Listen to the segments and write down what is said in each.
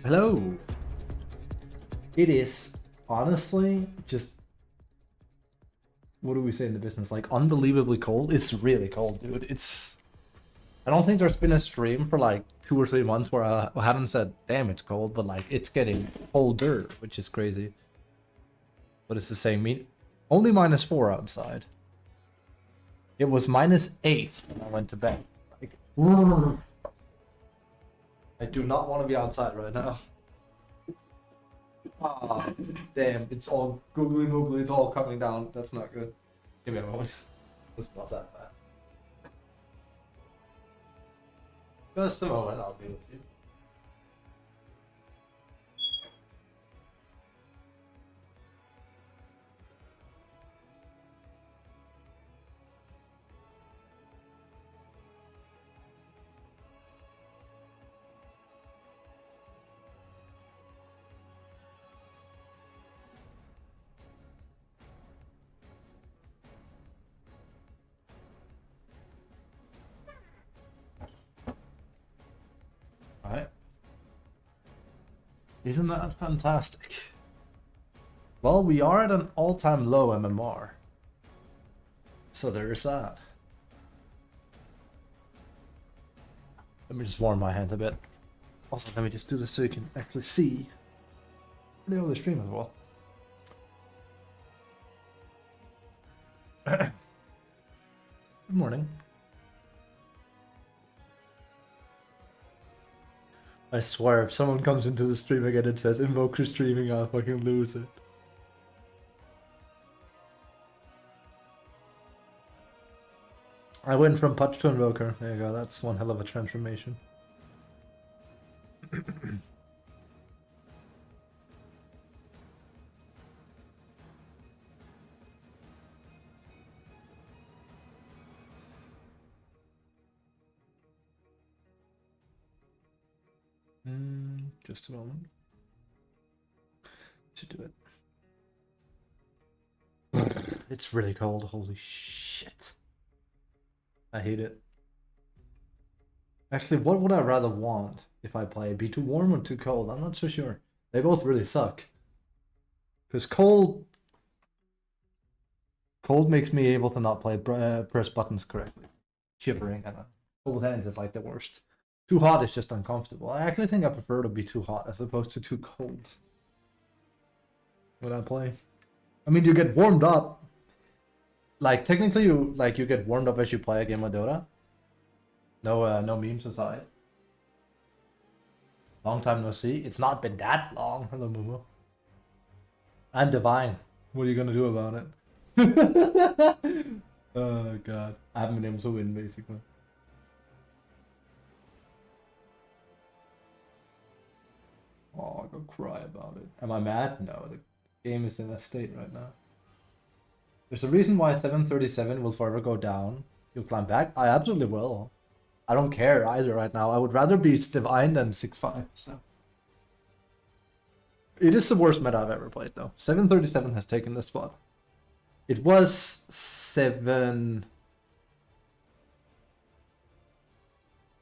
Hello. It is honestly just, what do we say in the business? Like unbelievably cold. It's really cold, dude. I don't think there's been a stream for like 2 or 3 months where I haven't said, damn, it's cold, but like it's getting colder, which is crazy. But it's the same mean. Only -4 outside. It was -8 when I went to bed. Like, I do not want to be outside right now. Ah, damn, it's all googly moogly, it's all coming down. That's not good. Give me a moment. It's not that bad. Just a moment, I'll be with you. Alright. Isn't that fantastic? Well, we are at an all-time low MMR. So there's that. Let me just warm my hand a bit. Also, let me just do this so you can actually see the other stream as well. Good morning. I swear, if someone comes into the stream again and says Invoker streaming, I'll fucking lose it. I went from Putch to Invoker. There you go, that's one hell of a transformation. Just a moment. Should do it. It's really cold, holy shit. I hate it. Actually, what would I rather want if I play? Be too warm or too cold? I'm not so sure. They both really suck. Because cold makes me able to not play press buttons correctly. Shivering and cold hands is like the worst. Too hot is just uncomfortable. I actually think I prefer to be too hot as opposed to too cold when I play. I mean, you get warmed up. Like, technically, you get warmed up as you play a game of Dota. No memes aside. Long time no see. It's not been that long. Hello, Momo. I'm divine. What are you gonna do about it? Oh god. I haven't been able to win, basically. Oh, I'll go cry about it. Am I mad? No, the game is in a state right now. There's a reason why 737 will forever go down. You'll climb back? I absolutely will. I don't care either right now. I would rather be Divine than 6-5. So. It is the worst meta I've ever played, though. 737 has taken the spot. It was 7...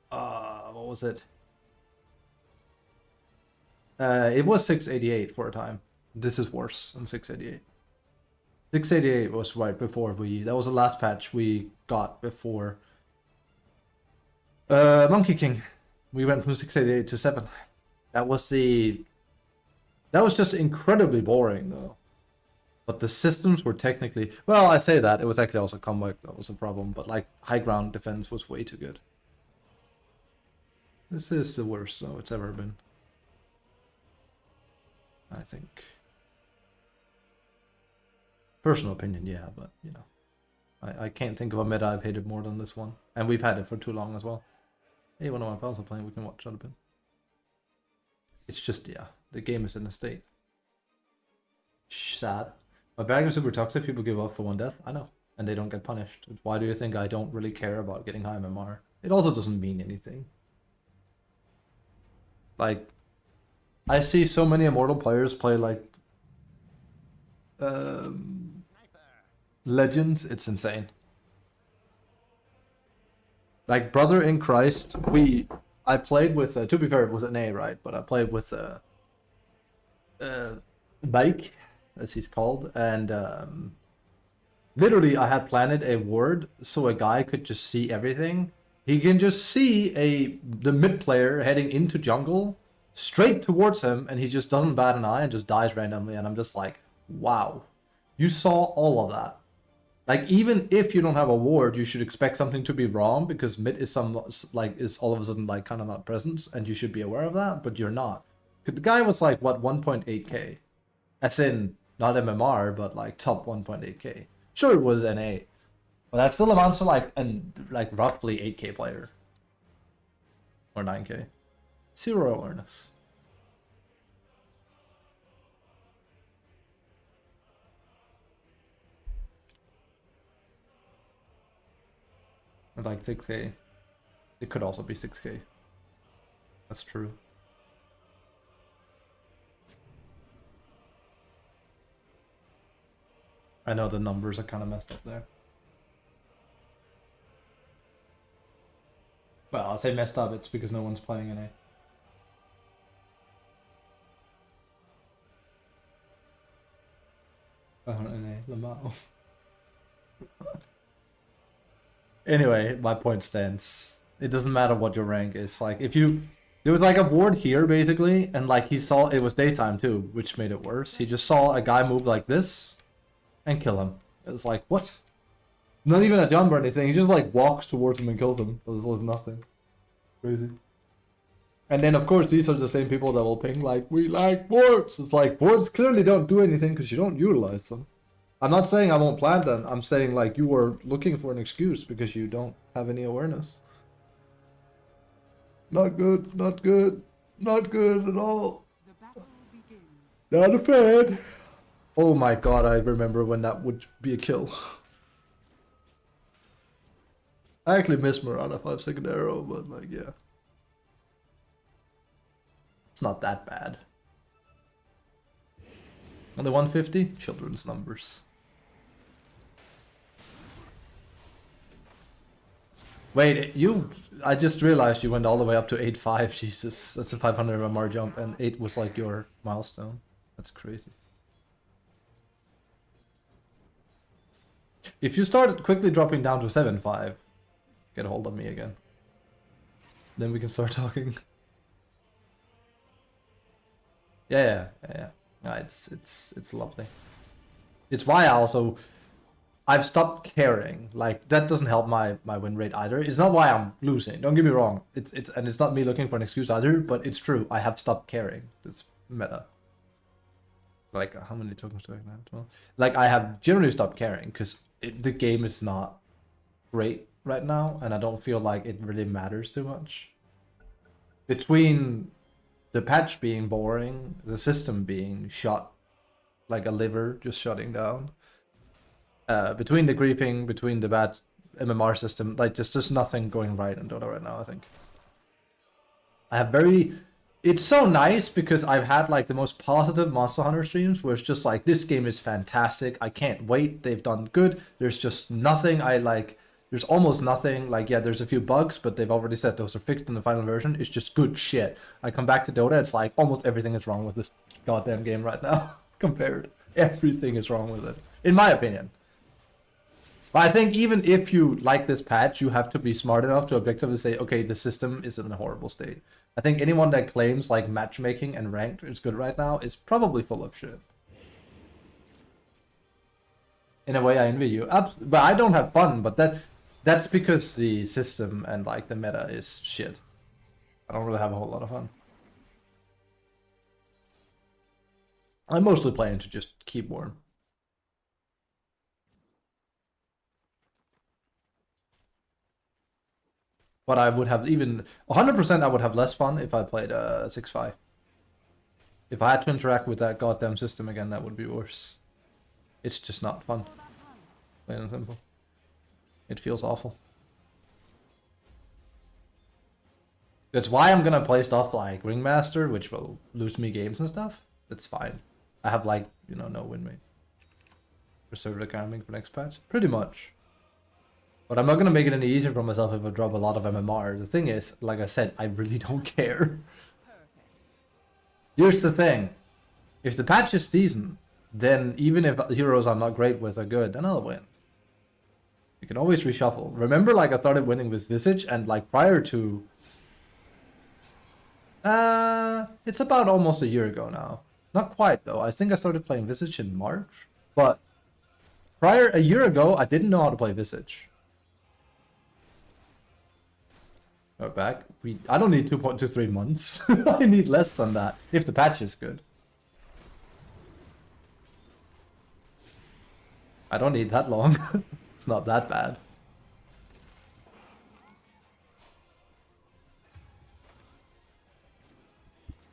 what was it? It was 688 for a time. This is worse than 688. 688 was right before that was the last patch we got before Monkey King. We went from 688 to 7. That was just incredibly boring though. But the systems were technically, well, I say that, it was actually also comeback that was a problem, but like high ground defense was way too good. This is the worst though it's ever been, I think. Personal opinion, yeah, but you know, I can't think of a meta I've hated more than this one, and we've had it for too long as well. Hey, one of my pals are playing. We can watch that a bit. It's just, yeah, the game is in a state. Sad. My bag is super toxic. People give up for one death. I know, and they don't get punished. Why do you think I don't really care about getting high MMR? It also doesn't mean anything. Like, I see so many Immortal players play like Legends, it's insane. Like, brother in Christ, we I played with, to be fair, it was an A, right? But I played with Bike, as he's called, and literally I had planted a ward so a guy could just see everything. He can just see the mid player heading into jungle straight towards him, and he just doesn't bat an eye and just dies randomly. And I'm just like, wow, you saw all of that. Like, even if you don't have a ward, you should expect something to be wrong, because mid is is all of a sudden like kind of not present, and you should be aware of that, but you're not. The guy was like, what, 1.8k? As in, not MMR, but like top 1.8k. Sure, it was NA, but that still amounts to like roughly 8k player. Or 9k. Zero awareness. And like 6k. It could also be 6k. That's true. I know the numbers are kind of messed up there. Well, I'll say messed up, it's because no one's playing NA. NA, Lamau. Anyway, my point stands. It doesn't matter what your rank is. Like, if you... There was like a ward here, basically, and like he saw... It was daytime too, which made it worse. He just saw a guy move like this and kill him. It was like, what? Not even a jump or anything. He just like walks towards him and kills him. It was nothing. Crazy. And then, of course, these are the same people that will ping like, we like wards. It's like, wards clearly don't do anything because you don't utilize them. I'm not saying I won't plant them. I'm saying like you were looking for an excuse because you don't have any awareness. Not good, not good, not good at all. The battle begins. Not a fan. Oh my god, I remember when that would be a kill. I actually missed Mirana 5-second arrow, but like, yeah. It's not that bad. On the 150, children's numbers. Wait, I just realized you went all the way up to 8.5. Jesus, that's a 500 MMR jump, and 8 was like your milestone. That's crazy. If you start quickly dropping down to 7.5, get a hold of me again. Then we can start talking. Yeah. No, it's lovely. It's why I've stopped caring. Like, that doesn't help my win rate either. It's not why I'm losing. Don't get me wrong. And it's not me looking for an excuse either, but it's true. I have stopped caring. This meta. Like, how many tokens do I have? Well, like, I have generally stopped caring because the game is not great right now, and I don't feel like it really matters too much. Between the patch being boring, the system being shot like a liver just shutting down, between the griefing, between the bad MMR system, like just nothing going right in Dota right now, I think. I have it's so nice because I've had like the most positive Monster Hunter streams where it's just like, this game is fantastic, I can't wait, they've done good, there's just nothing there's almost nothing, like, yeah, there's a few bugs, but they've already said those are fixed in the final version. It's just good shit. I come back to Dota, it's like almost everything is wrong with this goddamn game right now. Compared. Everything is wrong with it. In my opinion. But I think even if you like this patch, you have to be smart enough to objectively say, okay, the system is in a horrible state. I think anyone that claims like matchmaking and ranked is good right now is probably full of shit. In a way, I envy you. But I don't have fun, but that's because the system and like the meta is shit. I don't really have a whole lot of fun. I'm mostly playing to just keep warm. But I would have 100% I would have less fun if I played 6.5. If I had to interact with that goddamn system again, that would be worse. It's just not fun. Plain and simple. It feels awful. That's why I'm gonna play stuff like Ringmaster, which will lose me games and stuff. That's fine. I have like, no win rate. Reserve the camping for next patch. Pretty much. But I'm not gonna make it any easier for myself if I drop a lot of MMR. The thing is, like I said, I really don't care. Here's the thing. If the patch is decent, then even if heroes I'm not great with are good, then I'll win. You can always reshuffle. Remember, like, I started winning with Visage, and like prior to... it's about almost a year ago now. Not quite, though. I think I started playing Visage in March. But a year ago, I didn't know how to play Visage. We're back. I don't need 2.23 months. I need less than that, if the patch is good. I don't need that long. It's not that bad.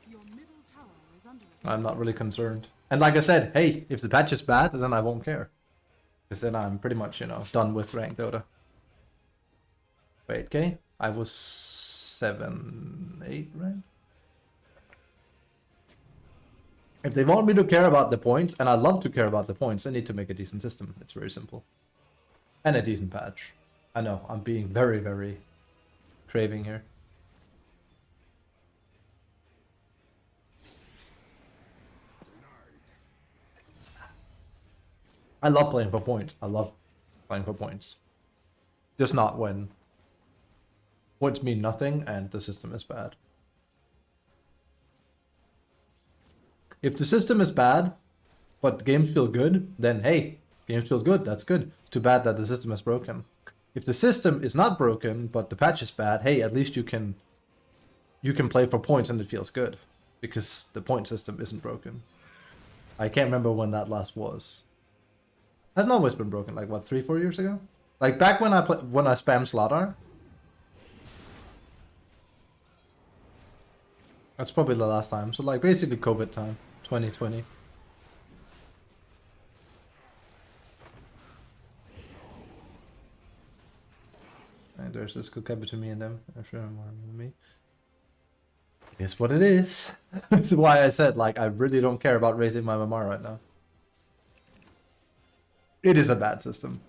Your middle tower is under attack. I'm not really concerned. And like I said, hey, if the patch is bad, then I won't care. Because then I'm pretty much, you know, done with ranked Dota. Wait, okay? I was 7, 8 ranked? If they want me to care about the points, and I love to care about the points, I need to make a decent system. It's very simple. And a decent patch. I know, I'm being very, very craving here. I love playing for points. I love playing for points. Just not when points mean nothing and the system is bad. If the system is bad, but the games feel good, then hey, games feel good, that's good. Too bad that the system is broken. If the system is not broken, but the patch is bad, hey, at least you can play for points and it feels good. Because the point system isn't broken. I can't remember when that last was. Hasn't always been broken, like what, 3-4 years ago? Like back when I spammed Slardar. That's probably the last time. So like basically COVID time, 2020. And there's this good cap between me and them. I'm sure more than me. It is what it is. That's why I said, like, I really don't care about raising my MMR right now. It is a bad system.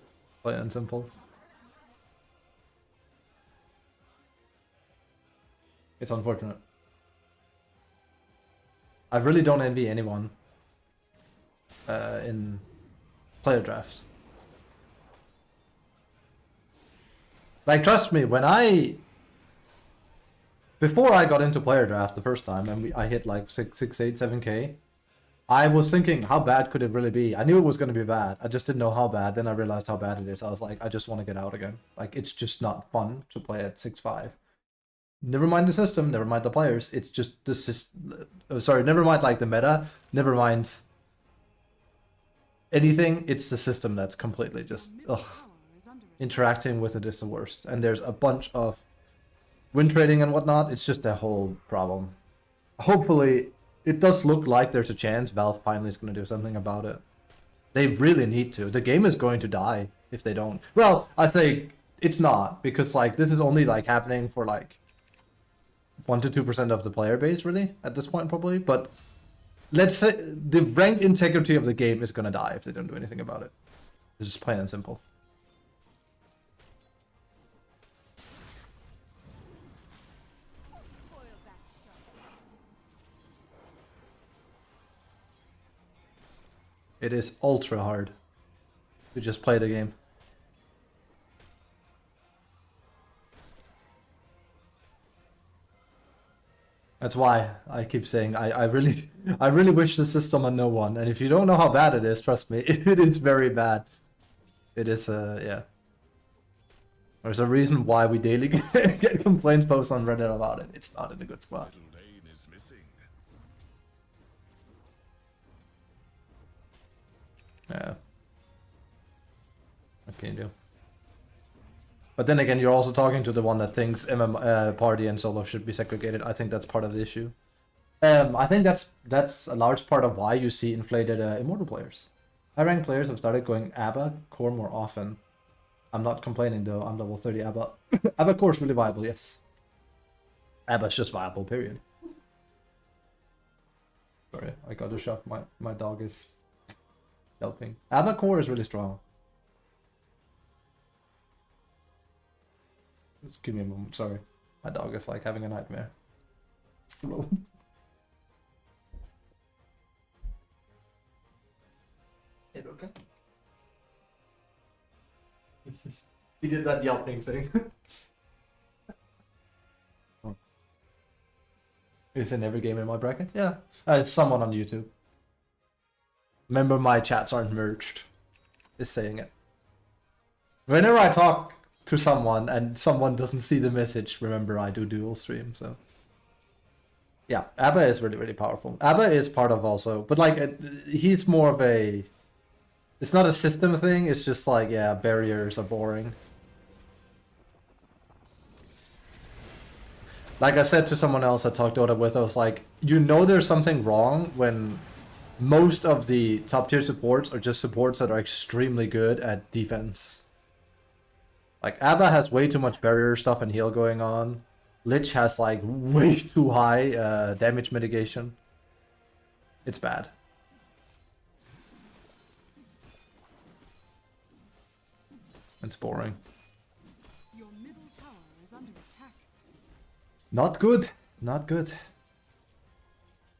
Plain and simple. It's unfortunate. I really don't envy anyone in player draft. Like, trust me, before I got into player draft the first time and I hit like 6, 8, 7k, I was thinking, how bad could it really be? I knew it was going to be bad. I just didn't know how bad. Then I realized how bad it is. I was like, I just want to get out again. Like, it's just not fun to play at 6-5. Never mind the system, never mind the players. It's just the system. Sorry, never mind like the meta. Never mind anything. It's the system that's completely just ugh. Interacting with it is the worst. And there's a bunch of win trading and whatnot. It's just a whole problem. Hopefully, it does look like there's a chance Valve finally is going to do something about it. They really need to. The game is going to die if they don't. Well, I say it's not, because like this is only like happening for like 1 to 2% of the player base, really, at this point, probably. But let's say the ranked integrity of the game is gonna die if they don't do anything about it. It's just plain and simple. It is ultra hard to just play the game. That's why I keep saying I really wish the system on no one. And if you don't know how bad it is, trust me, it is very bad. It is yeah. There's a reason why we daily get complaints posts on Reddit about it. It's not in a good spot. Yeah. What can you do? But then again, you're also talking to the one that thinks party and solo should be segregated. I think that's part of the issue. I think that's a large part of why you see inflated immortal players. High ranked players have started going ABBA core more often. I'm not complaining though. I'm level 30 ABBA. ABBA core is really viable, yes. ABBA is just viable, period. Sorry, I got a shot. My dog is helping. ABBA core is really strong. Just give me a moment. Sorry, my dog is like having a nightmare. Slow. It okay? He did that yelping thing. Is in every game in my bracket? Yeah. It's someone on YouTube. Remember, my chats aren't merged. Is saying it. Whenever I talk to someone and someone doesn't see the message, remember I do dual stream, so. Yeah, ABBA is really, really powerful. ABBA is part of also, but like, he's more of a... It's not a system thing, it's just like, yeah, barriers are boring. Like I said to someone else I talked DotA with, I was like, you know there's something wrong when most of the top tier supports are just supports that are extremely good at defense. Like, ABBA has way too much barrier stuff and heal going on. Lich has like way too high damage mitigation. It's bad. It's boring. Your middle tower is under attack. Not good. Not good.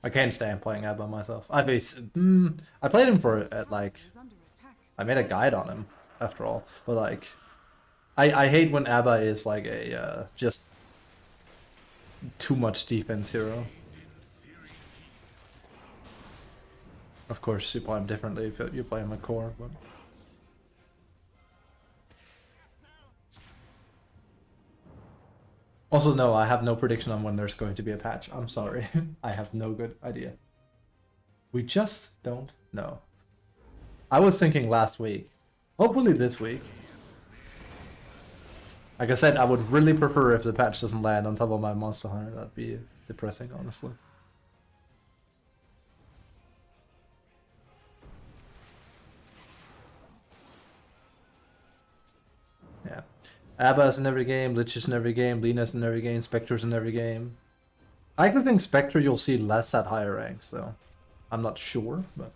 I can't stand playing ABBA myself. I played him for like... Is under attack. I made a guide on him, after all. But like... I hate when ABBA is like a just too much defense hero. Of course, you play him differently if you play him at core, but... Also, no, I have no prediction on when there's going to be a patch. I'm sorry. I have no good idea. We just don't know. I was thinking last week. Hopefully this week. Like I said, I would really prefer if the patch doesn't land on top of my Monster Hunter. That'd be depressing, honestly. Yeah. ABBA's in every game, Lich is in every game, Lina's in every game, Spectre's in every game. I actually think Spectre you'll see less at higher ranks, so I'm not sure, but...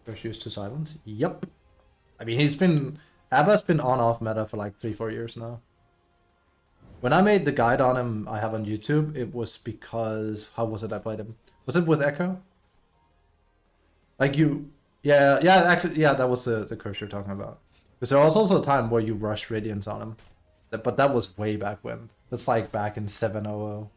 First used to silence? Yep. I mean, ABBA's been on-off meta for like 3-4 years now. When I made the guide on him I have on YouTube, it was because... How was it I played him? Was it with Echo? Like you... Yeah, actually, yeah, that was the curse you're talking about. Because there was also a time where you rushed Radiance on him. But that was way back when. That's like back in 700.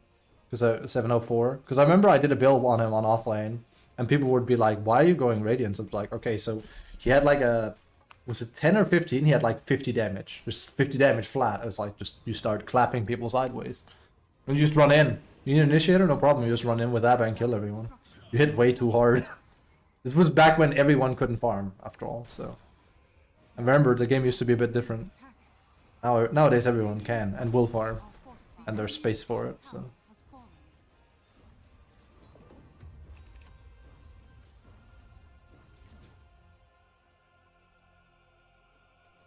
704. Because I remember I did a build on him on offlane. And people would be like, why are you going Radiance? I'm like, okay, so he had like a... Was it 10 or 15? He had like 50 damage. Just 50 damage flat. It was like, just you start clapping people sideways. And you just run in. You need an initiator? No problem. You just run in with ABBA and kill everyone. You hit way too hard. This was back when everyone couldn't farm, after all, so... And remember, the game used to be a bit different. Nowadays everyone can and will farm. And there's space for it, so...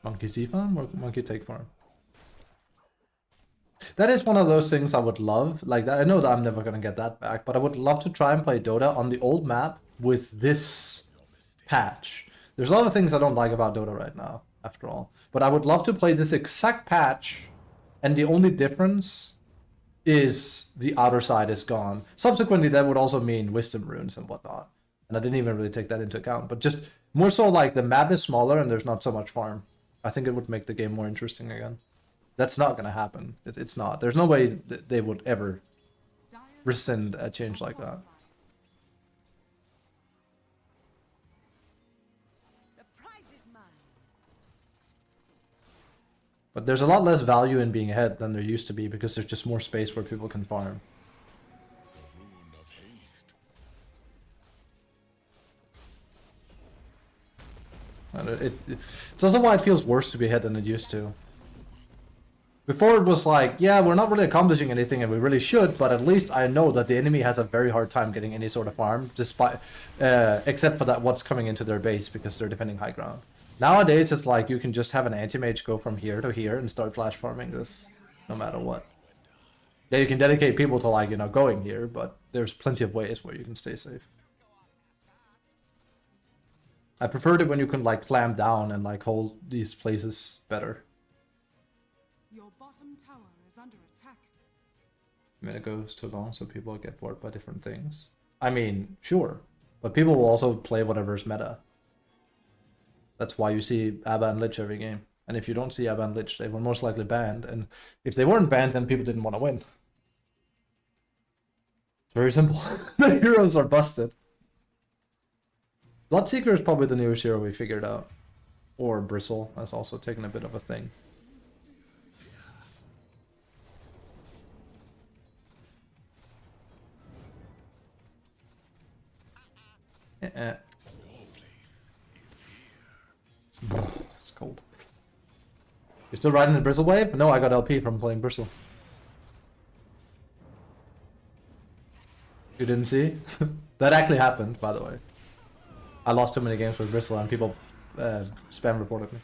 Monkey Z farm or monkey take farm? That is one of those things I would love. Like, I know that I'm never gonna get that back, but I would love to try and play Dota on the old map with this patch. There's a lot of things I don't like about Dota right now, after all. But I would love to play this exact patch, and the only difference is the outer side is gone. Subsequently, that would also mean wisdom runes and whatnot. And I didn't even really take that into account. But just more so like the map is smaller and there's not so much farm. I think it would make the game more interesting again. That's not going to happen. It's not. There's no way they would ever rescind a change like that. But there's a lot less value in being ahead than there used to be because there's just more space where people can farm. And it's also why it feels worse to be ahead than it used to. Before it was like, yeah, we're not really accomplishing anything and we really should, but at least I know that the enemy has a very hard time getting any sort of farm, despite, except for that what's coming into their base because they're defending high ground. Nowadays, it's like you can just have an anti-mage go from here to here and start flash farming this, no matter what. Yeah, you can dedicate people to, like, you know, going here, but there's plenty of ways where you can stay safe. I preferred it when you can, like, clamp down and, like, hold these places better. is under attack. Meta goes too long, so people get bored by different things. I mean, sure, but people will also play whatever's meta. That's why you see Abba and Lich every game. And if you don't see Abba and Lich, they were most likely banned. And if they weren't banned, then people didn't want to win. It's very simple. The heroes are busted. Bloodseeker is probably the newest hero we figured out. Or Bristle has also taken a bit of a thing. It's cold. You're still riding the Bristle wave? No, I got LP from playing Bristle. You didn't see? That actually happened, by the way. I lost too many games with Bristle and people spam reported me.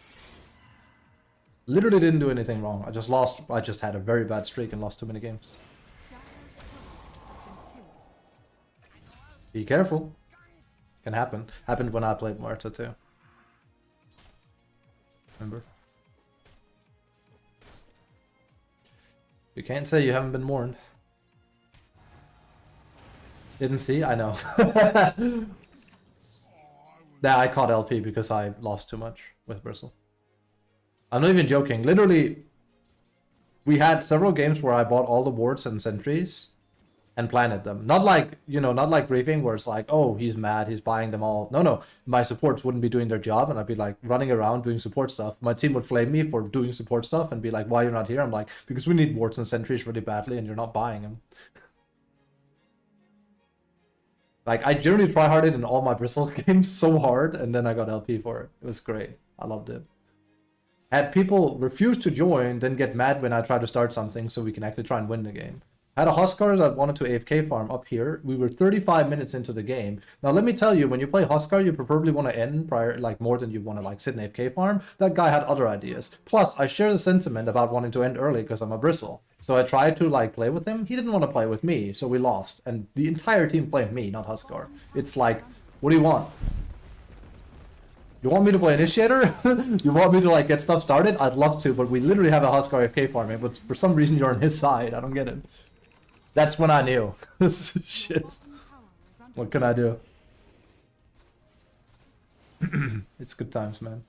Literally didn't do anything wrong. I just lost. I just had a very bad streak and lost too many games. Be careful. Can happen. Happened when I played Marta too. Remember? You can't say you haven't been warned. Didn't see? I know. Yeah, I caught LP because I lost too much with Bristle. I'm not even joking. Literally, we had several games where I bought all the wards and sentries and planted them. Not like, you know, not like Grieving where it's like, oh, he's mad, he's buying them all. No. My supports wouldn't be doing their job and I'd be like running around doing support stuff. My team would flame me for doing support stuff and be like, why you're not here? I'm like, because we need wards and sentries really badly and you're not buying them. Like, I generally tryharded in all my Bristle games so hard, and then I got LP for it. It was great. I loved it. Had people refuse to join, then get mad when I try to start something so we can actually try and win the game. Had a Huskar that wanted to AFK farm up here. We were 35 minutes into the game. Now, let me tell you, when you play Huskar, you preferably want to end prior, like, more than you want to, like, sit in AFK farm. That guy had other ideas. Plus, I share the sentiment about wanting to end early because I'm a Bristle. So I tried to, like, play with him. He didn't want to play with me, so we lost. And the entire team played me, not Huskar. It's like, what do you want? You want me to play Initiator? You want me to, like, get stuff started? I'd love to, but we literally have a Huskar AFK farming, but for some reason you're on his side. I don't get it. That's when I knew. Shit. What can I do? It's good times, man.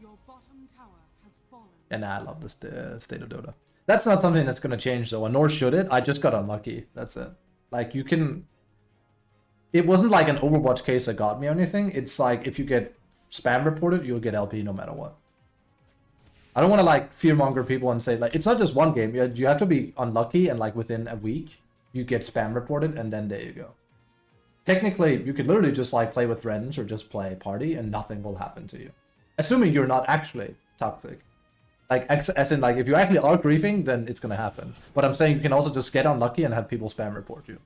Your bottom tower has fallen. And I love this state of Dota. That's not something that's gonna change though, and nor should it. I just got unlucky. That's it. Like, you can... It wasn't like an Overwatch case that got me or anything. It's like, if you get spam reported, you'll get LP no matter what. I don't want to, like, fearmonger people and say, like, it's not just one game. You have to be unlucky, and, like, within a week, you get spam reported, and then there you go. Technically, you could literally just, like, play with friends or just play party, and nothing will happen to you. Assuming you're not actually toxic. Like, as in, like, if you actually are griefing, then it's gonna happen. But I'm saying you can also just get unlucky and have people spam report you.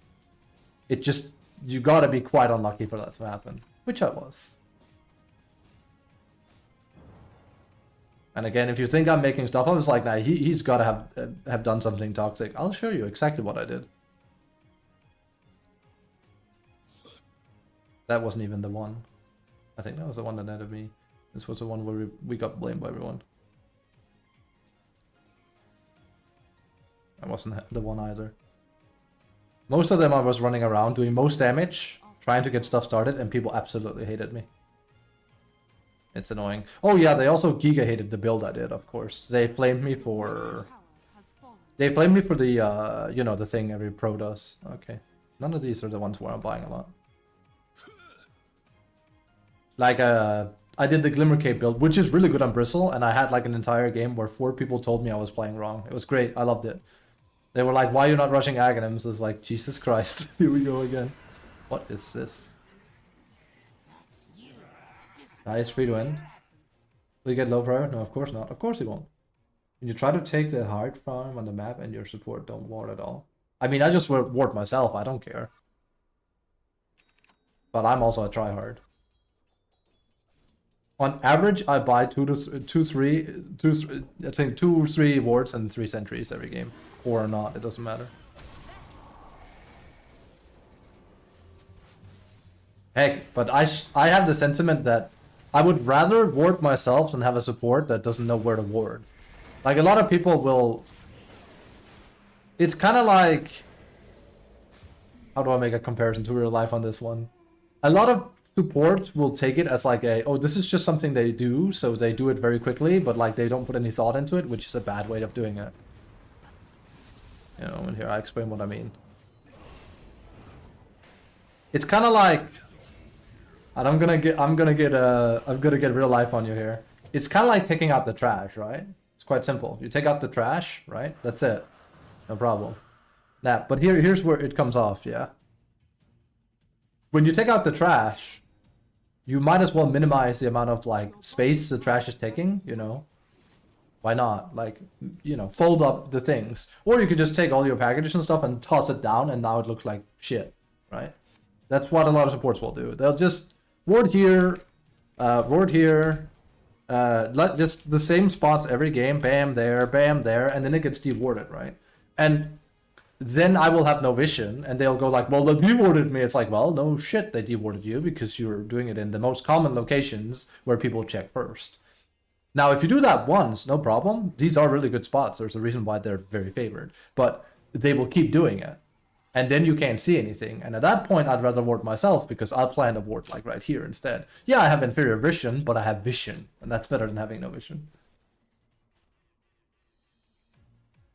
It just... You gotta be quite unlucky for that to happen. Which I was. And again, if you think I'm making stuff up, it's like, nah, he's got to have done something toxic. I'll show you exactly what I did. That wasn't even the one. I think that was the one that netted me. This was the one where we got blamed by everyone. That wasn't the one either. Most of them I was running around doing most damage, trying to get stuff started, and people absolutely hated me. It's annoying. Oh yeah, they also giga hated the build I did, of course. They flamed me for... They blamed me for the, you know, the thing every pro does. Okay. None of these are the ones where I'm buying a lot. Like, I did the Glimmer Cape build, which is really good on Bristle, and I had like an entire game where 4 people told me I was playing wrong. It was great. I loved it. They were like, why are you not rushing Aghanims? It's like, Jesus Christ. Here we go again. What is this? Nice, free to end. Will you get low prior? No, of course not. Of course he won't. When you try to take the hard farm on the map and your support don't ward at all. I mean, I just ward myself. I don't care. But I'm also a tryhard. On average, I buy 2 or 3 wards and 3 sentries every game. Or not, it doesn't matter. Heck, but I have the sentiment that I would rather ward myself than have a support that doesn't know where to ward. Like, a lot of people will... It's kind of like... How do I make a comparison to real life on this one? A lot of support will take it as like a, oh, this is just something they do, so they do it very quickly, but like they don't put any thought into it, which is a bad way of doing it. You know, and here I explain what I mean. It's kind of like, and I'm gonna get real life on you here. It's kind of like taking out the trash, right? It's quite simple. You take out the trash, right? That's it. No problem. Now, but here's where it comes off, yeah? When you take out the trash, you might as well minimize the amount of, like, space the trash is taking, you know? Why not? Like, you know, fold up the things. Or you could just take all your packages and stuff and toss it down, and now it looks like shit, right? That's what a lot of supports will do. They'll just ward here, let just the same spots every game, bam there, and then it gets dewarded, right? And then I will have no vision, and they'll go like, well, they dewarded me. It's like, well, no shit, they dewarded you because you're doing it in the most common locations where people check first. Now, if you do that once, no problem. These are really good spots. There's a reason why they're very favored. But they will keep doing it. And then you can't see anything. And at that point, I'd rather ward myself because I'll plan a ward like right here instead. Yeah, I have inferior vision, but I have vision. And that's better than having no vision.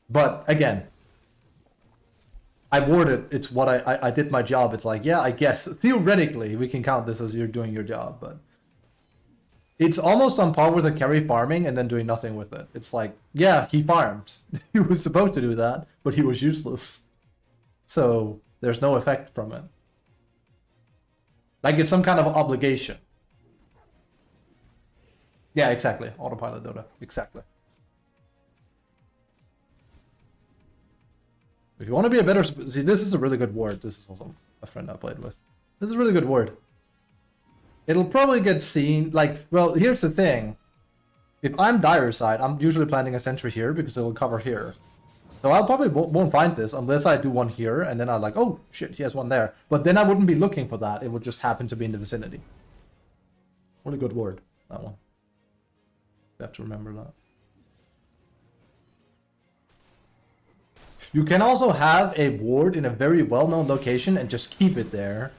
But again, I warded. It's what I did my job. It's like, yeah, I guess theoretically we can count this as you're doing your job, but it's almost on par with a carry farming and then doing nothing with it. It's like, yeah, he farmed. He was supposed to do that, but he was useless. So there's no effect from it. Like it's some kind of obligation. Yeah, exactly. Autopilot Dota. Exactly. If you want to be a better... See, this is a really good word. This is also a friend I played with. This is a really good word. It'll probably get seen... Like, well, here's the thing. If I'm dire side, I'm usually planting a sentry here because it'll cover here. So I probably won't find this unless I do one here, and then I'm like, oh, shit, he has one there. But then I wouldn't be looking for that. It would just happen to be in the vicinity. What a good word, that one. You have to remember that. You can also have a ward in a very well-known location and just keep it there,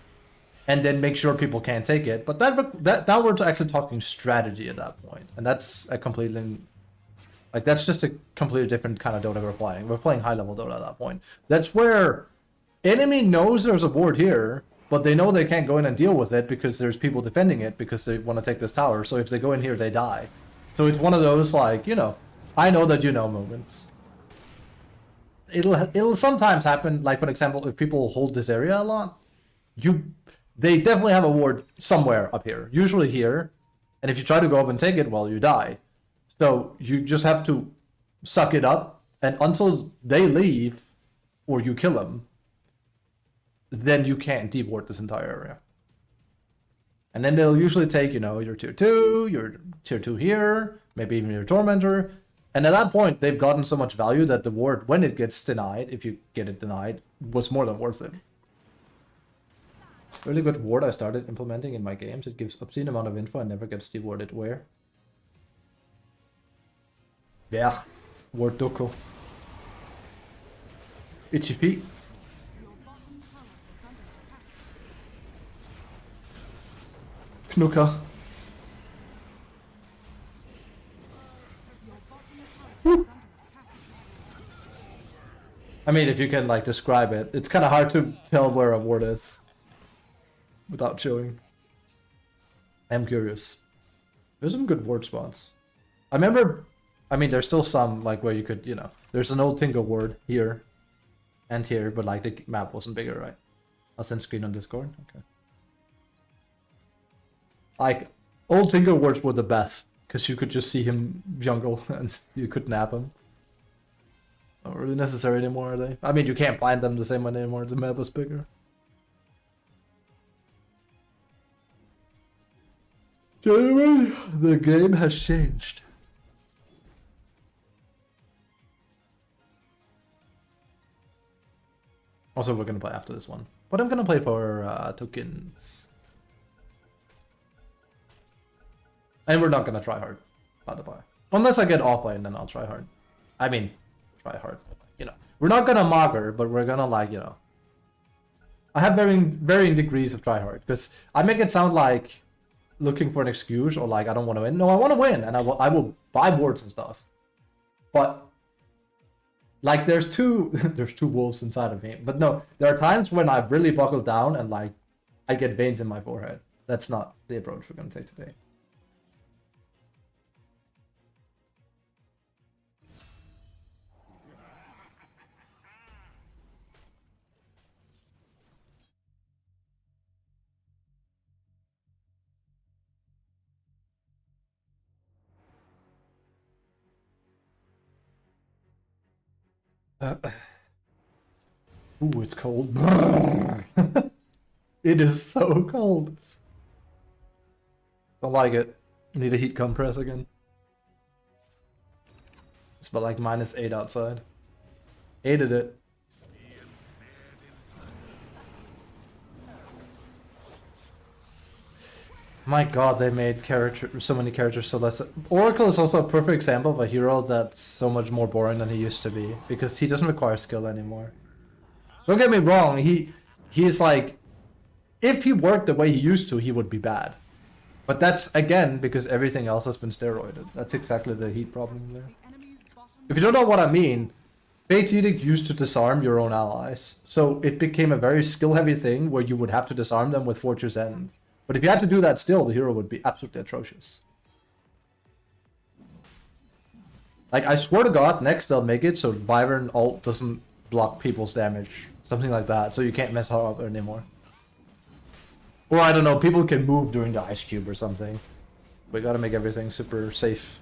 and then make sure people can't take it. But that we're actually talking strategy at that point, and that's a completely, like that's just a completely different kind of Dota we're playing. We're playing high-level Dota at that point. That's where enemy knows there's a ward here, but they know they can't go in and deal with it because there's people defending it because they want to take this tower. So if they go in here, they die. So it's one of those like, you know, I know that you know moments. It'll sometimes happen, like for example, if people hold this area a lot, they definitely have a ward somewhere up here, usually here, and if you try to go up and take it, well, you die. So you just have to suck it up, and until they leave or you kill them, then you can't deward this entire area. And then they'll usually take, you know, your tier 2, your tier 2 here, maybe even your tormentor. And at that point, they've gotten so much value that the ward, when it gets denied, if you get it denied, was more than worth it. Really good ward I started implementing in my games. It gives obscene amount of info and never gets dewarded. Where? Yeah. Ward Doko. Itchy feet. Knucker. I mean, if you can like describe it, it's kind of hard to tell where a ward is without showing. I'm curious. There's some good ward spots. I remember, I mean, there's still some like where you could, you know, there's an old Tingo ward here and here, but like the map wasn't bigger, right? I'll send screen on Discord. Okay. Like old Tingo wards were the best because you could just see him jungle and you could nap him. Not really necessary anymore, are they? I mean, you can't find them the same way anymore. The map is bigger. Anyway, the game has changed. Also, we're gonna play after this one, but I'm gonna play for tokens, and we're not gonna try hard, by the way. Unless I get offlane, then I'll try hard. I mean, try hard. You know, we're not gonna mock her, but we're gonna like, you know. I have varying degrees of try hard because I make it sound like looking for an excuse or like I don't want to win. No, I want to win, and I will buy boards and stuff. But like there's two there's two wolves inside of me. But no, there are times when I really buckle down and like I get veins in my forehead. That's not the approach we're gonna take today. Ooh, it's cold. It is so cold. Don't like it. Need a heat compress again. It's about like -8 outside. Hated it. My god, they made so many characters so less. Oracle is also a perfect example of a hero that's so much more boring than he used to be because he doesn't require skill anymore. Don't get me wrong, he's like, if he worked the way he used to, he would be bad. But that's again because everything else has been steroided. That's exactly the heat problem there. If you don't know what I mean, Fate's Edict used to disarm your own allies, so it became a very skill-heavy thing where you would have to disarm them with Fortune's End. But if you had to do that still, the hero would be absolutely atrocious. Like, I swear to god, next they'll make it so Wyvern ult doesn't block people's damage. Something like that, so you can't mess her up anymore. Or I don't know, people can move during the Ice Cube or something. We gotta make everything super safe.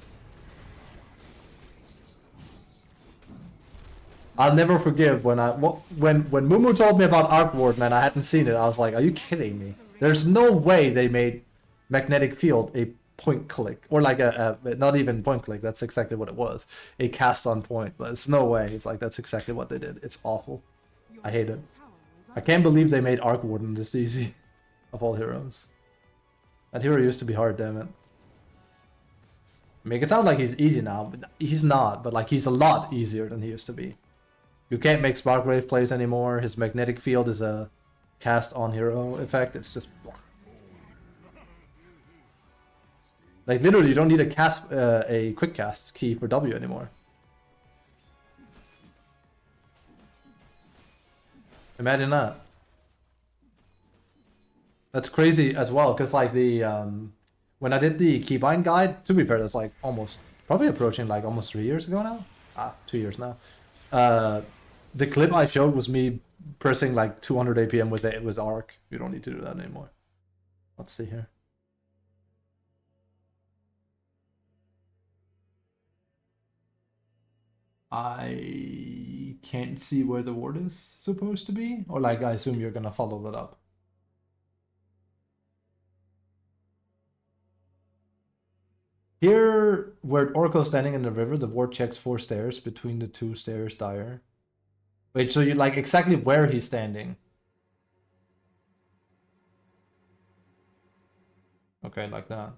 I'll never forgive when Mumu told me about Arc Warden and I hadn't seen it. I was like, are you kidding me? There's no way they made Magnetic Field a point click. Or like not even point click, that's exactly what it was. A cast on point. There's no way. It's like, that's exactly what they did. It's awful. I hate it. I can't believe they made Arc Warden this easy. Of all heroes. That hero used to be hard, damn it. Make it sound like he's easy now, but he's not. But like, he's a lot easier than he used to be. You can't make Sparkwave plays anymore. His Magnetic Field is a cast on hero effect. It's just like literally you don't need a quick cast key for W anymore. Imagine that. That's crazy as well, because like the when I did the keybind guide, to be fair, that's like probably approaching like almost 3 years ago now. 2 years now. The clip I showed was me pressing like 200 APM with Arc. You don't need to do that anymore. Let's see here. I can't see where the ward is supposed to be, or like I assume you're gonna follow that up. Here, where Oracle is standing in the river, the ward checks 4 stairs between the 2 stairs dire. Wait, so you like exactly where he's standing? Okay, like that.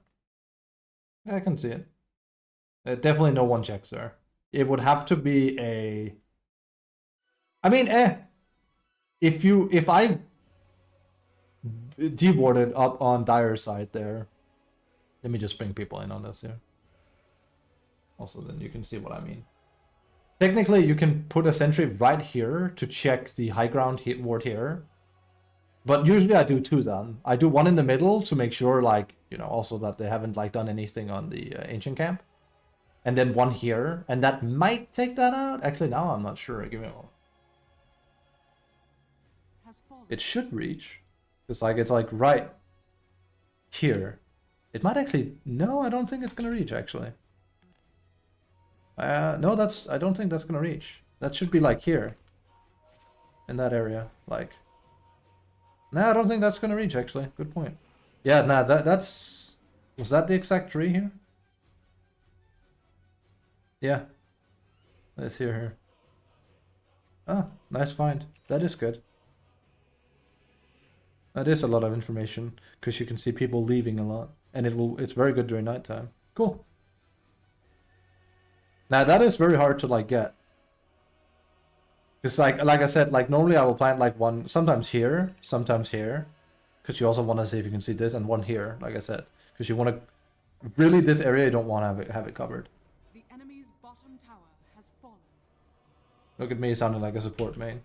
Yeah, I can see it. Definitely no one checks there. It would have to be a... I mean, if I dewarded up on dire side there, let me just bring people in on this here. Also, then you can see what I mean. Technically, you can put a sentry right here to check the high ground ward here. But usually I do 2 then. I do 1 in the middle to make sure, like, you know, also that they haven't, like, done anything on the ancient camp. And then 1 here. And that might take that out. Actually, now I'm not sure. Give me a moment. It should reach. It's like right here. It might actually... No, I don't think it's going to reach, actually. No, I don't think that's going to reach. That should be, like, here. In that area. Like... No, I don't think that's going to reach, actually. Good point. Yeah, nah, that's... Was that the exact tree here? Yeah. Let's hear here. Ah, nice find. That is good. That is a lot of information, because you can see people leaving a lot. And it's very good during nighttime. Cool. Now that is very hard to like get. Because like I said, like normally I will plant like one, sometimes here, because you also want to see if you can see this, and one here, like I said, because you want to really this area you don't want to have it covered. The enemy's bottom tower has fallen. Look at me sounding like a support main.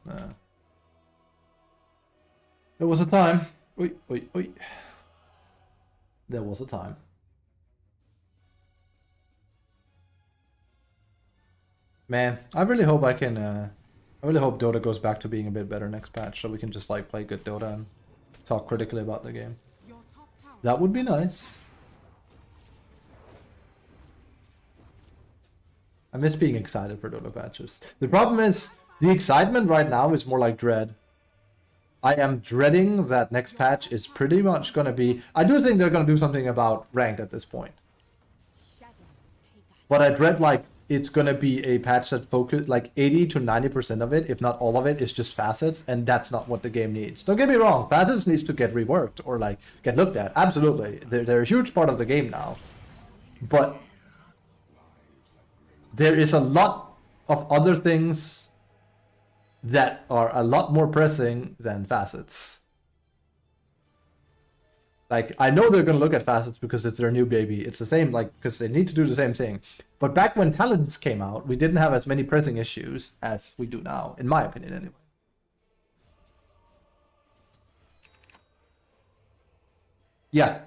There was a time. Oi, oi, oi. There was a time. Man, I really hope I can. I really hope Dota goes back to being a bit better next patch, so we can just like play good Dota and talk critically about the game. Your top tower That would be nice. I miss being excited for Dota patches. The problem is, the excitement right now is more like dread. I am dreading that next patch is pretty much gonna be... I do think they're gonna do something about ranked at this point. But I dread like it's gonna be a patch that focus like 80 to 90% of it, if not all of it, is just facets, and that's not what the game needs. Don't get me wrong, facets needs to get reworked or like get looked at. Absolutely, they're a huge part of the game now. But there is a lot of other things that are a lot more pressing than facets. Like, I know they're going to look at facets because it's their new baby. It's the same, like, because they need to do the same thing. But back when talents came out, we didn't have as many pressing issues as we do now, in my opinion anyway. Yeah.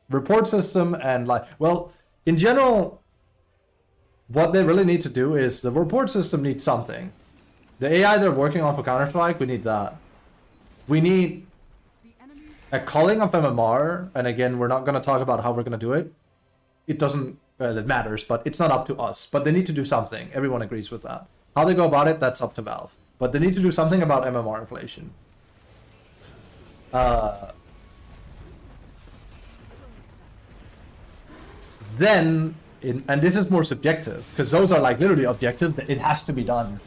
Report system and like, well, in general, what they really need to do is the report system needs something. The AI they're working on for Counter-Strike, we need that. We need a culling of MMR, and again, we're not going to talk about how we're going to do it. It doesn't, it matters, but it's not up to us. But they need to do something. Everyone agrees with that. How they go about it, that's up to Valve. But they need to do something about MMR inflation. Then, and this is more subjective, because those are like literally objective, it has to be done.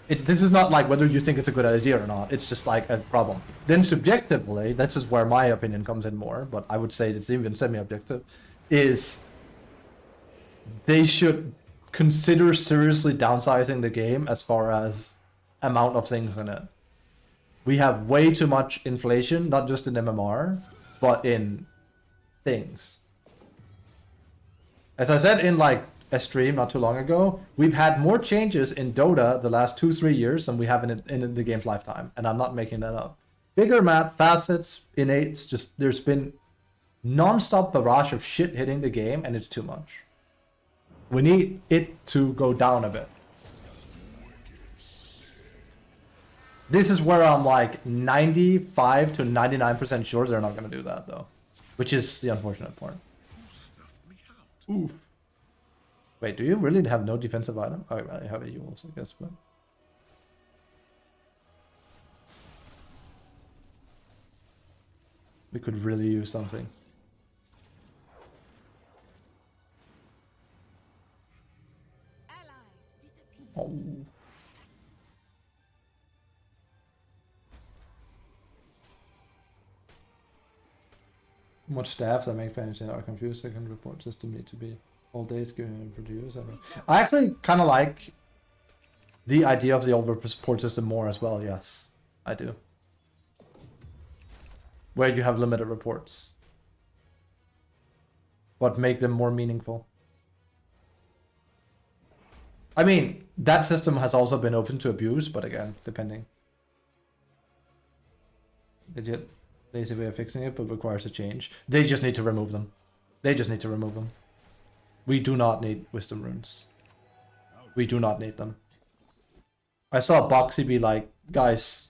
This is not like whether you think it's a good idea or not, it's just like a problem. Then subjectively, this is where my opinion comes in more, but I would say it's even semi-objective, is they should consider seriously downsizing the game as far as amount of things in it. We have way too much inflation, not just in MMR, but in things. As I said in like a stream not too long ago, we've had more changes in Dota the last 2-3 years than we have in the game's lifetime, and I'm not making that up. Bigger map, facets, innates, just there's been non-stop barrage of shit hitting the game, and it's too much. We need it to go down a bit. This is where I'm like 95 to 99% sure they're not going to do that though, which is the unfortunate part. Oof. Wait, do you really have no defensive item? Oh, I have a Yules, I guess, but... we could really use something. Oh. Much staffs that make fans are confused. Second report system need to be all days given produce. I actually kind of like the idea of the old report system more as well. Yes, I do. Where you have limited reports, but make them more meaningful. I mean, that system has also been open to abuse, but again, depending. Legit lazy way of fixing it, but requires a change. They just need to remove them. They just need to remove them. We do not need wisdom runes. We do not need them. I saw Boxy be like, guys,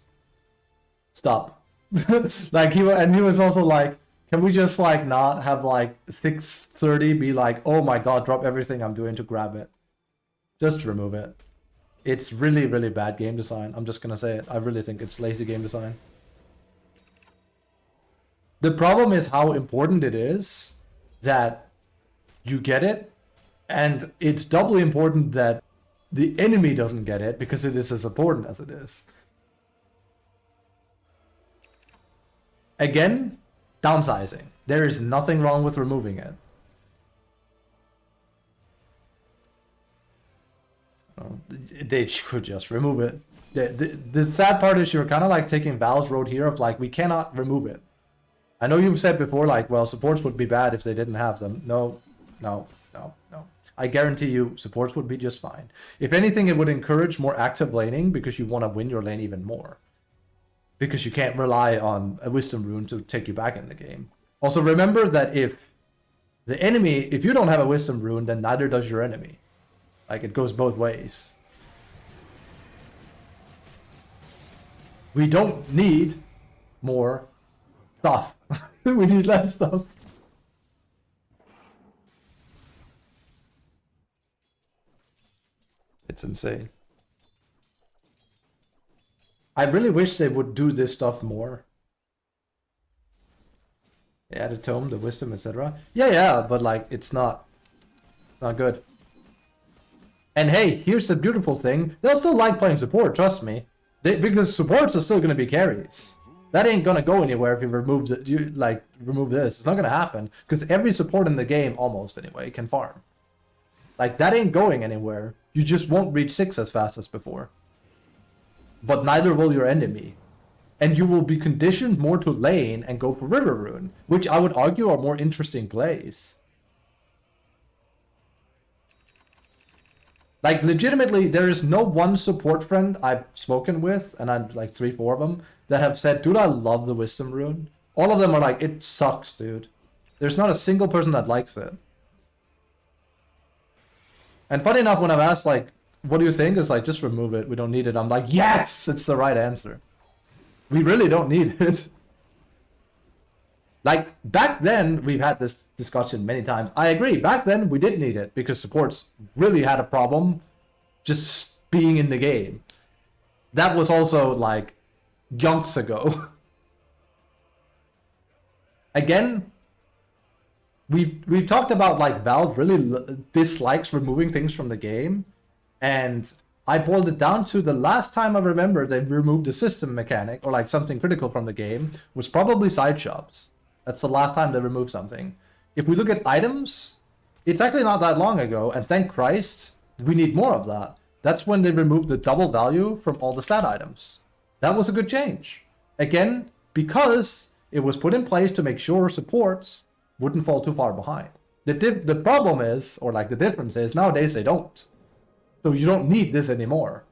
stop. Like he was also like, can we just like not have like 630 be like, oh my god, drop everything I'm doing to grab it. Just remove it. It's really, really bad game design. I'm just gonna say it. I really think it's lazy game design. The problem is how important it is that you get it, and it's doubly important that the enemy doesn't get it because it is as important as it is. Again, downsizing. There is nothing wrong with removing it. They could just remove it. The sad part is you're kind of like taking Valve's road here of like, we cannot remove it. I know you've said before, like, well, supports would be bad if they didn't have them. No. I guarantee you supports would be just fine. If anything, it would encourage more active laning because you want to win your lane even more. Because you can't rely on a wisdom rune to take you back in the game. Also, remember that if you don't have a wisdom rune, then neither does your enemy. Like, it goes both ways. We don't need more stuff. We need less stuff. It's insane. I really wish they would do this stuff more. They added tome, the wisdom, etc. Yeah, but like, it's not good. And hey, here's the beautiful thing. They'll still like playing support, trust me. Because supports are still going to be carries. That ain't going to go anywhere if you remove this. It's not going to happen. Because every support in the game, almost anyway, can farm. Like, that ain't going anywhere. You just won't reach 6 as fast as before. But neither will your enemy. And you will be conditioned more to lane and go for River Rune, which I would argue are more interesting plays. Like, legitimately, there is no one support friend I've spoken with, and I'm like 3-4 of them, that have said, dude, I love the Wisdom Rune. All of them are like, it sucks, dude. There's not a single person that likes it. And funny enough, when I've asked, like, what do you think? It's like, just remove it. We don't need it. I'm like, yes! It's the right answer. We really don't need it. Like, back then, we've had this discussion many times. I agree. Back then, we did need it because supports really had a problem just being in the game. That was also, like, yonks ago. Again, we've talked about, like, Valve really dislikes removing things from the game. And I boiled it down to the last time I remember they removed a system mechanic or, like, something critical from the game was probably side shops. That's the last time they removed something. If we look at items, it's actually not that long ago, and thank Christ, we need more of that. That's when they removed the double value from all the stat items. That was a good change. Again, because it was put in place to make sure supports wouldn't fall too far behind. The problem is, or like the difference is, nowadays they don't. So you don't need this anymore.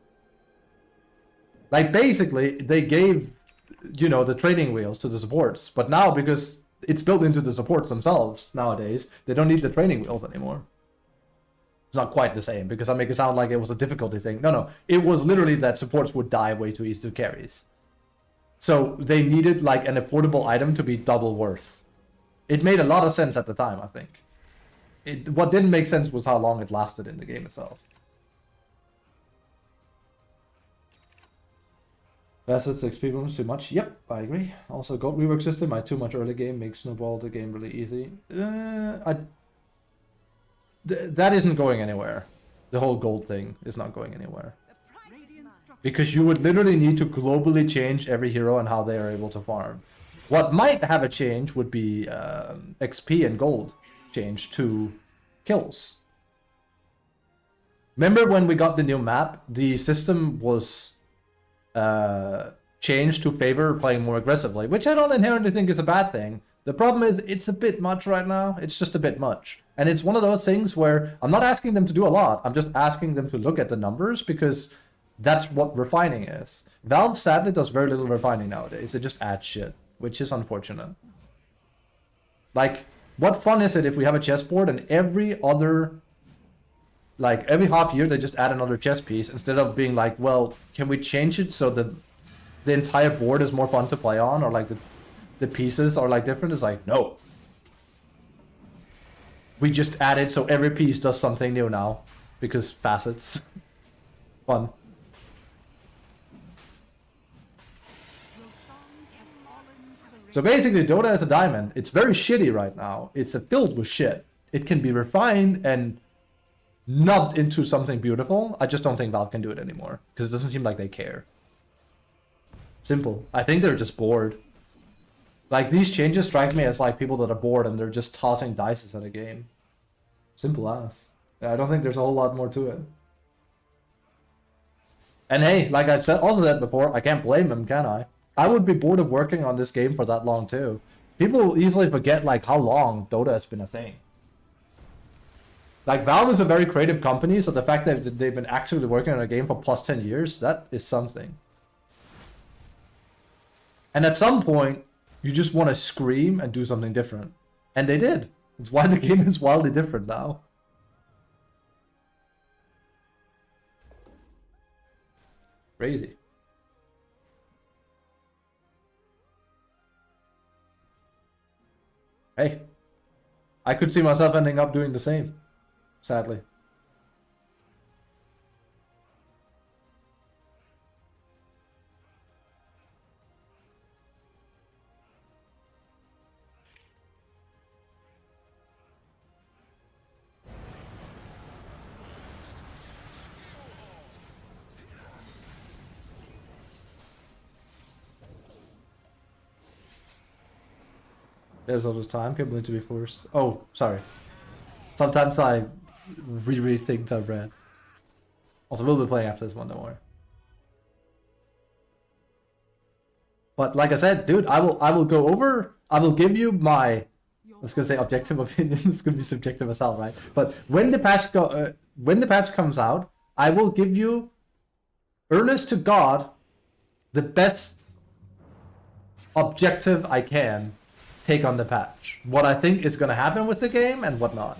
Like, basically, they gave, you know, the training wheels to the supports, but now because it's built into the supports themselves nowadays, they don't need the training wheels anymore. It's not quite the same because I make it sound like it was a difficulty thing. No, it was literally that supports would die way too easy to carries. So they needed like an affordable item to be double worth. It made a lot of sense at the time, I think. What didn't make sense was how long it lasted in the game itself. Assets XP bonus too much. Yep, I agree. Also, gold rework system. My too much early game makes snowball the game really easy. That isn't going anywhere. The whole gold thing is not going anywhere. Because you would literally need to globally change every hero and how they are able to farm. What might have a change would be XP and gold change to kills. Remember when we got the new map, the system was changed to favor playing more aggressively, which I don't inherently think is a bad thing. The problem is it's a bit much right now. It's just a bit much. And it's one of those things where I'm not asking them to do a lot. I'm just asking them to look at the numbers because that's what refining is. Valve sadly does very little refining nowadays. They just add shit, which is unfortunate. Like, what fun is it if we have a chessboard and every half year they just add another chess piece instead of being like, well, can we change it so that the entire board is more fun to play on, or like the pieces are like different? It's like, no. We just add it so every piece does something new now because facets. Fun. So basically, Dota is a diamond. It's very shitty right now. It's filled with shit. It can be refined and not into something beautiful. I just don't think Valve can do it anymore because it doesn't seem like they care. Simple. I think they're just bored. Like, these changes strike me as like people that are bored and they're just tossing dice at a game. Simple as. I don't think there's a whole lot more to it. And hey, like I said, also said before, I can't blame him, can I? I would be bored of working on this game for that long too. People will easily forget like how long Dota has been a thing. Like Valve is a very creative company, so the fact that they've been actually working on a game for plus 10 years, that is something. And at some point, you just want to scream and do something different. And they did. That's why the game is wildly different now. Crazy. Hey, I could see myself ending up doing the same, sadly. There's all the time, can't believe to be forced. Oh, sorry. Sometimes I reread things I've read. Also, we'll be playing after this one, don't worry. But like I said, dude, I will go over. I will give you my. I was gonna say objective opinion. It's gonna be subjective as hell, right? But when the patch comes out, I will give you, earnest to God, the best objective I can take on the patch. What I think is gonna happen with the game and whatnot.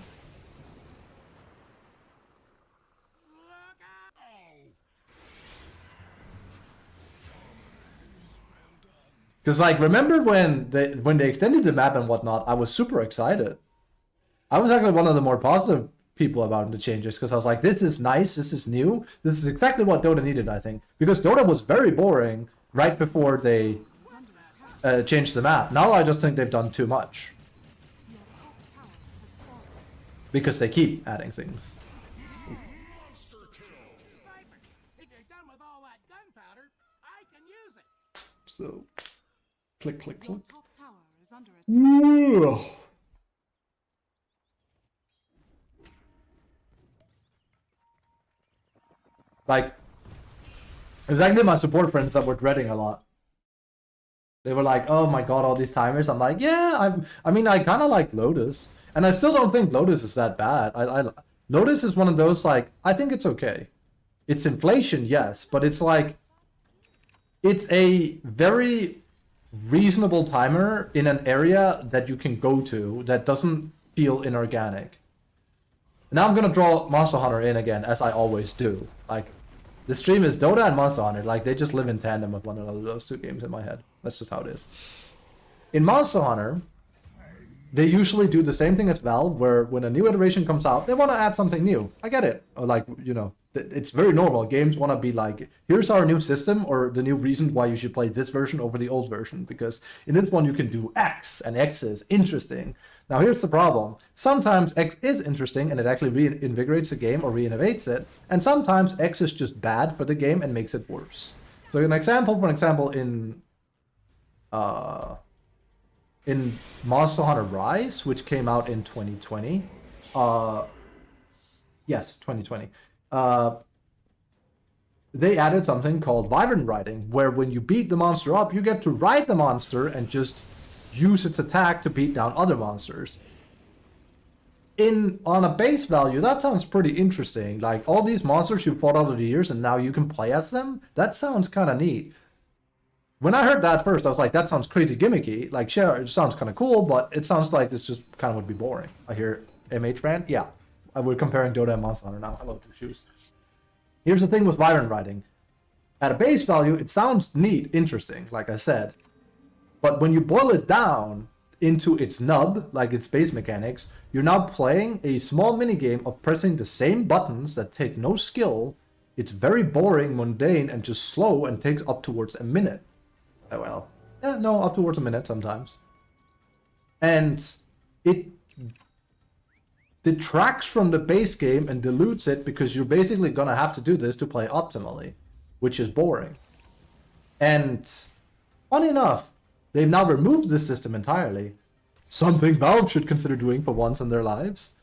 Because like, remember when they extended the map and whatnot, I was super excited. I was actually one of the more positive people about the changes, because I was like, this is nice, this is new, this is exactly what Dota needed, I think. Because Dota was very boring right before they changed the map. Now I just think they've done too much. Because they keep adding things. So, click, click, click. Top tower is under attack. Like, it was actually my support friends that were dreading a lot. They were like, oh my god, all these timers. I'm like, yeah, I mean, I kind of like Lotus. And I still don't think Lotus is that bad. Lotus is one of those, like, I think it's okay. It's inflation, yes, but it's like, it's a very reasonable timer in an area that you can go to that doesn't feel inorganic. Now I'm gonna draw Monster Hunter in again, as I always do. Like, the stream is Dota and Monster Hunter. Like, they just live in tandem with one another, those two games in my head. That's just how it is. In Monster Hunter, they usually do the same thing as Valve, where when a new iteration comes out, they want to add something new. I get it. Or like, you know, it's very normal. Games want to be like, here's our new system, or the new reason why you should play this version over the old version, because in this one you can do X, and X is interesting. Now here's the problem. Sometimes X is interesting and it actually reinvigorates the game or reinnovates it, and sometimes X is just bad for the game and makes it worse. So an example, for example, in Monster Hunter Rise, which came out in 2020, yes, 2020, they added something called Vibrant Riding, where when you beat the monster up, you get to ride the monster and just use its attack to beat down other monsters. On a base value, that sounds pretty interesting. Like, all these monsters you fought over the years and now you can play as them? That sounds kind of neat. When I heard that first, I was like, that sounds crazy gimmicky. Like, sure, it sounds kind of cool, but it sounds like this just kind of would be boring. I hear MH brand? Yeah. We're comparing Dota and Monster Hunter now. I love the shoes. Here's the thing with Vibrant Riding. At a base value, it sounds neat, interesting, like I said. But when you boil it down into its nub, like its base mechanics, you're now playing a small minigame of pressing the same buttons that take no skill. It's very boring, mundane, and just slow, and takes up towards a minute. Oh well. Yeah, no, up towards a minute sometimes. And it detracts from the base game and dilutes it, because you're basically gonna have to do this to play optimally, which is boring. And funny enough, they've now removed this system entirely. Something Valve should consider doing for once in their lives.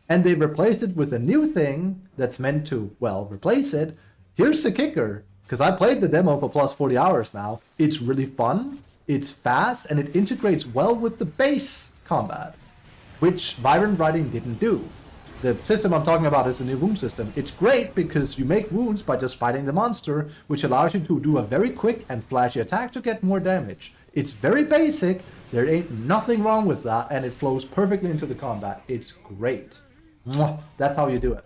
And they replaced it with a new thing that's meant to, well, replace it. Here's the kicker. Because I played the demo for plus 40 hours now. It's really fun, it's fast, and it integrates well with the base combat, which Vibrant Writing didn't do. The system I'm talking about is the new wound system. It's great because you make wounds by just fighting the monster, which allows you to do a very quick and flashy attack to get more damage. It's very basic, there ain't nothing wrong with that, and it flows perfectly into the combat. It's great. Mwah. That's how you do it.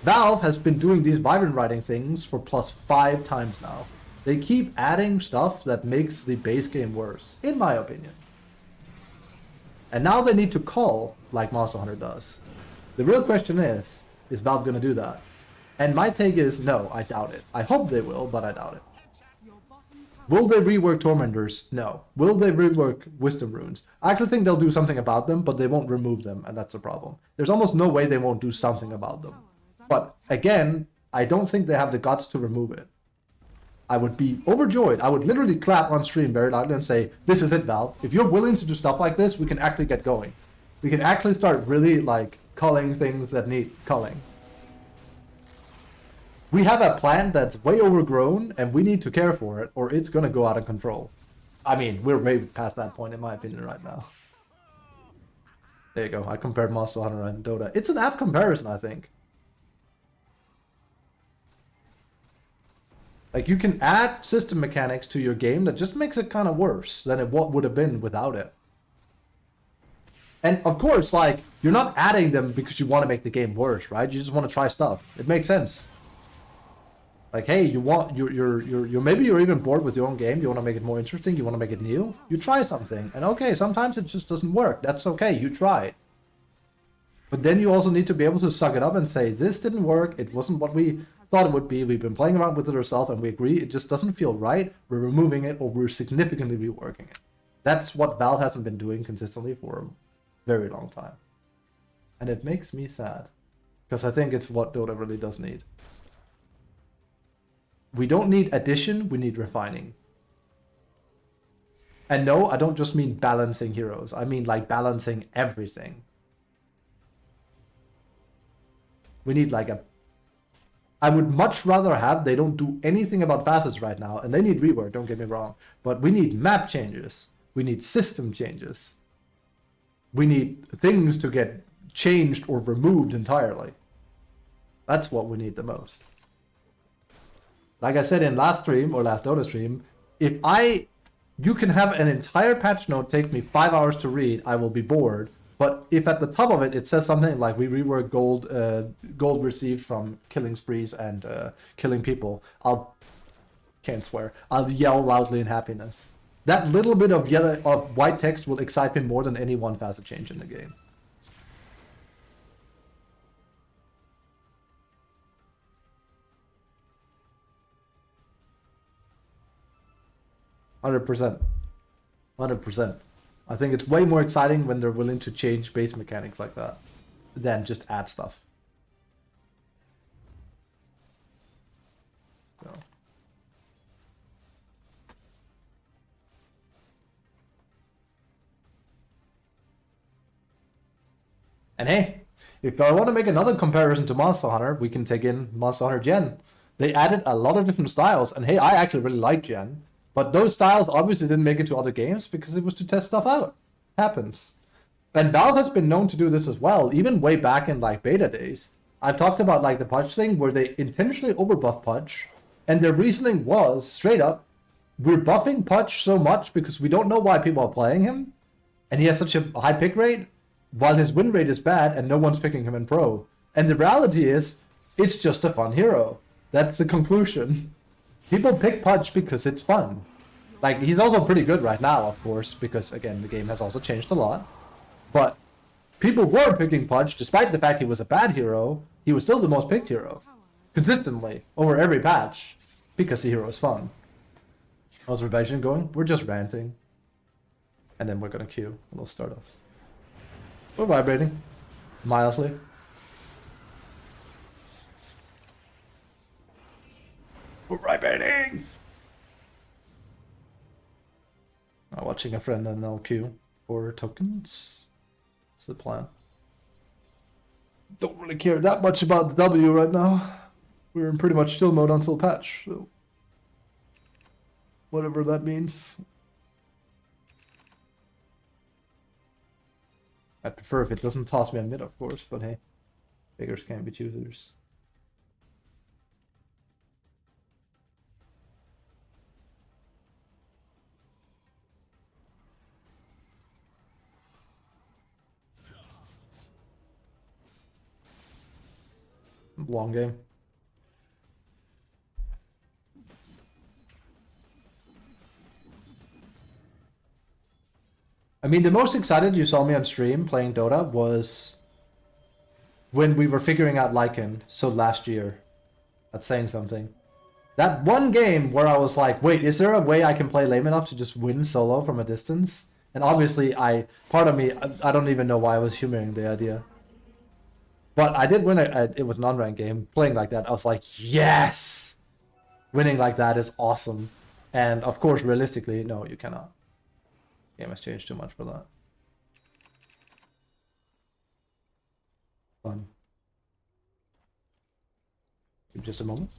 Valve has been doing these Vibrant Writing things for plus 5 times now. They keep adding stuff that makes the base game worse, in my opinion. And now they need to call like Monster Hunter does. The real question is Valve going to do that? And my take is no, I doubt it. I hope they will, but I doubt it. Will they rework Tormentors? No. Will they rework Wisdom Runes? I actually think they'll do something about them, but they won't remove them, and that's the problem. There's almost no way they won't do something about them. But again, I don't think they have the guts to remove it. I would be overjoyed. I would literally clap on stream very loudly and say, this is it, Valve. If you're willing to do stuff like this, we can actually get going. We can actually start really, like, culling things that need culling. We have a plant that's way overgrown, and we need to care for it, or it's gonna go out of control. I mean, we're way past that point, in my opinion, right now. There you go. I compared Monster Hunter and Dota. It's an apt comparison, I think. Like, you can add system mechanics to your game that just makes it kind of worse than it would have been without it. And of course, like, you're not adding them because you want to make the game worse, right? You just want to try stuff. It makes sense. Like, hey, you're maybe you're even bored with your own game. You want to make it more interesting. You want to make it new. You try something, and okay, sometimes it just doesn't work. That's okay. You tried. But then you also need to be able to suck it up and say, this didn't work. It wasn't what we thought it would be. We've been playing around with it ourselves, and we agree it just doesn't feel right. We're removing it, or we're significantly reworking it. That's what Valve hasn't been doing consistently for a very long time. And it makes me sad, because I think it's what Dota really does need. We don't need addition, we need refining. And no, I don't just mean balancing heroes. I mean like balancing everything. We need like a... I would much rather have they don't do anything about facets right now, and they need rework, don't get me wrong. But we need map changes. We need system changes. We need things to get changed or removed entirely. That's what we need the most. Like I said in last stream, or last Dota stream, you can have an entire patch note take me 5 hours to read, I will be bored. But if at the top of it, it says something like, we rework gold received from killing sprees and killing people, can't swear, I'll yell loudly in happiness. That little bit of white text will excite me more than any one facet change in the game. "100%. 100%. I think it's way more exciting when they're willing to change base mechanics like that than just add stuff." So. And hey, if I want to make another comparison to Monster Hunter, we can take in Monster Hunter Gen. They added a lot of different styles, and hey, I actually really like Gen. But those styles obviously didn't make it to other games because it was to test stuff out. Happens. And Valve has been known to do this as well, even way back in like beta days. I've talked about like the Pudge thing where they intentionally overbuff Pudge, and their reasoning was straight up, we're buffing Pudge so much because we don't know why people are playing him, and he has such a high pick rate, while his win rate is bad and no one's picking him in pro. And the reality is, it's just a fun hero. That's the conclusion. People pick Pudge because it's fun. Like, he's also pretty good right now, of course, because, again, the game has also changed a lot. But people were picking Pudge, despite the fact he was a bad hero, he was still the most picked hero. Consistently, over every patch, because the hero is fun. How's Rebellion going? We're just ranting. And then we're gonna queue, and they'll start us. We're vibrating. Mildly. We're vibrating! I'm watching a friend and I'll queue for tokens. That's the plan. Don't really care that much about the W right now. we're in pretty much still mode until patch, so whatever that means. I'd prefer if it doesn't toss me on mid, of course, but hey, beggars can't be choosers. Long game. I mean, the most excited you saw me on stream playing Dota was when we were figuring out Lycan, so last year. That's saying something. That one game where I was like, wait, is there a way I can play lame enough to just win solo from a distance? And obviously, part of me, I don't even know why I was humoring the idea. But I did win it was an unranked game. Playing like that, I was like, yes! Winning like that is awesome. And of course, realistically, no, you cannot. Game has changed too much for that. Fun. Give just a moment.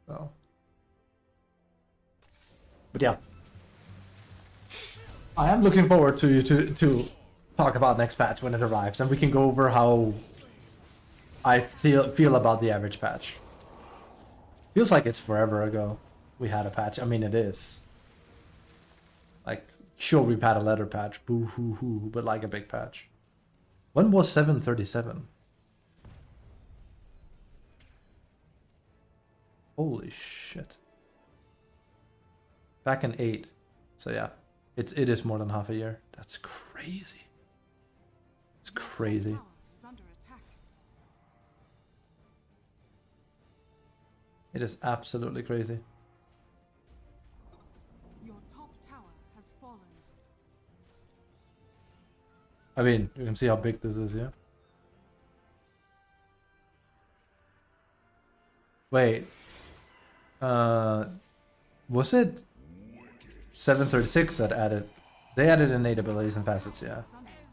So. But yeah. I am looking forward to you to talk about next patch when it arrives, and we can go over how I feel about the average patch. Feels like it's forever ago we had a patch. I mean, it is. Like, sure, we've had a letter patch, boo hoo hoo, but like a big patch. When was 737? Holy shit. Back in 8. So yeah, it is more than half a year. That's crazy. It's crazy. It is absolutely crazy. Your top tower has fallen. I mean, you can see how big this is here. Wait. Was it 736 that added? They added innate abilities and facets, yeah.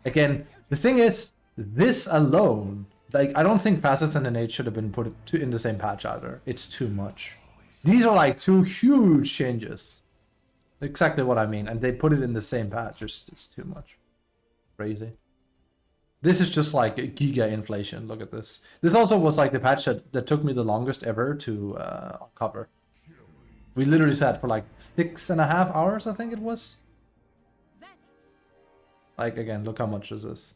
Again, the thing is, this alone, like, I don't think facets and innate should have been put in the same patch either. It's too much. These are like two huge changes. Exactly what I mean. And they put it in the same patch. It's too much. Crazy. This is just like a giga inflation. Look at this. This also was like the patch that took me the longest ever to cover. We literally sat for like 6.5 hours, I think it was. Like, again, look how much this is.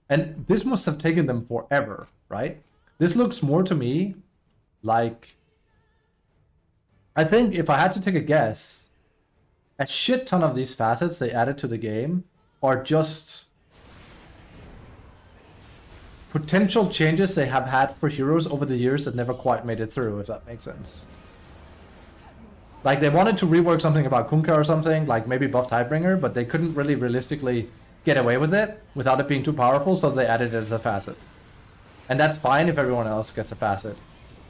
And this must have taken them forever, right? This looks more to me like... I think if I had to take a guess, a shit ton of these facets they added to the game are just potential changes they have had for heroes over the years that never quite made it through, if that makes sense. Like, they wanted to rework something about Kunkka or something, like maybe buff Tidebringer, but they couldn't really realistically get away with it without it being too powerful, so they added it as a facet. And that's fine if everyone else gets a facet.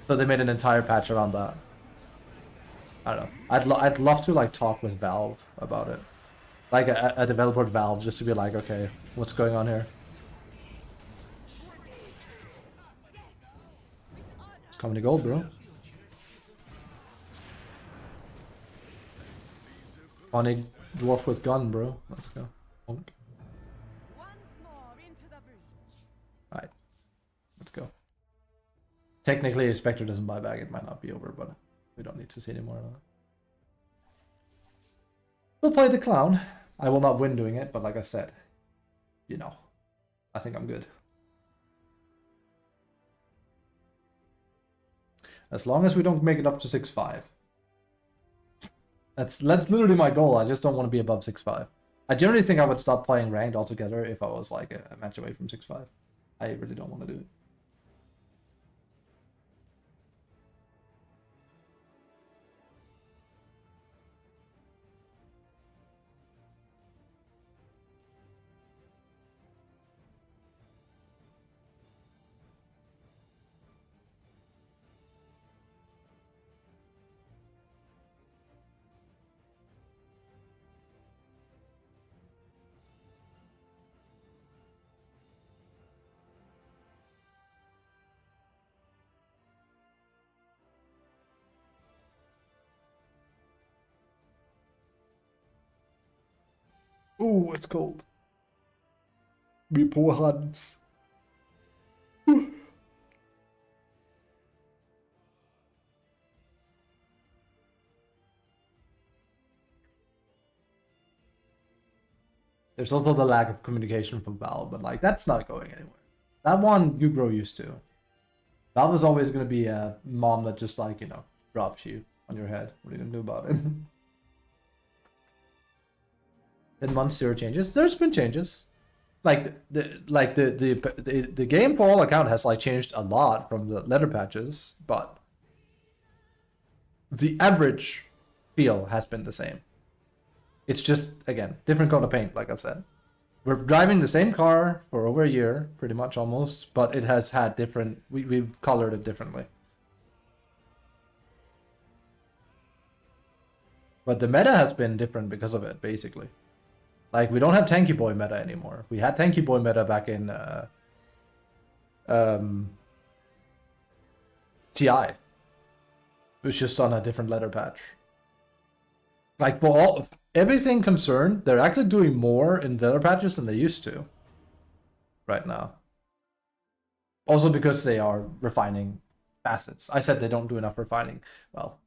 So they made an entire patch around that. I don't know. I'd love to like talk with Valve about it. Like a developer at Valve, just to be like, okay, what's going on here? It's coming to gold, bro. Funny dwarf with gun, bro. Let's go. Alright, let's go. Technically, if Spectre doesn't buy back, it might not be over, but we don't need to see any more of that. We'll play the clown. I will not win doing it, but like I said, you know, I think I'm good. As long as we don't make it up to 6-5. That's literally my goal. I just don't want to be above 6-5. I generally think I would stop playing ranked altogether if I was like a match away from 6-5. I really don't want to do it. Ooh, it's cold. Me poor hands. There's also the lack of communication from Valve, but like that's not going anywhere. That one you grow used to. Valve is always gonna be a mom that just like, you know, drops you on your head. What are you gonna do about it? In month 0 changes. There's been changes. Like the game for all account has like changed a lot from the letter patches, but the average feel has been the same. It's just, again, different coat of paint, like I've said. We're driving the same car for over a year, pretty much almost, but it has had different, we've colored it differently. But the meta has been different because of it, basically. Like, we don't have Tanky Boy meta anymore. We had Tanky Boy meta back in TI. It was just on a different letter patch. Like, for all everything concerned, they're actually doing more in letter patches than they used to right now. Also because they are refining facets. I said they don't do enough refining. Well,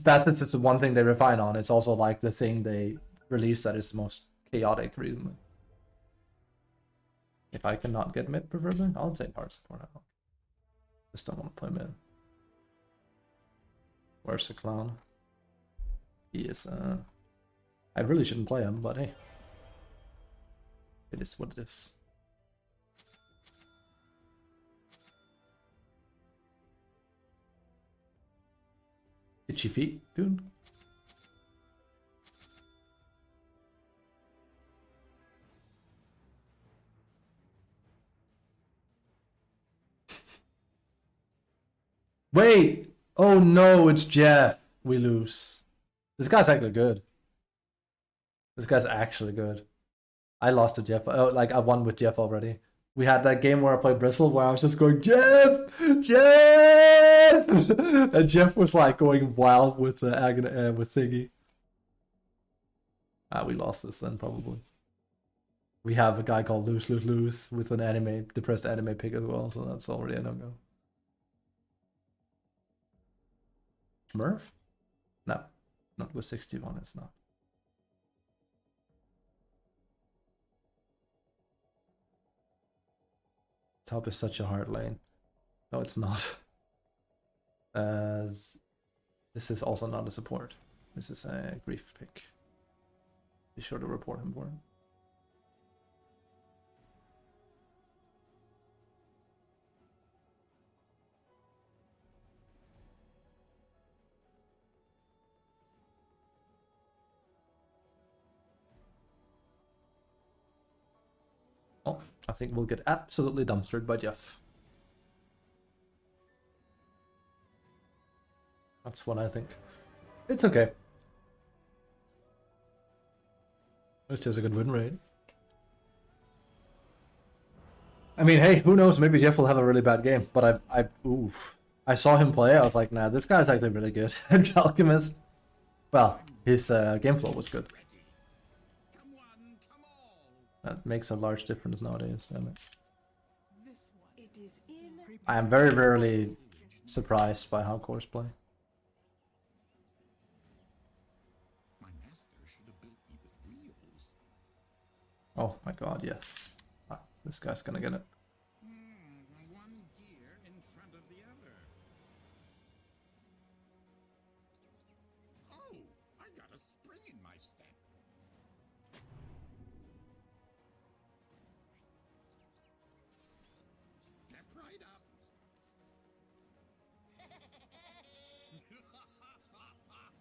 facets is the one thing they refine on. It's also like the thing they release that is the most chaotic recently. If I cannot get mid, preferably, I'll take hard support now. Just don't want to play mid. Where's the clown? He is, I really shouldn't play him, but hey. It is what it is. Itchy feet, dude. Wait! Oh no, it's Jeff. We lose. This guy's actually good. This guy's actually good. I lost to Jeff. Oh, like I won with Jeff already. We had that game where I played Bristle where I was just going, Jeff! Jeff! And Jeff was like going wild with with Thingy. We lost this then, probably. We have a guy called Lose Lose Lose with an anime, depressed anime pick as well, so that's already a no-go. Smurf? No. Not with 61, it's not. Top is such a hard lane. No, it's not. As this is also not a support. This is a grief pick. Be sure to report him for it. Oh, I think we'll get absolutely dumpstered by Jeff. That's what I think. It's okay. It's just a good win rate. I mean, hey, who knows? Maybe Jeff will have a really bad game. But I saw him play. I was like, nah, this guy's actually really good. Alchemist. Well, his game flow was good. That makes a large difference nowadays, damn it. I am very rarely surprised by how cores play. Oh my god, yes. Ah, this guy's gonna get it. One gear in front of the other. Oh, I got a spring in my step. Step right up.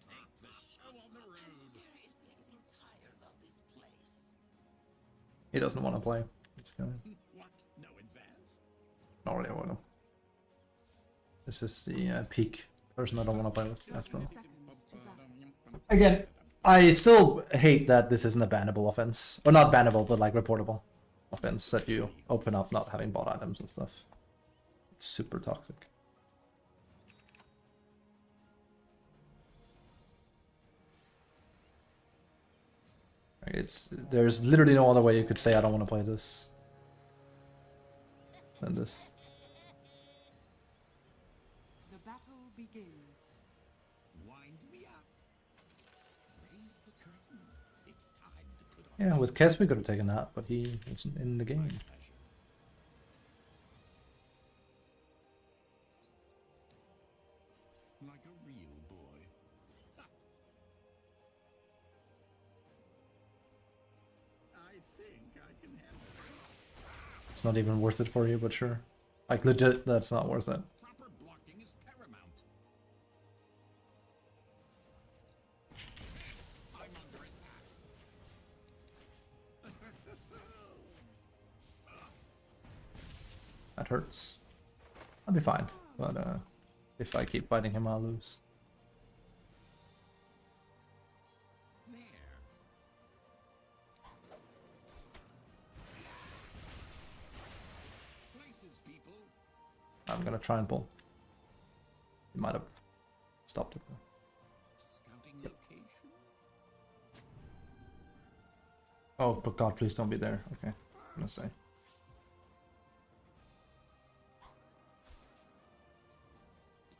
Take the show on the road. Seriously getting tired of this place. He doesn't want to play. It's gonna... What? No advance? Not really want to. This is the peak person I don't want to play with. That's wrong. Again, I still hate that this isn't a bannable offense. Or not bannable, but like reportable offense that you open up not having bought items and stuff. It's super toxic. Like, there's literally no other way you could say I don't want to play this than this. The battle begins. Wind me up. Raise the curtain. It's time to put on Yeah, with Kes we could have taken that, but he wasn't in the game. pleasure. Like a real boy. I think I can handle it. It's not even worth it for you, but sure. Like legit, that's not worth it. Proper blocking is paramount. I'm under attack. That hurts. I'll be fine, but if I keep fighting him, I'll lose. There. Places, people. I'm gonna try and pull. He might have stopped it though. Scouting location. Oh, but God, please don't be there. Okay, I'm gonna say.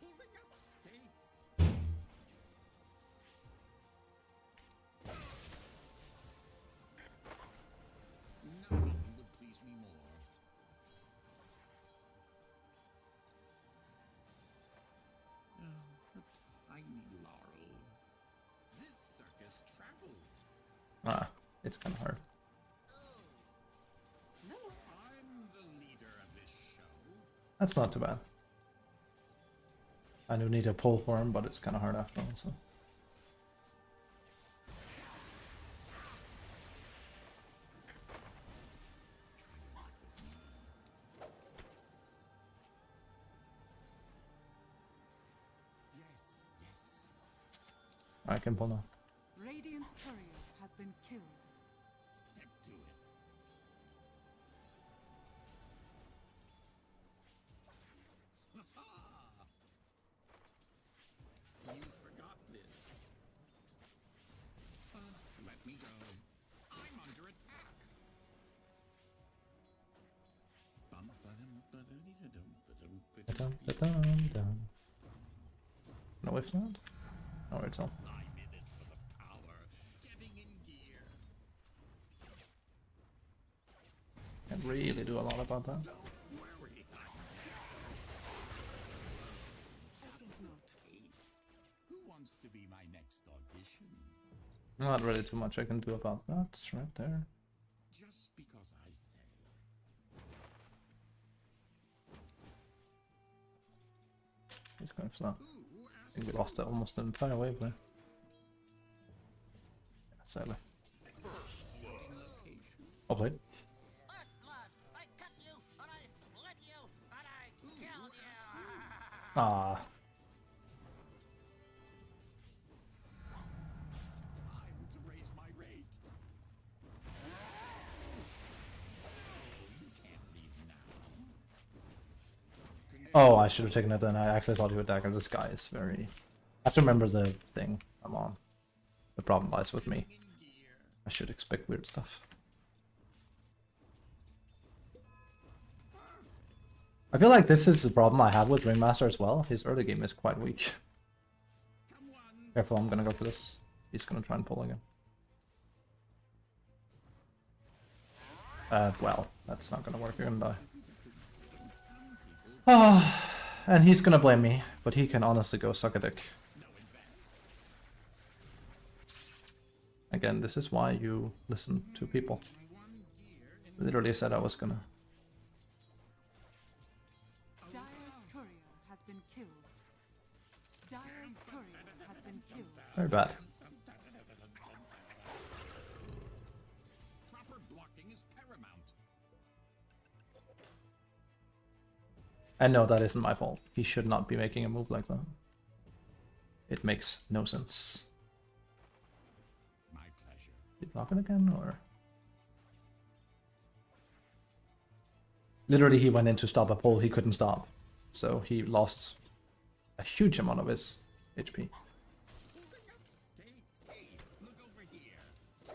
Pulling up stakes. Nothing would please me more. Oh, a tiny laurel. This circus travels. Ah, it's kind of hard. I'm the leader of this show. That's not too bad. I do need to pull for him, but it's kind of hard after all, so. Yes, yes. I can pull now. Radiant's courier has been killed. Step to it. You forgot this. Let me go. I'm under attack. Bum, ba-dum, ba-da-dee-da-dum, ba-dum, Da-dum, ba-dum, da-dum, dum. No if not? No, it's all. I'm in it for the power. Getting in gear. Can't really do a lot about that. Don't worry. Just a taste. Who wants to be my next audition? Not really too much I can do about that. It's right there. Just because I say. He's going for that. Who I asked think we lost it almost an entire wave there. Yeah, sadly. scouting location? I'll play. Earthblood, I cut you, and I split you, and I Who killed you. asked you? Ah, Time to raise my rate. You can't leave now. oh, I should have taken it then. I actually thought he would dagger. This guy is very. I have to remember the thing I'm on. The problem lies with me. In gear. I should expect weird stuff. I feel like this is the problem I have with Ringmaster as well. His early game is quite weak. Come on. Careful, I'm gonna go for this. He's gonna try and pull again. Well, that's not gonna work. You're gonna die. Ah, and he's gonna blame me, but he can honestly go suck a dick. No advance. Again, this is why you listen to people. One gear in Literally said I was gonna. Dire's courier has been killed. Dire's courier has been killed. Very bad. proper blocking is paramount. And no, that isn't my fault. He should not be making a move like that. It makes no sense. My pleasure. Did he block it again, or? Literally, he went in to stop a pull he couldn't stop. So he lost a huge amount of his HP. Pulling up stakes. Hey, look over here. Catch.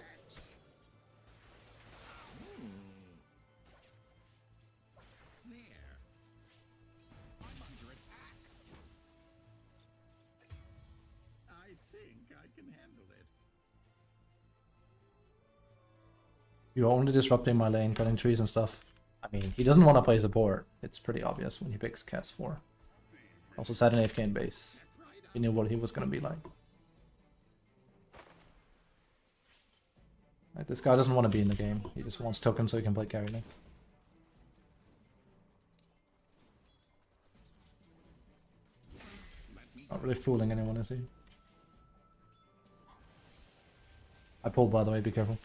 can handle it. You're only disrupting my lane, cutting trees and stuff. I mean, he doesn't want to play support. It's pretty obvious when he picks Cass 4. Also set an AFK in base. He knew what he was going to be like. Like, this guy doesn't want to be in the game. He just wants tokens so he can play carry next. Not really fooling anyone, is he? I pulled, by the way, be careful.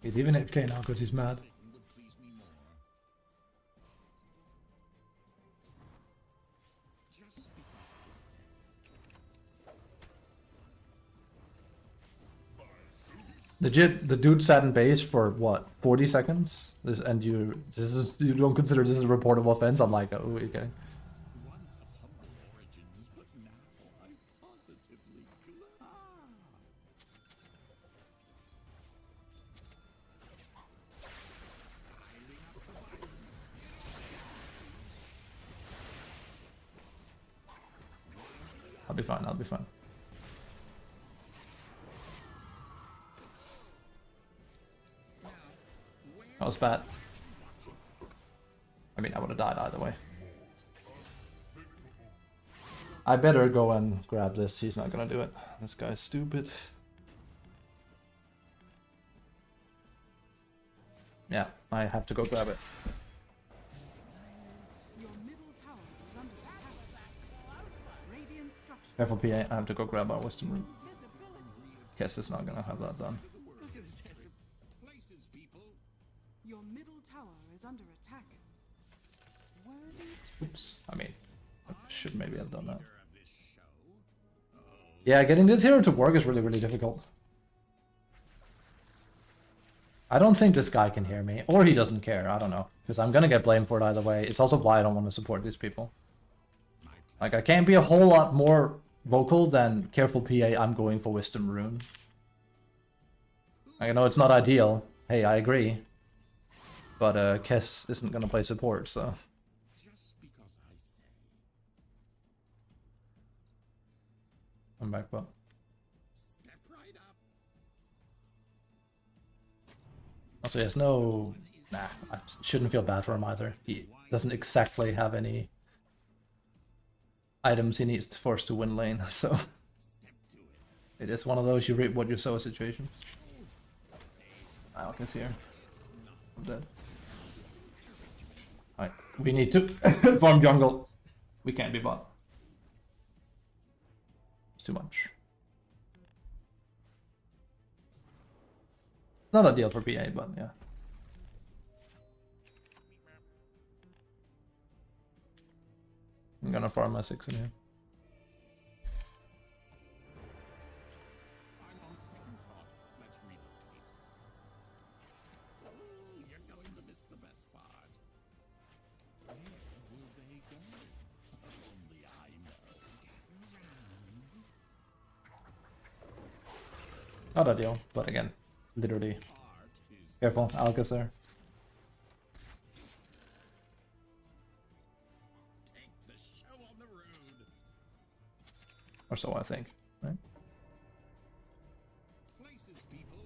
He's even AFK now because he's mad. Would please me more. Just because I said. Legit, the dude sat in base for what, 40 seconds? You don't consider this a reportable offense? I'm like, oh, are you kidding? Once of humble origins, but now I'm positively glad. Dialing up the violence. I'll be fine, I'll be fine. That was bad. I mean, I would have died either way. I better go and grab this. He's not gonna do it. This guy's stupid. Yeah, I have to go grab it. Your middle tower is under attack. Radiant structures. Careful, PA. I have to go grab our wisdom root. Visibility. Guess it's not gonna have that done. Look at his handsome places, people. Your middle tower is under attack. Worthy Oops. I mean, I should maybe have done that. Leader of this show. Yeah, getting this hero to work is really, really difficult. I don't think this guy can hear me, or he doesn't care, I don't know. Because I'm gonna get blamed for it either way. It's also why I don't want to support these people. Like, I can't be a whole lot more vocal than careful PA, I'm going for Wisdom Rune. I know it's not ideal. Hey, I agree. But Kess isn't gonna play support, so... Just because I say. I'm back, but... Step right up. Also, he has no... Nah, I shouldn't feel bad for him either. He doesn't exactly have any items he needs to force to win lane, so... Step to it. It is one of those you reap what you sow situations. Alka's here. I'm dead. Alright, we need to farm jungle. We can't be bot. It's too much. Not ideal for PA, but yeah. I'm gonna farm my 6 in here. I'm on second thought. Let's relocate. Oh, you're going to miss the best part. Where will they go? Only I know. Gather round. Not ideal, but again, literally. Art is Careful, Alka's there. take the show on the road. Or so I think, right? Places, people.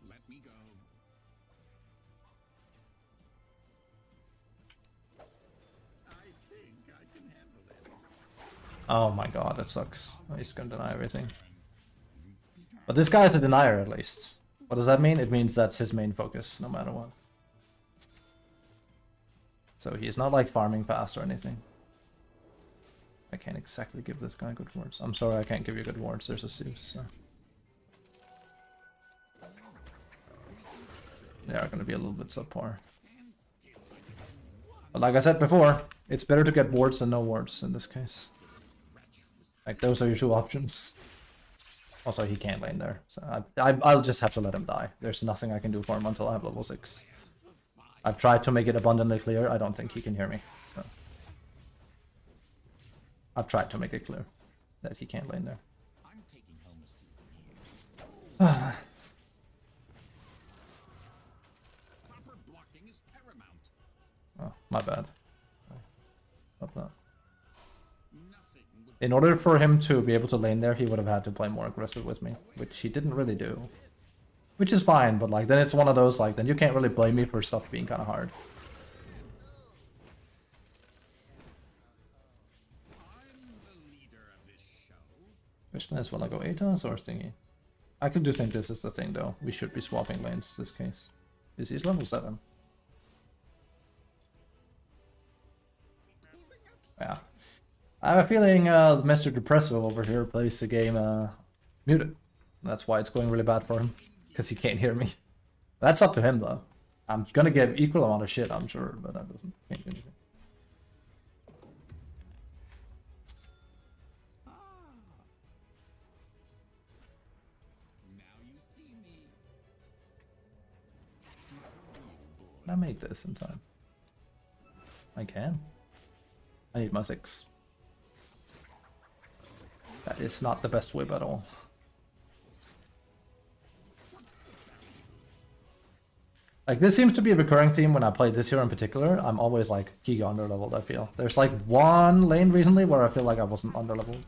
Let me go. I think I can handle it. Oh my god, that sucks. He's gonna deny everything. But this guy's a denier at least. What does that mean? It means that's his main focus, no matter what. So he's not like farming fast or anything. I can't exactly give this guy good words. I'm sorry I can't give you good words, there's a Zeus. So. They are gonna be a little bit subpar. But like I said before, it's better to get wards than no wards in this case. Like, those are your two options. Also, he can't lane there, so I'll just have to let him die. There's nothing I can do for him until I have level 6. I've tried to make it abundantly clear, I don't think he can hear me, so... I've tried to make it clear that he can't lane there. I'm taking home a souvenir. Proper blocking is paramount. Oh, my bad. Stop that. Nothing would In order for him to be able to lane there, he would have had to play more aggressive with me, which he didn't really do. Which is fine, but like then it's one of those like then you can't really blame me for stuff being kind of hard. I'm the leader of this show. Question is, will I go ATAS or Stingy? I do think this is the thing though. We should be swapping lanes this case. Is he's level 7? Yeah. I have a feeling Mr. Depresso over here plays the game muted. That's why it's going really bad for him. Because he can't hear me. That's up to him though. I'm gonna get equal amount of shit, I'm sure, but that doesn't change anything. Now you see me. Like a real boy. Can I make this in time? I can. I need my 6. That is not the best whip at all. Like, this seems to be a recurring theme when I play this hero in particular. I'm always, like, giga underleveled, I feel. There's, like, one lane recently where I feel like I wasn't underleveled.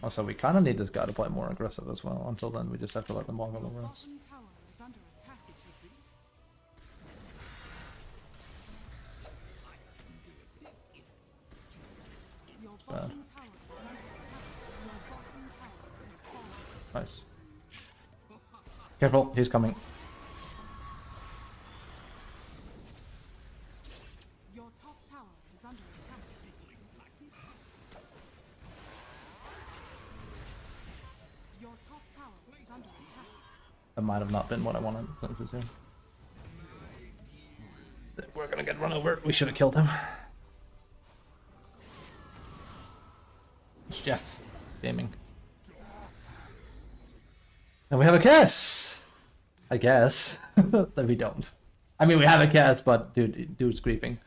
Also, we kind of need this guy to play more aggressive as well. Until then, we just have to let them walk all over us. Bottom tower is under attack. Your bottom tower is under attack. Your bottom tower has fallen. Nice. Careful, he's coming. Your top tower is under attack. Your top tower is under attack. That might have not been what I wanted. This is him. We're gonna get run over. We should have killed him. It's Jeff gaming. And we have a Cass! I guess. That we don't. I mean, we have a Cass, but dude's griefing.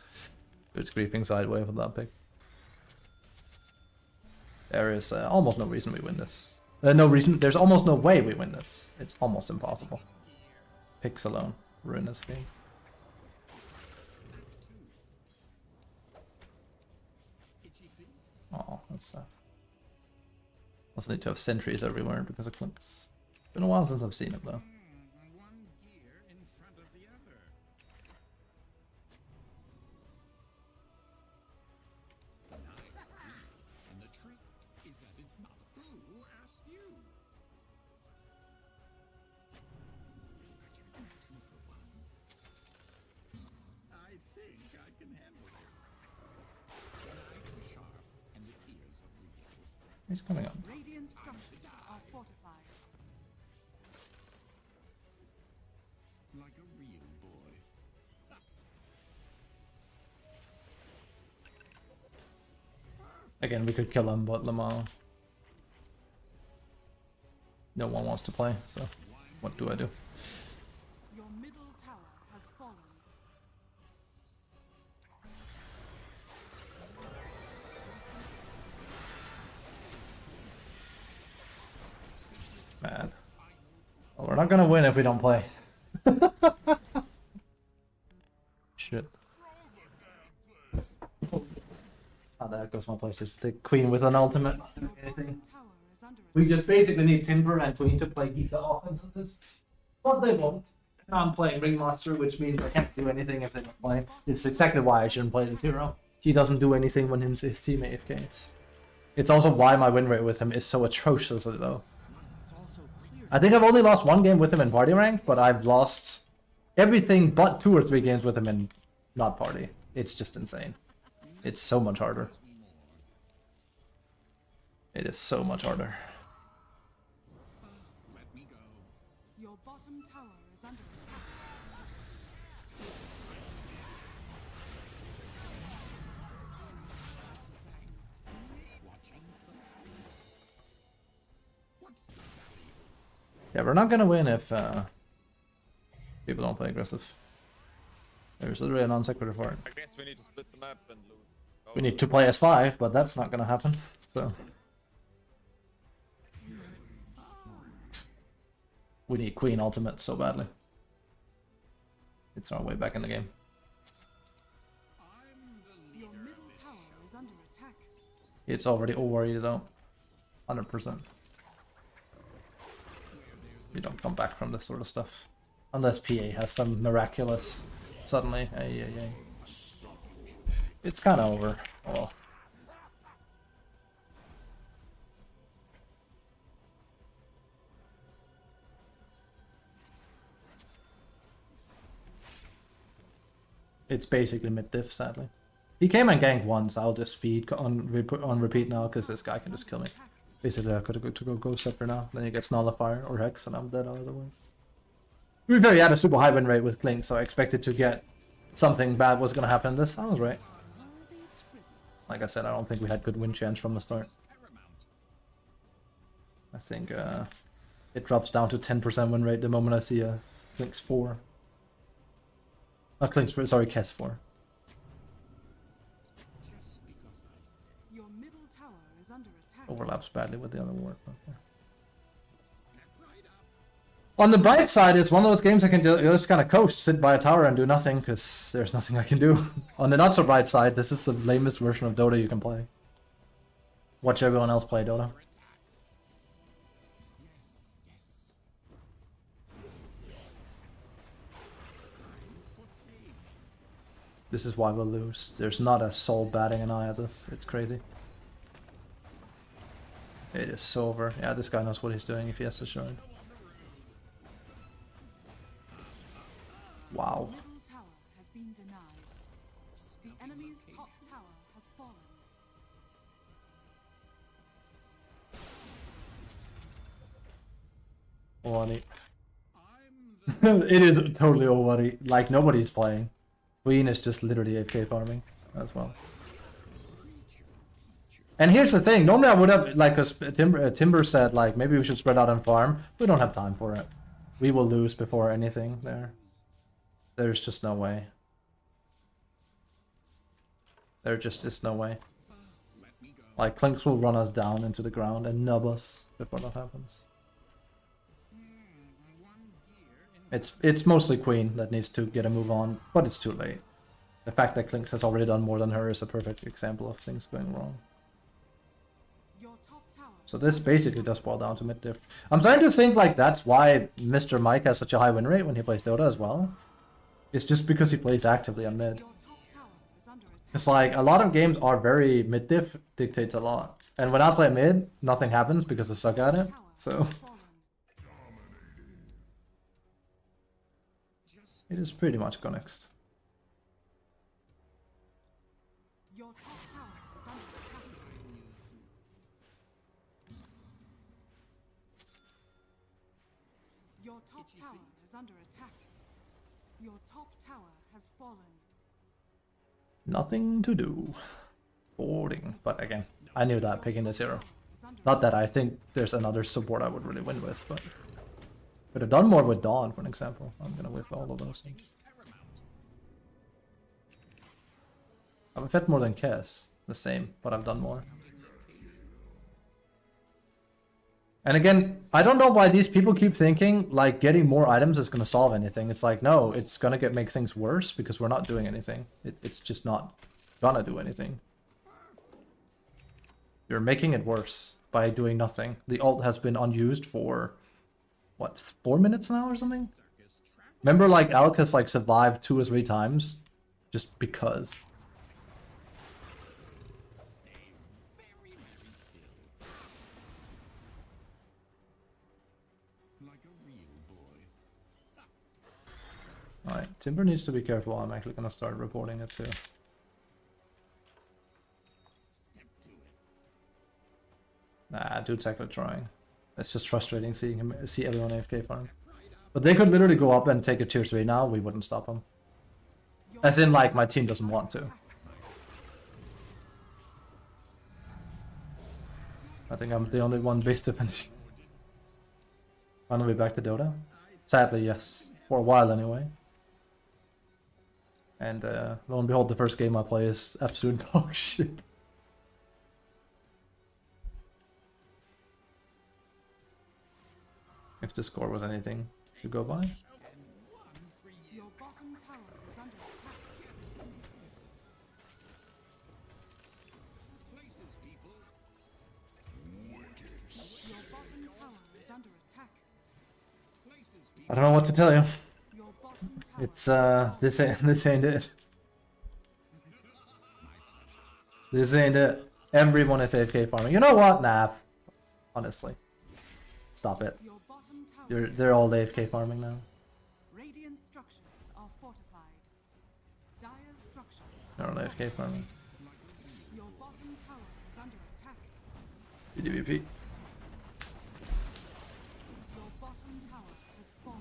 Dude's griefing sideways with that pick. There is almost no reason we win this. There's almost no way we win this. It's almost impossible. Picks alone ruin this game. Oh, that's sad. Also need to have sentries everywhere because of clinks. Been a while since I've seen it though. One gear in front of the other. The knives are real, and the trick is that it's not who asked you. Could you do 2 for 1? I think I can handle it. The knives are sharp, and the tears are real. He's coming up. Radiant structures are fortified. Like a real boy. Again, we could kill him, but Lamar. No one wants to play, so what do I do? Your middle tower has fallen. Man. Well, we're not gonna win if we don't play. Shit. Oh, there goes my place. Just take Queen with an ultimate. Not doing anything. Tower is under We just basically need Timber and Queen to play Geek the offense of this. But they won't. I'm playing Ringmaster, which means I can't do anything if they don't play. It's exactly why I shouldn't play this hero. He doesn't do anything when his team AFKs. It's also why my win rate with him is so atrocious though. I think I've only lost 1 game with him in party rank, but I've lost everything but 2 or 3 games with him in not party. It's just insane. It's so much harder. It is so much harder. Let me go. Your bottom tower is under attack. Watching closely. What's the value? Yeah, we're not gonna win if people don't play aggressive. There's literally a non sequitur for it. I guess we need to split the map and lose. We need to play S5, but that's not gonna happen. So we need Queen ultimate so badly. It's our way back in the game. Your middle tower is under attack. It's already over though. 100%. You don't come back from this sort of stuff. Unless PA has some miraculous suddenly. Ay. It's kind of over. Oh well. It's basically mid-diff, sadly. He came and ganked once. I'll just feed on repeat now because this guy can just kill me. Basically, I could go Ghost Scepter now. Then he gets Nullifier or Hex, and I'm dead out of the way. To be fair, he had a super high win rate with Klink, so I expected to get something bad was gonna happen. This I was right. Like I said, I don't think we had good win chance from the start. I think it drops down to 10% win rate the moment I see a Klink's 4. Not Klink's 4, sorry, Kess 4. Your middle tower is under attack. Overlaps badly with the other ward. Okay. On the bright side, it's one of those games I can just kind of coast, sit by a tower and do nothing, because there's nothing I can do. On the not so bright side, this is the lamest version of Dota you can play. Watch everyone else play Dota. This is why we'll lose. There's not a soul batting an eye at this. It's crazy. It is so over. Yeah, this guy knows what he's doing if he has to shard. Wow. Middle tower has been denied. The enemy's top tower has fallen. Owari. It is totally Owari. Like, nobody's playing. Queen is just literally AFK farming as well. And here's the thing. Normally I would have, like, Timber said, like, maybe we should spread out and farm. We don't have time for it. We will lose before anything there. There's just no way. There just is no way. Like, Klinks will run us down into the ground and nub us before that happens. It's mostly Queen that needs to get a move on, but it's too late. The fact that Klinks has already done more than her is a perfect example of things going wrong. Your top tower. So this basically does boil down to mid-diff. I'm starting to think like that's why Mr. Mike has such a high win rate when he plays Dota as well. It's just because he plays actively on mid. Your top tower is under attack. It's like a lot of games are very mid-diff dictates a lot. And when I play mid, nothing happens because I suck at it. So it is pretty much Gonnext. Your top tower is under attack. Your top tower is under attack. Your top tower has fallen. Nothing to do. Boarding. But again, I knew that picking the 0. Not that I think there's another support I would really win with, but could have done more with Dawn, for an example. I'm gonna whip all of those things. I've fed more than Kess. The same, but I've done more. And again, I don't know why these people keep thinking like getting more items is gonna solve anything. It's like, no, it's gonna make things worse because we're not doing anything. It's just not gonna do anything. You're making it worse by doing nothing. The ult has been unused for what, 4 minutes now or something? Remember, like, Alk has like survived 2 or 3 times just because. Alright, Timber needs to be careful. I'm actually gonna start reporting it too. Nah, dude's actually trying. It's just frustrating seeing him, see everyone AFK farm. But they could literally go up and take a tier 3 now, we wouldn't stop them. As in, like, my team doesn't want to. I think I'm the only one based defending. Finally back to Dota? Sadly, yes. For a while anyway. And lo and behold, the first game I play is absolute dog shit. If the score was anything to go by. Your bottom tower I don't know what to tell you. Your bottom tower It's this ain't it. This ain't it. Everyone is AFK farming. You know what? Nah. Honestly. Stop it. your bottom tower They're all AFK farming now. Radiant structures are fortified. Dire structures They're all AFK farming. Your bottom tower is under attack. BDVP. Your bottom tower has fallen.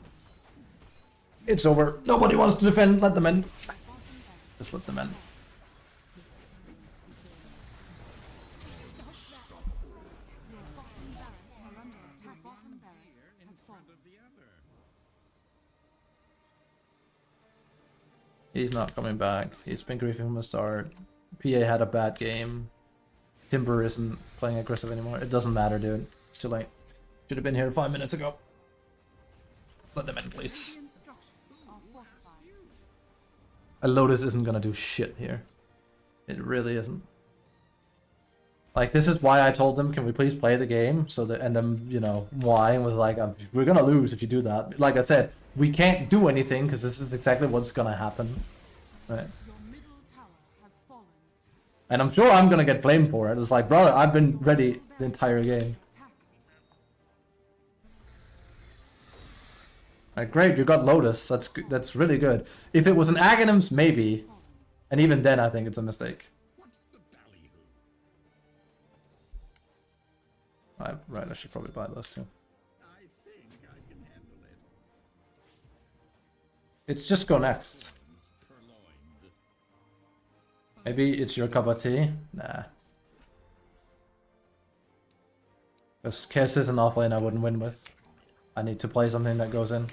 It's over. Nobody wants to defend. Let them end. Bottom barracks Just let them end. Your bottom barracks are under attack. Bottom barracks has fallen. He's not coming back. He's been griefing from the start. PA had a bad game. Timber isn't playing aggressive anymore. It doesn't matter, dude. It's too late. Should have been here 5 minutes ago. Let them in, please. Radiant structures are fortified. A Lotus isn't gonna do shit here. It really isn't. Like, this is why I told them, can we please play the game? So that, and then, you know, why was like, we're gonna lose if you do that. Like I said, we can't do anything because this is exactly what's gonna happen. Right. Your middle tower has fallen. And I'm sure I'm gonna get blamed for it. It's like, brother, I've been ready the entire game. Attack. Alright, great, you got Lotus. That's really good. If it was an Aghanims, maybe. And even then, I think it's a mistake. What's the ballyhoo? Right, I should probably buy those too. I think I can handle it. It's just go next. Purloined. Maybe it's your cup of tea? Nah. Because Cass is an offlane I wouldn't win with. I need to play something that goes in.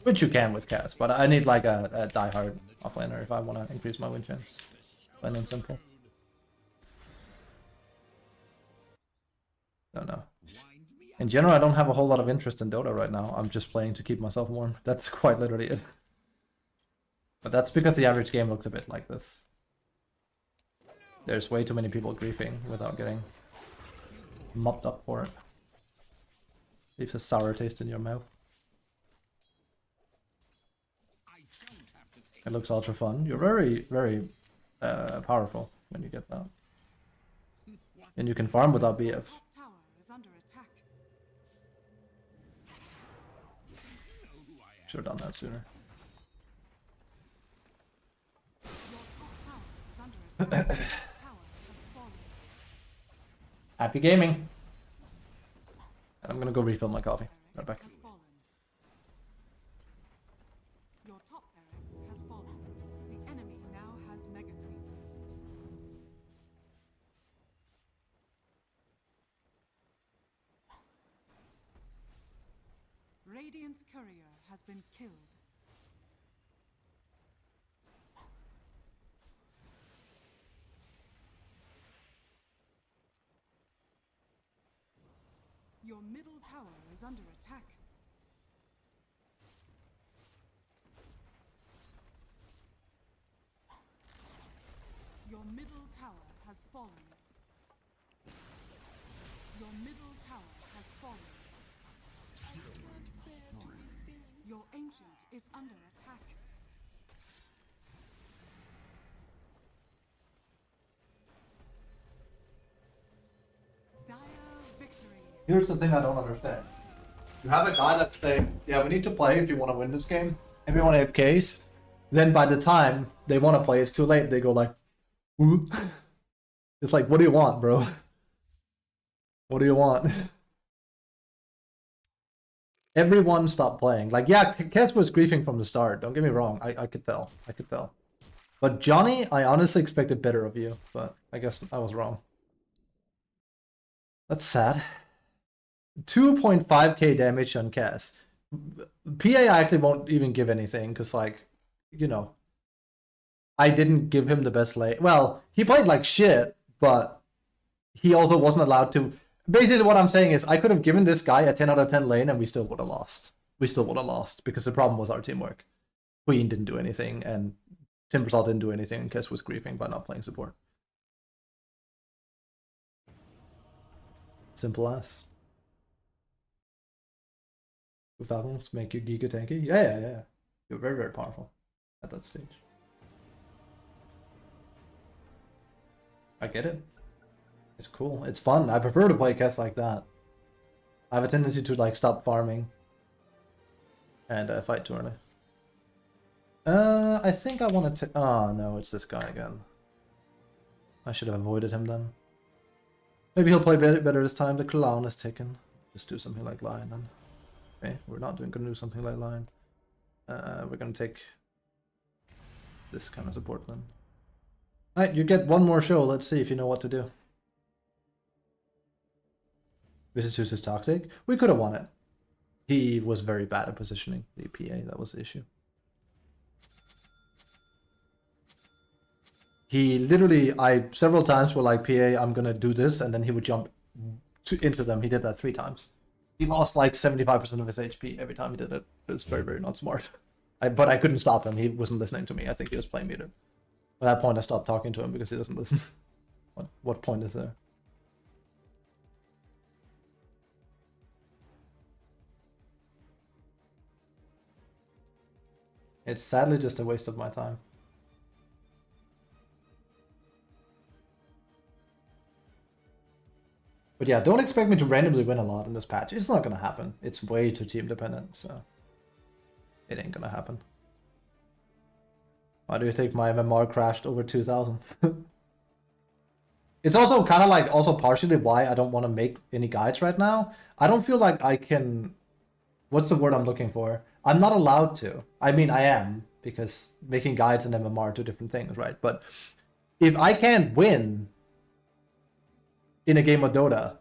Which you can with Cass, but I need like a diehard offlaner if I want to increase my win chance. Plain and simple. Don't know. In general, I don't have a whole lot of interest in Dota right now. I'm just playing to keep myself warm. That's quite literally it. But that's because the average game looks a bit like this. There's way too many people griefing without getting mopped up for it. Leaves a sour taste in your mouth. It looks ultra fun. You're very, very powerful when you get that. And you can farm without BF. Top tower is under attack. Should have done that sooner. Your top tower is under attack. Your tower has fallen. Happy gaming! And I'm gonna go refill my coffee. Right back. Has fallen. Your top barracks has fallen. The enemy now has mega creeps. Radiant's courier has been killed. Your middle tower is under attack. Your middle tower has fallen. Your middle tower has fallen. Your ancient is under attack. Dire victory. Here's the thing I don't understand. You have a guy that's saying, yeah, we need to play if you want to win this game. Everyone AFKs. Then by the time they want to play, it's too late. They go like, ooh. It's like, what do you want, bro? What do you want? Everyone stopped playing. Like, yeah, Kes was griefing from the start. Don't get me wrong. I could tell. I could tell. But Johnny, I honestly expected better of you. But I guess I was wrong. That's sad. 2.5k damage on Cass. PA actually won't even give anything because, like, you know, I didn't give him the best lane. Well, he played like shit, but he also wasn't allowed to. Basically, what I'm saying is I could have given this guy a 10 out of 10 lane and we still would have lost. We still would have lost because the problem was our teamwork. Queen didn't do anything and Timbersalt didn't do anything and Kes was griefing by not playing support. Simple as. Falcons make you giga tanky. Yeah. You're very, very powerful at that stage. I get it. It's cool. It's fun. I prefer to play Kess like that. I have a tendency to like stop farming and fight too early. I think I want to. Oh no, it's this guy again. I should have avoided him then. Maybe he'll play better this time. The clown is taken. Just do something like Lion then. Okay, we're not gonna do something like Lion. We're gonna take this kind of support then. Alright, you get one more show. Let's see if you know what to do. Visus is toxic. We could have won it. He was very bad at positioning the PA. That was the issue. He literally, several times were like, PA, I'm gonna do this, and then he would jump into them. He did that 3 times. He lost like 75% of his HP every time he did it. It was very, very not smart. But I couldn't stop him. He wasn't listening to me. I think he was playing meter. At that point, I stopped talking to him because he doesn't listen. What point is there? It's sadly just a waste of my time. But yeah, don't expect me to randomly win a lot in this patch. It's not gonna happen. It's way too team dependent, so it ain't gonna happen. Why do you think my MMR crashed over 2000? It's also kind of like also partially why I don't want to make any guides right now. I don't feel like I can... What's the word I'm looking for? I'm not allowed to. I mean, I am, because making guides and MMR are 2 different things, right? But if I can't win in a game of Dota,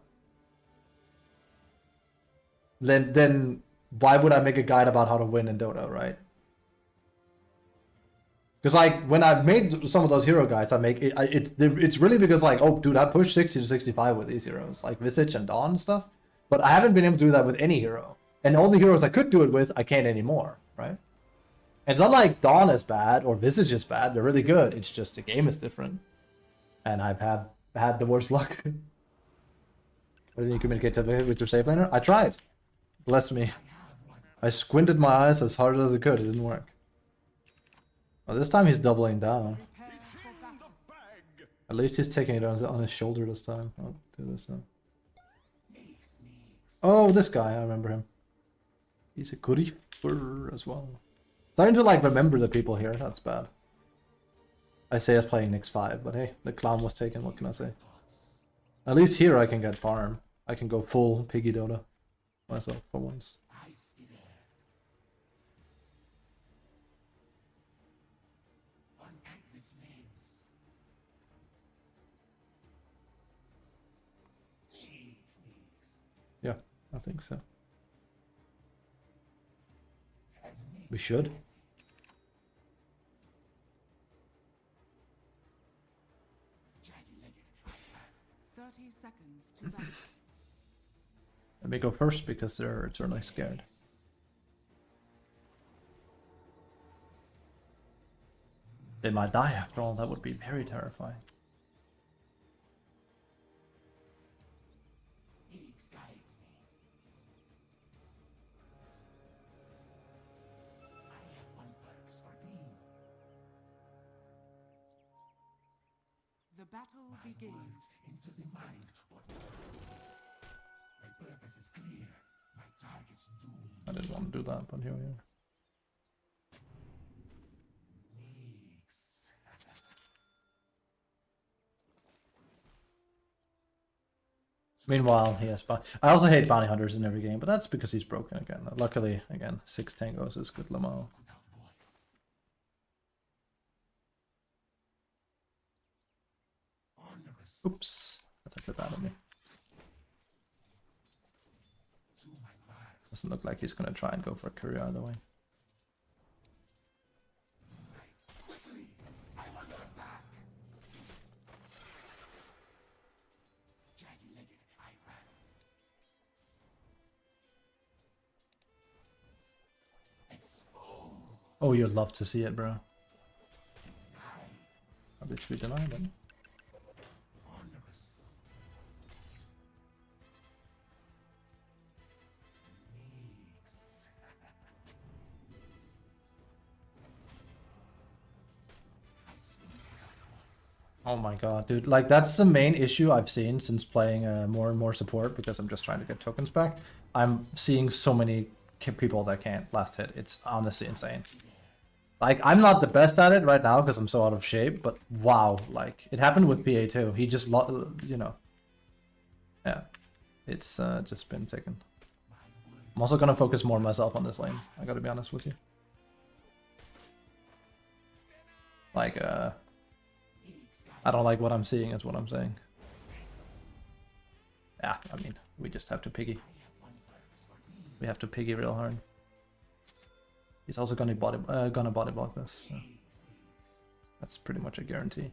then why would I make a guide about how to win in Dota, right? Because like when I've made some of those hero guides, I make it. It's really because like, oh, dude, I pushed 60 to 65 with these heroes, like Visage and Dawn and stuff. But I haven't been able to do that with any hero, and all the heroes I could do it with, I can't anymore, right? And it's not like Dawn is bad or Visage is bad. They're really good. It's just the game is different, and I've had the worst luck. Why didn't you communicate with your safe laner? I tried. Bless me. I squinted my eyes as hard as I could. It didn't work. Well, this time he's doubling down. Prepare for battle. At least he's taking it on his shoulder this time. I'll do this now. Oh, this guy. I remember him. He's a goodie as well. Starting to like remember the people here. That's bad. I say as playing Nyx 5, but hey, the clown was taken. What can I say? At least here I can get farm. I can go full piggy Dota myself for once. Yeah, I think so. We should. Seconds to battle. Let me go first because they're eternally scared. They might die after all. That would be very terrifying. The battle begins. Into the mind, but my purpose is clear. My target's doomed. I didn't want to do that, but here we are. Meanwhile, he has I also hate bounty hunters in every game, but that's because he's broken again. Luckily, again, 6 tangos is good lamo. Oops, that's actually bad of me. Doesn't look like he's gonna try and go for a courier either way. Oh, you'd love to see it, bro. At least we denied it. Oh my god, dude. Like, that's the main issue I've seen since playing more and more support, because I'm just trying to get tokens back. I'm seeing so many people that can't last hit. It's honestly insane. Like, I'm not the best at it right now because I'm so out of shape, but wow, like, it happened with PA too. He just, you know. Yeah. It's just been taken. I'm also gonna focus more on myself on this lane. I gotta be honest with you. Like, I don't like what I'm seeing is what I'm saying. Yeah, I mean, we just have to piggy. We have to piggy real hard. He's also gonna body block this. So that's pretty much a guarantee.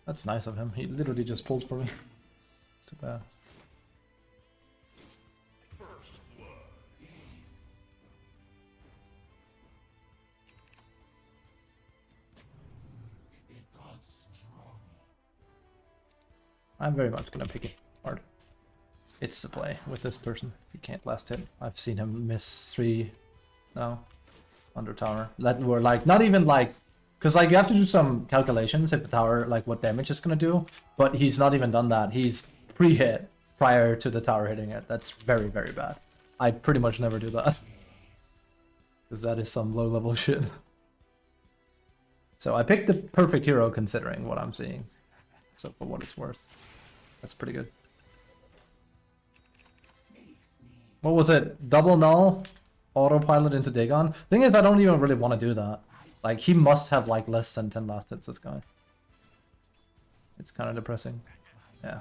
That's nice of him. He literally just pulled for me. It's too bad. I'm very much gonna pick it hard. It's the play with this person. He can't last hit. I've seen him miss 3 now under tower. That were like not even like, because like you have to do some calculations if the tower, like what damage it's gonna do. But he's not even done that. He's pre-hit prior to the tower hitting it. That's very, very bad. I pretty much never do that because that is some low level shit. So I picked the perfect hero considering what I'm seeing. So for what it's worth, that's pretty good. What was it? Double null, autopilot into Dagon. Thing is, I don't even really want to do that. Like, he must have like less than 10 last hits, this guy. It's kind of depressing. Yeah.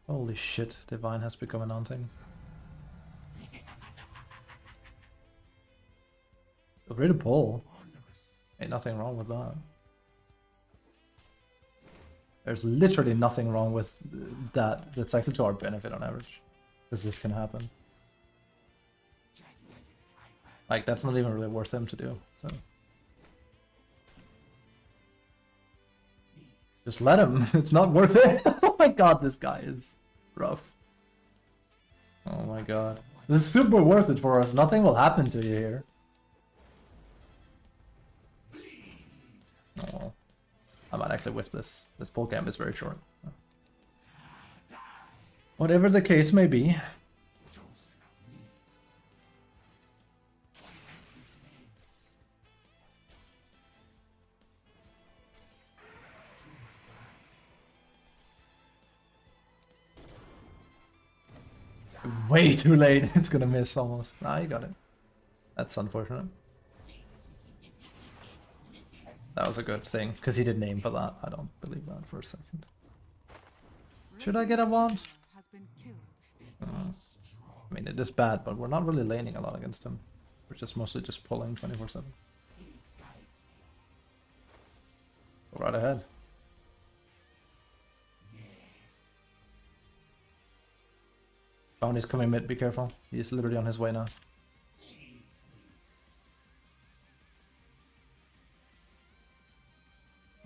Holy shit, Divine has become a non-thing. Feel free to pull. Ain't nothing wrong with that. There's literally nothing wrong with that. That's actually to our benefit on average. Because this can happen. Like, that's not even really worth them to do, so. Just let him. It's not worth it. Oh my god, this guy is rough. Oh my god. This is super worth it for us. Nothing will happen to you here. Oh. I might actually whiff this. This pull camp is very short. Whatever the case may be. Way too late. It's gonna miss almost. Ah, you got it. That's unfortunate. That was a good thing, because he didn't aim for that. I don't believe that for a second. Should I get a wand? I mean, it is bad, but we're not really laning a lot against him. We're just mostly just pulling 24/7. Go right ahead. Bounty's coming mid, be careful. He's literally on his way now.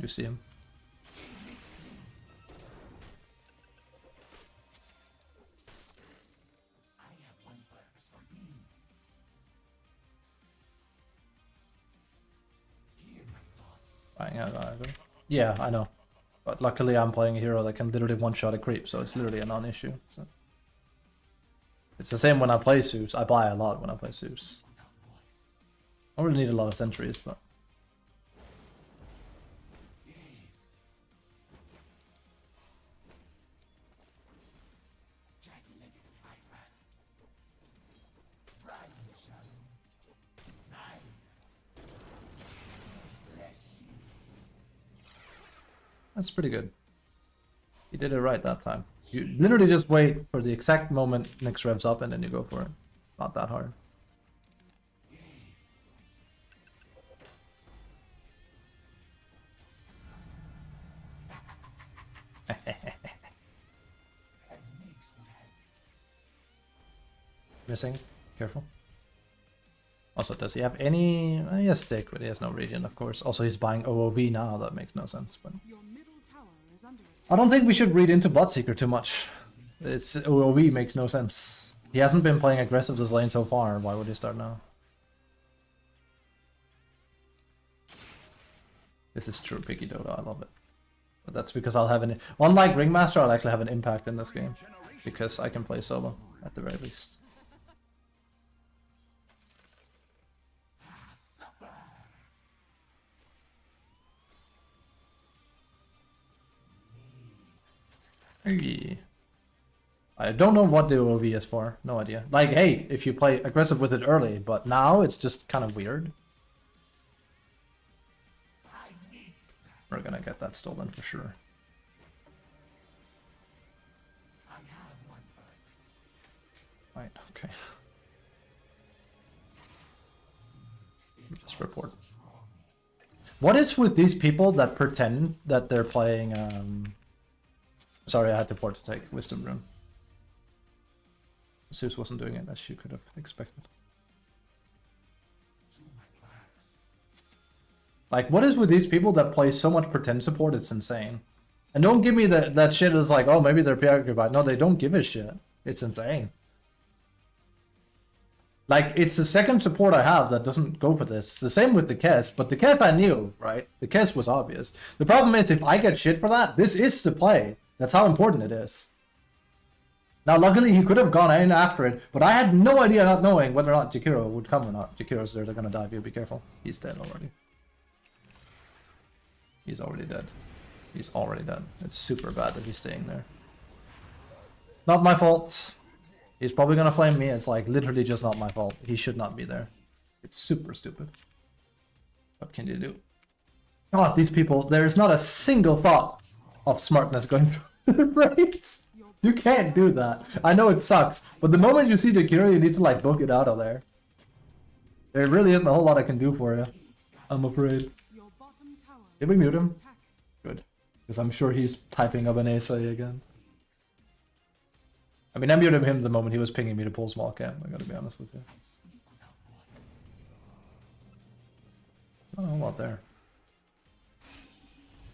You see him. Bang out either. Yeah, I know. But luckily I'm playing a hero that can literally one-shot a creep, so it's literally a non-issue. So. It's the same when I play Zeus. I buy a lot when I play Zeus. I don't really need a lot of sentries, but... That's pretty good. You did it right that time. You literally just wait for the exact moment Nyx revs up and then you go for it. Not that hard. Missing. Careful. Also, does he have any... he has stick, but he has no regen, of course. Also, he's buying OOV now. That makes no sense, but... I don't think we should read into Botseeker too much. It's OOV makes no sense. He hasn't been playing aggressive this lane so far. Why would he start now? This is true picky Dota. I love it. But that's because I'll have an... Unlike Ringmaster, I'll actually have an impact in this game. Because I can play solo, at the very least. Hey. I don't know what the OV is for. No idea. Like, hey, if you play aggressive with it early, but now it's just kind of weird. We're gonna get that stolen for sure. Right, okay. Just report. What is with these people that pretend that they're playing, Sorry, I had to port to take Wisdom Rune. Zeus wasn't doing it as you could have expected. Like, what is with these people that play so much pretend support? It's insane. And don't give me that shit is like, oh, maybe they're preoccupied. No, they don't give a shit. It's insane. Like, it's the second support I have that doesn't go for this. The same with the Kess, but the Kess I knew, right? The Kess was obvious. The problem is, if I get shit for that, this is the play. That's how important it is. Now, luckily, he could have gone in after it, but I had no idea, not knowing whether or not Jakiro would come or not. Jakiro's there, they're gonna dive you, be careful. He's dead already. He's already dead. He's already dead. It's super bad that he's staying there. Not my fault. He's probably gonna flame me. It's like literally just not my fault. He should not be there. It's super stupid. What can you do? God, these people, there is not a single thought of smartness going through the brains. You can't do that. I know it sucks, but the moment you see Jakiro, you need to like book it out of there. There really isn't a whole lot I can do for you, I'm afraid. Did we mute him? Good. Because I'm sure he's typing up an essay again. I mean, I muted him the moment he was pinging me to pull small camp, I gotta be honest with you. There's not a whole lot there.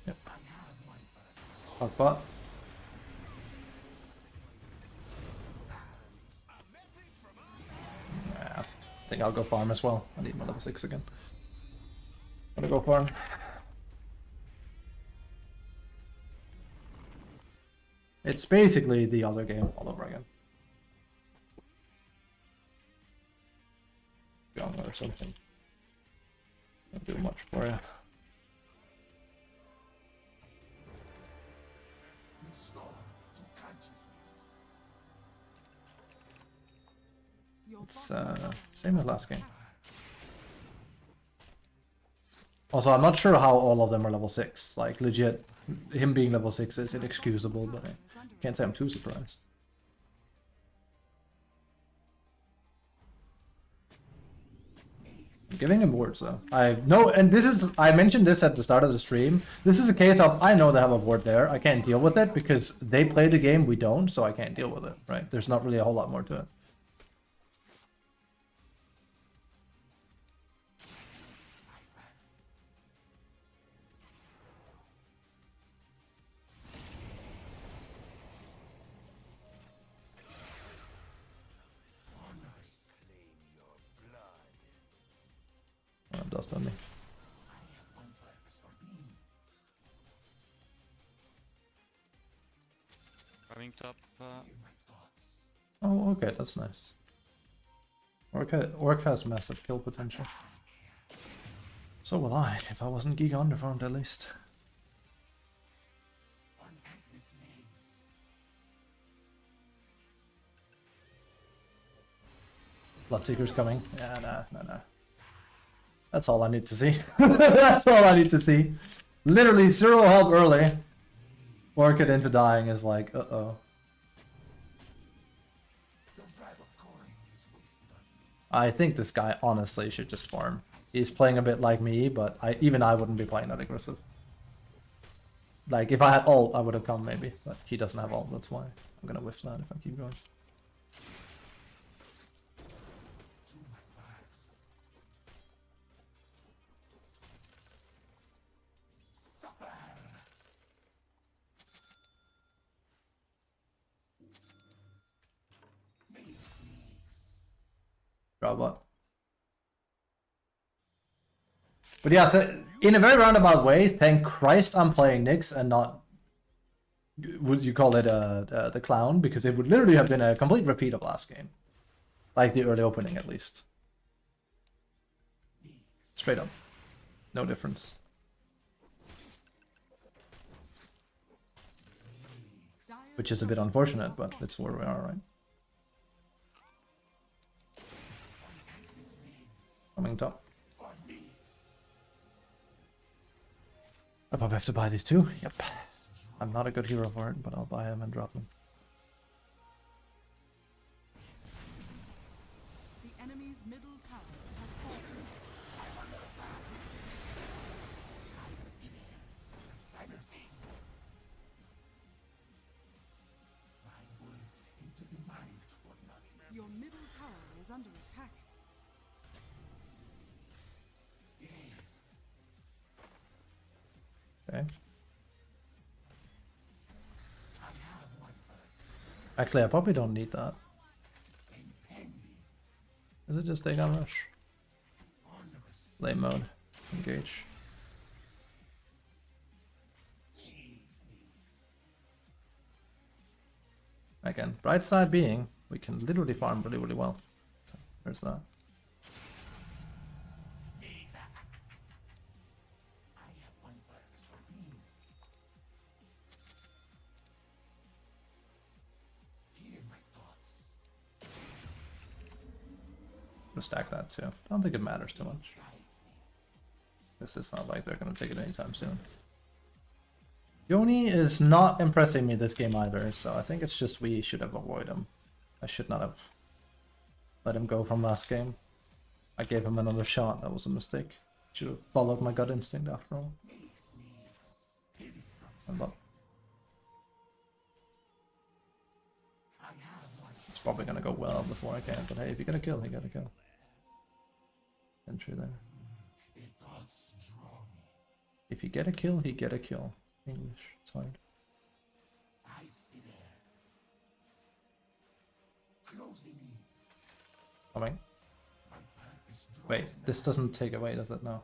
Yep. Talk bot. Yeah, I think I'll go farm as well. I need my level 6 again. Gonna go farm. It's basically the other game all over again. Young or something. Don't do much for you. It's same as last game. Also, I'm not sure how all of them are level 6. Like, legit, him being level 6 is inexcusable, but I can't say I'm too surprised. I'm giving him wards, though. And this is, I mentioned this at the start of the stream. This is a case of, I know they have a ward there. I can't deal with it because they play the game, we don't, so I can't deal with it, right? There's not really a whole lot more to it. Dust on me. Coming top. Oh, okay, that's nice. Orc has massive kill potential. So will I, if I wasn't Giga underfarmed at least. Bloodseeker's coming. Yeah, no. That's all I need to see. That's all I need to see. Literally 0 help early. Work it into dying is like, uh-oh. I think this guy honestly should just farm. He's playing a bit like me, but even I wouldn't be playing that aggressive. Like, if I had ult, I would have come maybe, but he doesn't have ult, that's why. I'm gonna whiff that if I keep going. Draw bot. But yeah, so in a very roundabout way, thank Christ I'm playing Nyx and not, would you call it the clown? Because it would literally have been a complete repeat of last game. Like the early opening, at least. Straight up. No difference. Which is a bit unfortunate, but it's where we are, right? Coming top. I probably have to buy these two. Yep. I'm not a good hero for it, but I'll buy them and drop them. The enemy's middle tower has fallen. Your middle tower is under attack. Okay. Actually, I probably don't need that. Is it just take on rush? Lane mode. Engage. Again, bright side being, we can literally farm really, really well. So, there's that. We'll stack that too. I don't think it matters too much. This is not like they're gonna take it anytime soon. Yoni is not impressing me this game either, so I think it's just we should have avoided him. I should not have let him go from last game. I gave him another shot, that was a mistake. Should have followed my gut instinct after all. It's probably gonna go well before I can, but hey, if you get a kill, you get a kill. Entry there. If you get a kill, he get a kill. English, it's hard. Coming. Wait, this doesn't take away, does it? No.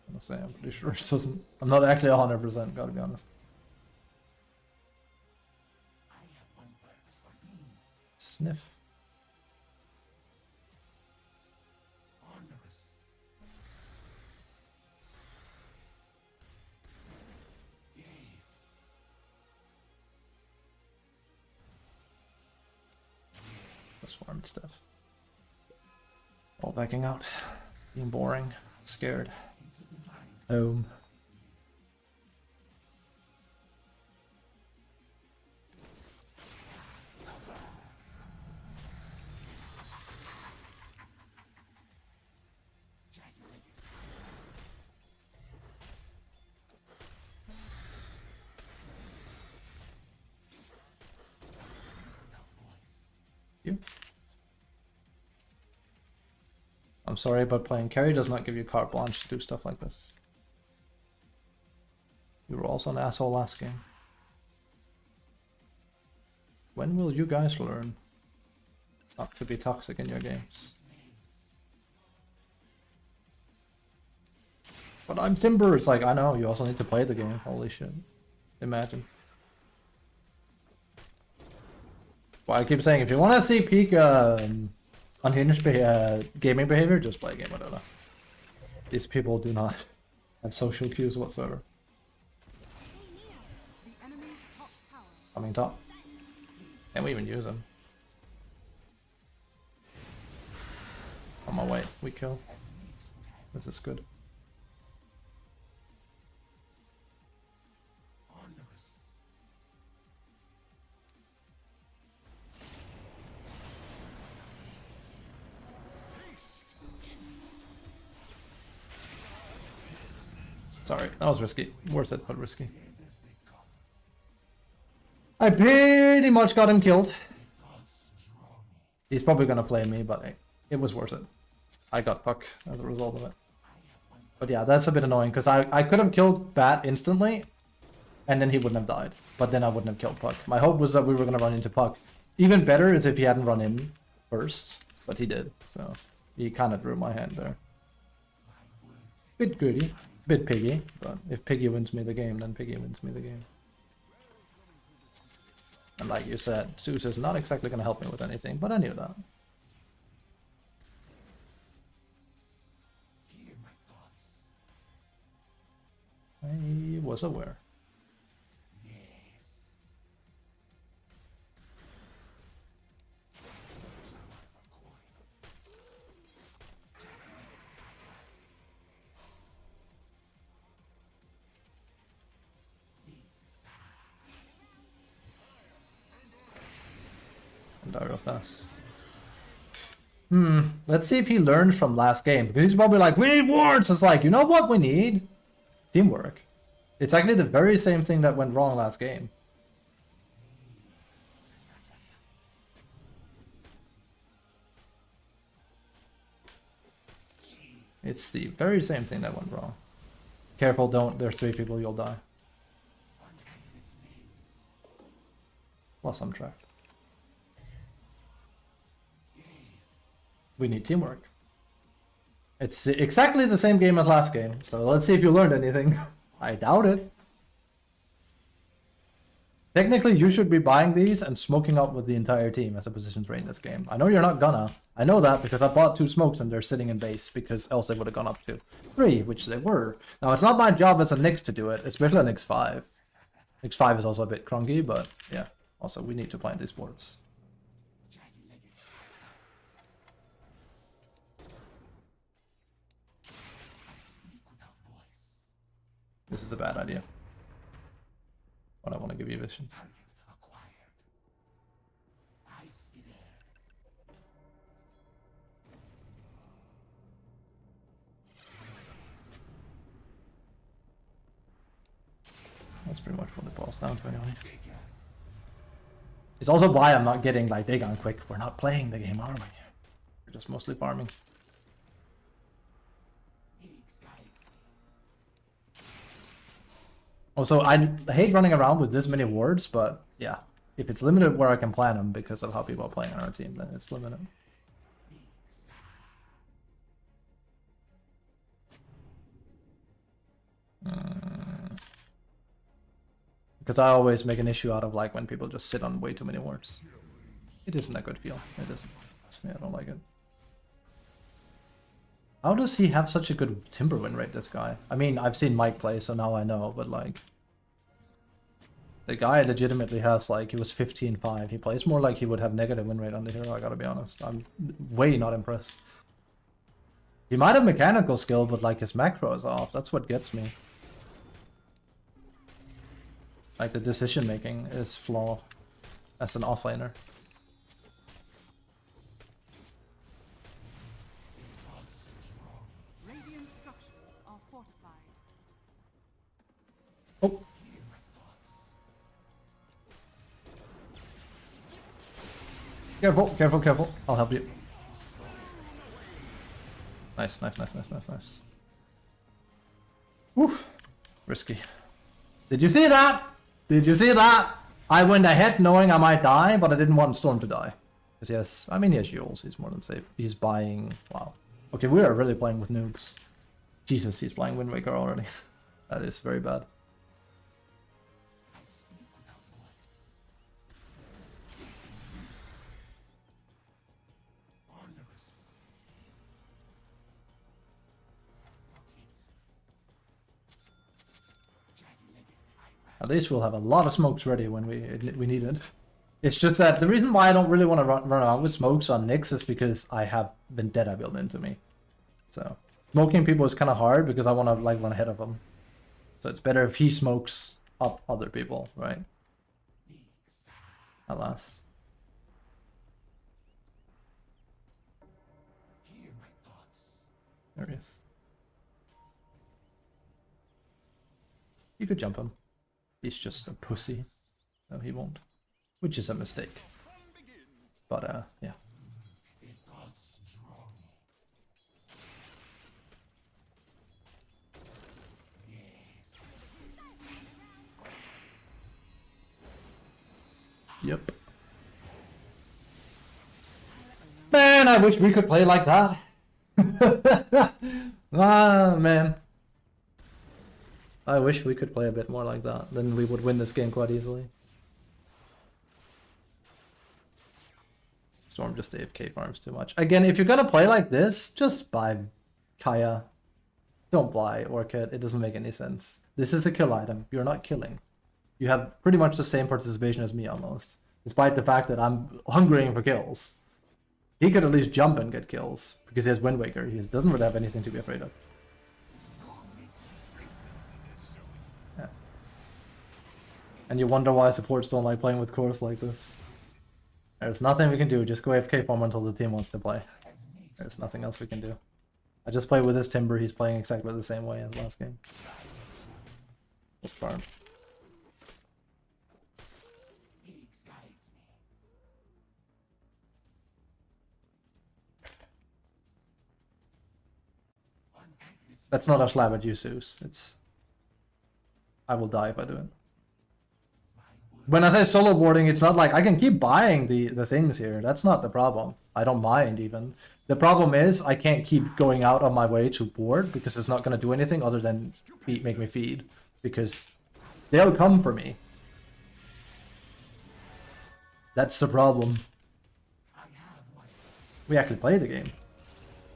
I'm gonna say, I'm pretty sure it doesn't. I'm not actually 100%, gotta be honest. Sniff. Let's farm stuff. All backing out. Being boring. Scared. Home. You. I'm sorry, but playing carry does not give you carte blanche to do stuff like this. You were also an asshole last game. When will you guys learn not to be toxic in your games? But I'm Timber. It's like, I know, you also need to play the game. Holy shit. Imagine. Well, I keep saying, if you want to see peak unhinged gaming behavior, just play a game of DotA. These people do not have social cues whatsoever. The enemy's top tower. Coming top. Can't we even use them? On my way, we kill. This is good. Sorry, that was risky. Worth it, but risky. I pretty much got him killed. He's probably gonna play me, but hey, it was worth it. I got Puck as a result of it. But yeah, that's a bit annoying, because I could have killed Bat instantly, and then he wouldn't have died. But then I wouldn't have killed Puck. My hope was that we were gonna run into Puck. Even better is if he hadn't run in first, but he did, so He kind of drew my hand there. Bit greedy, bit piggy, but if piggy wins me the game, then piggy wins me the game. And like you said, Zeus is not exactly going to help me with anything, but I knew that. I was aware. Let's see if he learned from last game, because he's probably like, we need wards. It's like, you know what we need? Teamwork. It's actually the very same thing that went wrong last game. It's the very same thing that went wrong. Careful, don't. There's 3 people, you'll die. Plus I'm trapped. We need teamwork. It's exactly the same game as last game, so let's see if you learned anything. I doubt it. Technically, you should be buying these and smoking up with the entire team as a position 3 in this game. I know you're not gonna. I know that because I bought 2 smokes and they're sitting in base, because else they would have gone up to 3, which they were. Now, it's not my job as a Nyx to do it, especially on Nyx 5. Nyx 5 is also a bit crunky, but yeah. Also, we need to plant these boards. This is a bad idea. But I want to give you vision. That's pretty much what it boils down to anyway. It's also why I'm not getting like Dagon quick. We're not playing the game, are we? We're just mostly farming. Also, I hate running around with this many wards, but yeah, if it's limited where I can plan them because of how people are playing on our team, then it's limited. Because I always make an issue out of like when people just sit on way too many wards. It isn't a good feel. It isn't. Trust me, I don't like it. How does he have such a good timber win rate, this guy? I mean, I've seen Mike play, so now I know, but like... The guy legitimately has like, he was 15-5. He plays more like he would have negative win rate on the hero, I gotta be honest. I'm way not impressed. He might have mechanical skill, but like his macro is off. That's what gets me. Like the decision making is flawed as an offlaner. Radiant structures are fortified. Oh. Careful, careful, careful. I'll help you. Nice, nice, nice, nice, nice, nice. Whew. Risky. Did you see that? Did you see that? I went ahead knowing I might die, but I didn't want Storm to die. Because yes, I mean he has Jules, he's more than safe. He's buying... Wow. Okay, we are really playing with noobs. Jesus, he's playing Wind Waker already. That is very bad. At least we'll have a lot of smokes ready when we need it. It's just that the reason why I don't really want to run around with smokes on Nyx is because I have Vendetta built into me. So smoking people is kind of hard because I want to like run ahead of them. So it's better if he smokes up other people, right? Alas. There he is. You could jump him. He's just a pussy. No, he won't. Which is a mistake. But, yeah. Yep. Man, I wish we could play like that. Ah, man. I wish we could play a bit more like that. Then we would win this game quite easily. Storm just AFK farms too much. Again, if you're gonna play like this, just buy Kaya. Don't buy Orchid. It doesn't make any sense. This is a kill item. You're not killing. You have pretty much the same participation as me almost. Despite the fact that I'm hungering for kills. He could at least jump and get kills. Because he has Wind Waker. He doesn't really have anything to be afraid of. Yeah. And you wonder why supports don't like playing with cores like this. There's nothing we can do. Just go AFK farm until the team wants to play. There's nothing else we can do. I just play with his Timber. He's playing exactly the same way as last game. Just farm. That's not a slab at you, Zeus. It's... I will die if I do it. When I say solo boarding, it's not like I can keep buying the things here. That's not the problem. I don't mind even. The problem is I can't keep going out on my way to board because it's not going to do anything other than make me feed. Because they'll come for me. That's the problem. We actually play the game.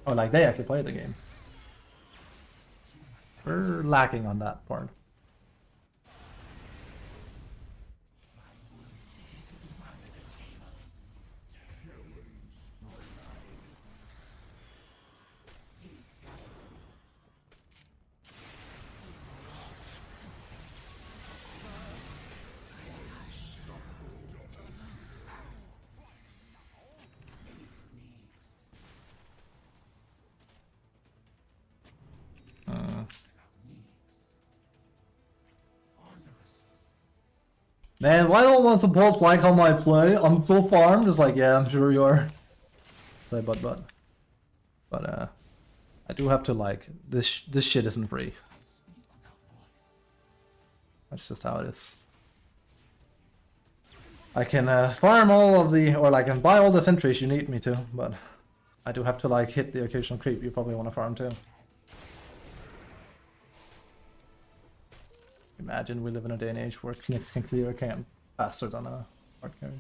Or like they actually play the game. We're lacking on that part. Man, why don't want the balls like how I play? I'm full farm, just like, yeah, I'm sure you are. Say but. But I do have to like, this shit isn't free. That's just how it is. I can farm all of the, or like I can buy all the sentries you need me to, but I do have to like hit the occasional creep you probably want to farm too. Imagine we live in a day and age where Knicks can clear a camp faster than a hard carry.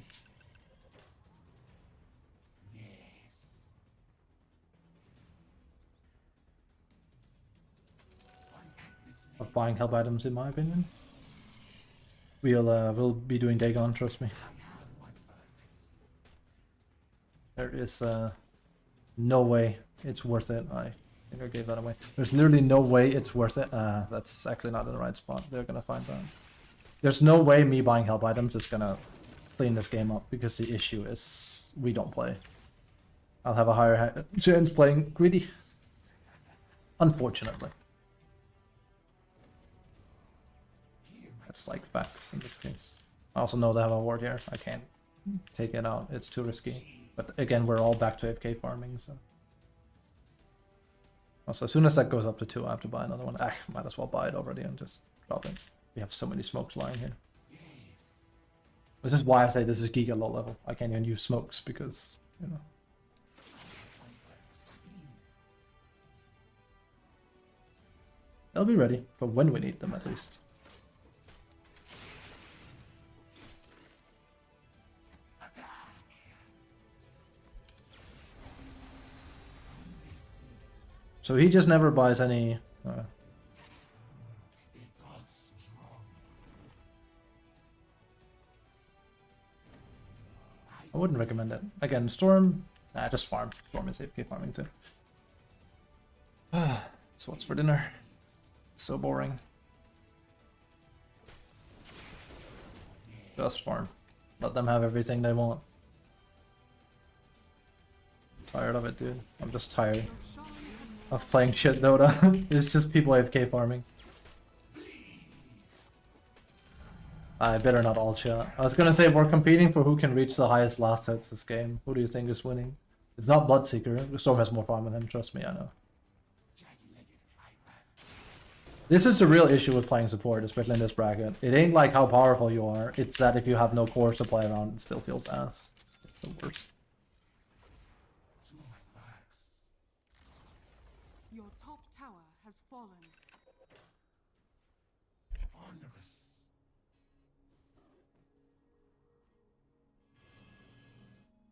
Of buying help items, in my opinion. We'll be doing Dagon, trust me. There is no way it's worth it. I think I gave that away. There's literally no way it's worth it. That's actually not in the right spot. They're gonna find that. There's no way me buying help items is gonna clean this game up because the issue is we don't play. I'll have a higher chance playing greedy. Unfortunately. That's like facts in this case. I also know they have a ward here. I can't take it out. It's too risky. But again, we're all back to AFK farming, so. Also, as soon as that goes up to 2, I have to buy another one. Might as well buy it already and just drop it. We have so many smokes lying here. This is why I say this is Giga low level. I can't even use smokes because, you know. They'll be ready, but when we need them at least. So he just never buys any... I wouldn't recommend it. Again, Storm... just farm. Storm is AFK farming too. So what's for dinner? So boring. Just farm. Let them have everything they want. Tired of it, dude. I'm just tired of playing shit Dota. It's just people AFK farming. I better not all chat. I was gonna say we're competing for who can reach the highest last hits this game. Who do you think is winning? It's not Bloodseeker. Storm has more farm than him, trust me, I know. This is the real issue with playing support, especially in this bracket. It ain't like how powerful you are, it's that if you have no core to play around, it still feels ass. It's the worst. Your top tower has fallen. Onerous.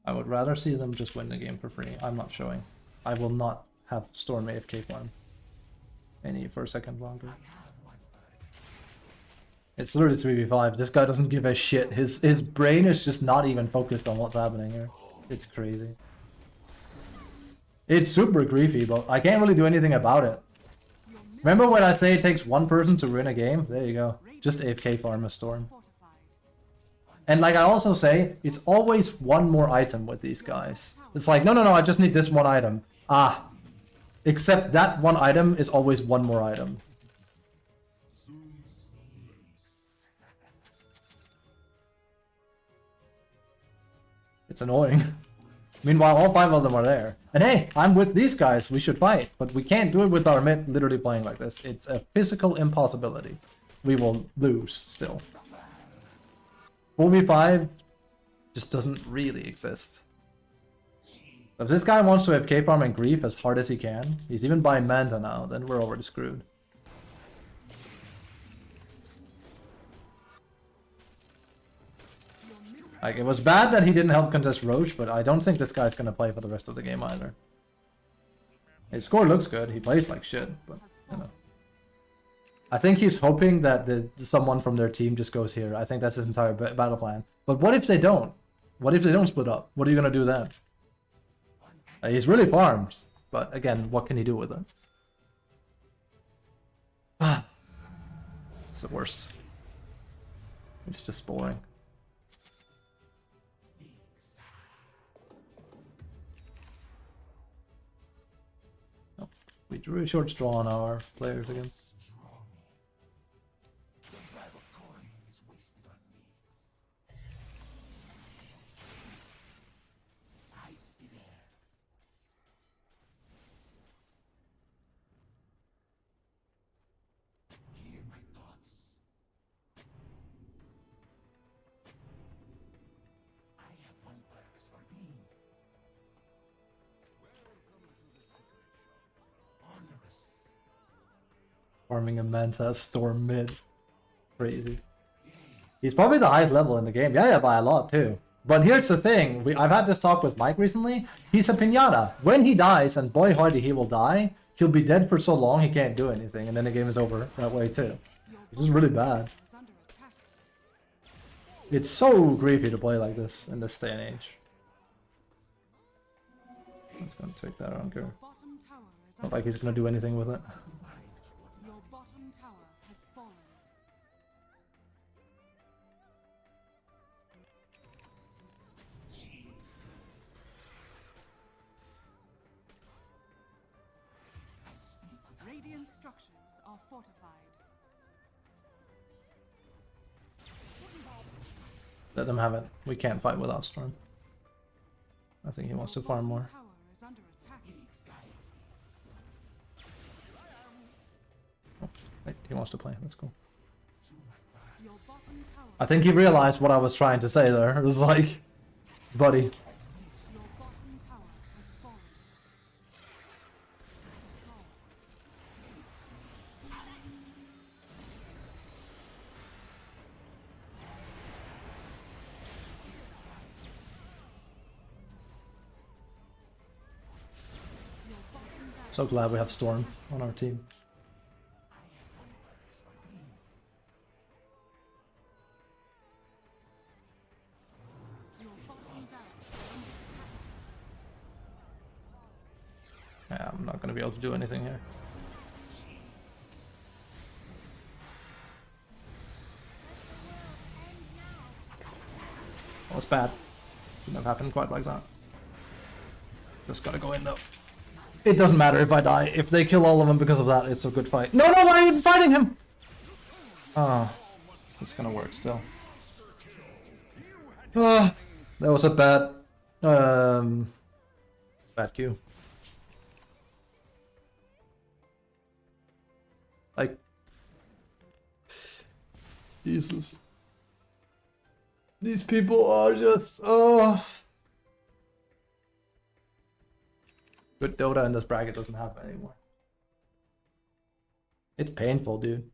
I would rather see them just win the game for free. I'm not showing. I will not have Storm AFK farm any for a second longer. It's literally 3v5. This guy doesn't give a shit. His brain is just not even focused on what's happening here. It's crazy. It's super griefy, but I can't really do anything about it. Remember when I say it takes one person to win a game? There you go. Just AFK farm a Storm. Fortified. And like I also say, it's always one more item with these guys. It's like, no, I just need this one item. Ah. Except that one item is always one more item. It's annoying. Meanwhile, all 5 of them are there. And hey, I'm with these guys, we should fight. But we can't do it with our mid literally playing like this. It's a physical impossibility. We will lose still. 4v5 just doesn't really exist. If this guy wants to FK farm and grief as hard as he can, he's even buying Manta now, then we're already screwed. Like, it was bad that he didn't help contest Roche, but I don't think this guy's gonna play for the rest of the game either. His score looks good, he plays like shit, but, you know. I think he's hoping that someone from their team just goes here. I think that's his entire battle plan. But what if they don't? What if they don't split up? What are you gonna do then? He's really farms, but again, what can he do with it? It's the worst. It's just boring. Oh, we drew a short straw on our players again. Farming a Manta Storm mid. Crazy. He's probably the highest level in the game. Yeah, by a lot too. But here's the thing. I've had this talk with Mike recently. He's a pinata. When he dies, and boy hardy he will die, he'll be dead for so long he can't do anything. And then the game is over that way too. Which is really bad. Is under attack. It's so creepy to play like this in this day and age. He's gonna take that, I don't care. Bottom tower is Not under like he's gonna do anything with it. Your bottom tower has fallen. Radiant structures are fortified. Let them have it. We can't fight without Storm. I think he wants to farm more. Tower is under attack. Oh, wait, he wants to play. That's cool. Your bottom tower. I think he realized what I was trying to say there. It was like, buddy. Your bottom tower has fallen. Your bottom barracks So glad we have Storm on our team. Your bottom barracks are under attack. Yeah, I'm not gonna be able to do anything here. Well, it's bad. Shouldn't have happened quite like that. Just gotta go in though. It doesn't matter if I die. If they kill all of them because of that, it's a good fight. No, why are you fighting him? Oh, it's gonna work still. That was a bad Q. Like, Jesus. These people are just, Good Dota in this bracket doesn't happen anymore. It's painful, dude.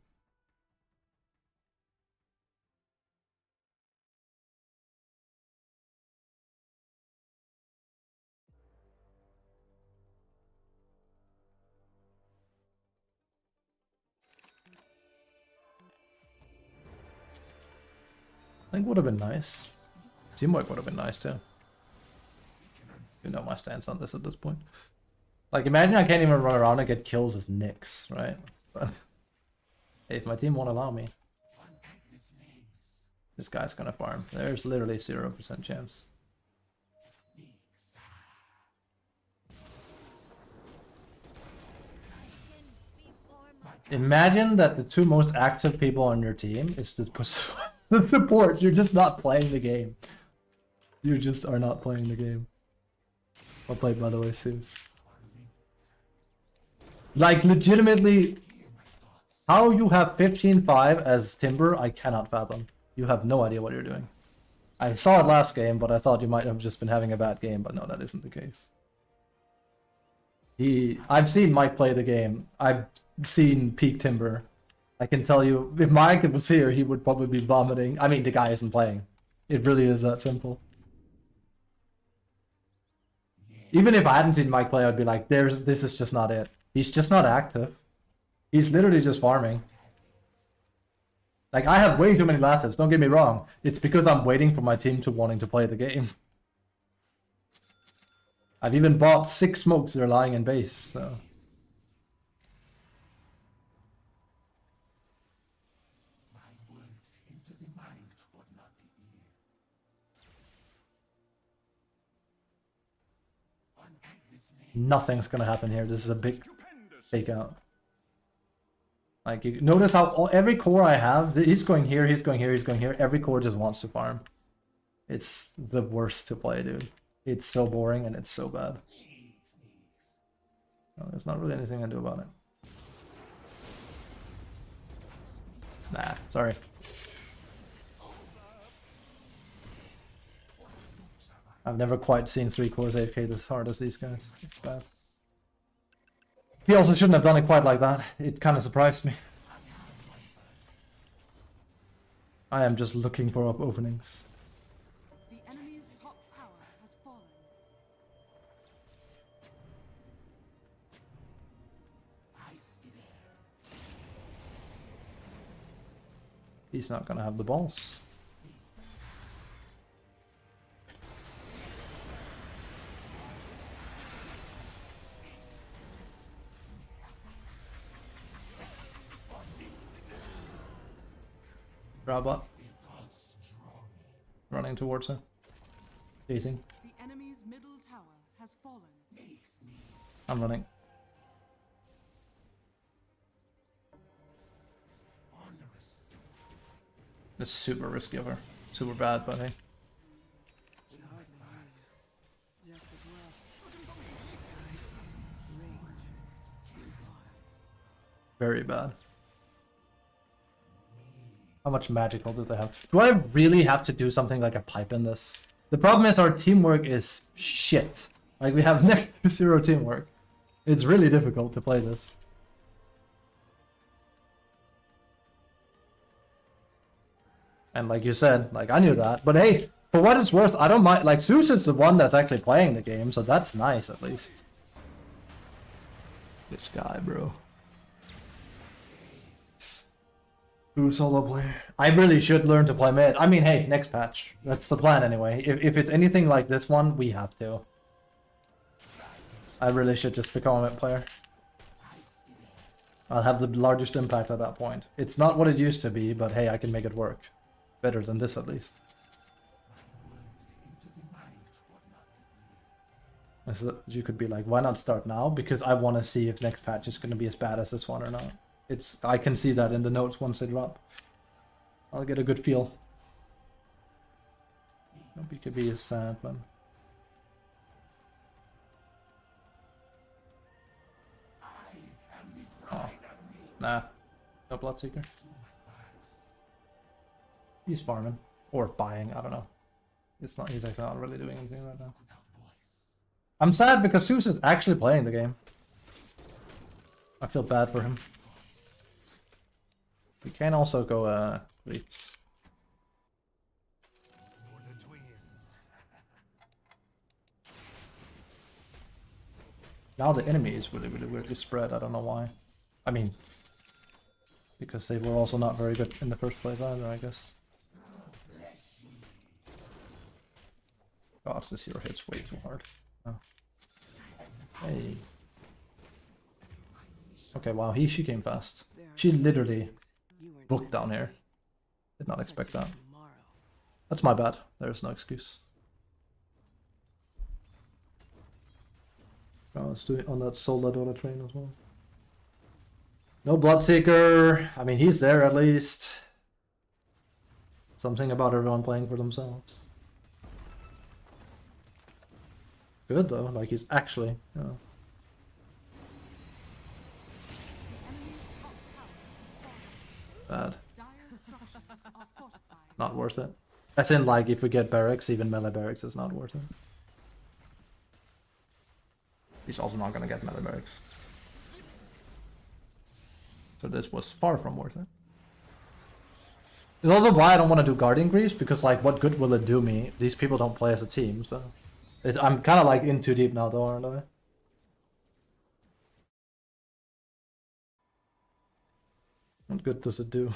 I think would have been nice. Teamwork would have been nice too. You know my stance on this at this point. Like, imagine I can't even run around and get kills as Nyx, right? But if my team won't allow me, this guy's gonna farm. There's literally 0% chance. Imagine that the two most active people on your team is the support. You're just not playing the game. You just are not playing the game. Well played, by the way, Zeus. Like, legitimately, how you have 15-5 as Timber, I cannot fathom. You have no idea what you're doing. I saw it last game, but I thought you might have just been having a bad game, but no, that isn't the case. I've seen Mike play the game. I've seen peak Timber. I can tell you, if Mike was here, he would probably be vomiting. I mean, the guy isn't playing. It really is that simple. Even if I hadn't seen Mike play, I'd be like, this is just not it. He's just not active. He's literally just farming. Like, I have way too many last hits, don't get me wrong. It's because I'm waiting for my team to wanting to play the game. I've even bought 6 smokes that are lying in base, so... Nothing's gonna happen here. This is a big fake out. Like, you notice how every core I have, he's going here, he's going here, he's going here. Every core just wants to farm. It's the worst to play, dude. It's so boring and it's so bad. Well, there's not really anything I can do about it. Nah, sorry. I've never quite seen 3 cores AFK this hard as these guys. It's bad. He also shouldn't have done it quite like that. It kind of surprised me. I am just looking for up openings. The enemy's top tower has fallen. He's not gonna have the balls. Robot. Running towards her. Chasing. The enemy's middle tower has fallen. I'm running. It's super risky of her. Super bad, but hey. Very bad. How much magical do they have? Do I really have to do something like a pipe in this? The problem is our teamwork is shit. Like, we have next to 0 teamwork. It's really difficult to play this. And like you said, like, I knew that. But hey, for what it's worth, I don't mind. Like, Zeus is the one that's actually playing the game, so that's nice at least. This guy, bro. True solo player. I really should learn to play mid. I mean, hey, next patch. That's the plan anyway. If it's anything like this one, we have to. I really should just become a mid player. I'll have the largest impact at that point. It's not what it used to be, but hey, I can make it work. Better than this at least. So you could be like, why not start now? Because I want to see if next patch is going to be as bad as this one or not. I can see that in the notes once they drop. I'll get a good feel. Hope you could be a sad one. Oh. Nah. No Bloodseeker. He's farming. Or buying, I don't know. He's actually not really doing anything right now. I'm sad because Zeus is actually playing the game. I feel bad for him. We can also go creeps. Now the enemy is really weirdly spread. I don't know why. I mean, because they were also not very good in the first place either, I guess. Gosh, this hero hits way too hard. Oh. Hey. Okay, wow, she came fast. She literally booked down here. Did not expect that. That's my bad. There's no excuse. Oh, let's do it on that Solar DotA train as well. No Bloodseeker. I mean, he's there at least. Something about everyone playing for themselves. Good though, like he's actually, you know. Bad. Not worth it. As in, like, if we get barracks, even melee barracks is not worth it. He's also not gonna get melee barracks. So this was far from worth it. It's also why I don't want to do Guardian Greaves, because, like, what good will it do me? These people don't play as a team, so... I'm kind of, like, in too deep now, though, aren't I? What good does it do?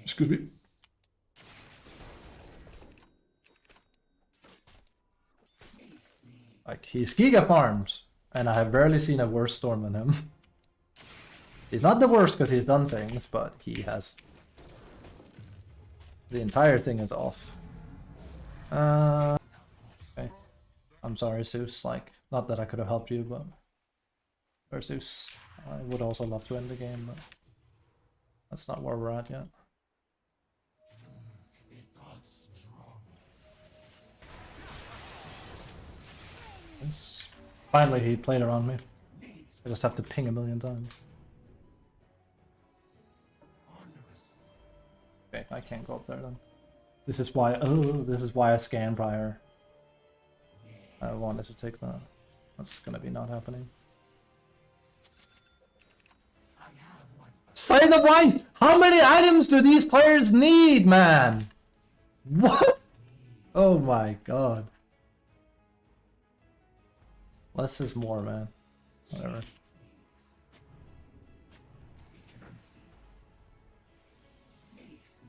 Excuse me. Like, he's Giga farmed, and I have barely seen a worse storm than him. He's not the worst because he's done things, but he has... The entire thing is off. Okay. I'm sorry, Zeus. Like, not that I could have helped you, but... Or Zeus. I would also love to end the game, but... That's not where we're at yet. Yes. Finally, he played around me. I just have to ping a million times. Okay, I can't go up there then. This is why. Oh, this is why I scanned prior. I wanted to take that. That's gonna be not happening. Say the right! How many items do these players need, man? What? Oh my god. Less is more, man. Whatever.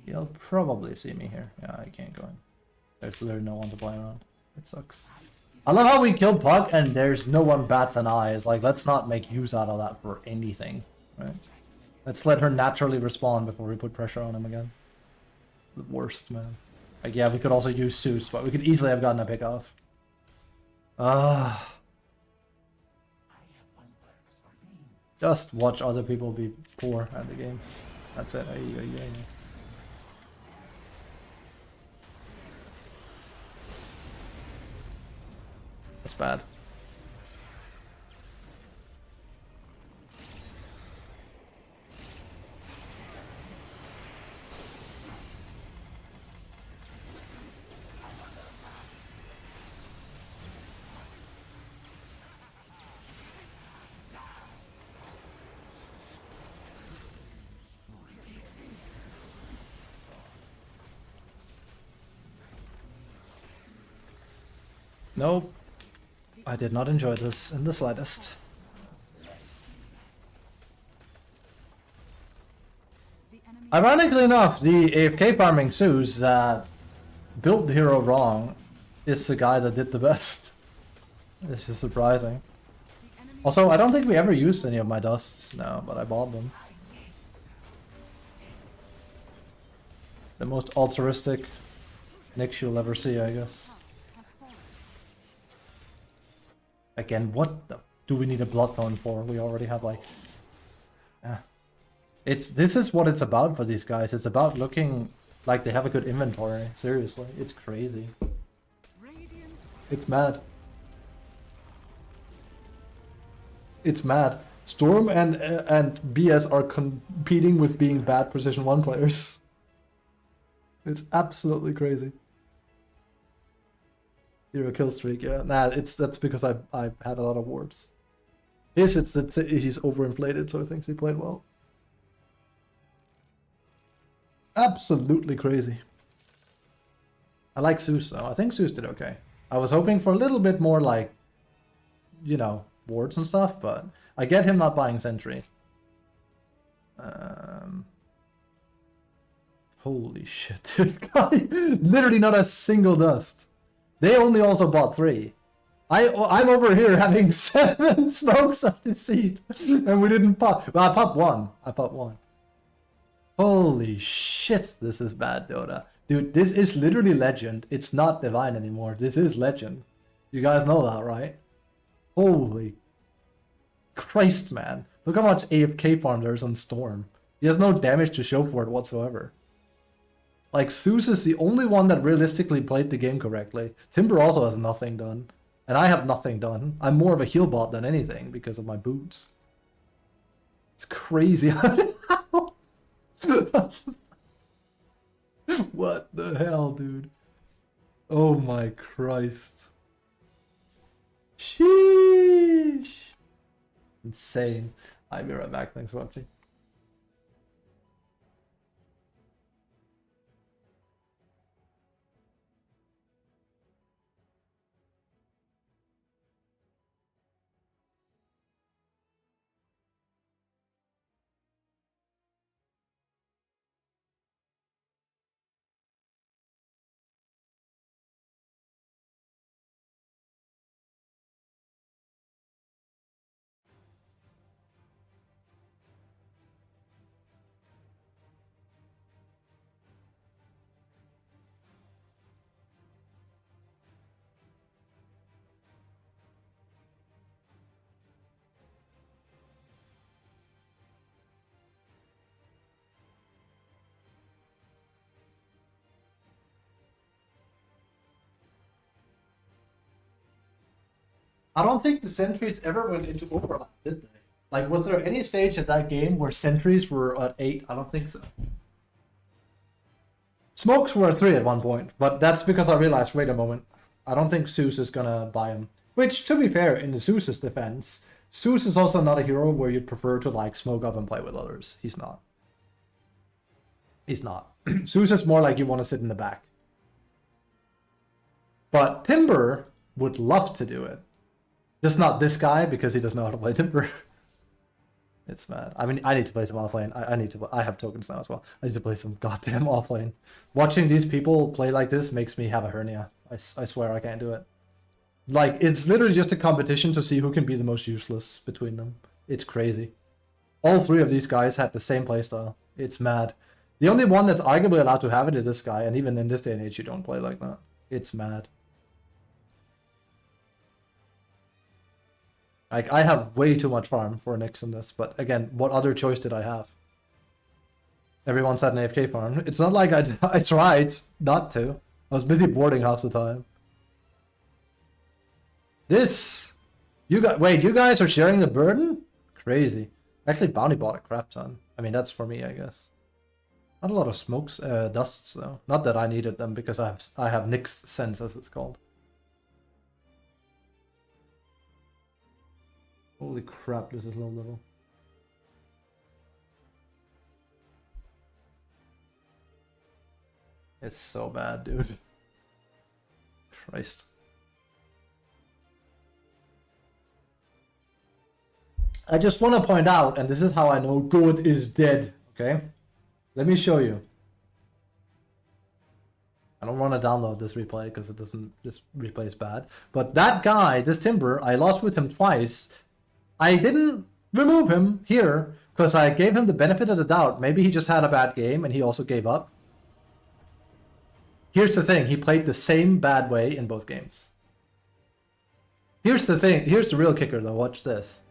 He'll probably see me here. Yeah, I can't go in. There's literally no one to play around. It sucks. I love how we killed Puck and there's no one bats an eye. It's like, let's not make use out of that for anything, right? Let's let her naturally respond before we put pressure on him again. The worst, man. Like, yeah, we could also use Zeus, but we could easily have gotten a pick off. Just watch other people be poor at the game. That's it. That's bad. Nope. I did not enjoy this in the slightest. Ironically enough, the AFK farming Zeus that built the hero wrong is the guy that did the best. It's just surprising. Also, I don't think we ever used any of my dusts now, but I bought them. The most altruistic Nyx you'll ever see, I guess. Again, what the do we need a Bloodthorn for? We already have like... This is what it's about for these guys. It's about looking like they have a good inventory. Seriously, it's crazy. It's mad. It's mad. Storm and BS are competing with being bad Precision 1 players. It's absolutely crazy. 0 kill streak, yeah. Nah, that's because I've had a lot of wards. Yes, it's he's overinflated, so he thinks he played well. Absolutely crazy. I like Zeus though. I think Zeus did okay. I was hoping for a little bit more like, you know, wards and stuff, but I get him not buying Sentry. Holy shit, this guy literally not a single dust. They only also bought 3. I'm over here having 7 smokes up the seat, and we didn't pop. Well, I popped 1. I popped 1. Holy shit, this is bad, Dota. Dude, this is literally legend. It's not divine anymore. This is legend. You guys know that, right? Holy Christ, man. Look how much AFK farm there is on Storm. He has no damage to show for it whatsoever. Like, Zeus is the only one that realistically played the game correctly. Timber also has nothing done. And I have nothing done. I'm more of a heal bot than anything because of my boots. It's crazy. What the hell, dude? Oh my Christ. Sheesh. Insane. I'll be right back. Thanks for watching. I don't think the sentries ever went into overlap, did they? Like, was there any stage at that game where sentries were at 8? I don't think so. Smokes were at 3 at one point, but that's because I realized, wait a moment, I don't think Zeus is gonna buy him. Which, to be fair, in Zeus's defense, Zeus is also not a hero where you'd prefer to, like, smoke up and play with others. He's not. He's not. Zeus is more like you want to sit in the back. But Timber would love to do it. Just not this guy, because he doesn't know how to play Timber. It's mad. I mean, I need to play some offlane. I have tokens now as well. I need to play some goddamn offlane. Watching these people play like this makes me have a hernia. I swear I can't do it. Like, it's literally just a competition to see who can be the most useless between them. It's crazy. All 3 of these guys had the same playstyle. It's mad. The only one that's arguably allowed to have it is this guy, and even in this day and age, you don't play like that. It's mad. Like, I have way too much farm for Nyx in this, but again, what other choice did I have? Everyone's had an AFK farm. It's not like I tried not to. I was busy boarding half the time. This... Wait, you guys are sharing the burden? Crazy. Actually, Bounty bought a crap ton. I mean, that's for me, I guess. Not a lot of smokes, dusts, though. Not that I needed them, because I have Nyx sense, as it's called. Holy crap, this is low level. It's so bad, dude. Christ. I just want to point out, and this is how I know good is dead, okay? Let me show you. I don't want to download this replay because it doesn't, this replay is bad. But that guy, this Timber, I lost with him twice. I didn't remove him here because I gave him the benefit of the doubt. Maybe he just had a bad game and he also gave up. Here's the thing, he played the same bad way in both games. Here's the thing, here's the real kicker though, watch this.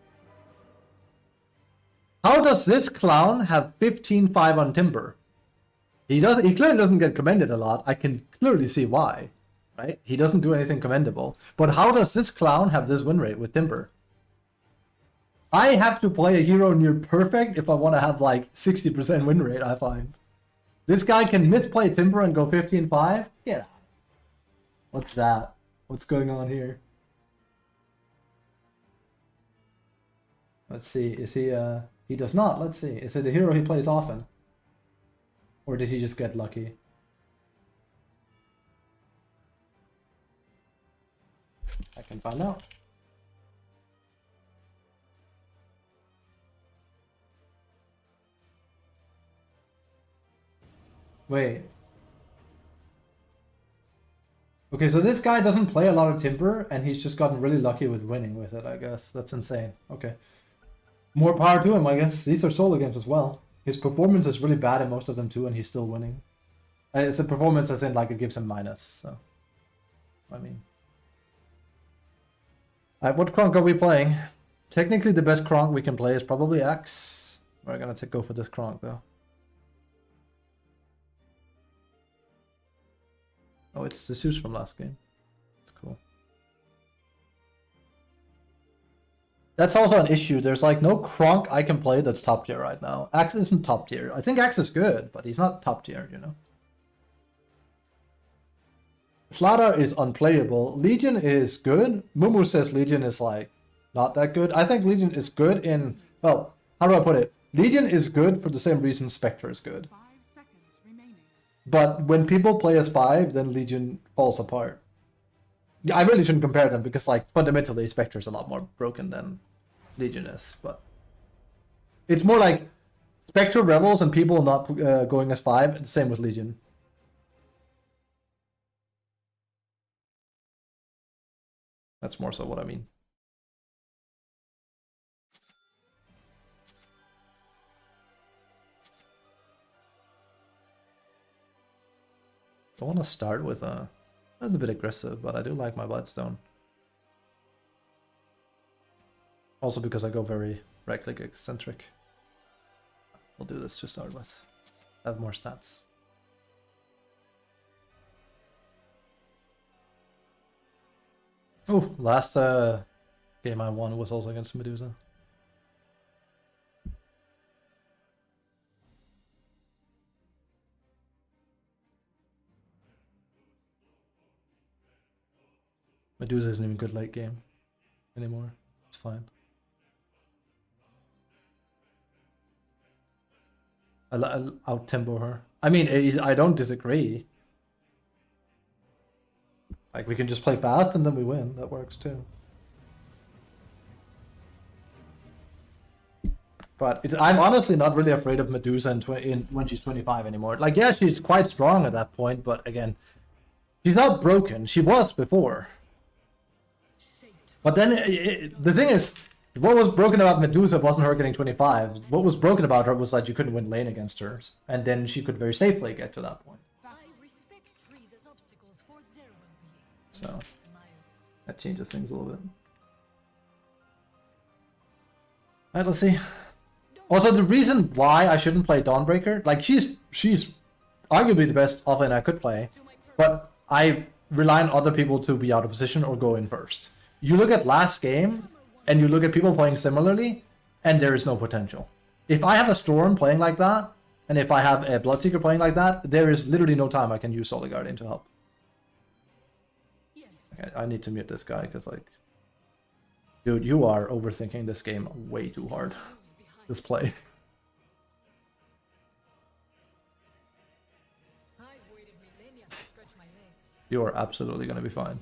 How does this clown have 15-5 on Timber? He clearly doesn't get commended a lot. I can clearly see why, right? He doesn't do anything commendable. But how does this clown have this win rate with Timber? I have to play a hero near perfect if I want to have like 60% win rate, I find. This guy can misplay Timber and go 15-5? Get out. What's that? What's going on here? Let's see, is he does not, let's see. Is it the hero he plays often? Or did he just get lucky? I can find out. Wait. Okay, so this guy doesn't play a lot of Timber, and he's just gotten really lucky with winning with it, I guess. That's insane. Okay. More power to him, I guess. These are solo games as well. His performance is really bad in most of them too, and he's still winning. It's a performance as in, like, it gives him minus, so... I mean... Alright, what Kronk are we playing? Technically, the best Kronk we can play is probably X. We're gonna go for this Kronk, though. Oh, it's the Zeus from last game. That's cool. That's also an issue. There's like no Kronk I can play that's top tier right now. Axe isn't top tier. I think Axe is good, but he's not top tier, you know. Slardar is unplayable. Legion is good. Mumu says Legion is like not that good. I think Legion is good in, well, how do I put it? Legion is good for the same reason Spectre is good. 5 seconds remaining. But when people play as 5, then Legion falls apart. Yeah, I really shouldn't compare them because, like, fundamentally, Spectre is a lot more broken than Legion is. But it's more like Spectre Rebels and people not going as 5. The same with Legion. That's more so what I mean. I want to start with a... That's a bit aggressive, but I do like my Bloodstone. Also because I go very right-click eccentric. We'll do this to start with. Have more stats. Oh, last game I won was also against Medusa. Medusa isn't even good late game anymore. It's fine. I'll out-tempo her. I mean, I don't disagree. Like, we can just play fast and then we win. That works too. But I'm honestly not really afraid of Medusa when she's 25 anymore. Like, yeah, she's quite strong at that point, but again, she's not broken. She was before. But then, the thing is, what was broken about Medusa wasn't her getting 25. What was broken about her was that you couldn't win lane against her. And then she could very safely get to that point. So, that changes things a little bit. Alright, let's see. Also, the reason why I shouldn't play Dawnbreaker, like, she's arguably the best offlane I could play, but I rely on other people to be out of position or go in first. You look at last game, and you look at people playing similarly, and there is no potential. If I have a Storm playing like that, and if I have a Bloodseeker playing like that, there is literally no time I can use Solar Guardian to help. Okay, I need to mute this guy, because, like... Dude, you are overthinking this game way too hard. This play. You are absolutely gonna be fine.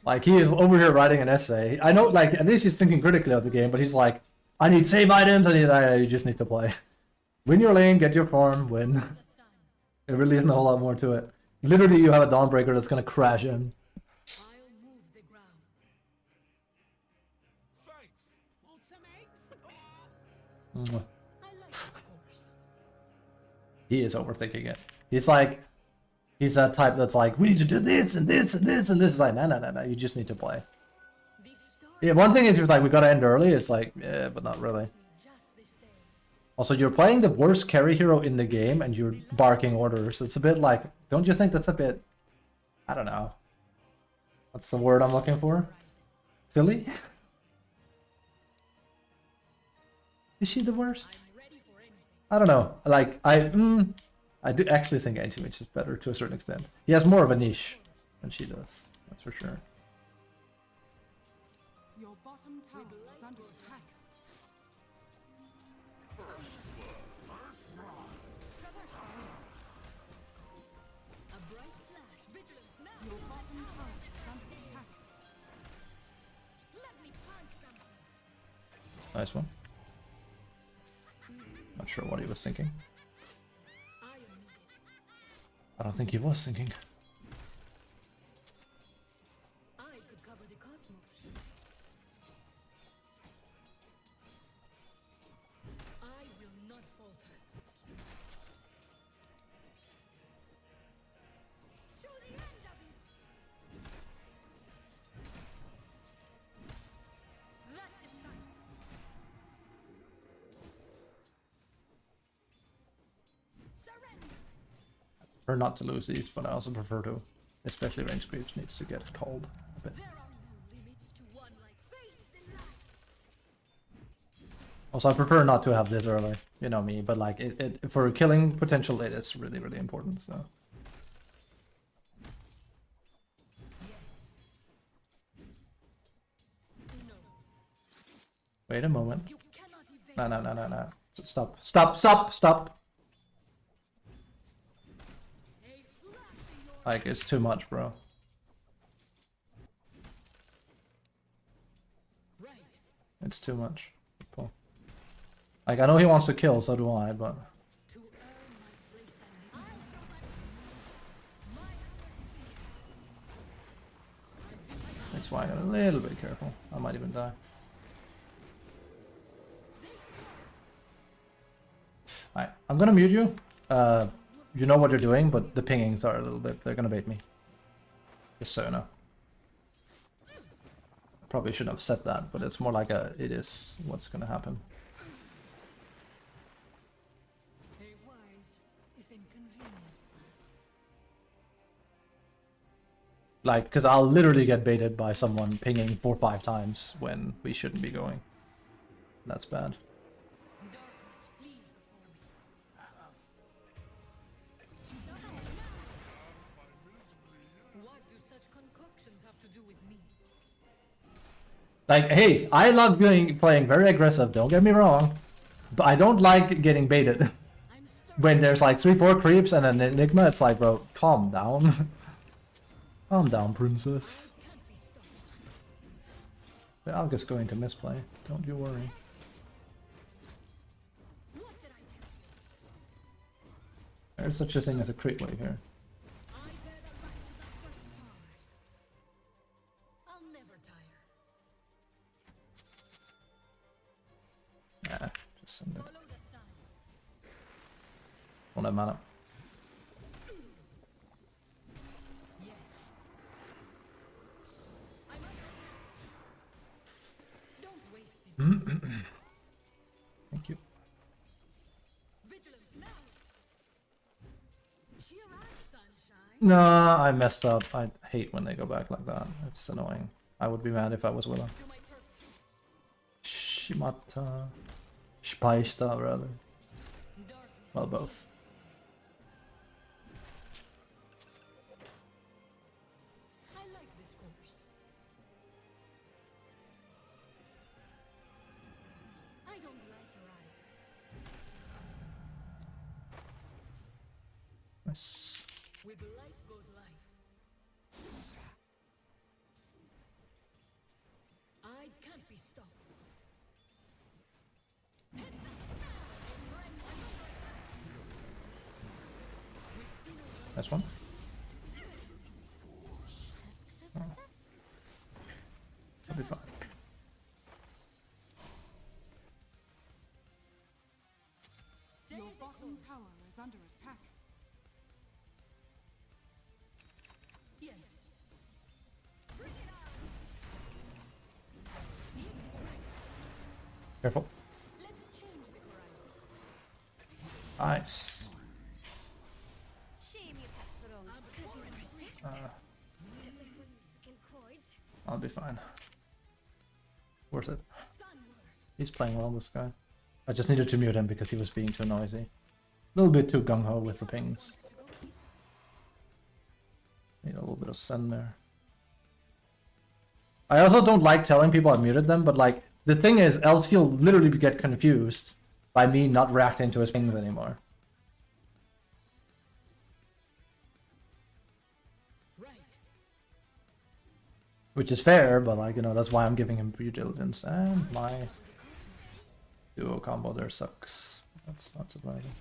Like, he is over here writing an essay. I know, like, at least he's thinking critically of the game, but he's like, I need save items, you just need to play. Win your lane, get your farm, win. It really isn't a whole lot more to it. Literally, you have a Dawnbreaker that's gonna crash in. He is overthinking it. He's like, he's that type that's like, we need to do this and this and this and this. Is like, no, you just need to play. Yeah, one thing is, like, we gotta end early. It's like, yeah, but not really. Also, you're playing the worst carry hero in the game and you're barking orders. It's a bit like, don't you think that's a bit, I don't know. What's the word I'm looking for? Silly? Is she the worst? I don't know. Like I do actually think anti-mage is better to a certain extent. He has more of a niche than she does. That's for sure. Your bottom tower is under attack. Your bottom tower is under attack. Nice one. Not sure what he was thinking. I don't think he was thinking. I could cover the cosmos. I will not falter. To the end of you. That decides it. Surrender. Prefer not to lose these, but I also prefer to, especially range creeps needs to get called a bit. There are no limits to one like face the light. Also, I prefer not to have this early, you know me, but like it for killing potential, it is really, really important. So No, wait a moment. you cannot evade. No. Stop. A flash in your Like it's too much, bro. right. It's too much. Cool. Like I know he wants to kill, so do I, but To earn my place and I show my hammer that's why I got a little bit careful. I might even die. Alright, I'm gonna mute you. You know what you're doing, but the pingings are a little bit, they're gonna bait me. Just so you know. Probably shouldn't have said that, but it's more like a, it is what's gonna happen. a wise, if inconvenient. Like, because I'll literally get baited by someone pinging 4 or 5 times when we shouldn't be going. That's bad. Darkness flees before me. What do such concoctions have to do with me? Like, hey, I love playing very aggressive, don't get me wrong. But I don't like getting baited. I'm stern. When there's like 3-4 creeps and an enigma, it's like, bro, calm down. Calm down, princess. Can't be stopped. The Alga's going to misplay, don't you worry. What did I tell you? There's such a thing as a creep wave here. I bear the light to the first stars. I'll never tire. Yeah, just send it. Follow the sun. Won't have mana. Yes. I must attack. Don't waste the Thank you. vigilance now. Cheer up, sunshine. Nah, I messed up. I hate when they go back like that. It's annoying. I would be mad if I was Willow. To my purpose. Shimata. Spaista, rather. Darkness. Well, both. I like this course. I don't like your attitude. Nice. With light goes life. I can't be stopped. Heads up! A friend is under attack. With inner light. Nice one. That'll be fine. Stay Your the bottom course. tower is under attack. Yes. Bring it out. Right. Careful. Let's change the horizon. Nice. Shame you kept the wrong stick. Get this one back in coins. I'll be fine. Worth it. Sunward. He's playing well, this guy. I just needed to mute him because he was being too noisy. A little bit too gung-ho with the pings. Need a little bit of send there. I also don't like telling people I muted them, but like, the thing is, else he'll literally get confused by me not reacting to his pings anymore. Which is fair, but like, you know, that's why I'm giving him due diligence. And my duo combo there sucks. That's not surprising.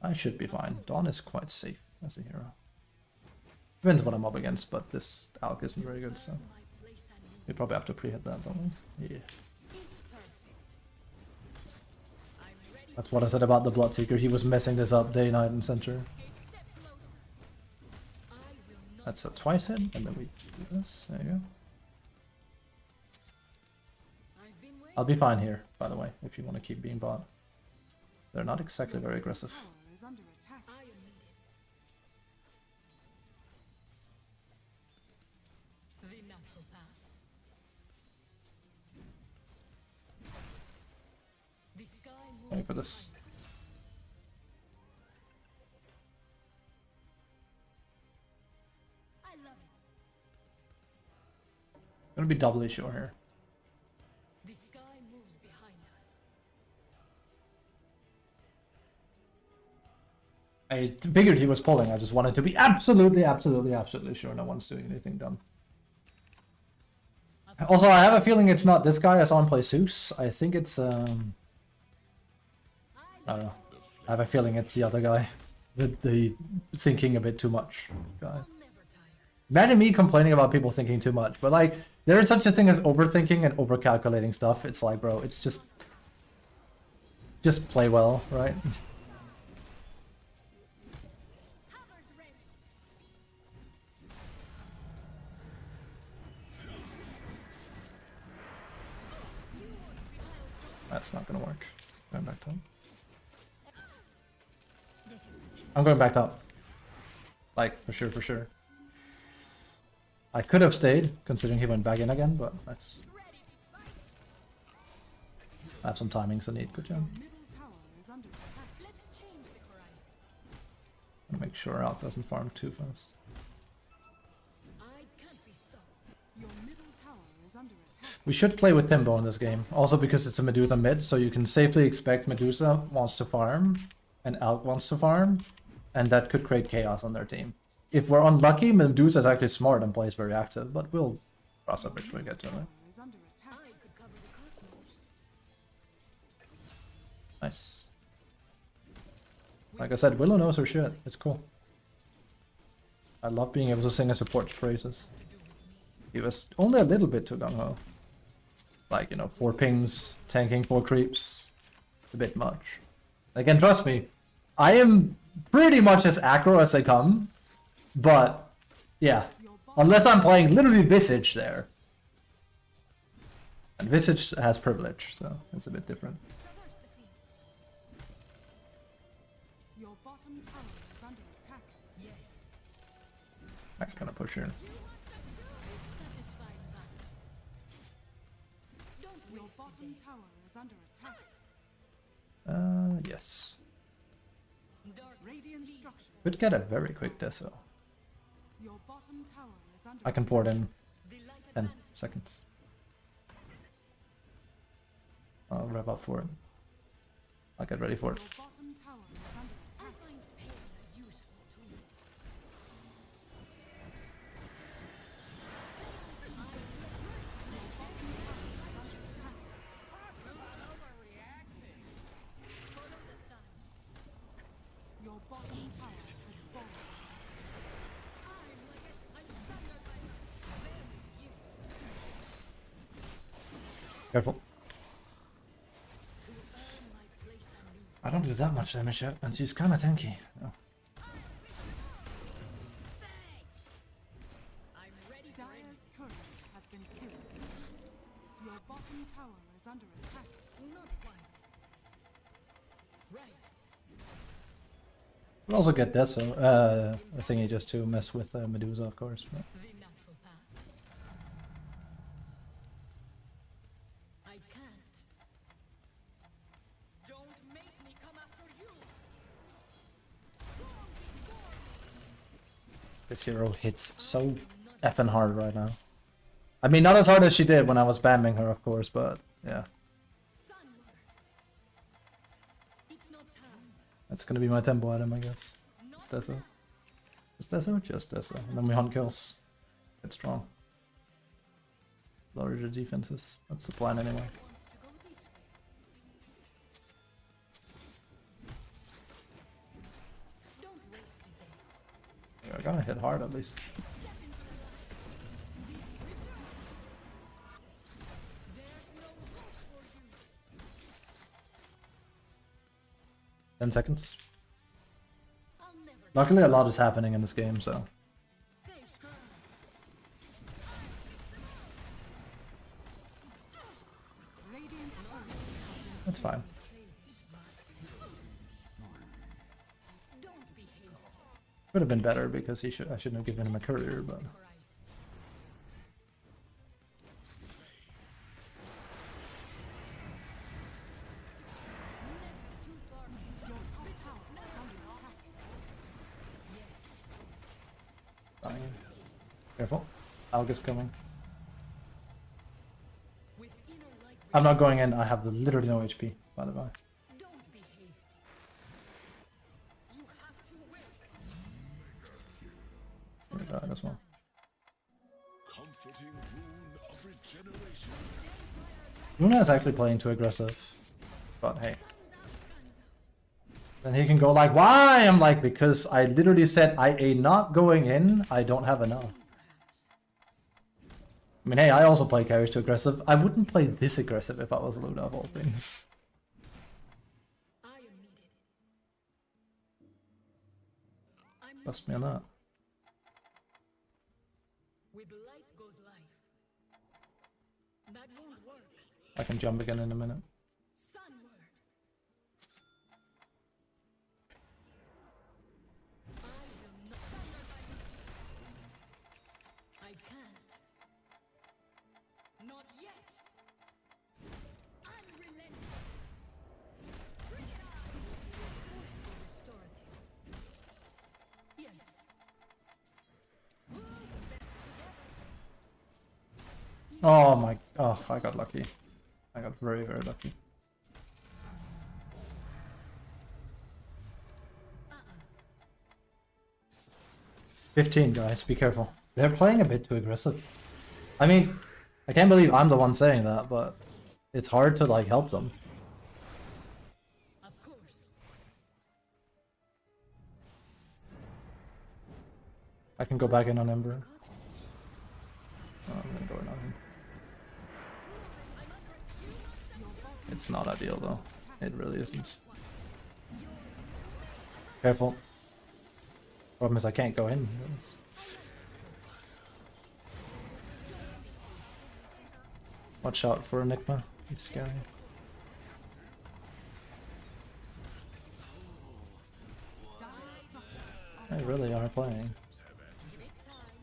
I should be fine. Dawn is quite safe as a hero. Depends what I'm up against, but this Alk isn't very good, so we probably have to pre-hit that, don't we? Yeah. That's what I said about the Bloodseeker. He was messing this up day, night, and center. That's a twice hit, and then we do this. There you go. I'll be fine here, by the way, if you want to keep being bot. They're not exactly very aggressive. Tower is under attack. The natural path. The sky moves Waiting for this. I love it. Gonna be doubly sure here. The sky moves behind us. I figured he was pulling. I just wanted to be absolutely sure no one's doing anything dumb. Also, I have a feeling it's not this guy. I saw him play Zeus. I think it's I don't know. I have a feeling it's the other guy. The thinking a bit too much guy. Imagine me complaining about people thinking too much, but like, there is such a thing as overthinking and overcalculating stuff. It's like, bro, it's just play well, right? That's not gonna work. Going back top. I'm going back top. Like, for sure. I could have stayed, considering he went back in again, but that's... I have some timings I need. Good job. Middle tower is under attack. Let's change the horizon. I'm gonna make sure Alk doesn't farm too fast. I can't be stopped. Your middle tower is under attack. We should play with Timbo in this game, also because it's a Medusa mid, so you can safely expect Medusa wants to farm, and Alk wants to farm, and that could create chaos on their team. If we're unlucky, Medusa is actually smart and plays very active, but we'll cross that bridge when we get to it. Is under attack. I could cover the cosmos. Nice. Like I said, Willow knows her shit. It's cool. I love being able to sing a support's praises. He was only a little bit too gung-ho. Like, you know, 4 pings, tanking 4 creeps. A bit much. Again, trust me, I am pretty much as aggro as they come. But, yeah. Unless I'm playing literally Visage there. And Visage has privilege, so it's a bit different. Traverse the field. Your bottom tower is under attack. Yes. I'm gonna push here. Satisfied balance. Don't Your waste the bottom day. tower is under attack. Yes. Dark Radiant structure. Could get a very quick deso. Your bottom tower is under I can pour it in the light 10 advances. seconds. I'll rev up for it. I'll get ready for it. Your bottom tower is under I attack. find pain a useful tool. Follow the sun. Your bottom tower has fallen. I'm like I'm sundered by the very giver. Careful. To earn my place anew. I don't do that much damage yet, and she's kind of tanky. Oh. I'm ready for any. Dire's courier has been killed. Your bottom tower is under attack. Not quite. Right. We'll also get this, so a thingy just to mess with Medusa, of course. But The natural path. I can't. Don't make me come after you. this hero hits so effing hard right now. I mean, not as hard as she did when I was spamming her, of course, but yeah. Sunward. It's not time. That's gonna be my tempo item, I guess. Just Dessa. Just Dessa? Just Dessa. And then we hunt kills. Get strong. Lower your defenses. That's the plan anyway. Wants to go this way. Don't waste the day. Yeah, I gotta hit hard at least. Step into the light. Return. There's no hope for you. 10 seconds. I'll never. Luckily, a lot is happening in this game, so. Hey, screw. Radiant's courier That's fine. Don't be hasty. Would have been better because I shouldn't have given him a courier, but. Horizon. Never too far. your top tower is under attack. Dying. Careful. Alga's coming. With inner light. I'm not going in. I have literally no HP, by the way. Don't be hasty. You have to win. Here we go, this one. Comforting rune of regeneration. Luna is actually playing too aggressive. But hey. Then he can go like, why? I'm like, because I literally said IA not going in. I don't have enough. I mean, hey, I also play carries too aggressive. I wouldn't play this aggressive if I was Luna of all things. I am needed. I'm Trust me on that. with light goes life. That won't work. I can jump again in a minute. Sunward. I will not. Sunward I can't. Not yet. Unrelenting. Bring it on. Forceful restorative. Yes. We'll better together. Oh my, oh, I got lucky. I got very, very lucky. Uh-uh. 15, guys, be careful. They're playing a bit too aggressive. I mean, I can't believe I'm the one saying that, but it's hard to, like, help them. Of course. I can go back in on Ember. Oh, I'm gonna go in on him. It's not ideal, though. It really isn't. Careful. Problem is I can't go in. Watch out for Enigma. He's scary. Dire structures are They really are playing. Give it time.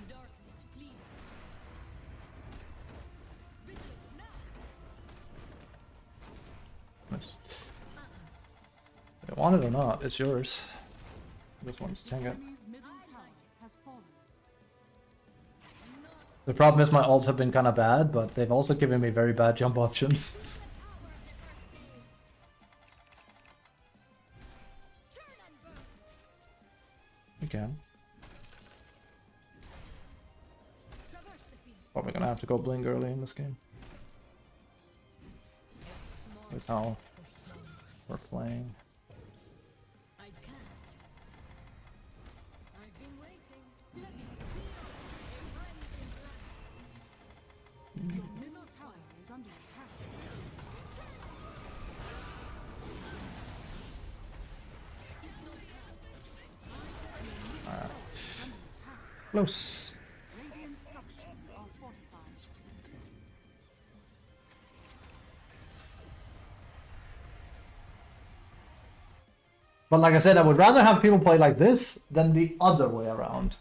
Darkness flees. Vigilance now. Nice. If you want it or not, it's yours. I just wanted to tank it. enemy's middle tower has fallen. The problem is my ults have been kind of bad, but they've also given me very bad jump options. Turn and burn. We can. Traverse the field. Probably gonna have to go blink early in this game. That's how we're playing. I can't. I've been waiting. Let me feel a friend's in Your middle tower is under attack. Close. Radiant structures are fortified. But like I said, I would rather have people play like this than the other way around.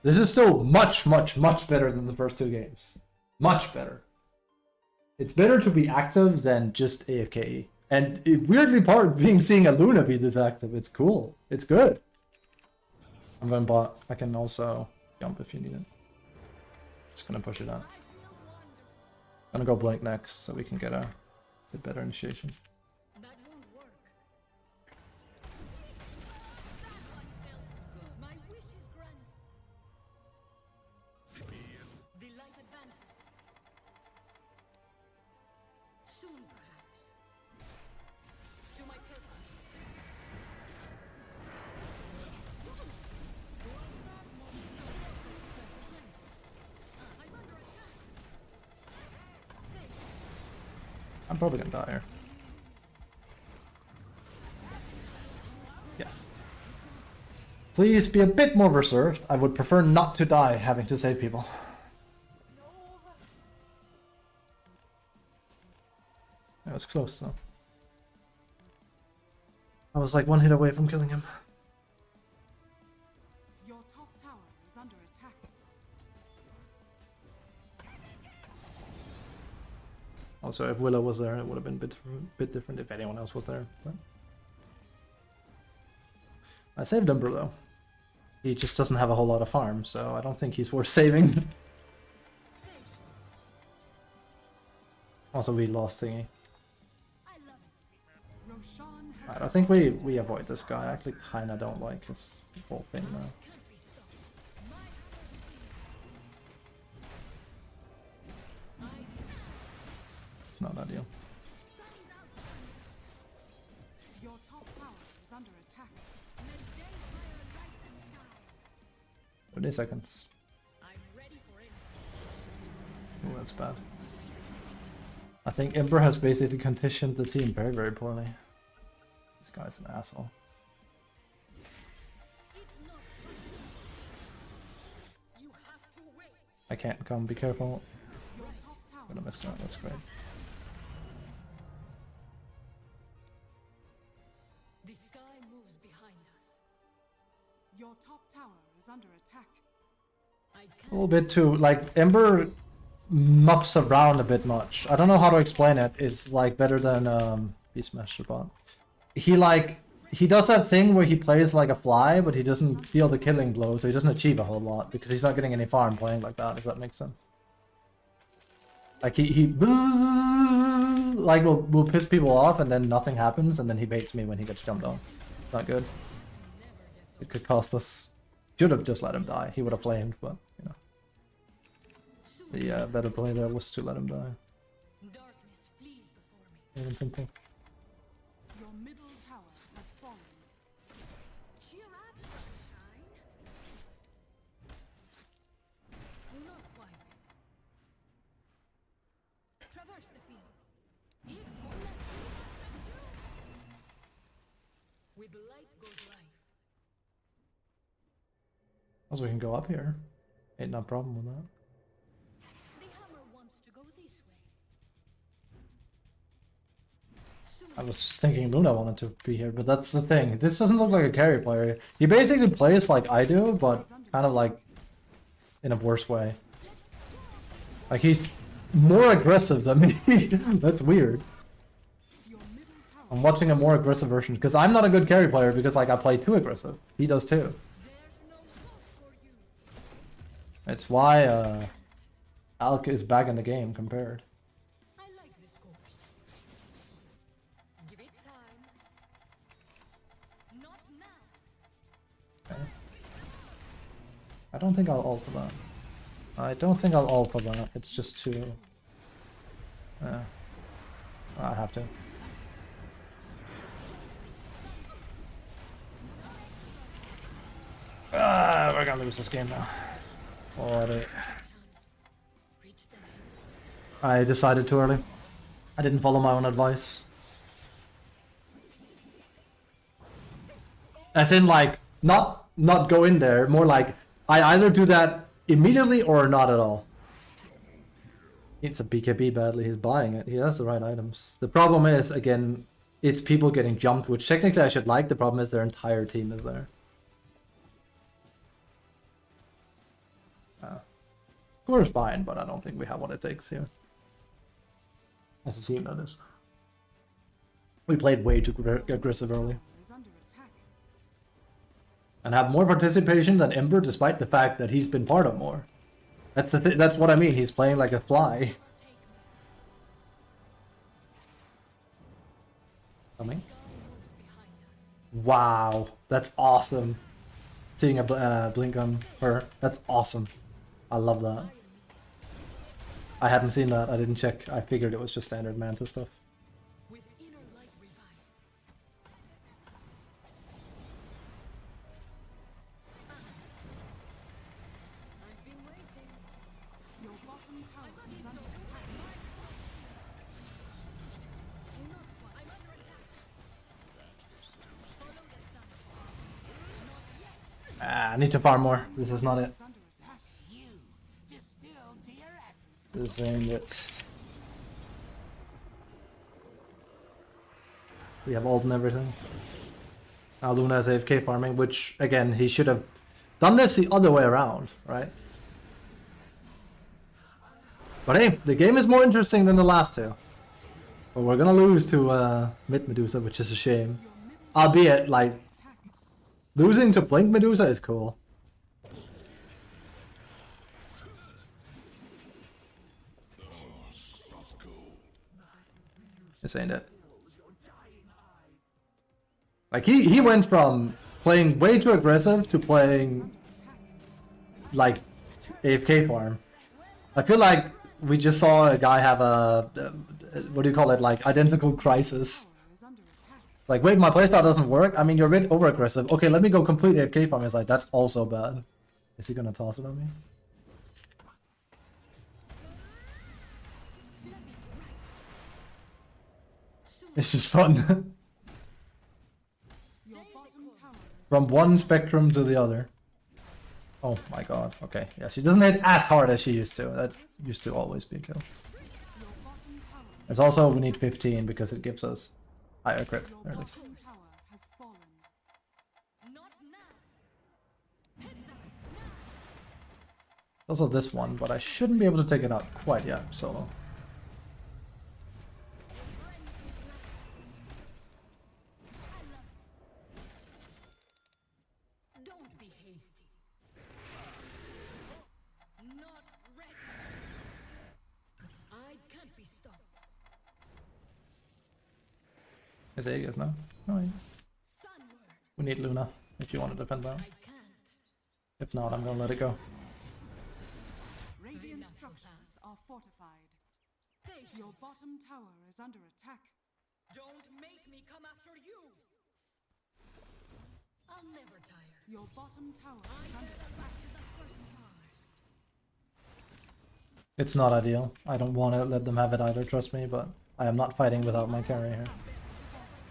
This is still much, much, much better than the first two games. Much better. It's better to be active than just AFK. And weirdly part being seeing a Luna be this active. It's cool. It's good. I'm going bot. I can also jump if you need it. Just gonna push it out. I'm gonna go blank next so we can get a bit better initiation. That won't work. My wish is granted. The light advances. Soon, perhaps. To my purpose. I'm under attack. I'm probably gonna die here. Yes. Please be a bit more reserved. I would prefer not to die having to save people. That was close though. I was like one hit away from killing him. Your top tower is under attack. Also, if Willow was there, it would have been a bit different if anyone else was there. But... I saved Umber though. He just doesn't have a whole lot of farm, so I don't think he's worth saving. Also, we lost thingy. Roshan has Right, I think we avoid this guy. I actually kinda don't like his whole thing now. It's not ideal. your top tower is under attack. 30 seconds. I'm ready for it. Oh, that's bad. I think Ember has basically conditioned the team very, very poorly. This guy's an asshole. It's not possible. You have to wait. I can't come, be careful. Your top tower I'm gonna miss that, that's great. The sky moves behind us. your top tower is under attack. I A can't. little bit too, like, Ember muffs around a bit much. I don't know how to explain it. It's like better than Beastmaster bot. He does that thing where he plays like a fly, but he doesn't deal the killing blow, so he doesn't achieve a whole lot because he's not getting any farm playing like that, if that makes sense. Like he like will piss people off and then nothing happens and then he baits me when he gets jumped on. Not good. It could cost us. Should have just let him die. He would have flamed, but you know. The better play there was to let him die. Darkness flees before me. Even simple. Your middle tower has fallen. Cheer up, sunshine. Not quite. Traverse the field. It won't let you. With light goes life. Also, we can go up here. Ain't no problem with that. The hammer wants to go this way. Soon I was thinking Luna wanted to be here, but that's the thing. This doesn't look like a carry player. He basically plays like I do, but kind of like in a worse way. Like he's more aggressive than me. That's weird. Your middle tower I'm watching a more aggressive version because I'm not a good carry player because like I play too aggressive. He does too. there's no hope for you. It's why Alk is back in the game compared. I like this course. Give it time. Not now. I don't think I'll ult for that. I don't think I'll ult for that. It's just too... I have to. We're gonna lose this game now. Already. Reach the end. I decided too early. I didn't follow my own advice. As in, like, not go in there. More like, I either do that immediately or not at all. It's a BKB badly. He's buying it. He has the right items. The problem is, again, it's people getting jumped, which technically I should like. The problem is their entire team is there. We're fine, but I don't think we have what it takes here. As a team, that is. We played way too aggressive early. Is under attack. And have more participation than Ember, despite the fact that he's been part of more. That's the that's what I mean. He's playing like a fly. Coming. Wow, that's awesome. Seeing a blink on her, that's awesome. I love that. I hadn't seen that. I didn't check. I figured it was just standard Manta stuff. With inner light revived. I've been waiting. Your bottom tower is under attack. Not quite. I'm under attack. Follow the sun. Not yet. I need to farm more. This is not it. Is under attack. You distilled to your essence. This ain't it. We have ult and everything. Now Luna is AFK farming, which again he should have done this the other way around, right? But hey, the game is more interesting than the last two. But we're gonna lose to mid Medusa, which is a shame. Albeit, like, losing to Blink Medusa is cool. This ain't it. Like, he went from playing way too aggressive to playing, like, AFK farm. I feel like we just saw a guy have a, what do you call it, like, identical crisis. Is under attack. Like, wait, my playstyle doesn't work? I mean, you're a bit over-aggressive. Okay, let me go complete AFK farm. It's like, that's also bad. Is he gonna toss it on me? It's just fun. Your bottom tower is From one spectrum to the other. Oh my god, okay. Yeah, she doesn't hit as hard as she used to. That used to always be a kill. your bottom tower. There's also, we need 15 because it gives us higher crit, Your or at least. bottom tower has fallen. Not now. Heads up now. Also this one, but I shouldn't be able to take it out quite yet, solo. Don't be hasty. Not ready. I can't be stopped. Is Aegis now? Nice. Sunward. We need Luna if you want to defend that. I can't. If not, I'm gonna let it go. Radiant structures are fortified. Patience. Your bottom tower is under attack. Don't make me come after you. I'll never tire. Your bottom tower I is under get us attack. back to the first stars. It's not ideal. I don't want to let them have it either, trust me, but I am not fighting without my carry here.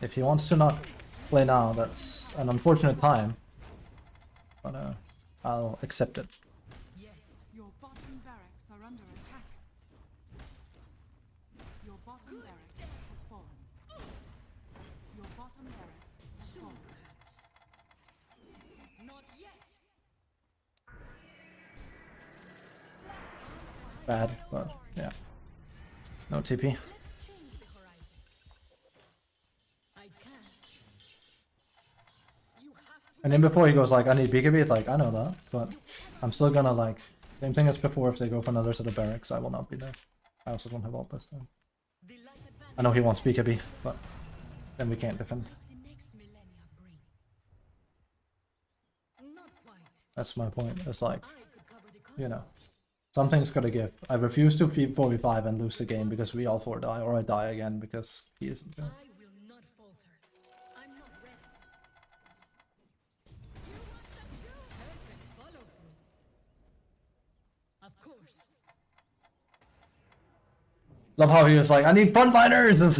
If he wants to not play now, that's an unfortunate time. But I'll accept it. Yes. Your bottom barracks are under attack. Your bottom barracks has fallen. Your bottom barracks has Soon, fallen. perhaps. Not yet. Bad, but yeah. No TP. Let's change the horizon. I can't. You have to. And then before he goes like, I need BKB, it's like, I know that, but I'm still gonna like, same thing as before, if they go for another set of barracks, I will not be there. I also don't have ult this time. The light advantage I know he wants BKB, but then we can't defend. the next millennia bring. Not quite. That's my point. It's like, I could cover the you know, cosmos. something's gotta give. I refuse to 4v5 and lose the game because we all four die, or I die again because he isn't there. I will not falter. I'm not ready. You want the truth? Perfect follow through. Of course. Love how he was like, I need frontliners! And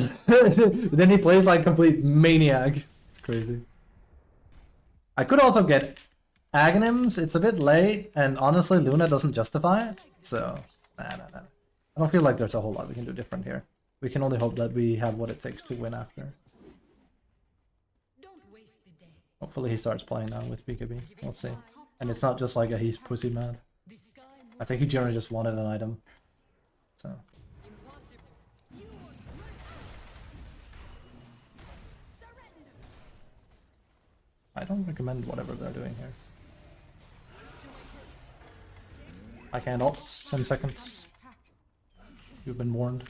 then he plays like complete maniac. It's crazy. I could also get Aghanims. It's a bit late, and honestly, Luna doesn't justify it. So, nah. I don't feel like there's a whole lot we can do different here. We can only hope that we have what it takes to win after. Hopefully he starts playing now with BKB. We'll see. And it's not just like a he's pussy mad. I think he generally just wanted an item. So. I don't recommend whatever they're doing here. I can't ult. 10 seconds. You've been warned.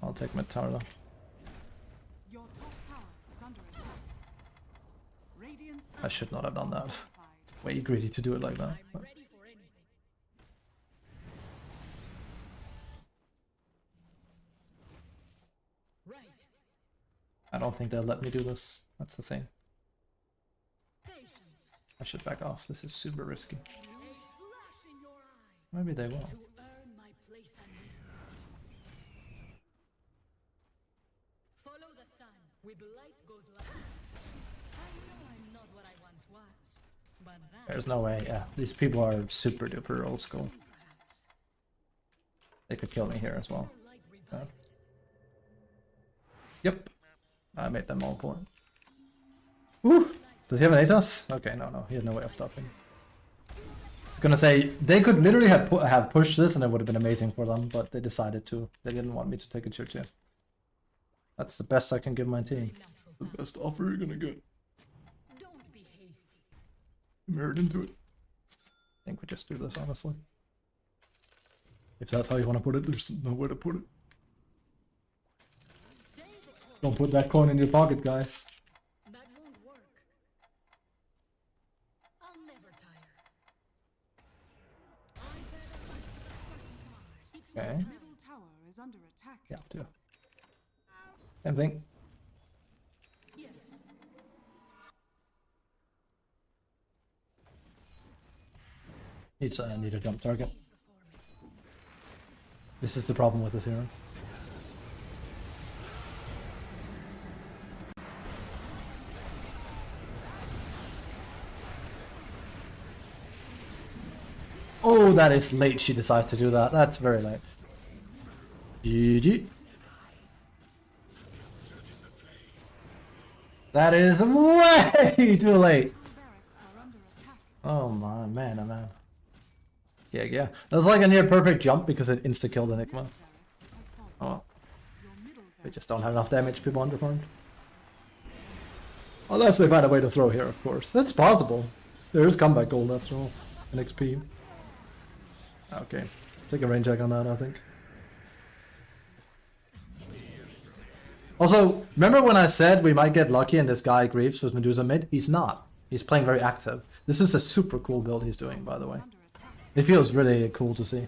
I'll take my tower though. Your top tower is under attack. Radiant I should not have done that. fortified. Way greedy to do it like that. But Ready for anything. Right. I don't think they'll let me do this. That's the thing. Patience. I should back off. This is super risky. A flash in your eye Maybe they will. to earn my place anew. Follow the sun. With light goes light. I know I'm not what I once was, but that There's no way. Yeah, these people are super duper old school. perhaps. They could kill me here as well. Inner light revived. Yep. I made them all poor. Woo! Does he have an ATOS? Okay, no, he had no way of stopping. I was gonna say, they could literally have pushed this and it would have been amazing for them, but they decided to. They didn't want me to take a tier 2. That's the best I can give my team. Natural The path. best offer you're gonna get. Don't be hasty. Married into it. I think we just do this, honestly. If that's how you want to put it, there's no way to put it. Stay the course. Don't put that coin in your pocket, guys. That won't work. I'll never tire. I bear the light to the first stars. It's no Okay. time. Middle tower is under attack. Yeah, do. Same thing. Yes. Need a jump target. Peace before me. This is the problem with this hero. Oh, that is late. She decides to do that. That's very late. GG. That is way too late. Barracks are under attack. Oh my man, oh man. Yeah. That was like a near perfect jump because it insta-killed Enigma. Barracks has fallen. Oh well. Your middle They barracks just don't have enough damage, people underfarmed. Unless they find a way to throw here, of course. That's possible. There is comeback gold after all. An XP. Okay. Take a rain check on that, I think. Also, remember when I said we might get lucky and this guy Greaves with Medusa mid? He's not. He's playing very active. This is a super cool build he's doing, by the way. under attack. It feels really cool to see.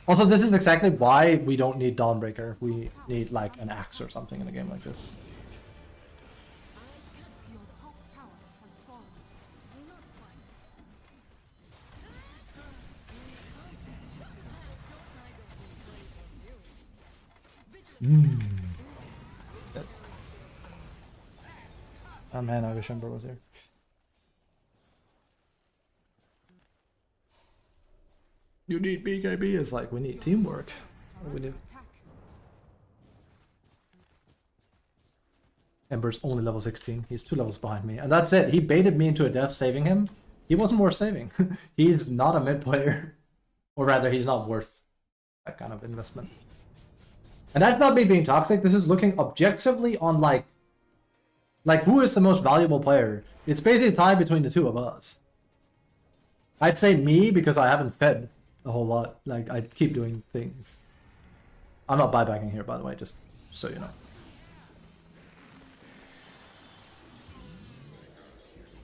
Also, this is exactly why we don't need Dawnbreaker. We need like an axe or something in a game like this. Your top tower has fallen. Not quite. Oh man, I wish Ember was here. You need BKB is like, we need teamwork. Are We under do. attack. Ember's only level 16. He's 2 levels behind me. And that's it. He baited me into a death saving him. He wasn't worth saving. He's not a mid player. Or rather, he's not worth that kind of investment. And that's not me being toxic. This is looking objectively on like who is the most valuable player? It's basically a tie between the two of us. I'd say me because I haven't fed a whole lot. Like, I keep doing things. I'm not buybacking here, by the way, just so you know.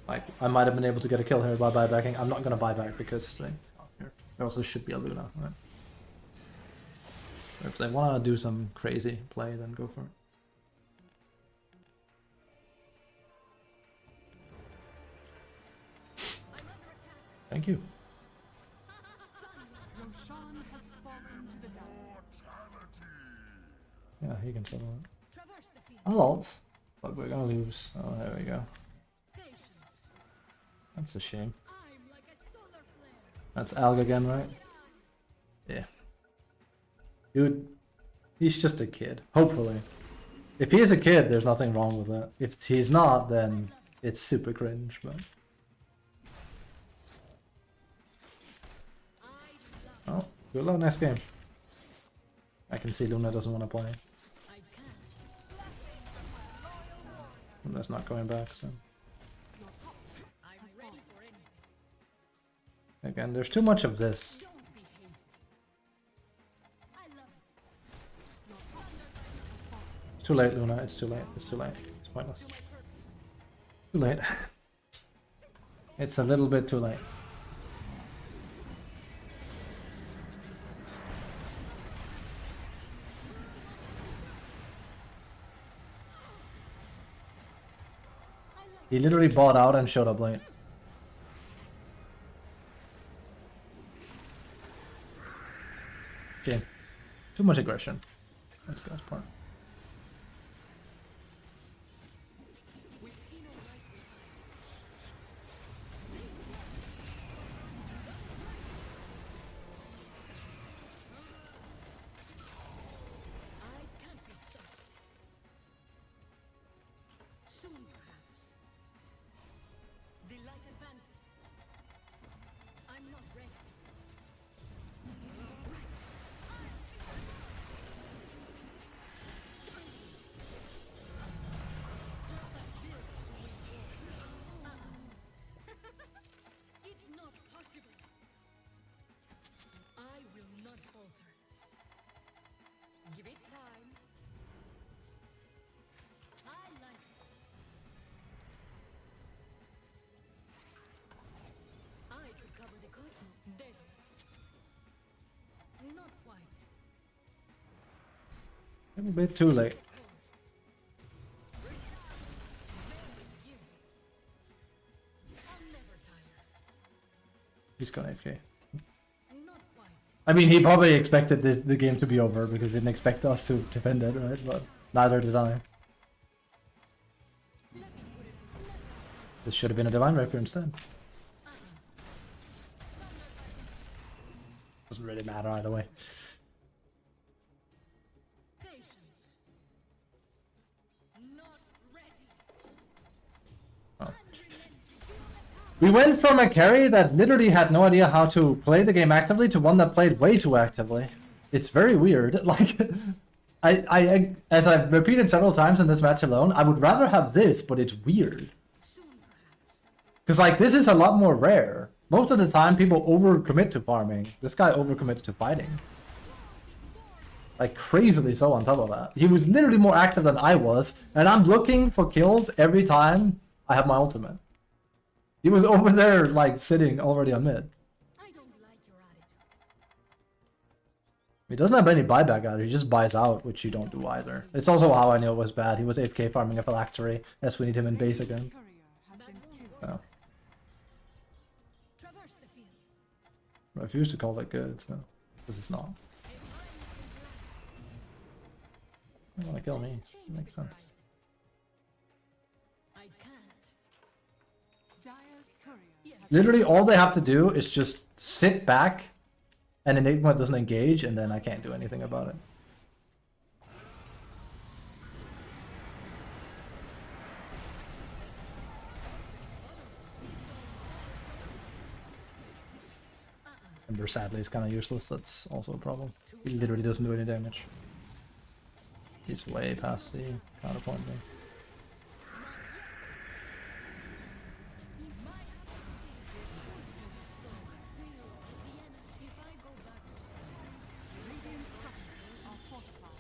Like, I might have been able to get a kill here by buybacking. I'm not going to buyback because like, here. There also should be a Luna, right? If they want to do some crazy play, then go for it. Thank you. Roshan has fallen to the down. Yeah, he can settle it. Traverse the field. I'll ult, but we're gonna lose. Oh, there we go. Patience. That's a shame. I'm like a solar flare. That's Alg again, right? Yeah. Dude, he's just a kid. Hopefully. If he is a kid, there's nothing wrong with that. If he's not, then it's super cringe, but... Oh, good luck next game. I can see Luna doesn't want to play. I can't. And that's not going back, so... I'm ready for anything. Again, there's too much of this. Don't be hasty. I love it. It's too late, Luna. It's too late. It's too late. It's pointless. Too late. It's a little bit too late. He literally bought out and showed up late. Okay. Too much aggression. That's the best part. with inner right behind. I can't be stopped. Soon, perhaps. The light advances. I'm not ready. Right. It's not possible. I will not falter. Give it time. I like it. I could cover the cosmos. Deadless. Not quite. A little bit too late. Very giving. I'll never tire. He's gone AFK. Not quite. I mean, he probably expected the game to be over because he didn't expect us to defend it, right? But neither did I. Let me put it This should have been a Divine Rapier instead. Doesn't really matter either way. patience. Not ready. Oh. We went from a carry that literally had no idea how to play the game actively to one that played way too actively. It's very weird. Like, I as I've repeated several times in this match alone, I would rather have this, but it's weird. Soon, perhaps. Because, like, this is a lot more rare. Most of the time, people overcommit to farming. This guy overcommitted to fighting. Like, crazily so on top of that. He was literally more active than I was, and I'm looking for kills every time I have my ultimate. He was over there, like, sitting already on mid. I don't like your attitude. He doesn't have any buyback either, he just buys out, which you don't do either. It's also how I knew it was bad. He was AFK farming a phylactery, as we need him in base again. Courier has been killed. So, Traverse the field. I refuse to call that good, so, because it's not. You want to kill me, it makes sense. I can't. Dire's courier has Literally, all they have to do is just sit back, and Enigma doesn't engage, and then I can't do anything about it. Ember sadly is kind of useless, that's also a problem. He literally doesn't do any damage. He's way past the counterpoint thing. If I go back to radiant structures are fortified.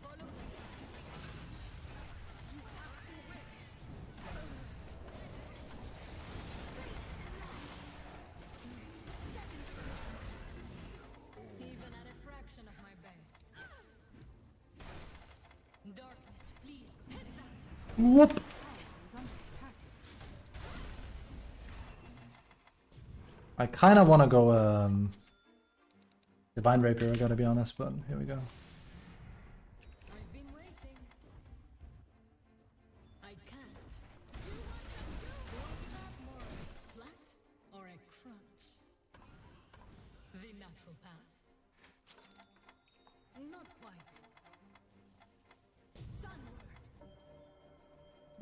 follow the even at a fraction of my best. Darkness flees. Heads up. Whoop! Is under attack. I kind of want to go Divine Rapier, I gotta be honest, but here we go. I've been waiting. I can't. Was that more of a splat or a crunch? The natural path.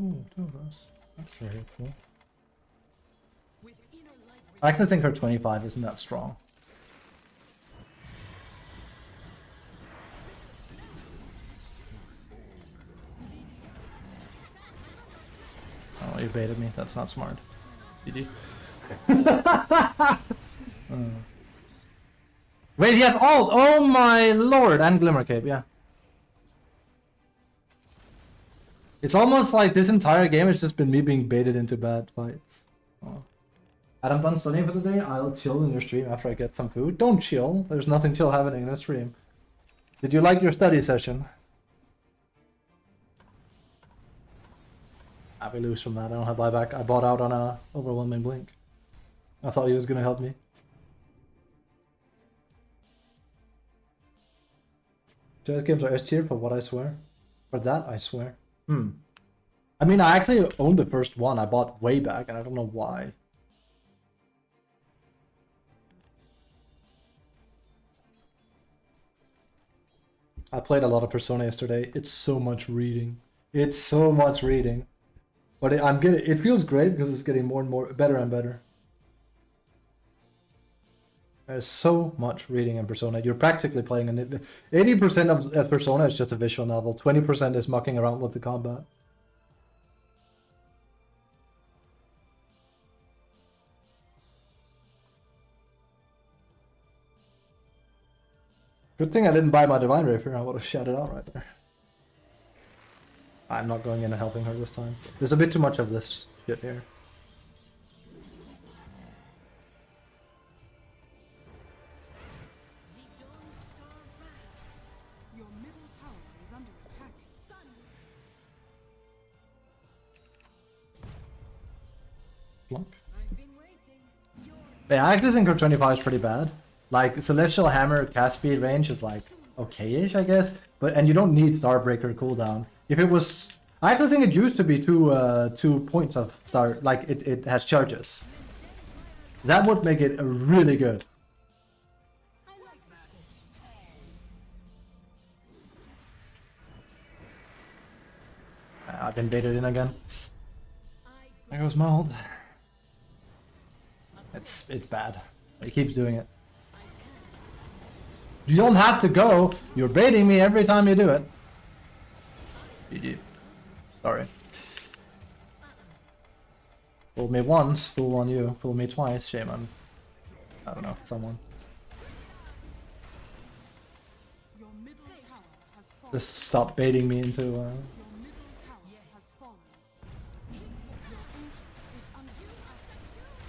Ooh, 2 of us. That's very cool. With inner light I actually think her 25 isn't that strong. Oh, you baited me. That's not smart. GG. Wait, he has ult! Oh my lord! And Glimmer Cape, yeah. It's almost like this entire game has just been me being baited into bad fights. Oh. Adam, done studying for the day? I'll chill in your stream after I get some food. Don't chill. There's nothing chill happening in the stream. Did you like your study session? I'll be loose from that. I don't have buyback. I bought out on a overwhelming blink. I thought he was gonna help me. Jazz games are S tier for what I swear. For that I swear. I mean, I actually owned the first one. I bought way back, and I don't know why. I played a lot of Persona yesterday. It's so much reading. It's so much reading. But it feels great because it's getting more and more better and better. There's so much reading in Persona. You're practically playing an 80% of Persona is just a visual novel. 20% is mucking around with the combat. Good thing I didn't buy my Divine Rapier. I would have shouted out right there. I'm not going in and helping her this time. There's a bit too much of this shit here. Your middle tower is under attack. Plunk. I've been waiting. Yeah, I actually think her 25 is pretty bad. Like, Celestial Hammer cast speed range is like, okay-ish, I guess. And you don't need Starbreaker cooldown. If it was... I actually think it used to be 2 points of star... Like, it has charges. That would make it really good. I've been baited in again. There goes my ult. It's bad. He keeps doing it. You don't have to go. You're baiting me every time you do it. GG. Sorry. Fool me once, fool on you. Fool me twice, shame on... I don't know, someone. Your middle tower has fallen. Just stop baiting me into... Your middle tower has fallen. Your ancient is under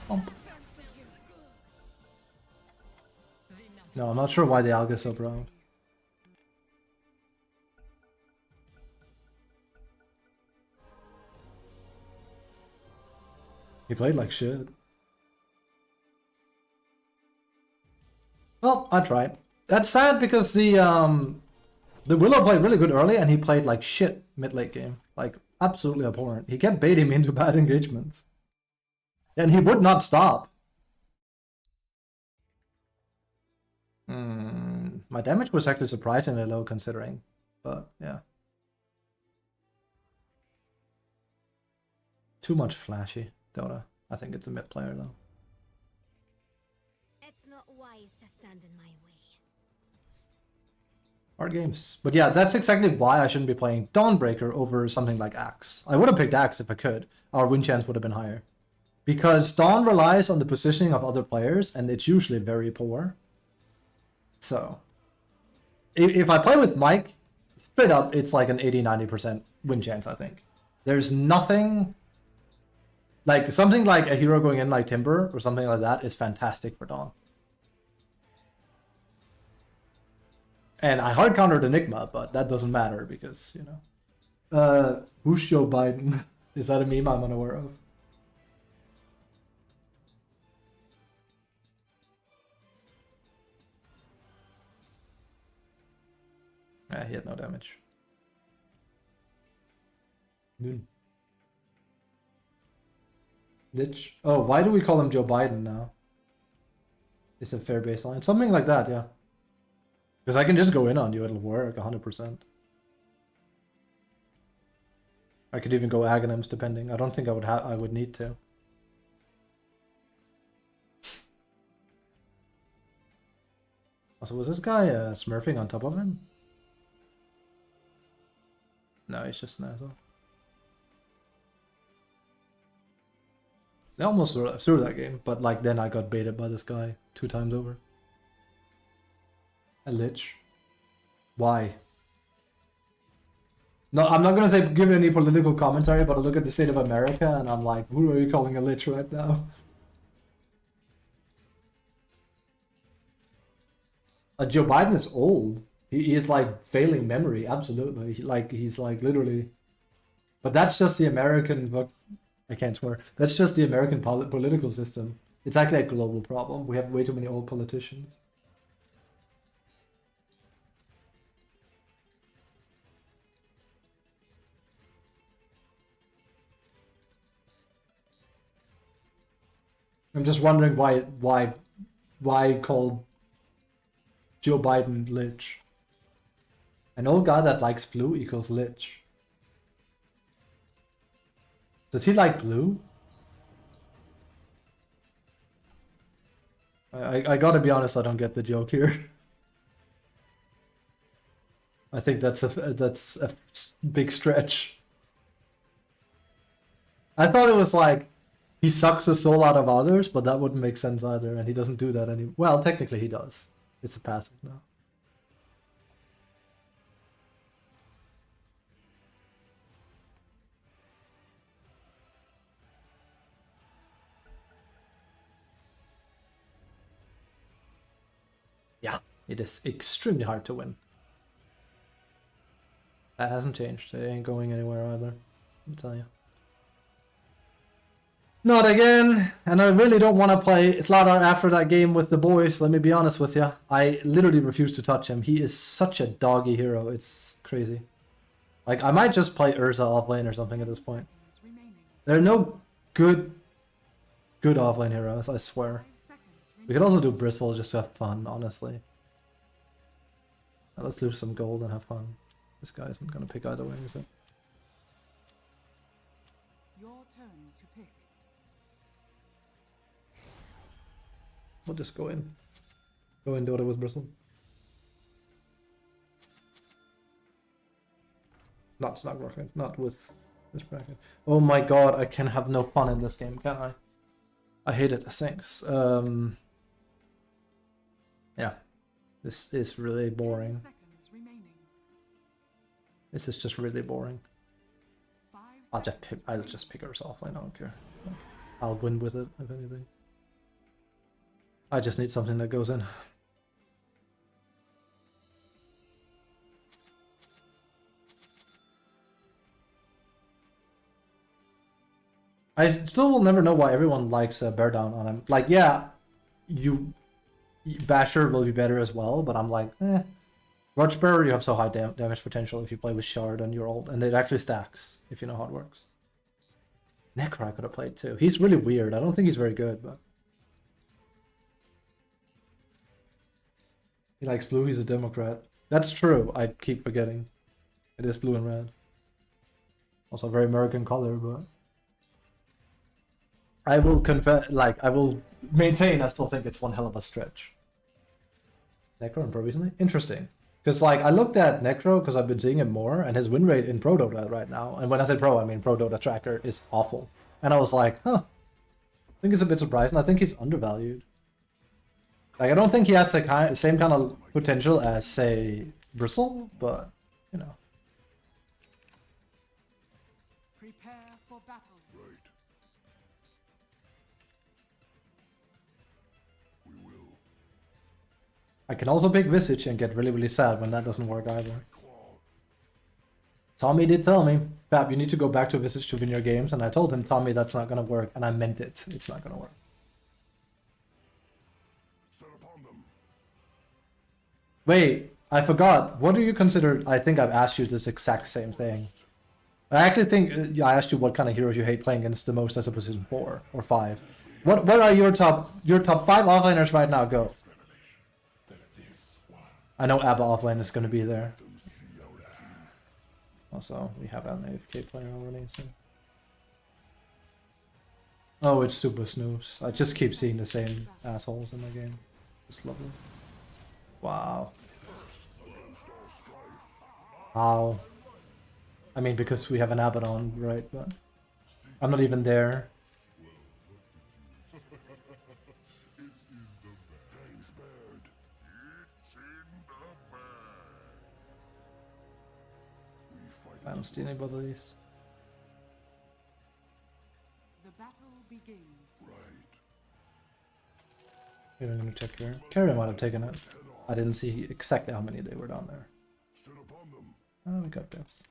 Bump. No, I'm not sure why the Alga is so brown. He played like shit. Well, I tried. That's sad because the Willow played really good early and he played like shit mid-late game. Like, absolutely abhorrent. He kept baiting me into bad engagements. And he would not stop. My damage was actually surprisingly low considering, but yeah. Too much flashy, DotA. I think it's a mid player though. It's not wise to stand in my way. Hard games. But yeah, that's exactly why I shouldn't be playing Dawnbreaker over something like Axe. I would have picked Axe if I could. Our win chance would have been higher. Because Dawn relies on the positioning of other players, and it's usually very poor. So, if I play with Mike, straight up, it's like an 80-90% win chance, I think. There's nothing... Like, something like a hero going in like Timber, or something like that, is fantastic for Dawn. And I hard countered Enigma, but that doesn't matter, because, you know... who's Joe Biden? Is that a meme I'm unaware of? Yeah, he had no damage. Noon. Ditch. Oh, why do we call him Joe Biden now? It's a fair baseline. Something like that, yeah. Because I can just go in on you, it'll work 100%. I could even go Aghanims depending. I don't think I would need to. Also, was this guy smurfing on top of him? No, he's just an asshole. They almost threw that game, but like then I got baited by this guy 2 times over. A lich. Why? No, I'm not gonna say give any political commentary, but I look at the state of America and I'm like, who are you calling a lich right now? Joe Biden is old. He is like failing memory, absolutely. He's like literally. But that's just the American. I can't swear. That's just the American political system. It's actually a global problem. We have way too many old politicians. I'm just wondering why call Joe Biden lich. An old guy that likes blue equals lich. Does he like blue? I gotta be honest, I don't get the joke here. I think that's a big stretch. I thought it was like he sucks the soul out of others, but that wouldn't make sense either, and he doesn't do that anymore. Well, technically he does. It's a passive now. Yeah, it is extremely hard to win. That hasn't changed. It ain't going anywhere either. I'll tell you. Not again. And I really don't want to play Slardar after that game with the boys. Let me be honest with you. I literally refuse to touch him. He is such a doggy hero. It's crazy. Like, I might just play Urza offlane or something at this point. There are no good offlane heroes, I swear. We could also do Bristle just to have fun, honestly. Now let's lose some gold and have fun. This guy isn't gonna pick either way, is it? Your turn to pick. We'll just go in. Go in DotA with Bristle. It's not working. Not with this bracket. Oh my god, I can have no fun in this game, can I? I hate it. Thanks. Yeah. This is really boring. This is just really boring. I'll just pick Urza offlane, I don't care. I'll win with it, if anything. I just need something that goes in. I still will never know why everyone likes Bear Down on him. Like, yeah, Basher will be better as well, but I'm like, eh. Rochbearer, you have so high damage potential if you play with Shard and you're old, and it actually stacks if you know how it works. Necro I could have played too. He's really weird. I don't think he's very good, but he likes blue. He's a Democrat. That's true. I keep forgetting. It is blue and red. Also a very American color, but I will I will maintain I still think it's one hell of a stretch. Necro and Pro recently? Interesting. Because like I looked at Necro because I've been seeing him more, and his win rate in Pro Dota right now, and when I say Pro I mean Pro Dota tracker, is awful. And I was like, huh. I think it's a bit surprising. I think he's undervalued. Like I don't think he has the same kind of potential as say Bristle, but you know. Prepare for battle. Right. We will. I can also pick Visage and get really, really sad when that doesn't work either. Tommy did tell me, Fab, you need to go back to Visage to win your games, and I told him, Tommy, that's not gonna work, and I meant it. It's not gonna work. Set upon them. Wait, I forgot. What do you consider? I think I've asked you this exact same thing. I actually think I asked you what kind of heroes you hate playing against the most as a position 4 or 5. What are your top 5 offlaners right now? Go. I know ABBA offlane is going to be there. Also, we have an AFK player already, so... Oh, it's super snooze. I just keep seeing the same assholes in the game. It's lovely. Wow. Wow. I mean, because we have an Abaddon, right? But I'm not even there. I don't see anybody of these. The battle begins. Maybe I'm gonna check here. Carrier might have taken it. I didn't see exactly how many they were down there. Oh, we got this.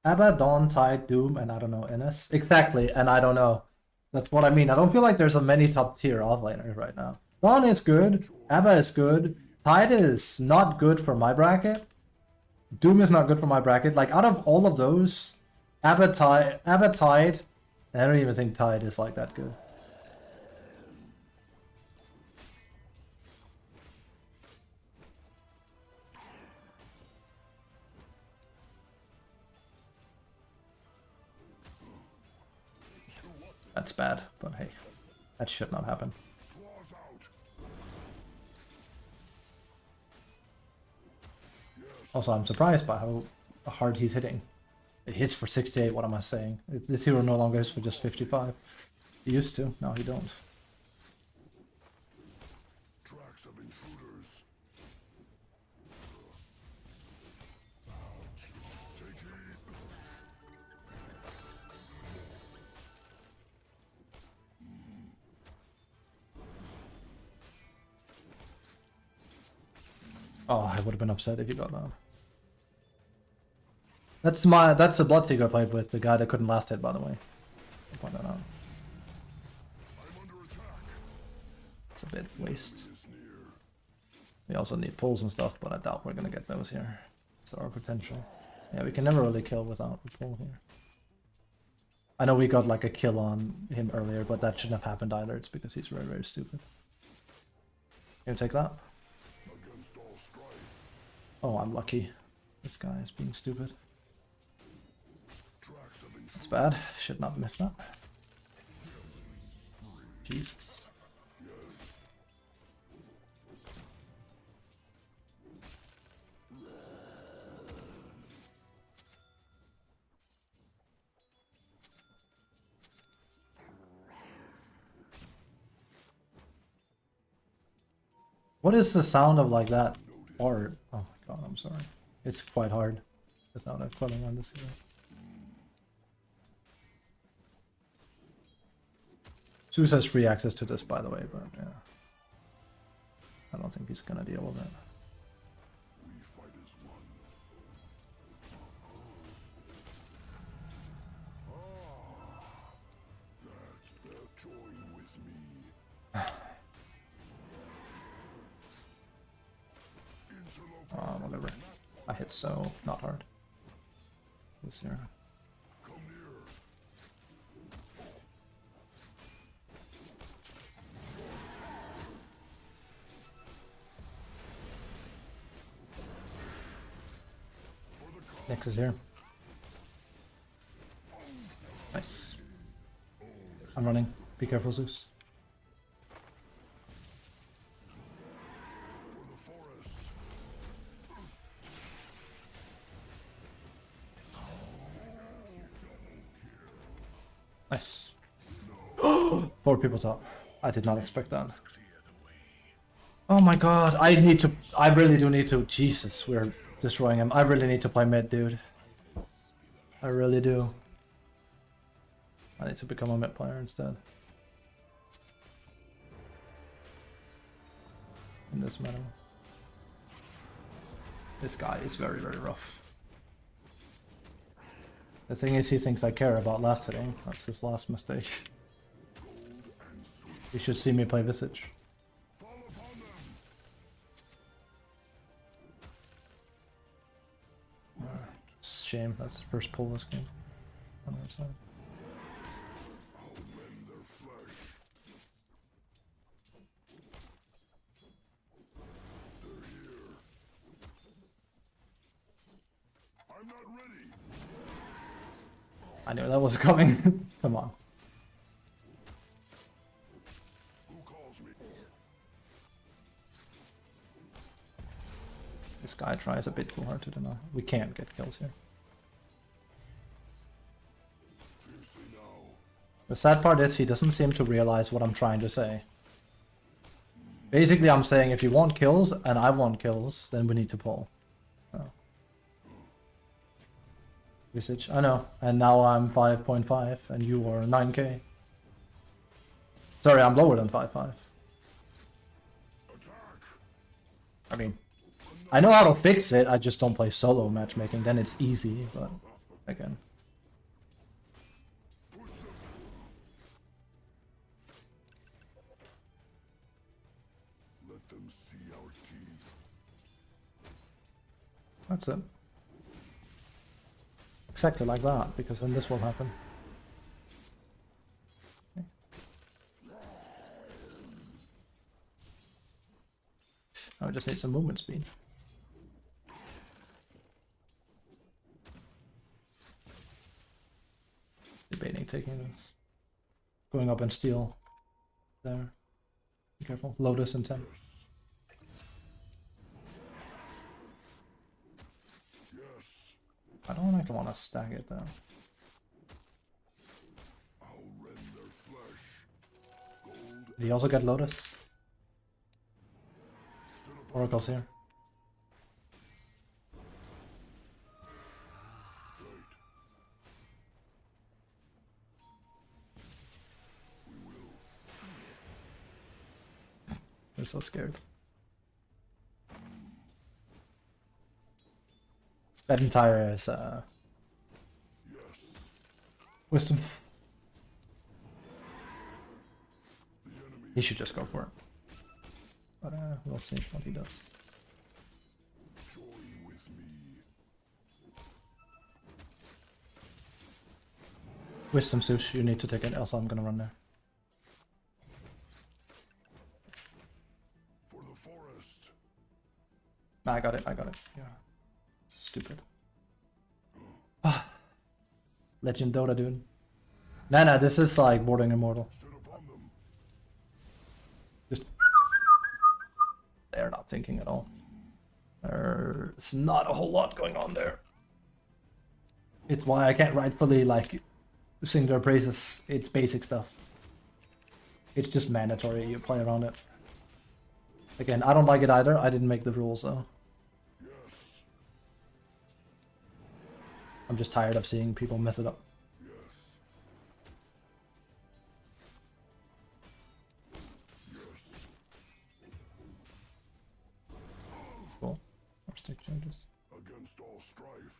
Abaddon, Tide, Doom, and I don't know, NS. Exactly, and I don't know. That's what I mean. I don't feel like there's a many top tier offlaners right now. Dawn is good, Abba is good, Tide is not good for my bracket. Doom is not good for my bracket. Like, out of all of those, Abba, Tide, I don't even think Tide is like that good. That's bad, but hey, that should not happen. Also, I'm surprised by how hard he's hitting. It hits for 68, what am I saying? This hero no longer hits for just 55. He used to, now he don't. Tracks of intruders. Take heed. Oh, I would have been upset if you got that. That's the Bloodseeker I played with, the guy that couldn't last hit, by the way. I'll point that out. It's a bit waste. We also need pulls and stuff, but I doubt we're gonna get those here. It's our potential. Yeah, we can never really kill without a pull here. I know we got like a kill on him earlier, but that shouldn't have happened either. It's because he's very, very stupid. Can you take that? Oh, I'm lucky. This guy is being stupid. It's bad. Should not have missed that. Jesus. What is the sound of like that art? Oh my god, I'm sorry. It's quite hard without a quelling on this hero. Zeus has free access to this, by the way, but yeah. I don't think he's gonna deal with it. We fight as one. That's better. Join with me. Whatever. I hit so not hard. This hero. Come near. Nyx is here. Nice. I'm running. Be careful, Zeus. Nice. 4 people top. I did not expect that. Oh my god, I really do need to. Jesus, we're destroying him. I really need to play mid, dude. I really do. I need to become a mid player instead. In this meta. This guy is very, very rough. The thing is, he thinks I care about last hitting. That's his last mistake. You should see me play Visage. Shame, that's the first pull this game. On our side. I knew that was coming. Come on. This guy tries a bit too hard to deny. We can't get kills here. The sad part is he doesn't seem to realize what I'm trying to say. Basically, I'm saying if you want kills and I want kills, then we need to pull. Oh. Visage, I know. And now I'm 5.5 and you are 9k. Sorry, I'm lower than 5.5. I mean, I know how to fix it, I just don't play solo matchmaking, then it's easy, but again. Let them see our teeth. That's it. Exactly like that, because then this will happen. Okay. Now I just need some movement speed. Debating taking this. Going up and steal. There. Be careful. Lotus in 10. Yes, I don't actually want to stack it though. I'll rend their flesh. Gold. Did he also get Lotus? Oracle's here. They're so scared. That entire is wisdom. He should just go for it. But we'll see what he does. Join with me. Wisdom Sush, you need to take it, else I'm gonna run there. For the forest. Nah, I got it, Yeah. Stupid. Ah. Legend Dota, dude. Nah, this is like bordering immortal. Set upon them. Just they're not thinking at all. There's not a whole lot going on there. It's why I can't rightfully like sing their praises. It's basic stuff. It's just mandatory, you play around it. Again, I don't like it either. I didn't make the rules though. Yes. I'm just tired of seeing people mess it up. Yes. Yes. Cool. More stick changes. Against all strife.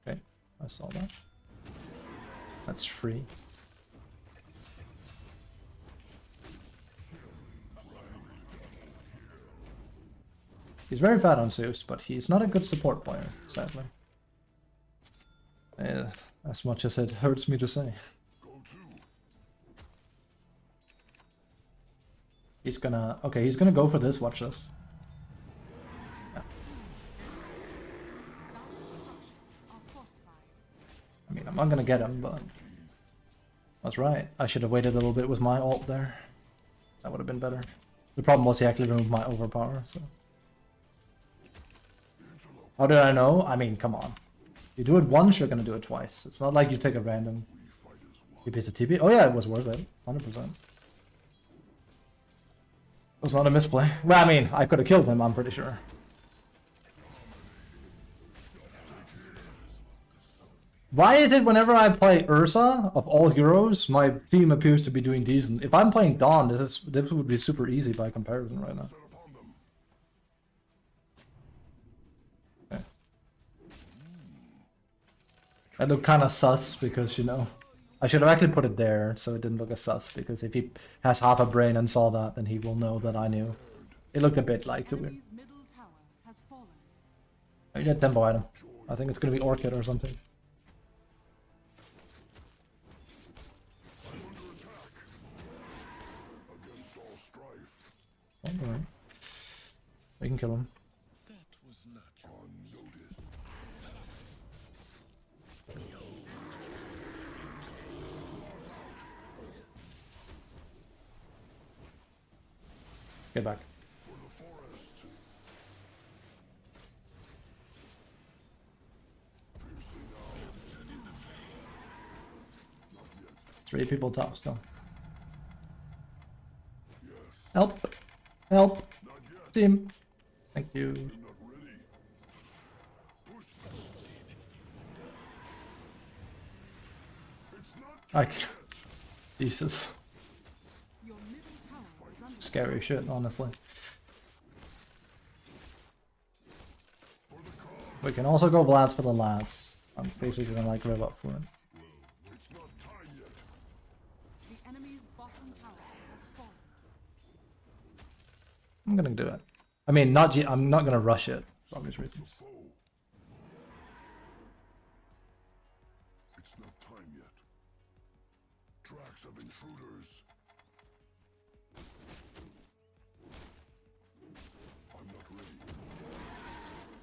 Okay, I saw that. That's free. He's very fat on Zeus, but he's not a good support player, sadly. As much as it hurts me to say. Go to. He's gonna... Okay, he's gonna go for this, watch this. Yeah. Structures are fortified. I mean, I'm not gonna get him, but... That's right, I should have waited a little bit with my ult there. That would have been better. The problem was he actually removed my overpower, so... How did I know? I mean, come on. You do it once, you're gonna do it twice. It's not like you take a random... You piece of TP? Oh yeah, it was worth it. 100%. It was not a misplay. Well, I mean, I could have killed him, I'm pretty sure. Why is it whenever I play Ursa, of all heroes, my team appears to be doing decent? If I'm playing Dawn, this would be super easy by comparison right now. Set upon them. Okay. I look kind of sus because, you know, I should have actually put it there so it didn't look as sus, because if he has half a brain and saw that, then he will know that I knew. It looked a bit like too weird. Enemy's middle tower has fallen. I get tempo item. I think it's gonna be Orchid or something. I'm under attack. Against all strife. Alright. We can kill him. That was not unnoticed. Get back. For the forest. Piercing out. Not yet. 3 people top still. Yes. Help! Help! Not yet. Team! Thank you. Not ready. Push them. It's not I c- Jesus. Your middle tower is under Scary shit, honestly. We can also go Vlads for the lads. I'm basically gonna like rev up for it. It's not time yet. the enemy's bottom tower has fallen. I'm gonna do it. I mean, I'm not gonna rush it for obvious reasons. Foe. It's not time yet. Tracks of intruders. I'm not ready.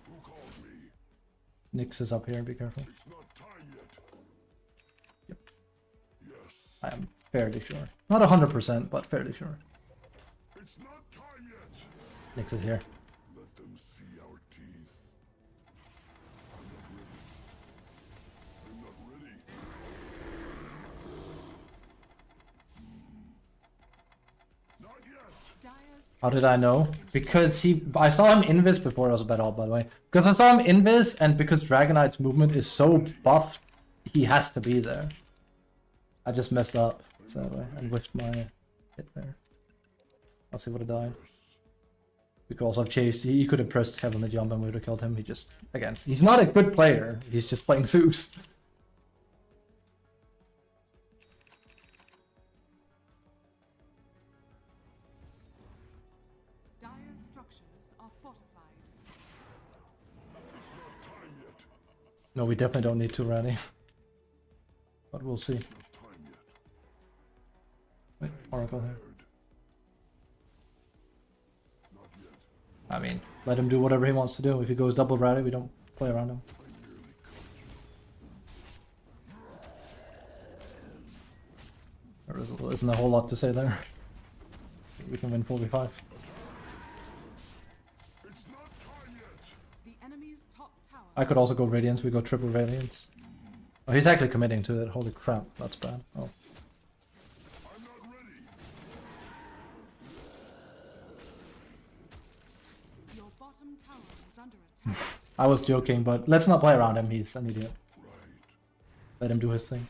Who calls me? Nyx is up here, be careful. It's not time yet. Yep. Yes. I am fairly sure. Not 100%, but fairly sure. It's not time yet. Nyx is here. Let them see our teeth. I'm not ready. Not yet. Dire's How did I know? Because I saw him invis before I was about all, by the way. Because I saw him invis, and because Dragonite's movement is so buffed, he has to be there. I just messed up, sadly, and whiffed my hit there. I'll see what I died. Because I've chased, he could have pressed Heavenly Jump and we would have killed him. He just, again, he's not a good player. He's just playing Zeus. Dire's structures are fortified. It's not time yet. No, we definitely don't need to rally. But we'll see. Not time yet. Wait, Oracle here. Heard. Not yet. I mean, let him do whatever he wants to do. If he goes double rally, we don't play around him. There isn't a whole lot to say there. We can win 4v5. It's not time yet. The enemy's top tower I could also go Radiance, we go triple Radiance. Oh, he's actually committing to it. Holy crap, that's bad. Oh. I'm not ready. Your bottom tower is under attack. I was joking, but let's not play around him. He's an idiot. Right. Let him do his thing.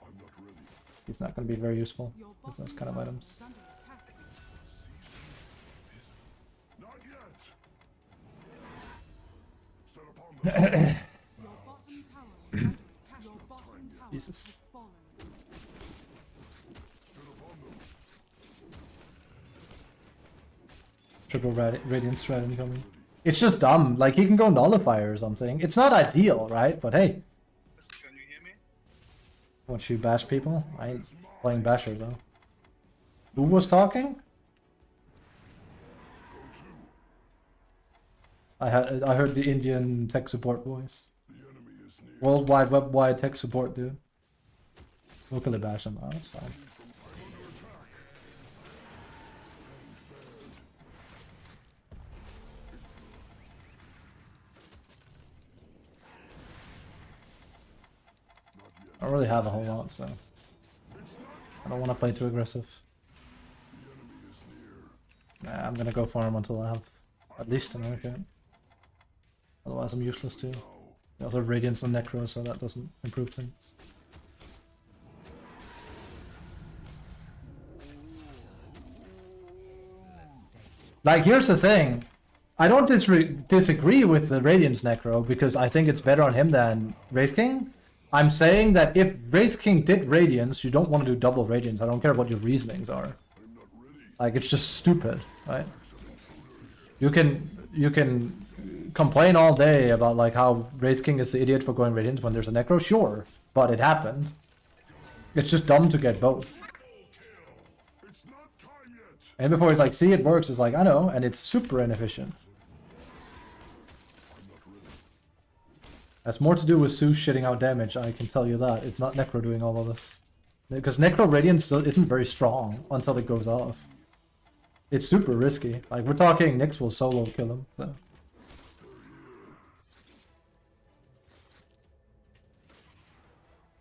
I'm not ready. He's not going to be very useful Your with bottom those kind of tower items. is under attack. Not yet. Set upon them. Your bottom tower is under attack. Your bottom tower Jesus. has fallen. Set upon them. Triple Radiance strategy coming. It's just dumb. Like, he can go Nullifier or something. It's not ideal, right? But hey. Can you hear me? Want you bash people? I ain't playing Basher, though. Who was talking? I heard the Indian tech support voice. The enemy is near. Worldwide web-wide tech support, dude. Locally bash him. Oh, that's fine. I'm under attack. Fangs bared. Not yet. I don't really have a whole lot, so It's not time. I don't want to play too aggressive. The enemy is near. Nah, I'm gonna go farm until I have at least an arcade. Otherwise I'm useless too. I also have Radiance and Necro, so that doesn't improve things. Like, here's the thing. I don't disagree with the Radiance Necro, because I think it's better on him than Wraith King. I'm saying that if Wraith King did Radiance, you don't want to do double Radiance. I don't care what your reasonings are. I'm not ready. Like, it's just stupid, right? You can complain all day about like how Wraith King is the idiot for going Radiant when there's a Necro, sure, but it happened. It's just dumb to get both. It's not time yet. And before he's like, see, it works, it's like, I know, and it's super inefficient. I'm not ready. That's more to do with Zeus shitting out damage, I can tell you that. It's not Necro doing all of this. Because Necro Radiant still isn't very strong until it goes off. It's super risky. Like, we're talking Nyx will solo kill him, so.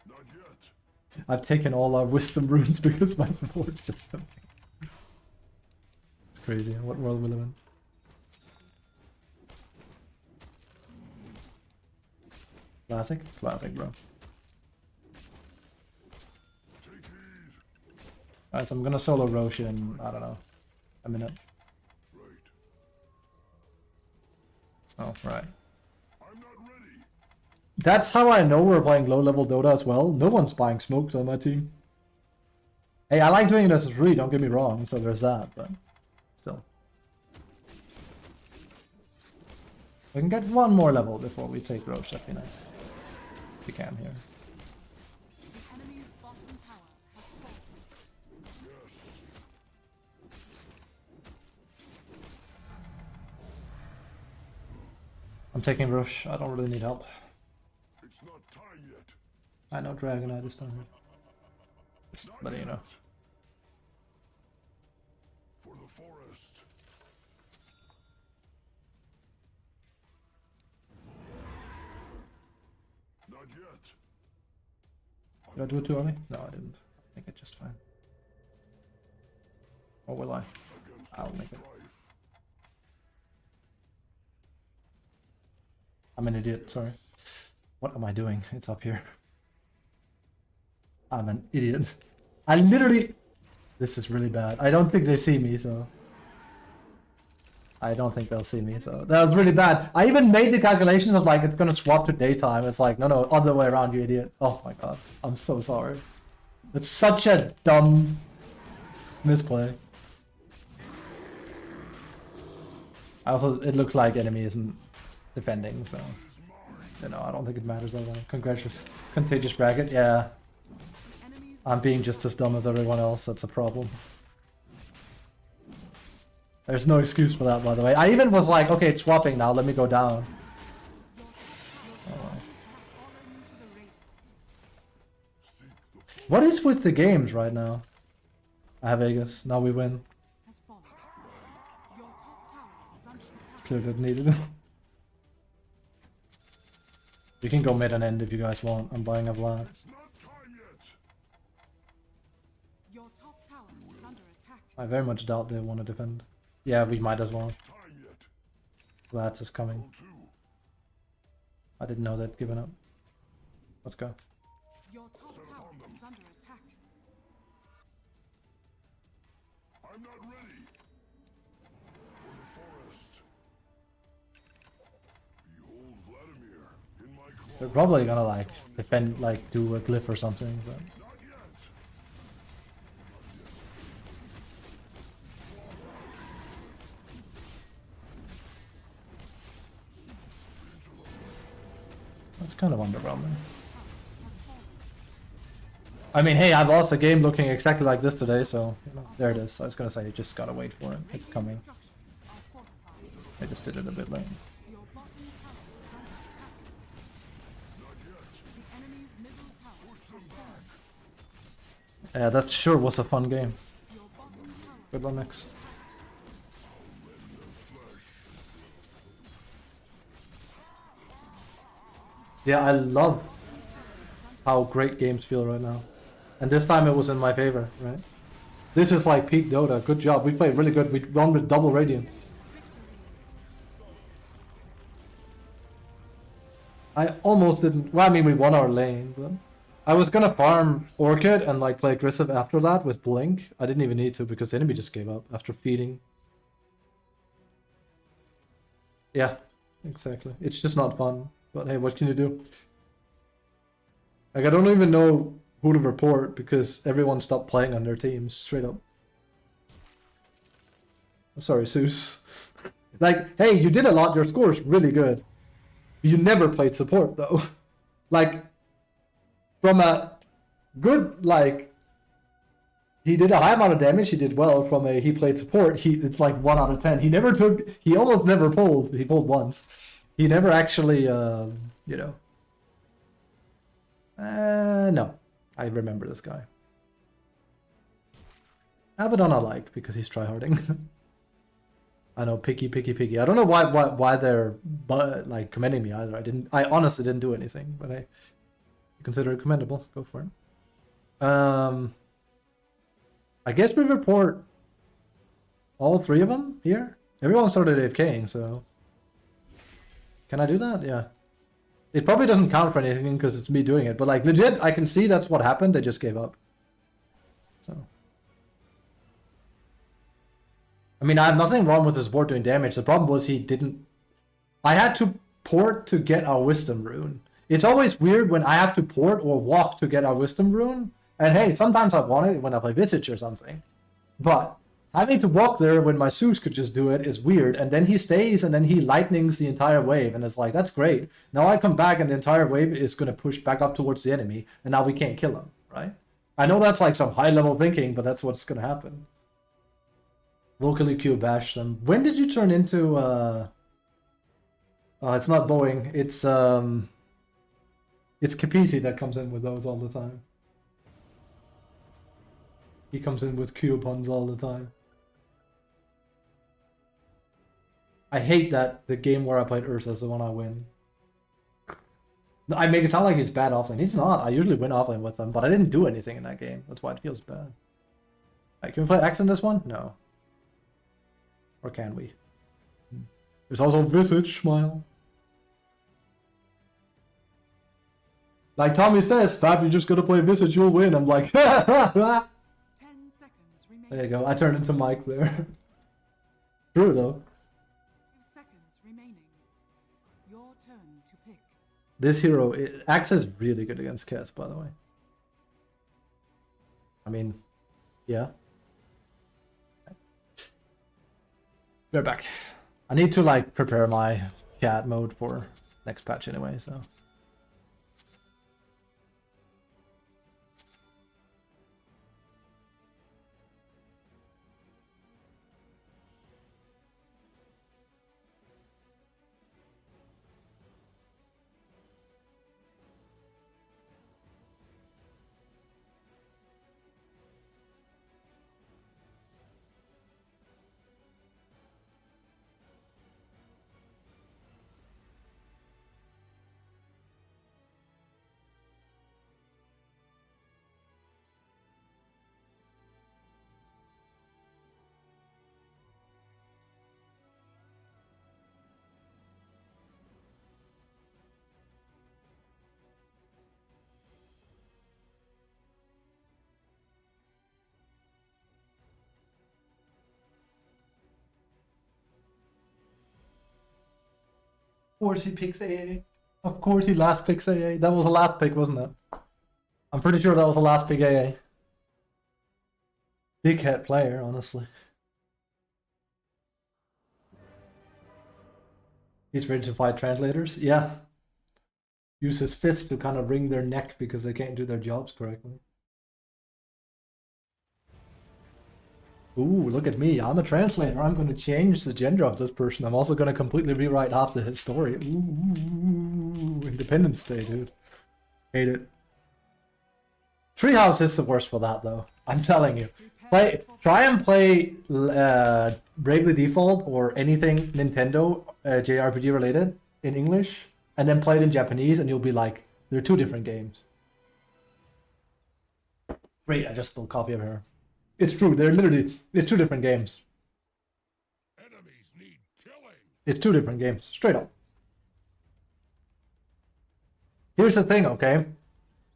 Not yet. I've taken all our wisdom runes because my support just... It's crazy what world we live in. Classic? Classic, bro. Take heed. Alright, so I'm gonna solo Roche in, I don't know, a minute. Right. Oh, right. I'm not ready. That's how I know we're playing low-level Dota as well. No one's buying smokes on my team. Hey, I like doing it as a free, don't get me wrong, so there's that, but still. We can get one more level before we take Roche, that'd be nice. If we can here. The enemy's bottom tower has fallen. Yes. I'm taking Roche, I don't really need help. It's not time yet. I know Dragonite this time. Just Not letting you know. yet. For the forest. Not yet. Did I do it too early? No, I didn't. I think it's just fine. Or will I? Against I'll all make it. strife. I'm an idiot, sorry. What am I doing? It's up here. I'm an idiot. I literally... This is really bad. I don't think they see me, so... I don't think they'll see me, so... That was really bad. I even made the calculations of like, it's gonna swap to daytime. It's like, no, other way around, you idiot. Oh my god. I'm so sorry. It's such a dumb misplay. Also, it looks like enemy isn't defending, so... You know, I don't think it matters that well. Contagious bracket, yeah. The enemy's I'm being just as dumb as everyone else, that's a problem. There's no excuse for that, by the way. I even was like, okay, it's swapping now, let me go down. Oh. fallen to the radiant. Seek the What is with the games right now? I have Vegas, now we win. Has fallen. Your top tower is under attack. Clear that needed. You can go mid and end if you guys want. I'm buying a VIBRATING. It's not time yet. Your top tower is under attack. I very much doubt they want to defend. Yeah, we might as well. Time yet. Vlads is coming. Go to. I didn't know they'd given up. Let's go. Your top tower is under attack. I'm not ready. For the forest. Behold Vladimir in my claw. They're probably gonna like defend, like do a glyph or something, but Not yet. that's kind of underwhelming. I mean, hey, I've lost a game looking exactly like this today, so you know, there it is. I was gonna say, you just gotta wait for it. It's coming. Structures are fortified. I just did it a bit late. Your bottom tower is under attack. Not yet. The enemy's middle tower Push has them fallen. back. Yeah, that sure was a fun game. Your bottom tower Good luck next. Yeah, I love how great games feel right now. And this time it was in my favor, right? This is like peak Dota. Good job. We played really good. We won with double Radiance. I almost didn't... Well, I mean, we won our lane, but... I was gonna farm Orchid and like play aggressive after that with Blink. I didn't even need to because the enemy just gave up after feeding. Yeah, exactly. It's just not fun. But hey, what can you do? Like, I don't even know who to report because everyone stopped playing on their teams, straight up. Sorry, Zeus. Like, hey, you did a lot, your score is really good. You never played support, though. Like, from a good, like, he did a high amount of damage, he did well. From a, he played support, it's like 1 out of 10. He never took, he almost never pulled. He pulled once. He never actually, you know. No. I remember this guy. Abaddon I like because he's tryharding. I know, picky. I don't know why they're like commending me either. I honestly didn't do anything, but I consider it commendable. Go for it. I guess we report all 3 of them here. Everyone started AFKing, so can I do that? Yeah. It probably doesn't count for anything because it's me doing it, but like legit, I can see that's what happened. They just gave up. So. I mean, I have nothing wrong with his board doing damage. The problem was he didn't... I had to port to get our Wisdom Rune. It's always weird when I have to port or walk to get our Wisdom Rune. And hey, sometimes I want it when I play Visage or something. But having to walk there when my Zeus could just do it is weird. And then he stays and then he lightnings the entire wave. And it's like, that's great. Now I come back and the entire wave is going to push back up towards the enemy. And now we can't kill him, right? I know that's like some high-level thinking, but that's what's going to happen. Locally Q bash them. When did you turn into it's not Boeing, it's Capisi that comes in with those all the time. He comes in with Q puns all the time. I hate that the game where I played Ursa is the one I win. I make it sound like he's bad offlane. He's not. I usually win offlane with him, but I didn't do anything in that game. That's why it feels bad. Right, can we play X in this one? No. Or can we? There's also Visage, smile. Like Tommy says, Fab, you just gotta play Visage, you'll win. I'm like, 10 seconds remaining. there you go. I turned into Mike there. True though. 5 seconds remaining. Your turn to pick. This hero, Axe is really good against Kess, by the way. I mean, yeah. We're back. I need to like prepare my chat mode for next patch anyway, so. Of course he picks AA. Of course he last picks AA. That was the last pick, wasn't it? I'm pretty sure that was the last pick AA. Big head player, honestly. He's ready to fight translators? Yeah. Use his fist to kind of wring their neck because they can't do their jobs correctly. Ooh, look at me. I'm a translator. I'm going to change the gender of this person. I'm also going to completely rewrite half of his story. Ooh, Independence Day, dude. Hate it. Treehouse is the worst for that, though. I'm telling you. Try and play Bravely Default or anything Nintendo JRPG related in English, and then play it in Japanese, and you'll be like, they're 2 different games. Great, I just spilled coffee over here. It's true, it's 2 different games. Enemies need killing. It's 2 different games, straight up. Here's the thing, okay?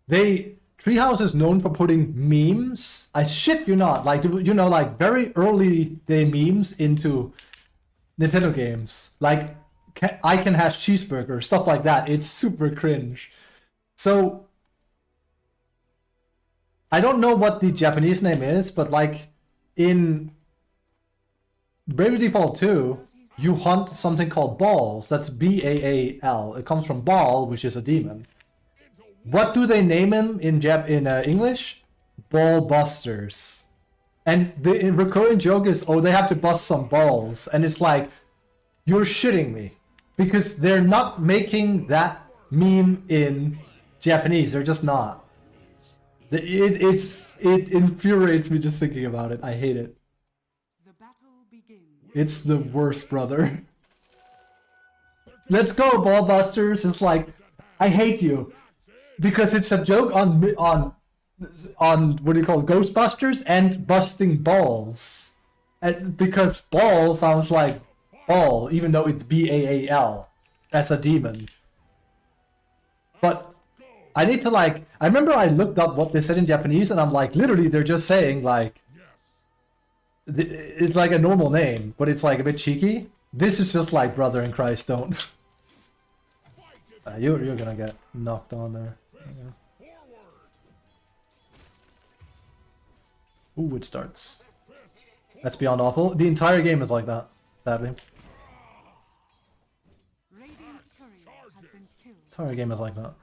Treehouse is known for putting memes, I shit you not, like, you know, like very early day memes into Nintendo games. Like, I can hash cheeseburger, stuff like that. It's super cringe. So, I don't know what the Japanese name is, but like in Bravely Default 2, you hunt something called balls. That's B-A-A-L. It comes from ball, which is a demon. What do they name him in English? Ball busters. And the recurring joke is, oh, they have to bust some balls. And it's like, you're shitting me. Because they're not making that meme in Japanese. They're just not. It infuriates me just thinking about it. I hate it. The battle begins. It's the worst, brother. Let's go, Ballbusters. It's like, I hate you because it's a joke on what do you call it, Ghostbusters and busting balls, and because ball sounds like ball, even though it's BAAL as a demon. But I need to like, I remember I looked up what they said in Japanese, and I'm like, literally, they're just saying like, it's like a normal name, but it's like a bit cheeky. This is just like, brother in Christ, don't. You're gonna get knocked on there. Yeah. Ooh, it starts. That's beyond awful. The entire game is like that, sadly. Radiant's courier has been killed. Entire game is like that.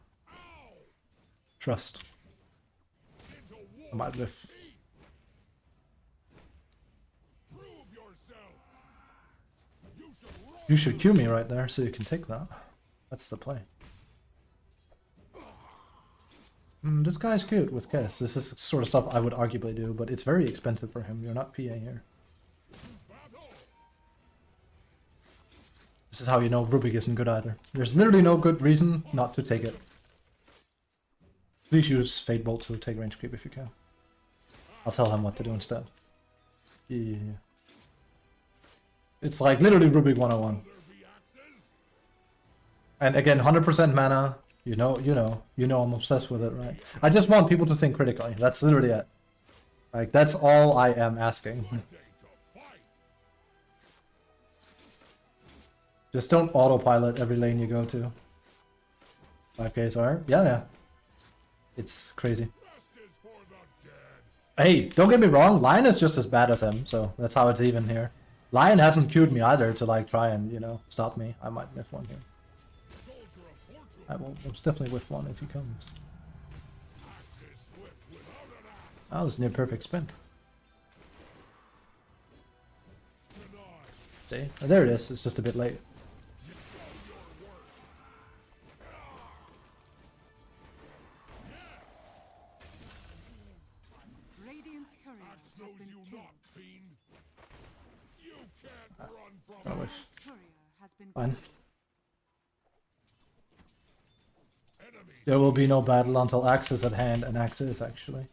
Trust. I might whiff. You should cue me right there so you can take that. That's the play. This guy's cute with Kiss. This is the sort of stuff I would arguably do, but it's very expensive for him. You're not PA here. This is how you know Rubik isn't good either. There's literally no good reason not to take it. Please use Fate Bolt to take range creep if you can. I'll tell him what to do instead. Yeah. It's like literally Rubik 101. And again, 100% mana. You know I'm obsessed with it, right? I just want people to think critically. That's literally it. Like, that's all I am asking. Just don't autopilot every lane you go to. 5Ks are? Yeah. It's crazy. Hey, don't get me wrong, Lion is just as bad as him, so that's how it's even here. Lion hasn't queued me either to like try and, you know, stop me. I might miss one here. I will most definitely whiff one if he comes. That was near perfect spin. See? Oh, there it is. It's just a bit late. Radiant's courier has been killed. I wish. Radiant's courier has been Fine. killed. There will be no battle until Axe is at hand, and Axe is actually.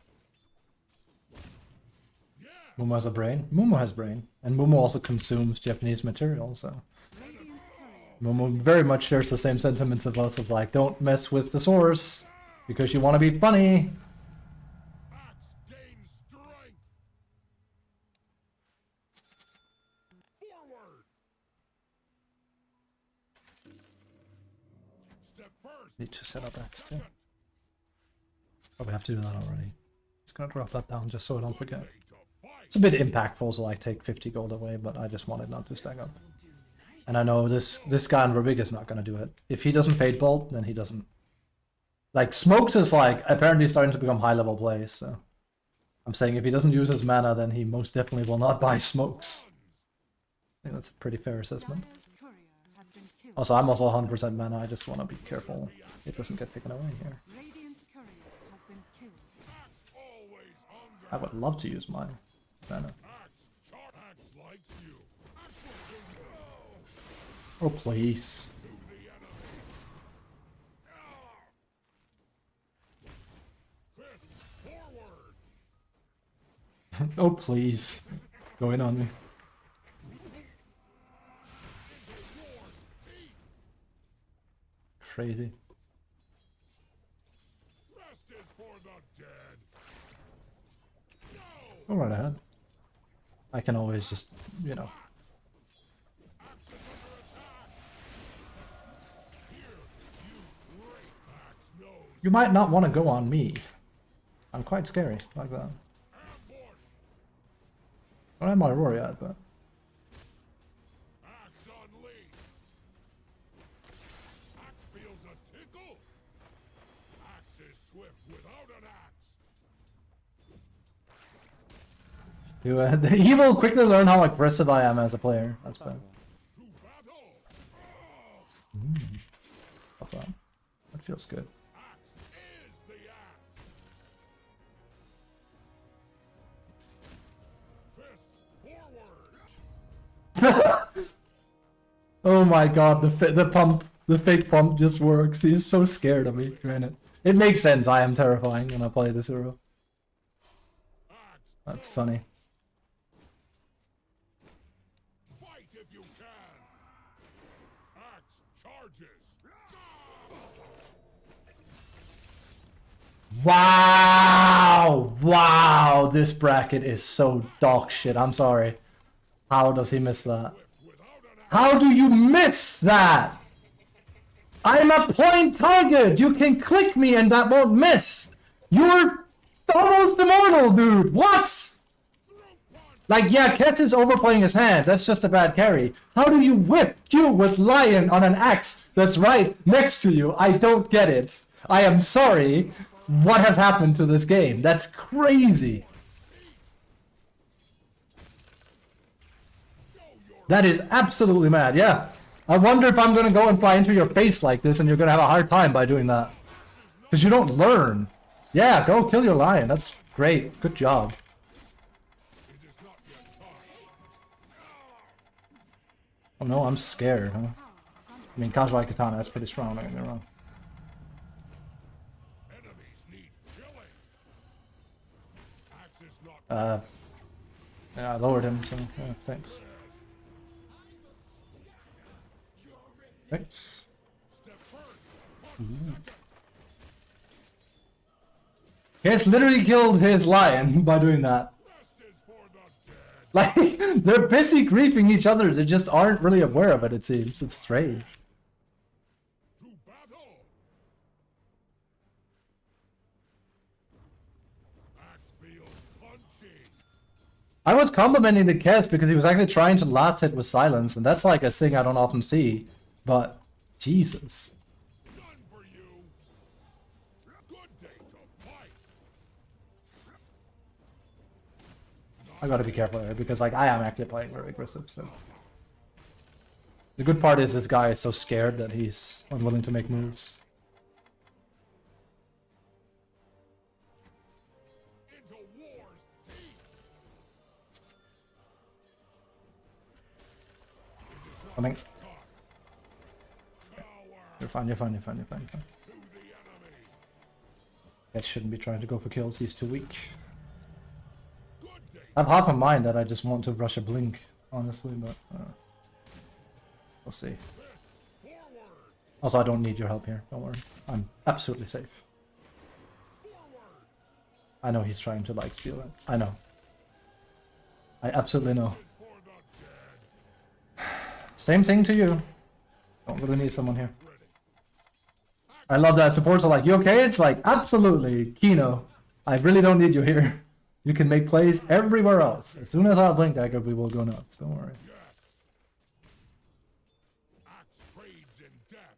Mumu has a brain. Mumu has brain. And Mumu also consumes Japanese material, so. Radiant's courier. Mumu very much shares the same sentiments of us of like, don't mess with the source, because you want to be funny. Need to set up Axe too. Probably have to do that already. Just gonna drop that down just so I don't forget. It's a bit impactful, so I take 50 gold away, but I just wanted not to stack up. And I know this guy in Rubik is not gonna do it. If he doesn't Fate Bolt, then he doesn't. Like, Smokes is like apparently starting to become high level plays, so I'm saying if he doesn't use his mana, then he most definitely will not buy Smokes. I think that's a pretty fair assessment. Dyer's courier has been killed. Also, I'm also 100% mana, I just want to be careful it doesn't get taken away here. Radiant's courier has been killed. I would love to use my mana. Oh, please. Oh, please. Go in on me. Crazy. Go right ahead. I can always just, you know. You might not want to go on me. I'm quite scary like that. I don't have my Aurora yet, but. He will quickly learn how aggressive I am as a player. That's bad. Love that. That feels good. Oh my god, the fake pump just works. He's so scared of me, granted. It makes sense, I am terrifying when I play this hero. That's funny. Fight if you can. Axe charges. Wow! Wow! This bracket is so dog shit. I'm sorry. How does he miss that? How do you miss that? I'm a point target! You can click me and that won't miss! You're almost immortal, dude! What? Like, yeah, Kets is overplaying his hand. That's just a bad carry. How do you whip Q with Lion on an axe that's right next to you? I don't get it. I am sorry. What has happened to this game? That's crazy. That is absolutely mad, yeah. I wonder if I'm gonna go and fly into your face like this and you're gonna have a hard time by doing that. Because you don't learn. Yeah, go kill your lion. That's great. Good job. Oh no, I'm scared, huh? I mean, Kajwai Katana is pretty strong, don't get me wrong. Enemies need killing. Axe is not Yeah, I lowered him, so yeah, thanks. Thanks. step first. He has literally killed his lion by doing that. Rest is for the dead. Like, they're busy griefing each other, they just aren't really aware of it, it seems. It's strange. To battle. Axe feels punchy. I was complimenting the Kess because he was actually trying to last hit with silence, and that's like a thing I don't often see. But, Jesus. Done for you. Good day to fight. I gotta be careful here because, like, I am actually playing very aggressive, so. The good part is this guy is so scared that he's unwilling to make moves. Into war's teeth. I think Power you're fine, you're fine, you're fine, you're fine, you're fine. to the enemy. Kess shouldn't be trying to go for kills, he's too weak. Good day. I have half a mind that I just want to rush a blink, honestly, but we'll see. Forward. Also, I don't need your help here, don't worry. I'm absolutely safe. Forward. I know he's trying to, like, steal it. I know. I absolutely know. For the dead. Same thing to you. Don't really need someone here. I love that supports are like, you okay? It's like, absolutely, Kino. I really don't need you here. You can make plays everywhere else. As soon as I blink dagger, we will go nuts. Don't worry. Yes. Axe trades in death.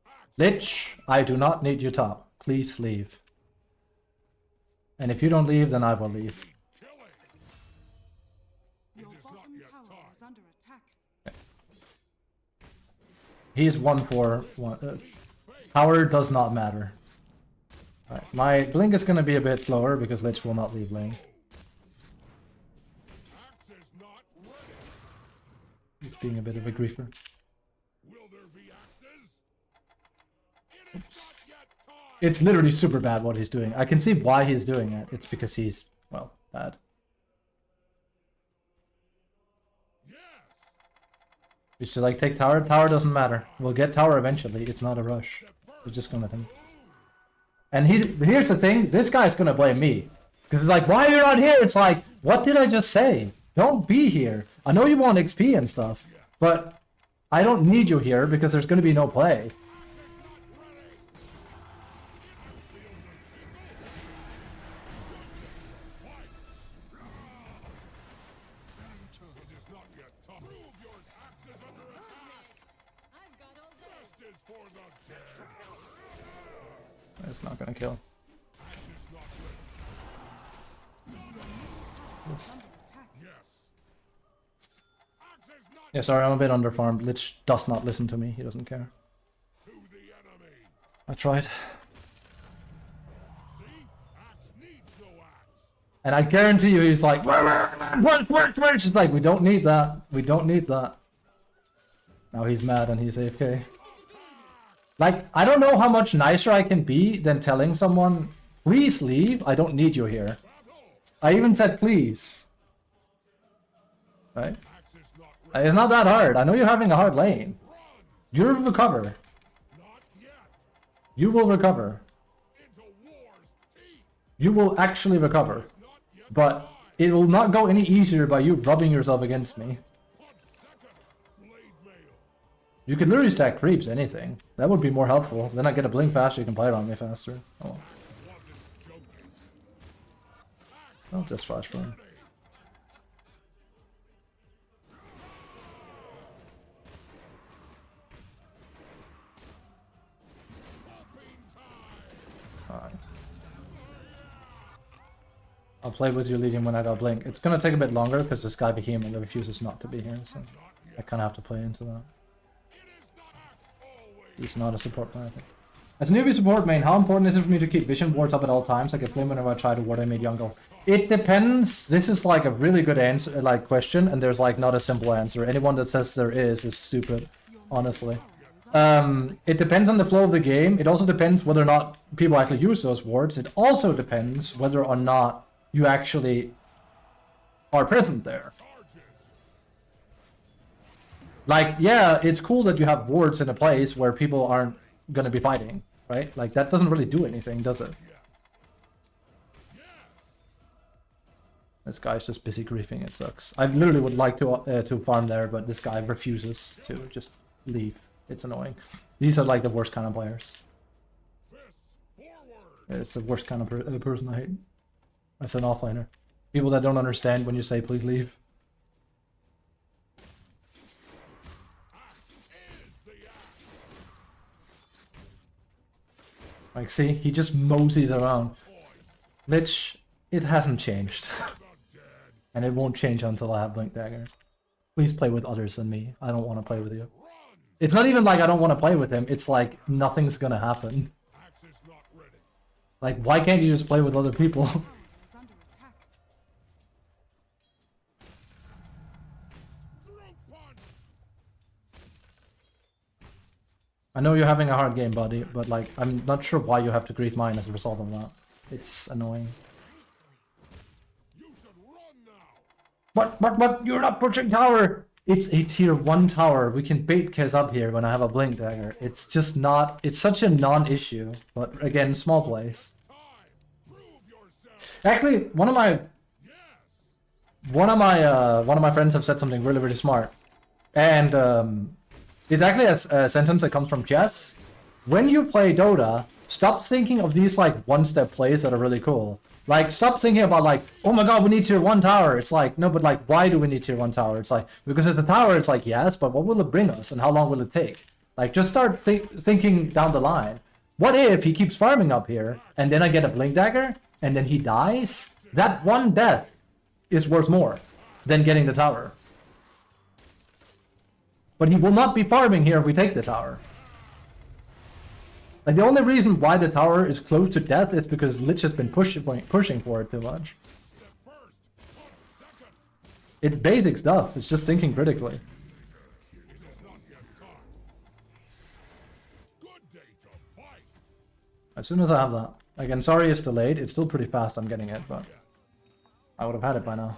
Axe Lich, I do not need you top. Please leave. And if you don't leave, then I will leave. killing. Your is not bottom yet tower time. is under attack. He's 1-4-1. Power does not matter. Alright, my blink is going to be a bit slower because Lich will not leave lane. Axe is not ready. He's being a bit of a griefer. Will there be axes? It is not yet time. It's literally super bad what he's doing. I can see why he's doing it. It's because he's, well, bad. Yes. You should, like, take tower. Tower doesn't matter. We'll get tower eventually. It's not a rush. We're just gonna think. And here's the thing. This guy's gonna blame me. Because it's like, why are you not here? It's like, what did I just say? Don't be here. I know you want XP and stuff. But I don't need you here because there's gonna be no play. It is not yet time. Prove your axes under attack. I've got all day. Rest is for the dead. It's not gonna kill. Axe is not ready. Yes. Under attack. Yes. Axe is not Yeah, sorry, I'm a bit underfarmed. Lich does not listen to me. He doesn't care. to the enemy. I tried. See? Axe needs no axe. And I guarantee you he's like, push. It's like, we don't need that. We don't need that. Now he's mad and he's AFK. Like, I don't know how much nicer I can be than telling someone, please leave, I don't need you here. I even said please. Right? It's not that hard. I know you're having a hard lane. You'll recover. You will recover. You will actually recover. But it will not go any easier by you rubbing yourself against me. You could literally stack creeps, anything. That would be more helpful. Then I get a blink faster, you can bite on me faster. Oh. I'll just flash for him. Alright. I'll play with your leading when I got blink. It's gonna take a bit longer because this guy Behemoth refuses not to be here, so I kinda have to play into that. He's not a support player, I think. As a newbie support main, how important is it for me to keep vision wards up at all times? I get flame whenever I try to ward I made jungle. It depends. This is like a really good answer, like question, and there's like not a simple answer. Anyone that says there is stupid, honestly. It depends on the flow of the game. It also depends whether or not people actually use those wards. It also depends whether or not you actually are present there. Like, yeah, it's cool that you have wards in a place where people aren't gonna be fighting, right? Like, that doesn't really do anything, does it? This guy's just busy griefing, it sucks. I literally would like to farm there, but this guy refuses to just leave. It's annoying. These are like the worst kind of players. It's the worst kind of person I hate. As an offlaner. People that don't understand when you say, please leave. Like, see, he just moseys around. Lich, it hasn't changed. And it won't change until I have Blink Dagger. Please play with others than me. I don't want to play with you. It's not even like I don't want to play with him. It's like, nothing's gonna happen. Like, why can't you just play with other people? I know you're having a hard game, buddy, but like, I'm not sure why you have to grief mine as a result of that. It's annoying. But, you're not pushing tower! It's a tier 1 tower. We can bait Kez up here when I have a Blink Dagger. It's just not, it's such a non-issue. But again, small place. Actually, one of my friends have said something really, really smart. And, it's actually a sentence that comes from chess. When you play Dota, stop thinking of these like one-step plays that are really cool. Like, stop thinking about like, oh my god, we need tier 1 tower. It's like, no, but like, why do we need tier 1 tower? It's like, because it's a tower, it's like, yes, but what will it bring us and how long will it take? Like, just start thinking down the line. What if he keeps farming up here and then I get a Blink Dagger and then he dies? That one death is worth more than getting the tower. But he will not be farming here if we take the tower. Like, the only reason why the tower is close to death is because Lich has been pushing for it too much. It's basic stuff. It's just thinking critically. As soon as I have that. Like, I'm sorry it's delayed. It's still pretty fast I'm getting it, but I would have had it by now.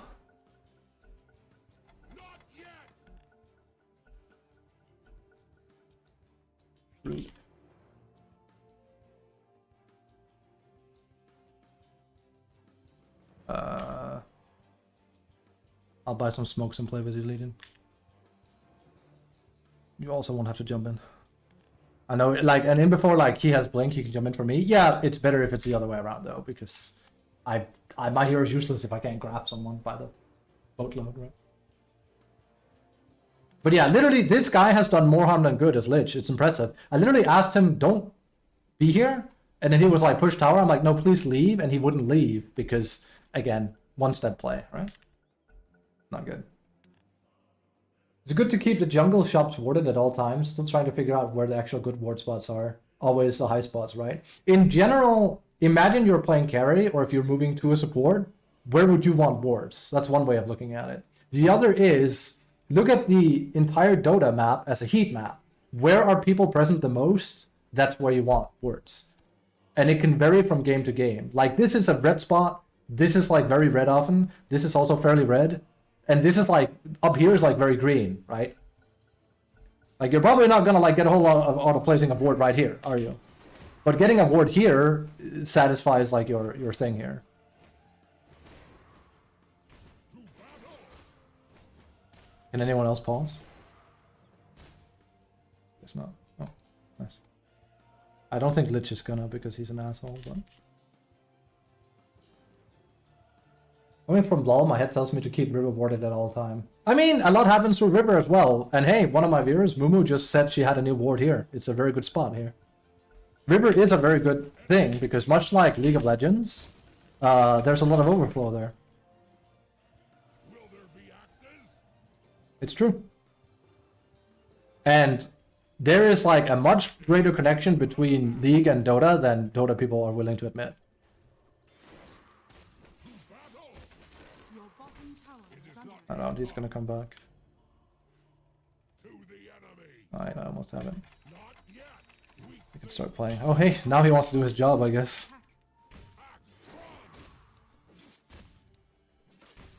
I'll buy some smokes and play with you leading. You also won't have to jump in. I know, like, and in before, like, he has blink, he can jump in for me. Yeah, it's better if it's the other way around though, because my hero is useless if I can't grab someone by the boatload, right? But yeah, literally, this guy has done more harm than good as Lich. It's impressive. I literally asked him, don't be here. And then he was like, push tower. I'm like, no, please leave. And he wouldn't leave because, again, one-step play, right? Not good. It's good to keep the jungle shops warded at all times. Still trying to figure out where the actual good ward spots are. Always the high spots, right? In general, imagine you're playing carry, or if you're moving to a support, where would you want wards? That's one way of looking at it. The other is, look at the entire Dota map as a heat map. Where are people present the most? That's where you want wards. And it can vary from game to game. Like, this is a red spot. This is like very red often. This is also fairly red. And this is like, up here is like very green, right? Like, you're probably not gonna like get a whole lot of auto-placing a ward right here, are you? But getting a ward here satisfies like your thing here. Can anyone else pause? Guess not. Oh, nice. I don't think Lich is gonna because he's an asshole, but... Coming from LoL, my head tells me to keep River warded at all time. I mean, a lot happens through River as well. And hey, one of my viewers, Mumu, just said she had a new ward here. It's a very good spot here. River is a very good thing because much like League of Legends, there's a lot of overflow there. Will there be axes? It's true. And there is like a much greater connection between League and Dota than Dota people are willing to admit. Your bottom tower is under I don't know, he's gonna come back. To the enemy. Alright, I almost have it. Not yet. We I can start playing. Oh hey, now he wants to do his job, I guess. axe front.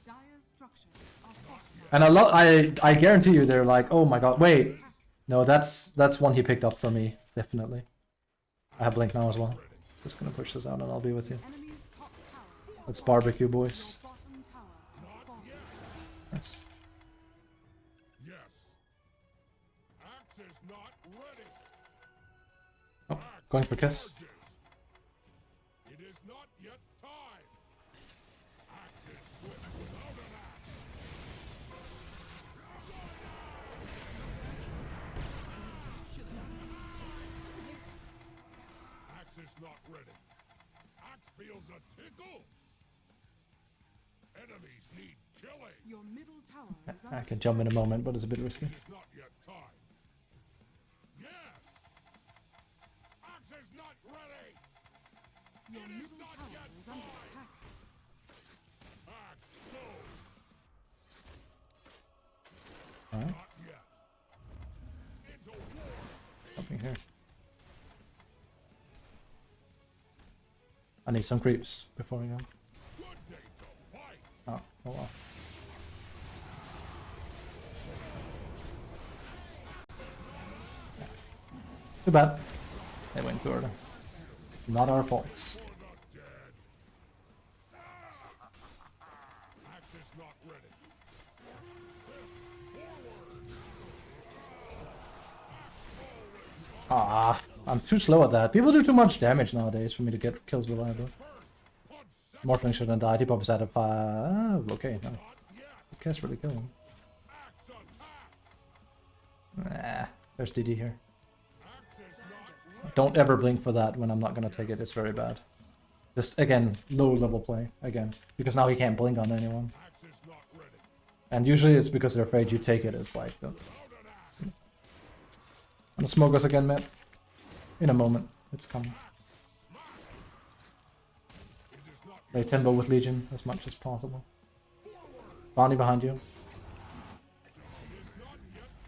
Dire's structures are fortified. And I guarantee you they're like, oh my god, wait. No, that's one he picked up for me, definitely. I have Blink now as well. Just gonna push this out and I'll be with you. Enemy's top tower is Let's barbecue, boys. bottom tower has fallen. Nice. Yes. Axe is not ready. Oh, going for kiss. Charges. It is not yet time. Axe is swift without an axe. Axe is not ready. Axe feels a tickle. Enemies need killing. Your middle tower is I under can jump in a moment, but it's a bit risky. It is not yet time. Yes. Axe is not ready. Your It is middle not tower yet is under time. attack. Axe goes. Alright, Not yet. Into war's teeth. something here. I need some creeps before we go. Good day to fight. Oh, oh well. Too bad. They went good. Not our faults. For the dead. Axe is not ready. Fists forward. Ah, I'm too slow at that. People do too much damage nowadays for me to get kills reliably. First. Punch second. Morphling shouldn't have died. He probably said if okay, no. Not yet. You can't really kill him. Axe attacks. Nah, there's DD here. Axe is not ready. Don't ever blink for that when I'm not gonna take it. It's very bad. Just again, low level play again, because now he can't blink on anyone. Axe is not ready. And usually it's because they're afraid you take it. It's like, Without an axe. gonna smoke us again, Matt. In a moment, it's coming. Smack. It is not Play tempo with Legion as much as possible. Bounty behind you.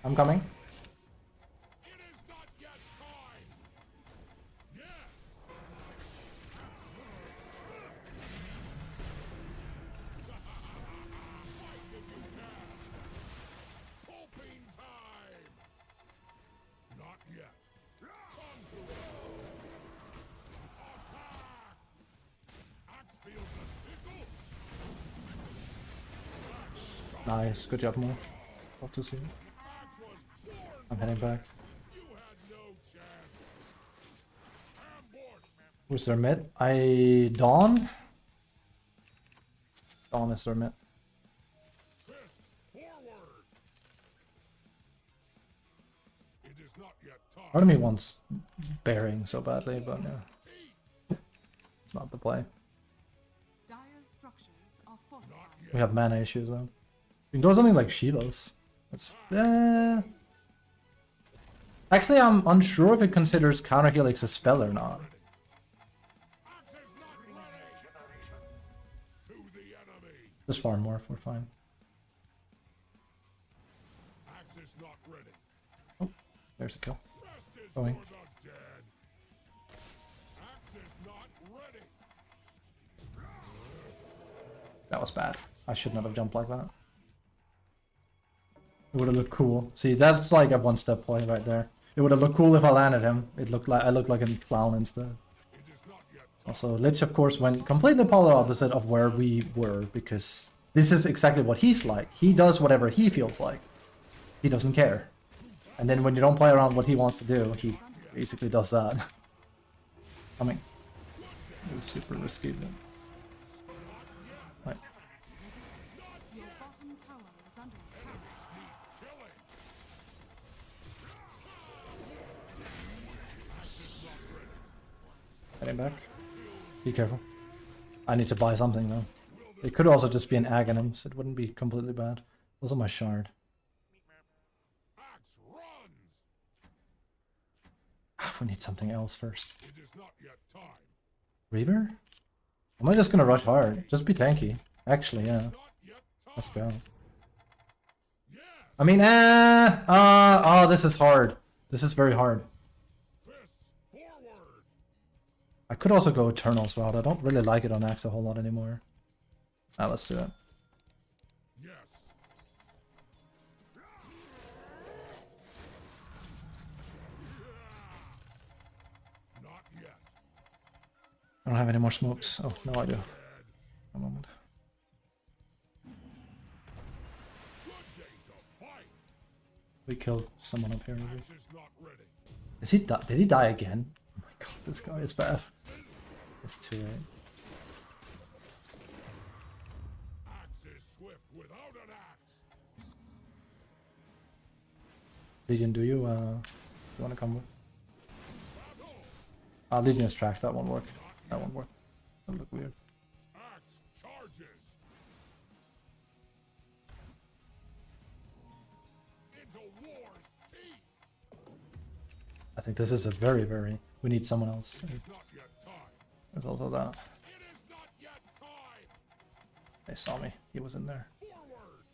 I'm coming. It is not yet time. Yes. Fight if you can. Pulping time. Not yet. Come to it. Attack. Axe feels a tickle. Nice, good job, Mo. Love to see you. Axe was born. I'm heading back. You had no chance. Ambush. Who's their mid? Dawn? Dawn is their mid. Fists forward. It is not yet time. Part of me wants bearing so badly, but yeah, Teeth. it's not the play. Dire's structures are fortified. Not yet. We have mana issues though. You can do something like Shivas. That's actually, I'm unsure if it considers counter helix a spell or not. Axe is not ready. To the enemy. Just farm more, we're fine. Axe is not ready. Oh, there's a kill. Rest is Going. for the dead. Axe is not ready. That was bad. I should not have jumped like that. It would have looked cool. See, that's like a one-step play right there. It would have looked cool if I landed him. It looked like I looked like a clown instead. It is not yet time. Also, Lich, of course, went completely polar opposite of where we were, because this is exactly what he's like. He does whatever he feels like. He doesn't care. And then when you don't play around what he wants to do, he basically does that. Coming. It was super risky. But... Right. Your bottom tower is under attack. Killing. Heading back. Be careful. I need to buy something though. It could also just be an Aghanim, so it wouldn't be completely bad. Also my shard. Axe runs. We need something else first. It is not yet time. Reaver? Am I just gonna rush hard? Just be tanky. Actually, yeah. Not yet time. Let's go. Yes. I mean, oh, this is hard. This is very hard. Fists forward. I could also go Eternals route. I don't really like it on Axe a whole lot anymore. Ah, let's do it. Yes. Not yet. I don't have any more smokes. Oh, no I do. A moment. Good day to fight. We killed someone up here. Maybe. Axe is not ready. Is he did he die again? Oh my god, this guy is bad. It's too late. Axe is swift without an axe. Legion, do you want to come with? Battle. Legion is tracked. That won't work. That won't work. That'll look weird. Axe charges. Into war's teeth. I think this is a very, very... We need someone else. It is not yet time. There's also that. It is not yet time. They saw me. He was in there. Forward.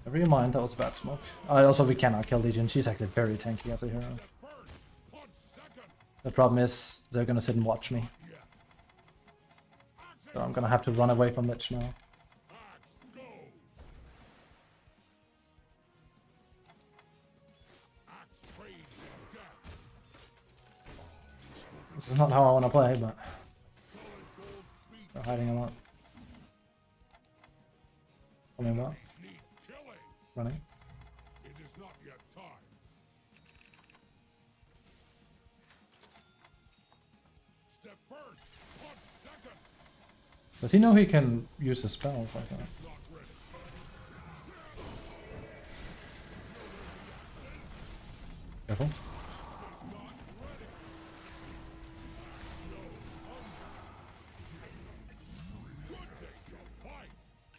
Never you mind, that was a bad smoke. Also, we cannot kill Legion. She's actually very tanky as a hero. At first. Punch second. The problem is, they're gonna sit and watch me. Yet. Axe So I'm gonna have to run away from Lich now. Axe goes. Axe trades in death. This is not how I want to play, but Solid gold beat. they're hiding a lot. Coming back. These need killing. Running. It is not yet time. Step first. Punch second. Does he know he can use his spells like that? It's not ready. Careful. It's not ready. Knows hunger. Good day to fight.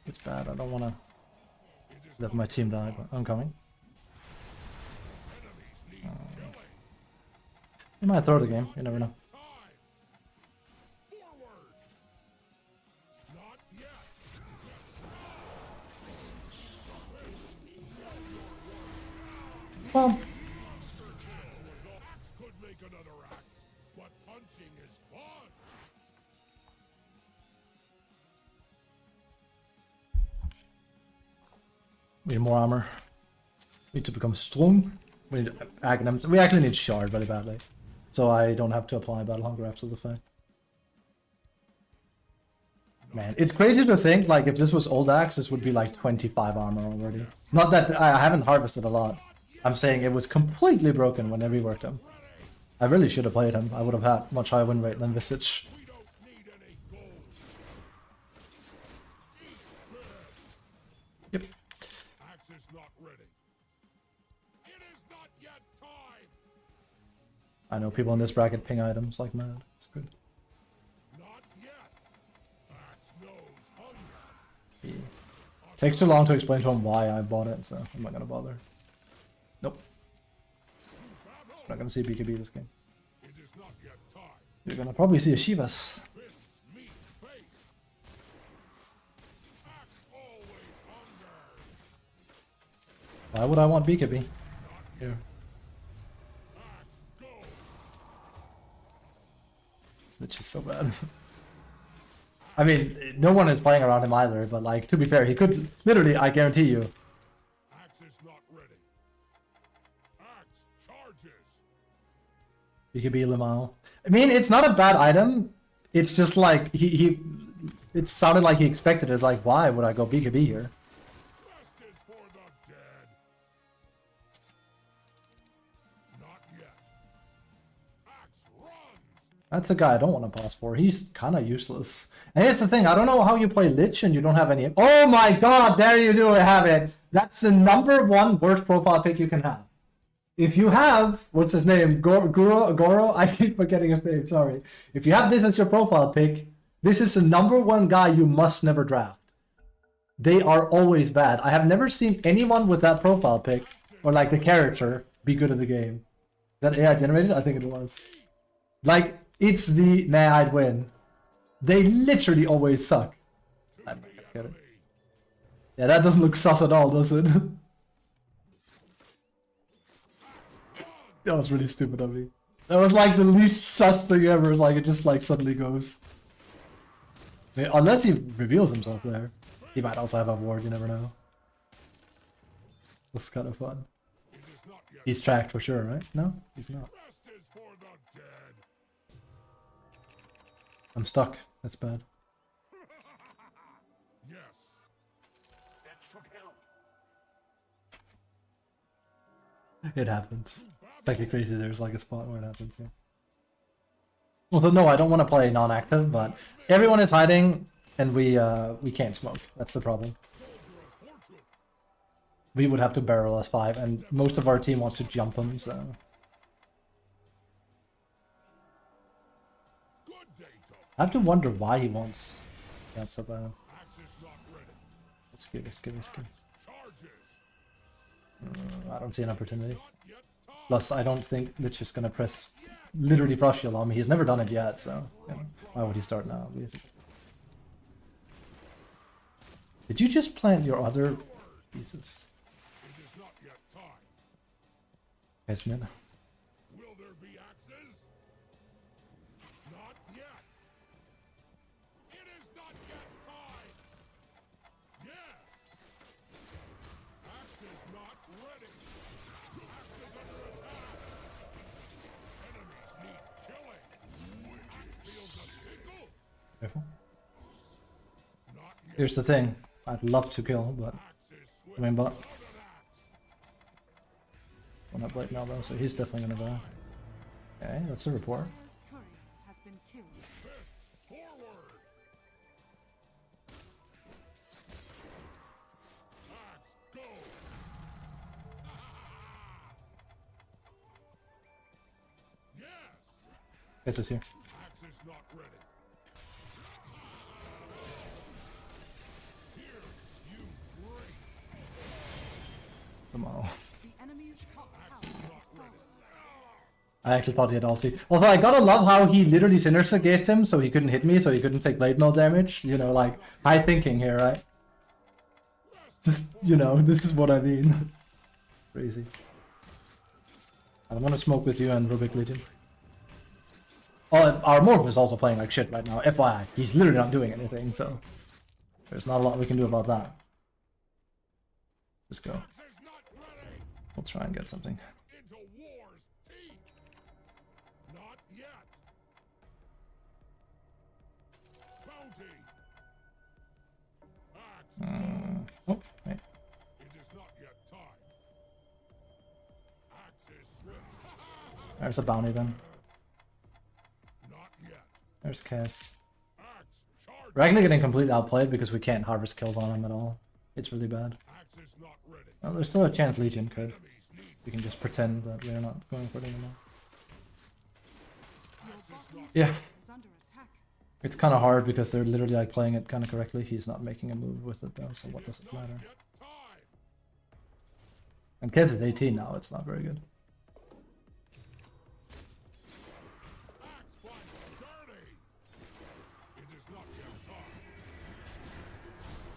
It's bad. I don't want to It is let not my team die, but I'm coming. enemies need killing. He might throw the game. You never know. Time. Forward. Not yet. Well, Axe could make another axe, but punching is fun. we need more armor. We need to become strong. We need Aghanim. We actually need Shard really badly. So I don't have to apply Battle Hunger after the fact. Man, it's crazy to think, like, if this was old Axe, this would be like 25 armor already. Not that I haven't harvested a lot. I'm saying it was completely broken when I reworked him. I really should have played him. I would have had much higher win rate than Visage. We don't need any gold. Yep. Axe is not ready. It is not yet time. I know people in this bracket ping items like mad. It's good. Not yet. Axe knows hunger. He takes too long to explain to him why I bought it, so I'm not gonna bother. Nope. Battle. I'm not gonna see BKB this game. It is not yet time. You're gonna probably see a Shivas. Fists meet face. Why would I want BKB? Here. Which is so bad. I mean, no one is playing around him either, but like, to be fair, he could literally, I guarantee you. Axe is not ready. Axe charges. BKB Lamau. I mean, it's not a bad item. It's just like, it sounded like he expected it. It's like, why would I go BKB here? Rest is for the dead. Not yet. Axe runs. That's a guy I don't want to pause for. He's kind of useless. And here's the thing, I don't know how you play Lich and you don't have any... Oh my god, there you do have it! That's the #1 worst profile pick you can have. If you have... What's his name? Goro? I keep forgetting his name, sorry. If you have this as your profile pick, this is the #1 guy you must never draft. They are always bad. I have never seen anyone with that profile pick, or like the character, be good at the game. Is that AI generated? I think it was. Like, it's the... Nah, I'd win. They literally always suck. I might get it. Yeah, that doesn't look sus at all, does it? That was really stupid of me. That was like the least sus thing ever. It's like it just like suddenly goes. I mean, unless he reveals himself there. He might also have a ward, you never know. That's kind of fun. He's tracked for sure, right? No, he's not. Rest is for the dead. I'm stuck. That's bad. Yes. That should help. It happens. It's like a crazy. There's like a spot where it happens. Yeah. Also, no, I don't want to play non-active, but everyone is hiding, and we can't smoke. That's the problem. We would have to barrel S5, and most of our team wants to jump them, so... Good data. I have to wonder why he wants... Yeah, so bad. Axe is not ready. Let's give, let's give, let's give. Charges. I don't see an opportunity. Not yet time. Plus, I don't think Lich is gonna press literally Frost Shield on me. He's never done it yet, so... You know, why would he start now? Basically. Did you just plant your other pieces? It is not yet time. Yes, man. Will there be axes? Not yet. It is not yet time. Yes. Axe is not ready. Axe is under attack. Enemies need killing. Axe feels a tickle. Careful. Not yet. Here's the thing. I'd love to kill, but... Axe is swift. I mean, but... Loaded axe. Well, not Blake now though, so he's definitely gonna die. Okay, that's a report. Dire's courier has been killed. Fists forward. Axe go. Yes. Guess it's here. Axe is not ready. Here you break. Come on. The enemy's top tower has fallen. I actually thought he had ulti. Also, I gotta love how he literally Synergist against him, so he couldn't hit me, so he couldn't take blade mail damage. You know, like, high thinking here, right? Just, you know, this is what I mean. Crazy. I'm gonna smoke with you and Rubik Legion. Oh, our Morph is also playing like shit right now. FYI, he's literally not doing anything, so... There's not a lot we can do about that. Just go. Axe is not ready. We'll try and get something. Into war's teeth. Not yet. Bounty. Axe. Oh, wait. It is not yet time. Axe is swift. There's a bounty then. Not yet. There's Cass. Axe charge. We're actually getting completely outplayed because we can't harvest kills on him at all. It's really bad. Axe is not ready. Well, there's still a chance Legion could. Enemies need. We can just pretend that we're not going for it anymore. Axe is not. Yeah, Is under attack. it's kind of hard because they're literally like playing it kind of correctly. He's not making a move with it though, so what does it matter? Yet time. And Kez is 18 now, it's not very good. Axe fights dirty. It is not yet time.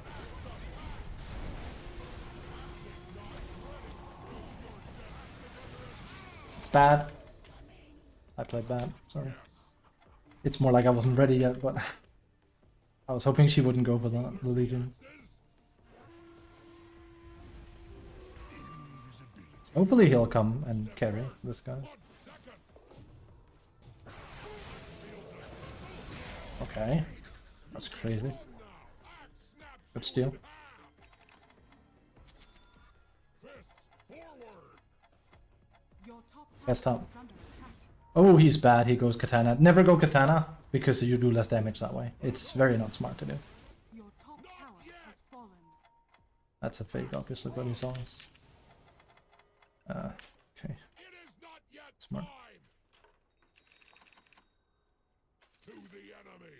Axe attack. Axe is not ready. bad. I played bad, sorry. It's more like I wasn't ready yet, but I was hoping she wouldn't go for the Legion. Hopefully he'll come and carry this guy. Okay. That's crazy. Good steal. Your top Yes, tower top. is under attack. Oh, he's bad. He goes Katana. Never go Katana, because you do less damage that way. It's very not smart to do. Your top tower has fallen. That's a fake, obviously, but he saw us. Okay. It is not yet Smart. time. To the enemy.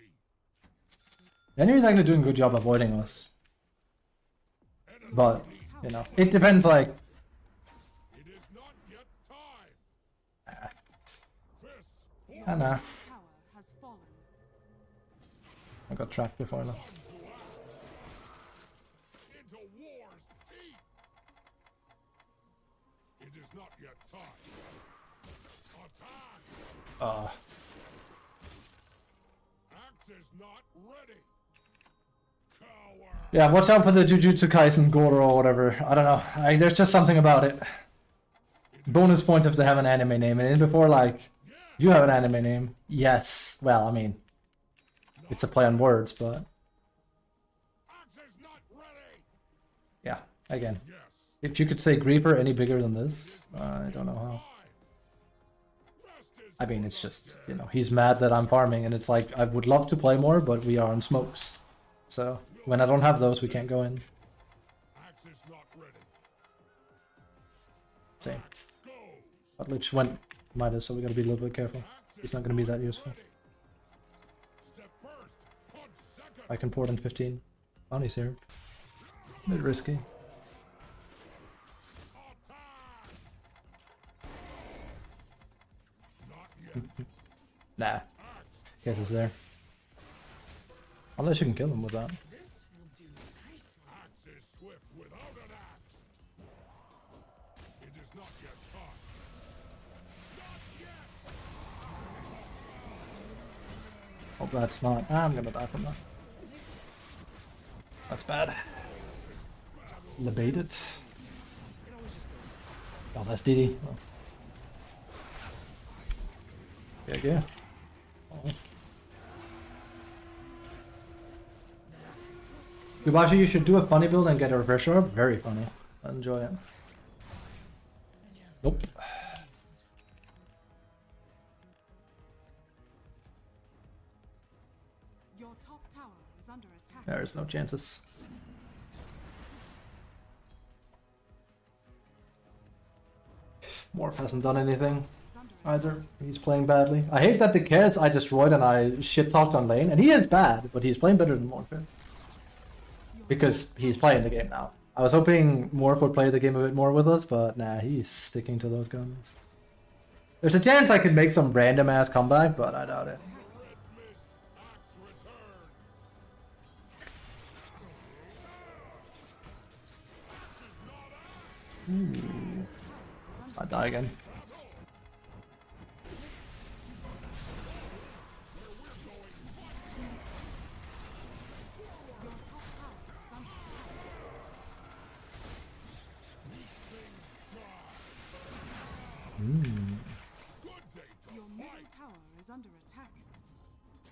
The enemy's actually doing a good job avoiding us. But, you know, it depends, like... It is not yet time. Fists for I know. Tower has fallen. I got trapped before I left. into war's teeth. It is not yet time. Attack. Axe is not ready. Coward. Yeah, watch out for the Jujutsu Kaisen Goro or whatever. I don't know. There's just something about it. Bonus point if they have an anime name. And before, like, you have an anime name. Yes. Well, I mean, it's a play on words, but Axe is not ready. yeah, again. Yes. If you could say Griefer any bigger than this, I don't know how. Time. Rest is I mean, it's just, you know, he's mad that I'm farming, and it's like, I would love to play more, but we are on smokes. So, when I don't have those, we can't go in. Axe is not ready. Same. Goes. But Lich went Midas, so we gotta be a little bit careful. Axe He's is not gonna be that useful. ready. Step first. Punch second. I can port in 15. Bounty's here. A bit risky. Attack. Not yet. Nah, Axe. guess it's there. Unless you can kill him with that. Axe is swift without an axe. It is not yet time. Not yet. Hope that's not. I'm gonna die from that. That's bad. Lebate it. Oh, that's DD. Oh. Yeah. Oh. Yubashi, you should do a funny build and get a refresher orb. Very funny. I enjoy it. Nope. Your top tower is under attack. There's no chances. Morph hasn't done anything Is under either. He's playing badly. I hate that the Kez I destroyed and I shit talked on lane, and he is bad, but he's playing better than Morph is. Because he's playing the game now. I was hoping Morph would play the game a bit more with us, but nah, he's sticking to those guns. There's a chance I could make some random ass comeback, but I doubt it. Red mist. Axe return. This is not axe. I die again. Good day to Your middle tower is under attack.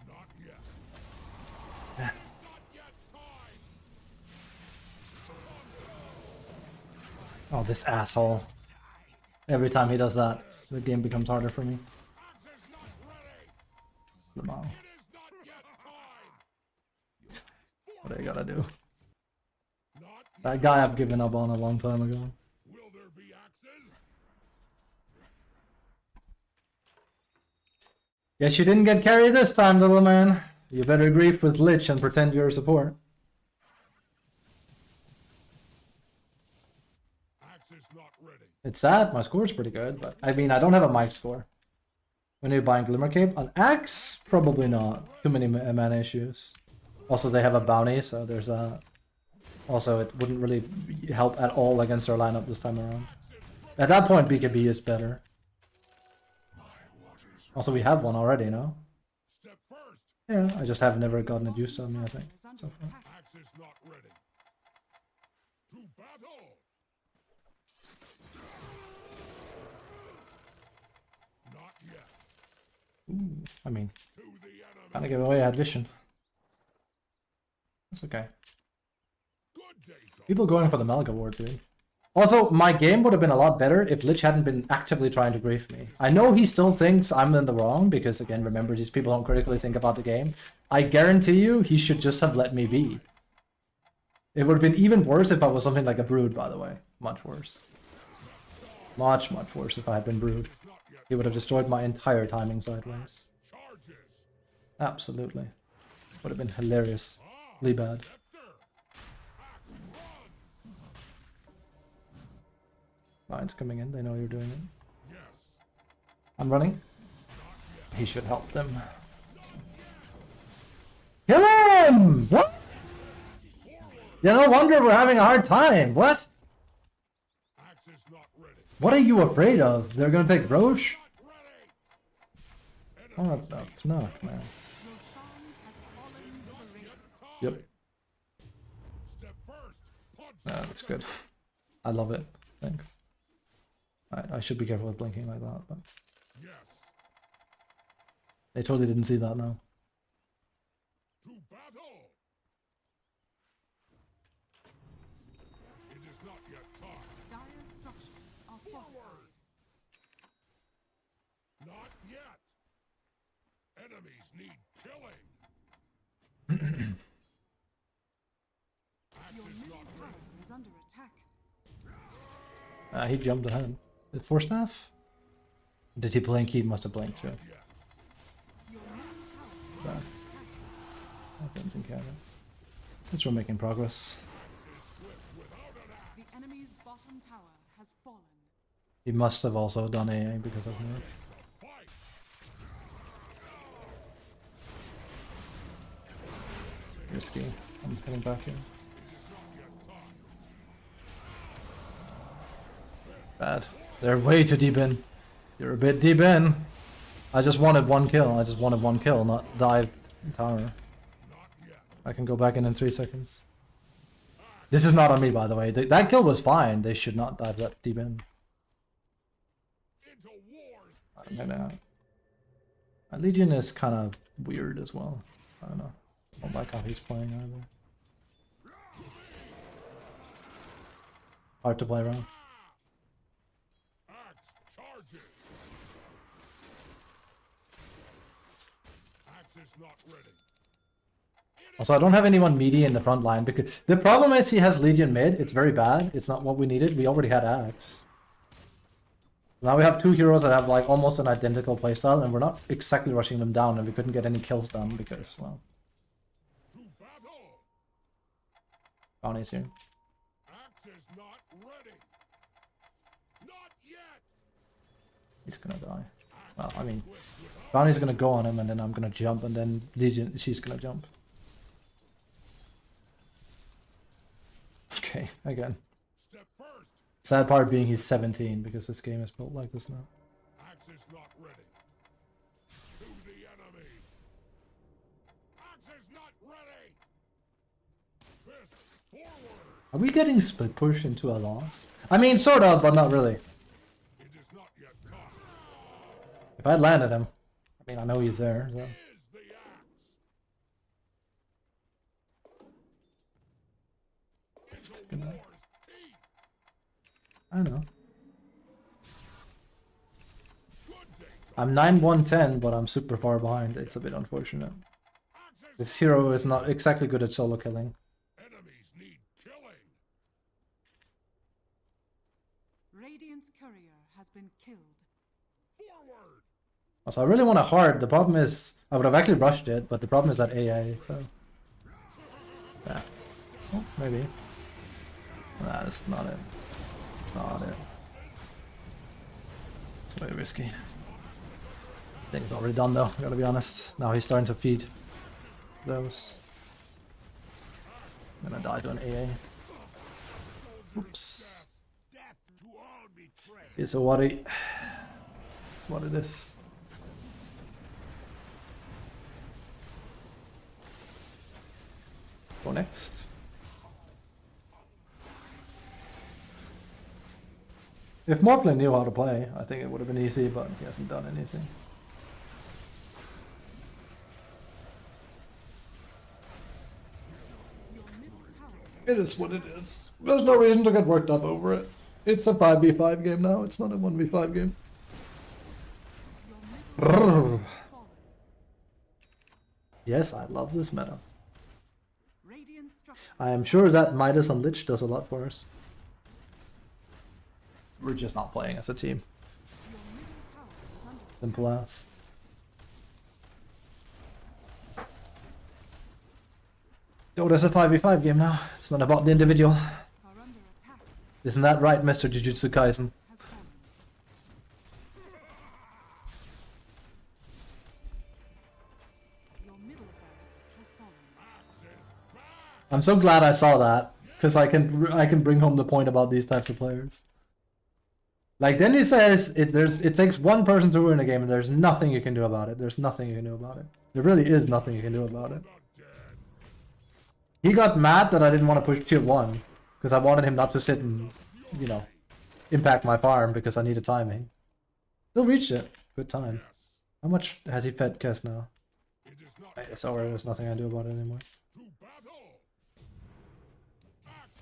not yet. It is not yet time. Oh, this asshole. Every time he does that, the game becomes harder for me. Axe is not ready. Lamau. It is not yet time. What do you gotta do? Not yet. That guy I've given up on a long time ago. Will there be axes? Guess you didn't get carried this time, little man. You better grief with Lich and pretend you're support. Axe is not ready. It's sad, my score's pretty good, but I mean, I don't have a mic score. When you're buying Glimmer Cape, on Axe, probably not. Too many mana issues. Also, they have a bounty, so there's that. Also, it wouldn't really help at all against our lineup this time around. At that point, BKB is better. Also, we have one already, no? Step first. Yeah, I just have never gotten it used on me, I think. Is under So far. attack. Axis not ready. To battle. Not yet. Ooh, I mean, To the enemy. kind of give away I had vision. That's okay. Good day, though. People going for the Malga ward, dude. Also, my game would have been a lot better if Lich hadn't been actively trying to grief me. I know he still thinks I'm in the wrong, because again, remember, these people don't critically think about the game. I guarantee you, he should just have let me be. It would have been even worse if I was something like a Brood, by the way. Much worse. Much, much worse if I had been Brood. Not yet. He would have destroyed my entire timing sideways. Charges. Absolutely. Would have been hilariously bad. Scepter. Axe runs. Lions coming in, they know you're doing it. Yes. I'm running. He should help them. Kill him! What? Yeah, no wonder we're having a hard time. What? Axis not ready. What are you afraid of? They're gonna take Roche? Not ready. What the knock, man. Roshan has fallen to the ring. Yep. Step first. Punch. That's good. I love it. Thanks. I should be careful with blinking like that, but Yes. they totally didn't see that now. To battle. It is not yet time. Dire structures are fortified. Not yet. Enemies need killing. Your Axis middle not tower ready. is under attack. He jumped ahead. Is it 4-staff? Did he blink? He must have blinked too. Yet. Your middle tower is Back. under attack. I didn't think I had it. At least we're making progress. Is swift without an axe. The enemy's bottom tower has fallen. He must have also done AA because of me. Fight. Risky. I'm heading back in. Bad. They're way too deep in. You're a bit deep in. I just wanted one kill. I just wanted one kill, not dive tower. Not yet. I can go back in 3 seconds. This is not on me, by the way. That kill was fine. They should not dive that deep in. Into wars. I'm heading out. My Legion is kind of weird as well. I don't know. I don't like how he's playing either. Hard to play around. Axe charges. Axe is not ready. Also, I don't have anyone meaty in the front line because the problem is he has Legion mid. It's very bad. It's not what we needed. We already had Axe. Now we have two heroes that have like almost an identical playstyle, and we're not exactly rushing them down, and we couldn't get any kills done because, well, To battle. Bounty's here. Axe is not ready. Not yet. He's gonna die. Well, I mean, Bounty's gonna go on him, and then I'm gonna jump, and then Legion, she's gonna jump. Okay, again. Step first. Sad part being he's 17 because this game is built like this now. Axe is not ready. To the enemy. Axe is not ready. Fist forward. Are we getting split push into a loss? I mean, sort of, but not really. It is not yet time. If I'd landed him, I mean, I know he's there. So. Is the axe. Into war's teeth. I know. Good day. I'm 9-1-10, but I'm super far behind. It's a bit unfortunate. Axe is This hero is not exactly good at solo killing. enemies need killing. Radiant's courier has been killed. Forward. Also, I really want a hard. The problem is, I would have actually rushed it, but the problem is that AA, so. Yeah. Oh, maybe. Nah, this is not it. Not it. It's very risky. I think it's already done though, I gotta be honest. Now he's starting to feed those. I'm gonna die to an AA. Oops. Death to all betrayed. It's a worry. What it is. Go next. If Morphlin knew how to play, I think it would have been easy, but he hasn't done anything. It is what it is. There's no reason to get worked up over it. It's a 5v5 game now, it's not a 1v5 game. Brrr. Yes, I love this meta. I am sure that Midas on Lich does a lot for us. We're just not playing as a team. Simple as. DotA's a 5v5 game now. It's not about the individual. Isn't that right, Mr. Jujutsu Kaisen? I'm so glad I saw that, because I can bring home the point about these types of players. Like, then he says it takes one person to win a game and there's nothing you can do about it. There's nothing you can do about it. There really is nothing you can do about it. He got mad that I didn't want to push tier 1, because I wanted him not to sit and, you know, impact my farm because I needed timing. Still reached it. Good time. How much has he fed Kess now? It's over, there's nothing I do about it anymore.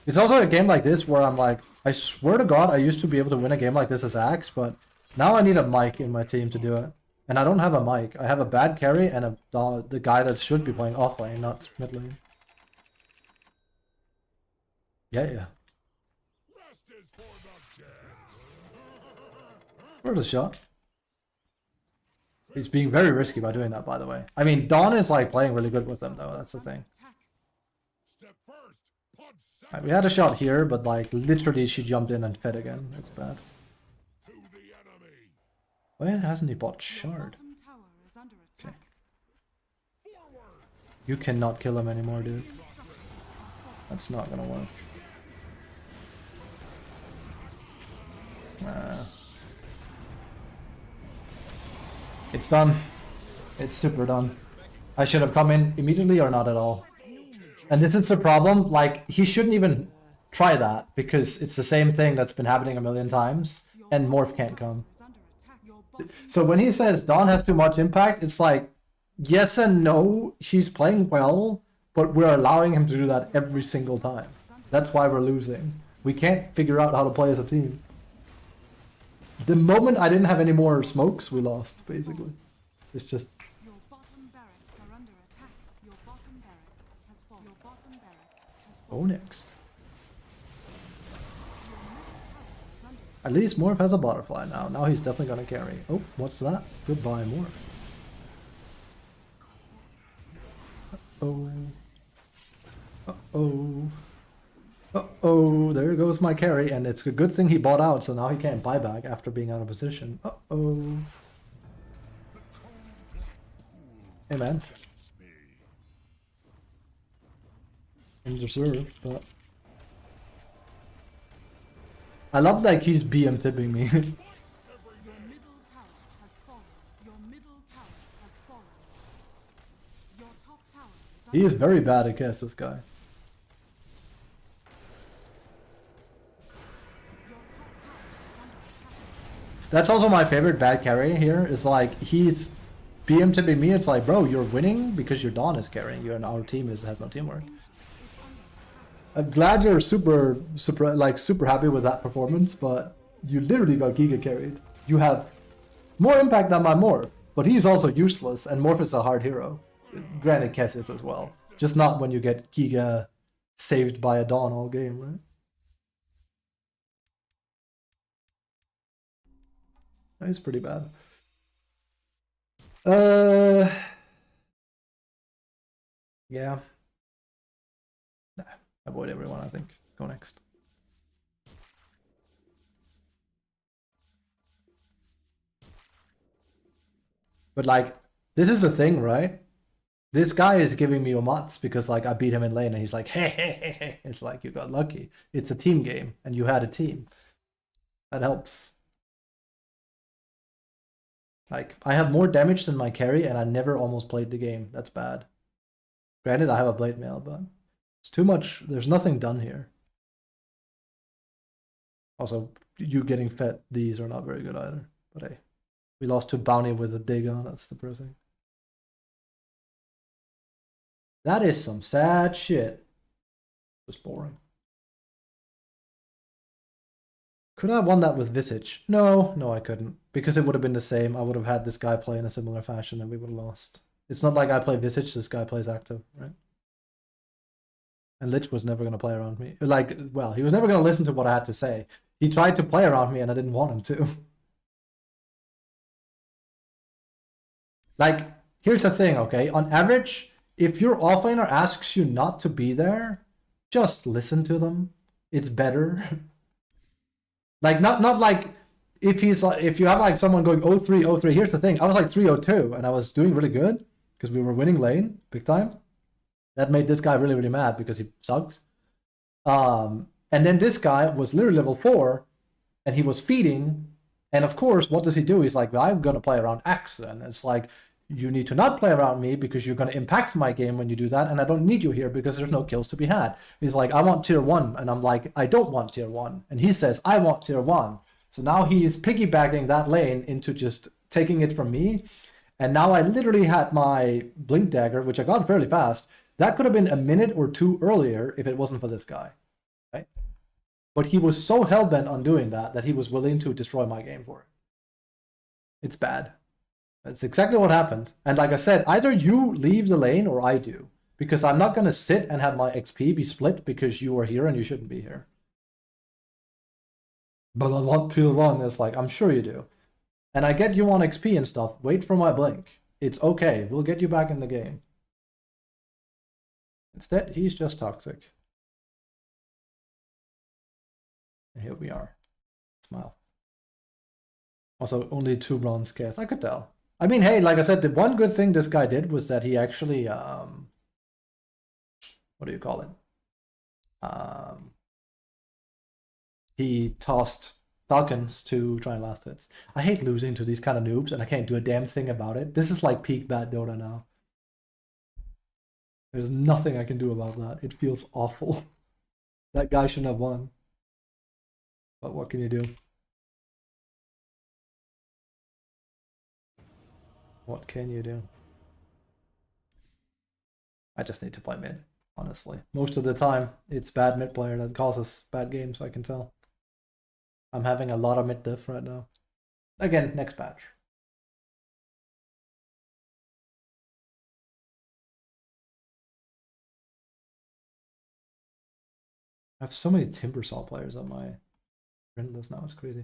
It's also a game like this where I'm like, I swear to God, I used to be able to win a game like this as Axe, but now I need a mic in my team to do it. And I don't have a mic. I have a bad carry and the guy that should be playing off lane, not mid lane. Yeah. Where's the shot? He's being very risky by doing that, by the way. I mean, Dawn is like playing really good with them, though. That's the thing. Right, we had a shot here, but like literally she jumped in and fed again. That's bad. Why hasn't he bought shard? Okay. You cannot kill him anymore, dude. That's not gonna work. It's done. It's super done. I should have come in immediately or not at all. And this is the problem, like, he shouldn't even try that, because it's the same thing that's been happening a million times, and Morph can't come. So when he says Dawn has too much impact, it's like, yes and no, he's playing well, but we're allowing him to do that every single time. That's why we're losing. We can't figure out how to play as a team. The moment I didn't have any more smokes, we lost, basically. It's just... Go next. At least Morph has a butterfly now. Now he's definitely gonna carry. Oh, what's that? Goodbye, Morph. Uh-oh. Uh-oh. Uh-oh. There goes my carry, and it's a good thing he bought out, so now he can't buy back after being out of position. Uh-oh. Hey, man. Undeserved, but I love that he's BM tipping me. He is very bad at cast, this guy. That's also my favorite bad carry here, is like, he's BM tipping me, it's like, bro, you're winning because your Dawn is carrying you and our team has no teamwork. I'm glad you're super happy with that performance, but you literally got Giga carried. You have more impact than my Morph, but he's also useless, and Morph is a hard hero. Granted, Kess is as well. Just not when you get Giga saved by a Dawn all game, right? That's pretty bad. Yeah. Avoid everyone, I think. Go next. But like, this is the thing, right? This guy is giving me Omats because like I beat him in lane and he's like, hey. It's like, you got lucky. It's a team game and you had a team. That helps. Like, I have more damage than my carry and I never almost played the game. That's bad. Granted, I have a blade mail, but It's too much. There's nothing done here. Also, you getting fed these are not very good either. But hey, we lost to Bounty with a Dagon. That's depressing. That is some sad shit. Just boring. Could I have won that with Visage? No, I couldn't. Because it would have been the same. I would have had this guy play in a similar fashion and we would have lost. It's not like I play Visage, this guy plays active, right? And Lich was never going to play around me. Like, well, he was never going to listen to what I had to say. He tried to play around me and I didn't want him to. Like, here's the thing, okay? On average, if your offlaner asks you not to be there, just listen to them. It's better. Like, not like if you have like someone going 0-3, 0-3. Here's the thing, I was like 3-0-2 and I was doing really good because we were winning lane big time. That made this guy really, really mad because he sucks. And then this guy was literally level 4 and he was feeding. And of course, what does he do? He's like, well, I'm going to play around X then. It's like, you need to not play around me because you're going to impact my game when you do that. And I don't need you here because there's no kills to be had. He's like, I want tier 1. And I'm like, I don't want tier 1. And he says, I want tier 1. So now he's piggybacking that lane into just taking it from me. And now I literally had my Blink Dagger, which I got fairly fast. That could have been a minute or 2 earlier if it wasn't for this guy. Right? But he was so hell-bent on doing that that he was willing to destroy my game for it. It's bad. That's exactly what happened. And like I said, either you leave the lane or I do. Because I'm not going to sit and have my XP be split because you are here and you shouldn't be here. But I want tier 1. It's like, I'm sure you do. And I get you on XP and stuff. Wait for my blink. It's okay. We'll get you back in the game. Instead, he's just toxic. And here we are. Smile. Also, only 2 bronze casts. I could tell. I mean, hey, like I said, the one good thing this guy did was that he actually, what do you call it? He tossed Falcons to try and last hits. I hate losing to these kind of noobs, and I can't do a damn thing about it. This is like peak bad Dota now. There's nothing I can do about that. It feels awful. That guy shouldn't have won. But what can you do? What can you do? I just need to play mid, honestly. Most of the time, it's bad mid player that causes bad games, I can tell. I'm having a lot of mid diff right now. Again, next patch. I have so many Timbersaw players on my friend list now, it's crazy.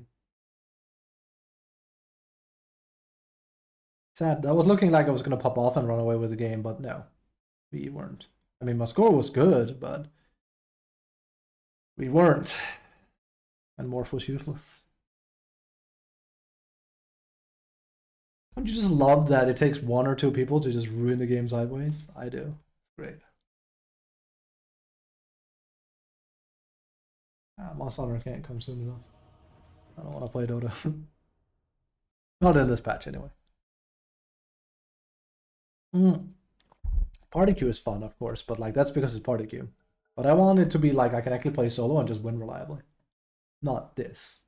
Sad. That was looking like I was going to pop off and run away with the game, but no, we weren't. I mean, my score was good, but we weren't. And Morph was useless. Don't you just love that it takes 1 or 2 people to just ruin the game sideways? I do. It's great. Monster Hunter can't come soon enough. I don't want to play Dota. Not in this patch, anyway. Party queue is fun, of course, but like that's because it's party queue. But I want it to be like I can actually play solo and just win reliably. Not this.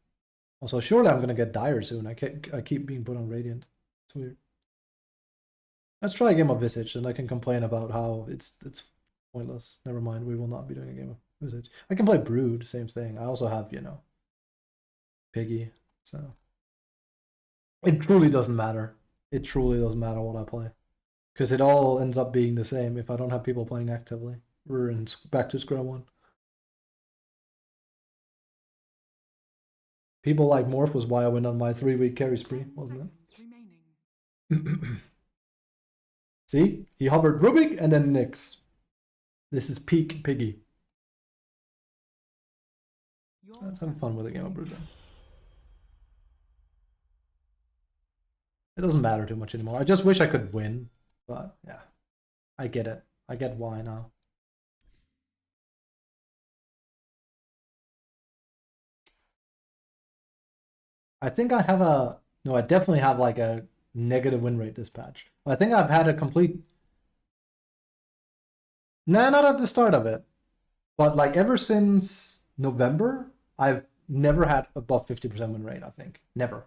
Also, surely I'm gonna get Dire soon. I keep being put on Radiant. It's weird. Let's try a game of Visage, and I can complain about how it's pointless. Never mind, we will not be doing a game of Visage. I can play Brood, same thing. I also have, you know, Piggy, so it truly doesn't matter. It truly doesn't matter what I play. Because it all ends up being the same if I don't have people playing actively. We're back to square one. People like Morph was why I went on my 3-week carry spree, wasn't it? See? He hovered Rubik and then Nyx. This is peak Piggy. Let's have fun with a game of Brood then. It doesn't matter too much anymore. I just wish I could win. But yeah, I get it. I get why now. I think I have no, I definitely have like a negative win rate this patch. I think I've had a complete, nah, not at the start of it. But like ever since November, I've never had above 50% win rate, I think. Never.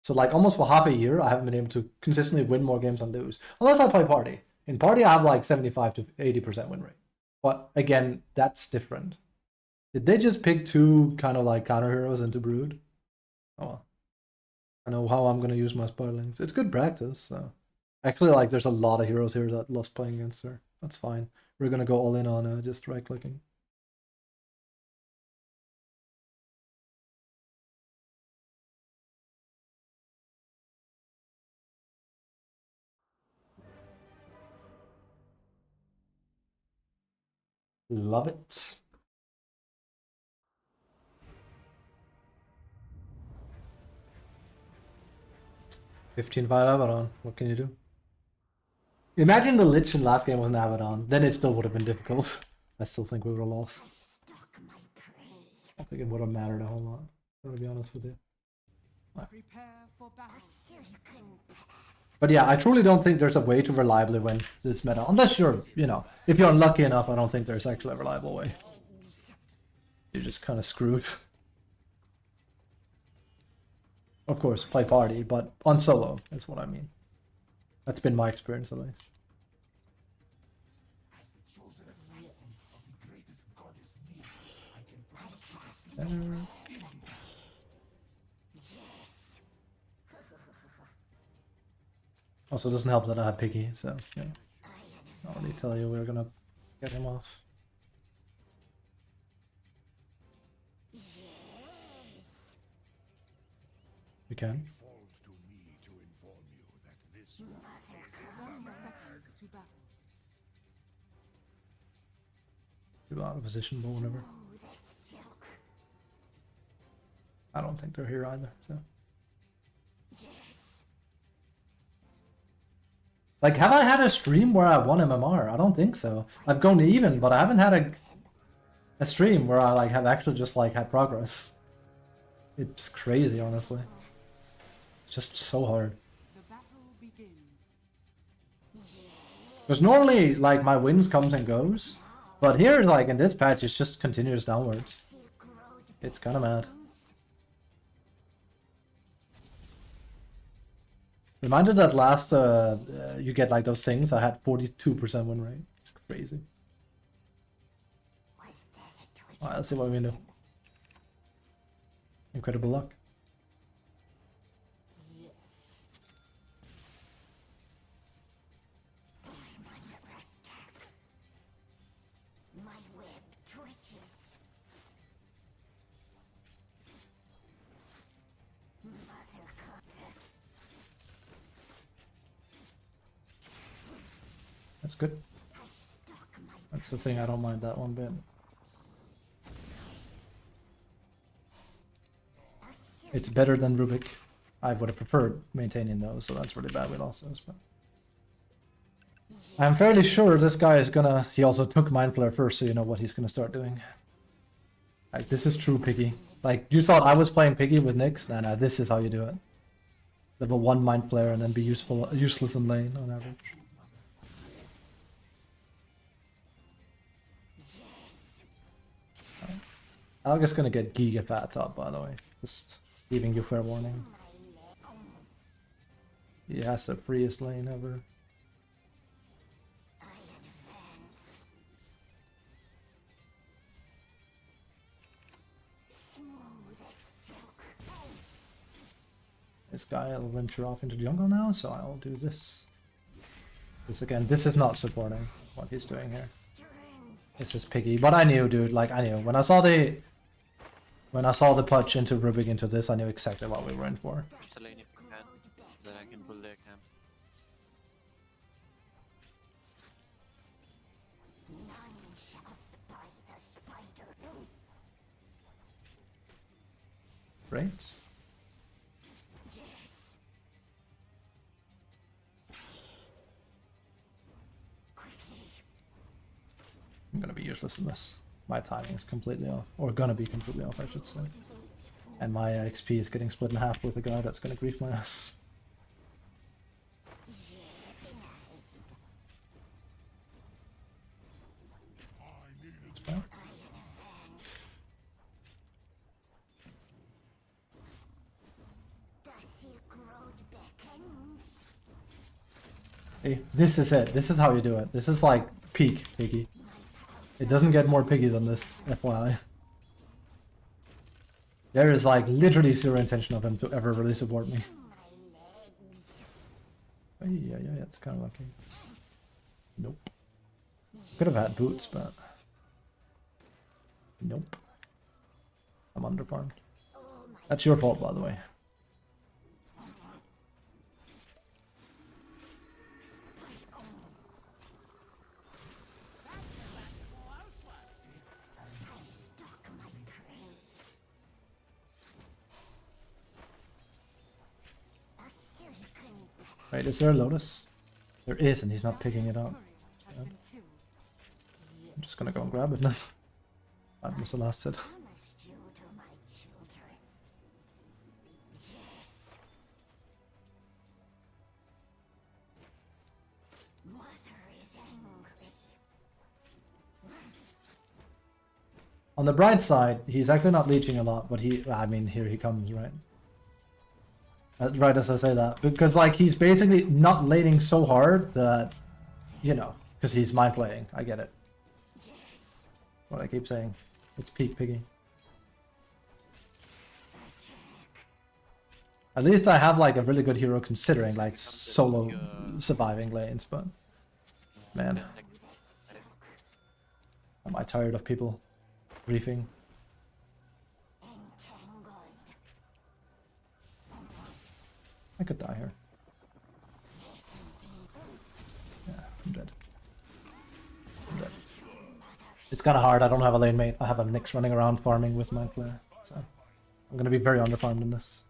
So like almost for half a year, I haven't been able to consistently win more games than lose. Unless I play party. In party, I have like 75 to 80% win rate. But again, that's different. Did they just pick two kind of like counter heroes into Brood? Oh well. I know how I'm gonna use my Spiderlings. It's good practice, so. Actually, like, there's a lot of heroes here that loves playing against her. That's fine. We're gonna go all in on just right-clicking. Love it. 15-5 Abaddon. What can you do? Imagine the Lich in last game was an Abaddon. Then it still would have been difficult. I still think we would have lost. I think it would have mattered a whole lot. To be honest with you. Prepare for battle. But yeah, I truly don't think there's a way to reliably win this meta. Unless you're, you know, if you're unlucky enough, I don't think there's actually a reliable way. You're just kind of screwed. Of course, play party, but on solo is what I mean. That's been my experience at least. Also, it doesn't help that I have Piggy, so yeah. I already tell you we're gonna get him off. You can. It falls to me to inform you that this 30 seconds to battle. Too out of position, but whatever. I don't think they're here either, so. Like, have I had a stream where I won MMR? I don't think so. I've gone even, but I haven't had a stream where I like have actually just like had progress. It's crazy, honestly. It's just so hard. The battle begins. Because normally, like, my wins comes and goes. But here, like, in this patch, it's just continuous downwards. It's kind of mad. Reminded that last, you get, like, those things, I had 42% win rate. It's crazy. Alright, let's see what we can do. Incredible luck. That's good. That's the thing, I don't mind that one bit. It's better than Rubik. I would have preferred maintaining those, so that's really bad we lost those. But I'm fairly sure this guy is gonna... He also took Mind Flare first, so you know what he's gonna start doing. Like, this is true Piggy. Like, you thought I was playing Piggy with Nyx? Nah, this is how you do it. Level 1 Mind Flare and then be useless in lane on average. I'm just gonna get Giga Fat top, by the way. Just giving you fair warning. He has the freest lane ever. This guy will venture off into jungle now, so I'll do this. This again, this is not supporting what he's doing here. This is Piggy, but I knew, dude, like, I knew. When I saw the punch into Rubik into this, I knew exactly what we were in for. Push the lane if you can, then I can pull their camp. Great. I'm gonna be useless in this. My timing is completely off. Or gonna be completely off, I should say. And my XP is getting split in half with a guy that's gonna grief my ass. See, this is it. This is how you do it. This is like peak piggy. It doesn't get more piggy than this, FYI. There is like literally zero intention of him to ever really support me. Yeah, it's kind of lucky. Nope. Could have had boots, but nope. I'm underfarmed. That's your fault, by the way. Wait, is there a Lotus? There is, and he's not picking it up. Has been killed. I'm just gonna go and grab it now. I missed the last hit. Promised you to my children. Yes. Mother is angry. On the bright side, he's actually not leeching a lot, but I mean, here he comes, right? Right as I say that. Because, like, he's basically not laning so hard that, you know, because he's mind playing. I get it. Yes. What I keep saying. It's peak piggy. At least I have, like, a really good hero considering, like, solo surviving lanes, but... Man, Nice. am I tired of people briefing? Entangled. I could die here. Yes, indeed. Yeah, I'm dead. I'm dead. It's kind of hard. I don't have a lane mate. I have a Nyx running around farming with Mind Flare, so I'm gonna be very underfarmed in this.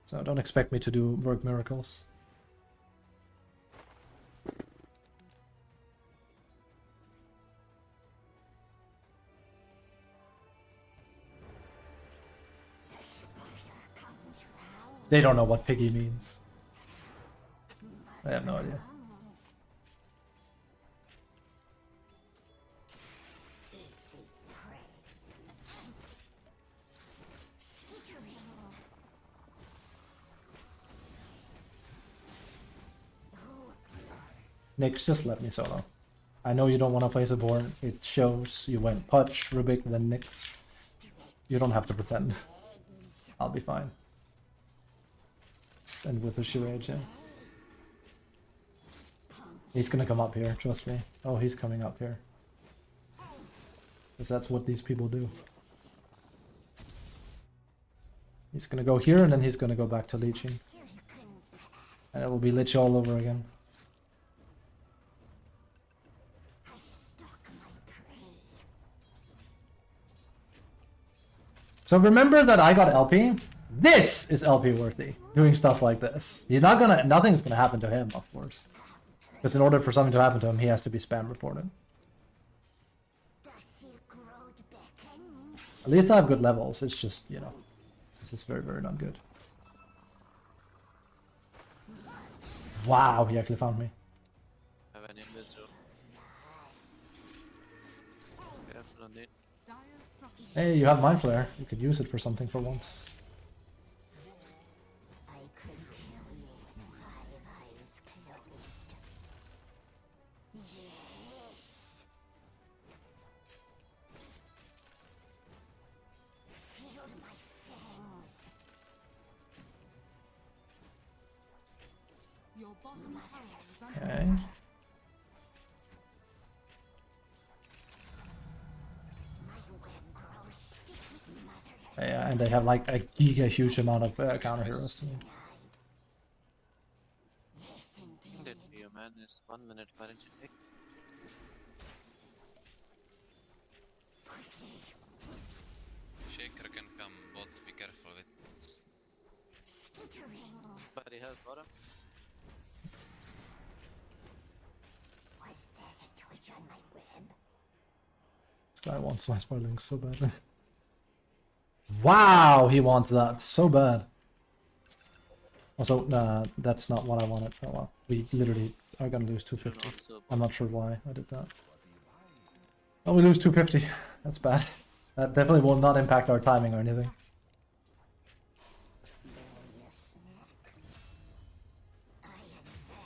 So don't expect me to do work miracles. They don't know what piggy means. I have no idea. Easy prey. Skittering. Nyx, just let me solo. I know you don't want to play support. It shows you went Pudge, Rubik, then Nyx. You don't have to pretend. I'll be fine. And with the Shirage, yeah. He's gonna come up here, trust me. Oh, he's coming up here. Because that's what these people do. He's gonna go here and then he's gonna go back to leeching. And it will be lich all over again. I stalk my prey. So remember that I got LP? This is LP worthy, doing stuff like this. He's not gonna, nothing's gonna happen to him, of course. Because in order for something to happen to him, he has to be spam reported. The Silk Road beckons. At least I have good levels, it's just, you know, this is very, very not good. Wow, he actually found me. Have an invisible. Careful on it. Dire structures. Hey, you have Mind Flare. You could use it for something for once. I could kill you with 5 eyes closed. Yes. Feel my fangs. Your bottom tower is under Okay. My web grows sticky, mother. Yeah, and they have like a giga huge amount of counter heroes to me. Yes, indeed. Send it to you, man. It's 1 minute. Why don't you take? Quickly. Shaker can come, but be careful with Skittering. Somebody has bottom. Was that a twitch on my web? This guy wants my spoilings so badly. Wow, he wants that so bad. Also, that's not what I wanted. Oh well, we literally are gonna lose 250. Also, I'm not sure why I did that. Oh, we lose 250. That's bad. That definitely will not impact our timing or anything. I advance.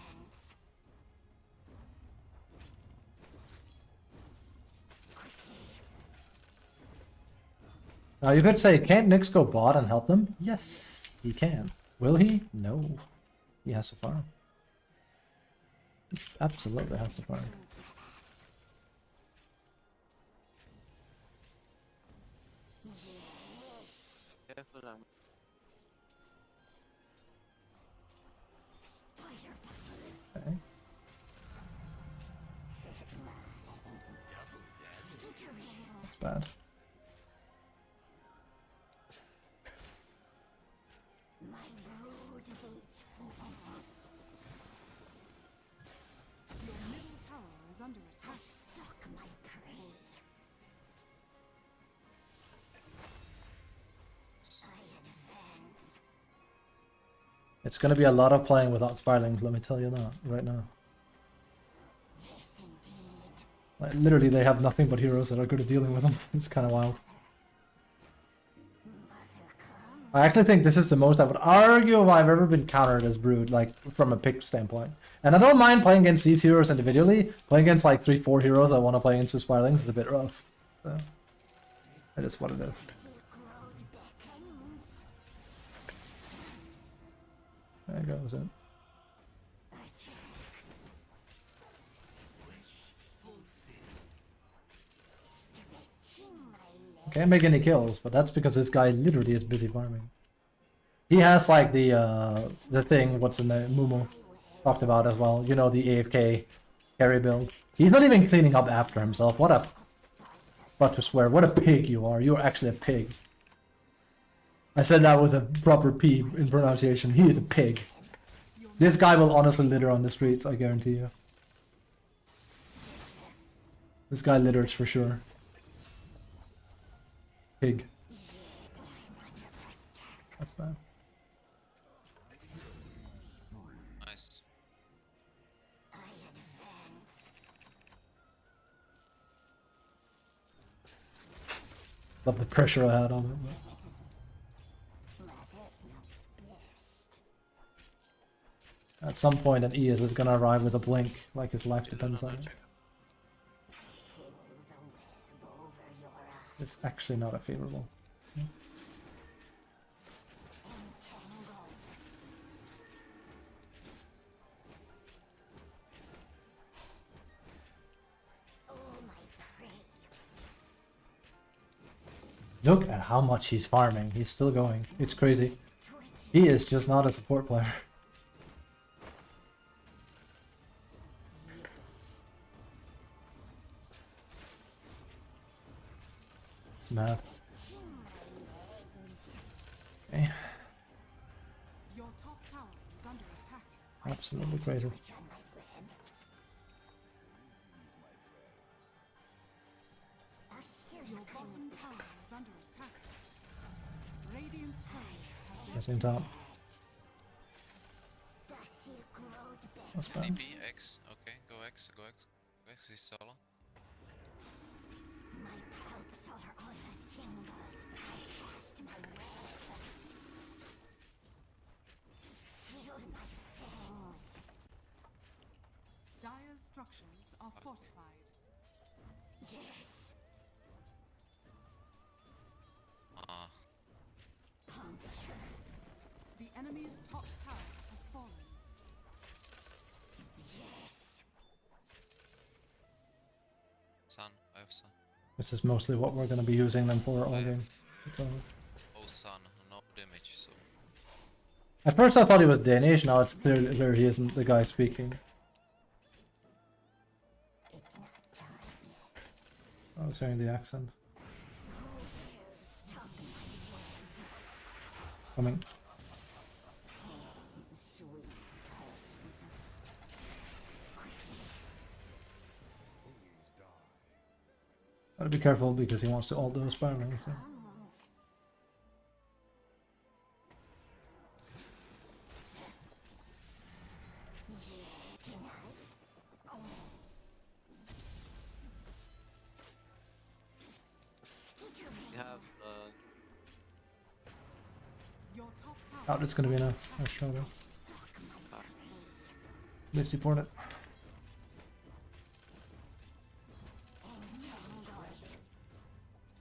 Now you could say, can't Nyx go bot and help them? Yes, he can. Will he? No. He has to farm. He absolutely has to farm. Careful, Okay. That's bad. Your middle tower is under attack. It's gonna be a lot of playing without spiralings, let me tell you that right now. Like, literally, they have nothing but heroes that are good at dealing with them. It's kind of wild. I actually think this is the most I would argue if I've ever been countered as Brood, like, from a pick standpoint. And I don't mind playing against these heroes individually. Playing against, like, 3-4 heroes I want to play against the spiralings is a bit rough. So, it is what it is. There goes it. Can't make any kills, but that's because this guy literally is busy farming. He has like the thing, what's in the Mumu talked about as well. You know, the AFK carry build. He's not even cleaning up after himself. What a, but to swear, what a pig you are. You're actually a pig. I said that was a proper P in pronunciation. He is a pig. This guy will honestly litter on the streets, I guarantee you. This guy litters for sure. Pig. That's bad. Nice. Love the pressure I had on it. At some point, an ES is gonna arrive with a blink, like his life depends on it. It's actually not a favorable. Look at how much he's farming. He's still going. It's crazy. He is just not a support player. It's mad. Okay. Your top tower is under attack. Absolutely crazy. Your bottom tower is under attack. Radiant's courier has been Pressing top. That's bad. DP, X, okay, go X, go X. Go X, he's solo. Dire's structures are fortified. Ah, The enemy's top tower has fallen. Sun, I have Sun. This is mostly what we're gonna be using them for all game. So, Oh, Sun, no damage, so. at first I thought he was Danish, now it's clear he isn't the guy speaking. I was hearing the accent. Coming. Gotta be careful because he wants to ult those spiralings. So. We have Your top tower Oh, it's gonna be enough. Nice try though. Let's support it.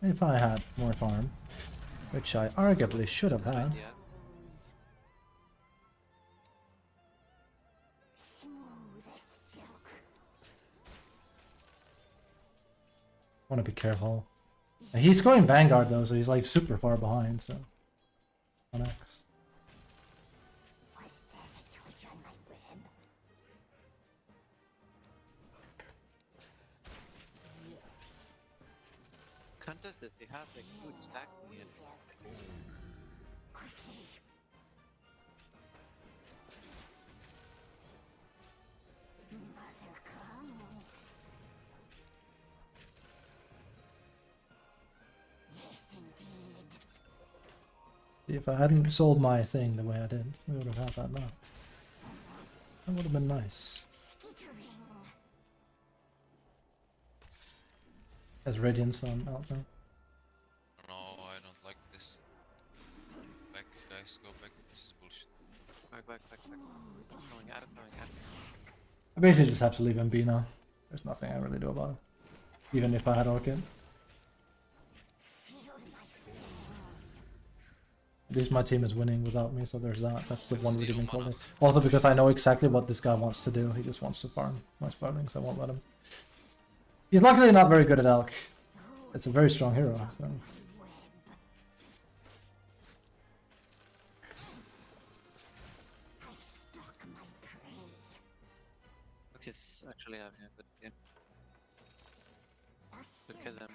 If I had more farm. which I arguably should have had. Yeah. Want to be careful. He's going Vanguard though, so he's like super far behind. So on X. Contest is they have like huge stacks in the end. If I hadn't sold my thing the way I did, we would have had that now. That would have been nice. As Radiance on out now. No, I don't like this. Back, guys, go back. This is bullshit. Back. Going at it. I basically just have to leave him be now. There's nothing I really do about it. Even if I had Orchid. At least my team is winning without me, so there's that. That's the one redeeming quality. Also because I know exactly what this guy wants to do. He just wants to farm my Sparlings. I won't let him. He's luckily not very good at Elk. It's a very strong hero. So. Look, he's actually having a good game. Look at them.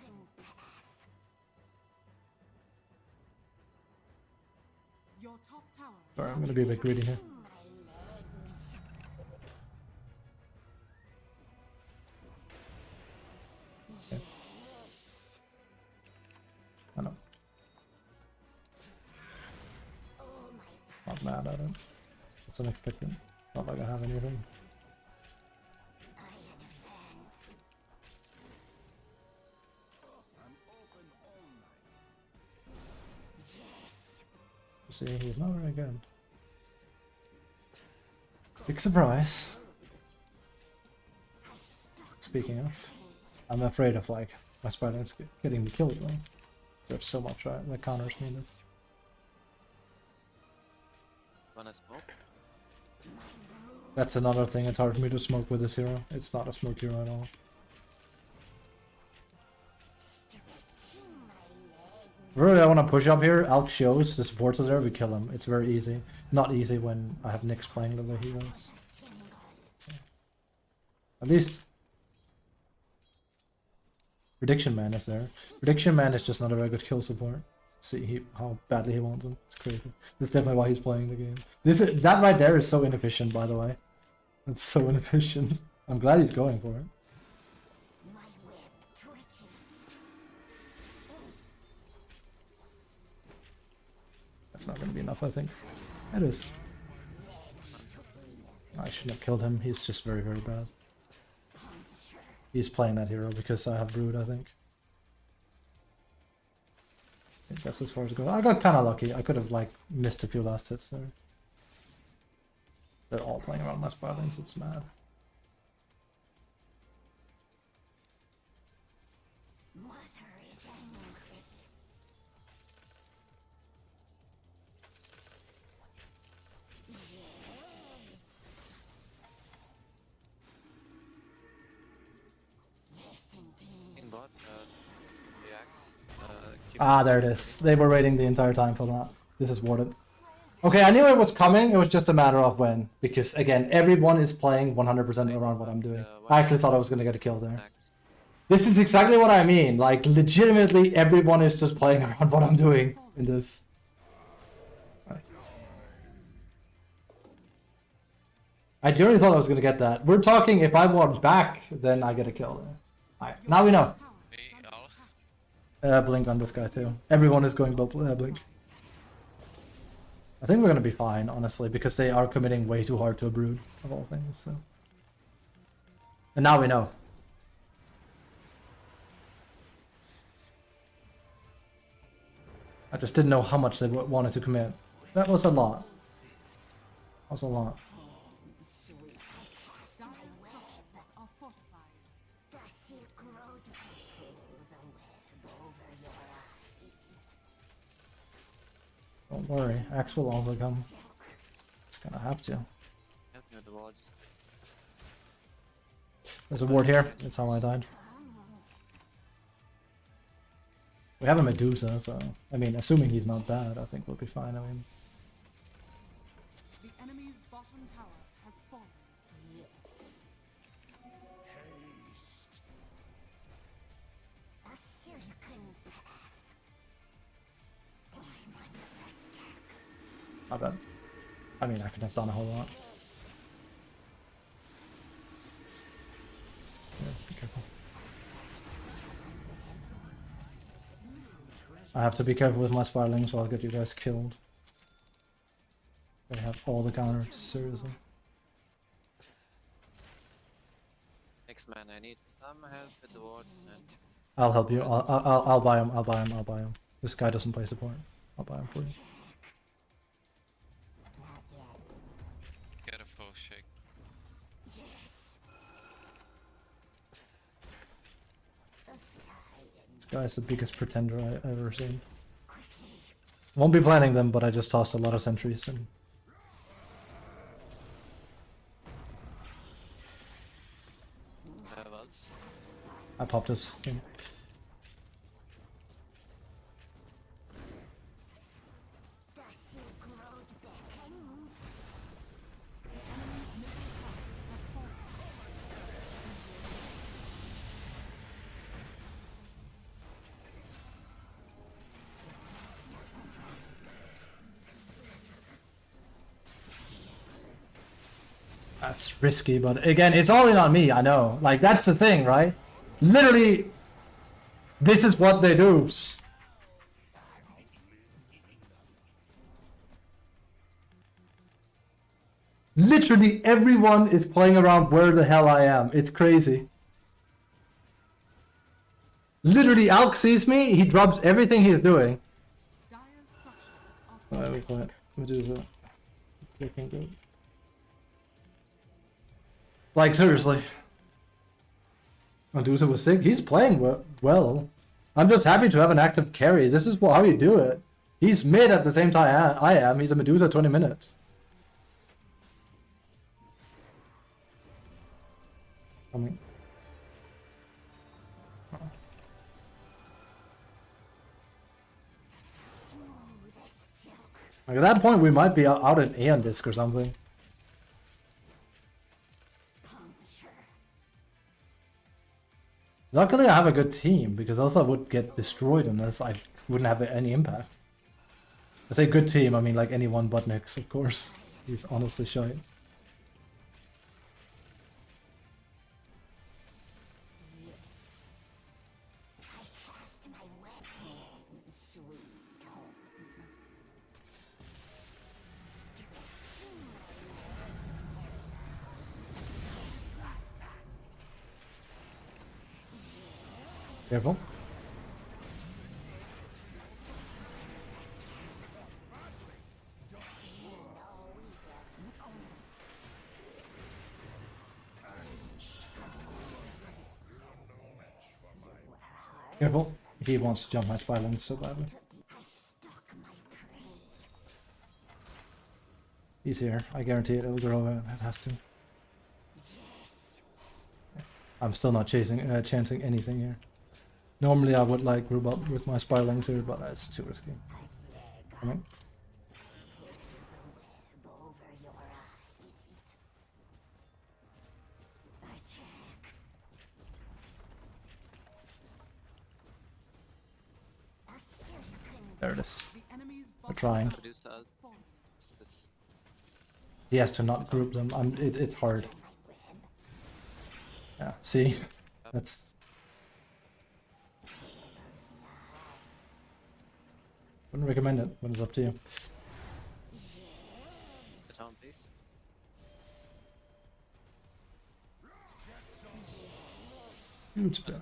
Your top tower. Sorry, I'm gonna be a bit greedy here. Okay. I know. Not mad at it. It's unexpected. Not like I have anything. See, he's not very good. Big surprise. Speaking of, I'm afraid of like my Spartans getting me killed though. There's so much that counters me this. Wanna smoke? That's another thing, it's hard for me to smoke with this hero. It's not a smoke hero at all. Really, I want to push up here. Alk shows, the supports are there, we kill him. It's very easy. Not easy when I have Nyx playing the way he was. So, at least Prediction Man is there. Prediction Man is just not a very good kill support. See how badly he wants him. It's crazy. That's definitely why he's playing the game. That right there is so inefficient, by the way. That's so inefficient. I'm glad he's going for it. That's not going to be enough, I think. It is. I shouldn't have killed him. He's just very, very bad. He's playing that hero because I have Brood, I think. I think that's as far as it goes. I got kind of lucky. I could have like missed a few last hits there. They're all playing around my Sparlings. It's mad. In bot, the axe. Ah, there it is. They were waiting the entire time for that. This is warded. Okay, I knew it was coming. It was just a matter of when. Because, again, everyone is playing 100% around what I'm doing. I actually thought I was going to get a kill there. Axe. This is exactly what I mean. Like, legitimately, everyone is just playing around what I'm doing in this. I genuinely thought I was going to get that. We're talking, if I ward back, then I get a kill there. Alright, now we know. Me, all. Blink on this guy too. Everyone is going blink. I think we're gonna be fine, honestly, because they are committing way too hard to a Brood, of all things, so. And now we know. I just didn't know how much they wanted to commit. That was a lot. That was a lot. Dire's structures are fortified. Don't worry, Axe will also come. It's gonna have to. Help me with the wards. There's a ward here. That's how I died. We have a Medusa, so I mean, assuming he's not bad, I think we'll be fine. I mean, The enemy's bottom tower has fallen. Haste. A silken path. I'm under attack. not bad. I mean, I could have done a whole lot. Yeah, be careful. I have to be careful with my spiraling, so I'll get you guys killed. They have all the counters, seriously. Next man, I need some help with the wards, man. I'll help you. I'll buy him. I'll buy him. I'll buy him. This guy doesn't play support. I'll buy him for you. Get a full shake. This guy's the biggest pretender I've ever seen. Won't be planning them, but I just tossed a lot of sentries and Well, I popped this thing. The silk road beckons. That's risky, but again, it's all in on me, I know. Like, that's the thing, right? Literally, this is what they do. Literally, everyone is playing around where the hell I am. It's crazy. Literally, Alk sees me, he drops everything he's doing. Dire's structures are Alright, we quiet. Medusa. Looking good. Like, seriously. Medusa was sick. He's playing well. I'm just happy to have an active carry. This is how you do it. He's mid at the same time I am. He's a Medusa 20 minutes. Coming. Like, at that point, we might be out at Aeon Disc or something. Luckily, I have a good team, because else I would get destroyed unless I wouldn't have any impact. I say good team, I mean like anyone but Nyx, of course. He's honestly shy. Careful. Careful. He wants to jump my spiraling so badly. He's here. I guarantee it. It'll grow. It has to. I'm still not chancing anything here. Normally I would like group up with my spiraling too, but that's too risky. Coming. There it is. the enemy's We're bottom trying. tower Medusa, has fallen. what's this? He has to not group them. It's hard. Yeah, see? That's... Wouldn't recommend it, but it's up to you. The town, please. Huge bear.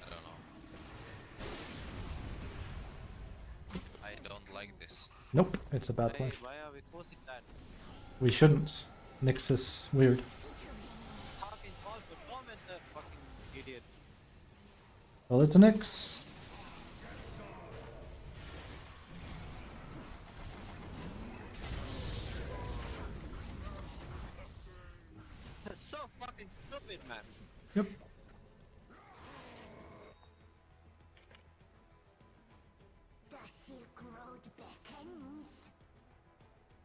I don't know. I don't like this. Nope, it's a bad Hey, play. why are we forcing that? We shouldn't. Nyx is weird. Fucking call for torment, the fucking idiot. Well, it's a Nyx.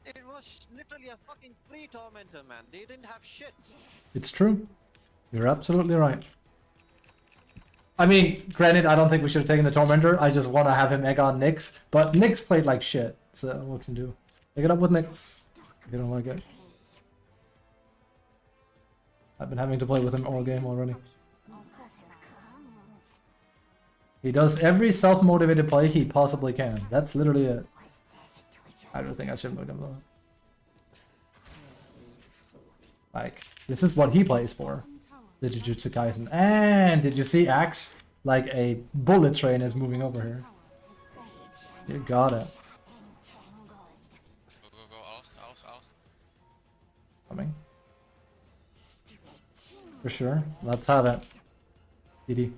It was literally a fucking free tormentor, man. They didn't have shit. It's true. You're absolutely right. I mean, granted, I don't think we should have taken the Tormentor. I just want to have him egg on Nyx. But Nyx played like shit, so what can do? Pick it up with Nyx. If you don't like it. I've been having to play with him all game already. He does every self-motivated play he possibly can. That's literally it. I don't think I should move him though. Like, this is what he plays for. The Jujutsu Kaisen. And did you see Axe? Like a bullet train is moving over here. You got it. Go, Alch. Coming. For sure. Let's have it. DD.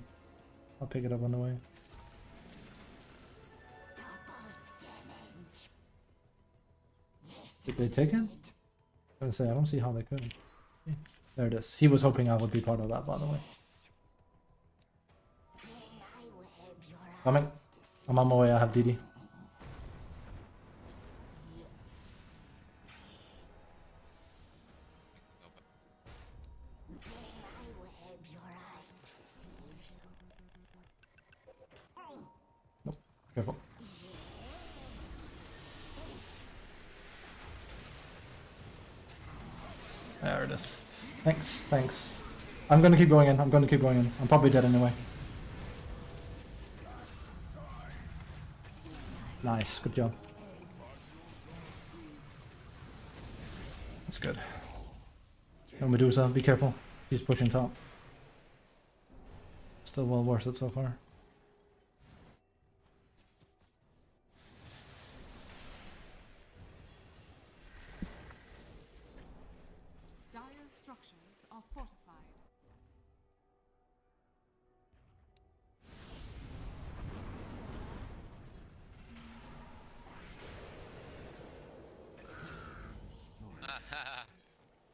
I'll pick it up on the way. Did they take it? I was gonna say, I don't see how they could. There it is. He was hoping I would be part of that, by the way. Coming. I'm on my way, I have DD. Nope. Careful. There it is. Thanks. I'm gonna keep going in. I'm probably dead anyway. Nice, good job. That's good. No Medusa, be careful. He's pushing top. Still well worth it so far. Dire's structures are fortified.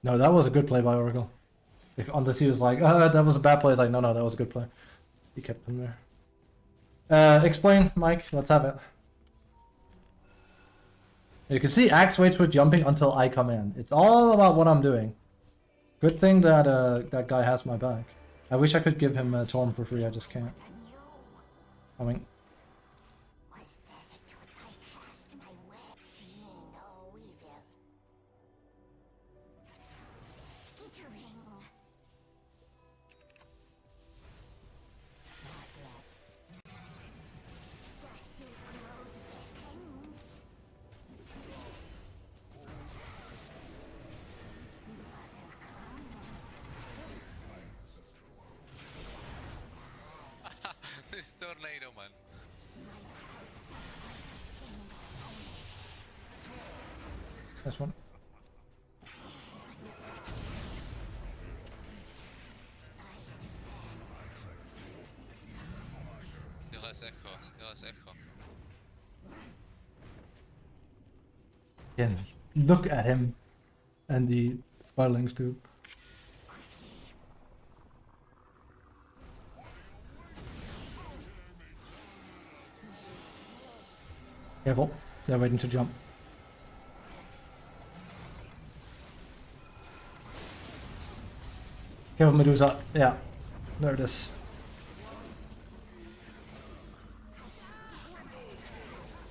No, that was a good play by Oracle. If unless he was like, that was a bad play, it's like, no, that was a good play. He kept him there. Explain, Mike. Let's have it. You can see Axe waits with jumping until I come in. It's all about what I'm doing. Good thing that that guy has my back. I wish I could give him a Torm for free, I just can't. Coming. This tornado, man. This one. Still has echo. Yeah, look at him. And the Spirlings too. Careful, they're waiting to jump. Careful, Medusa. Yeah, there it is.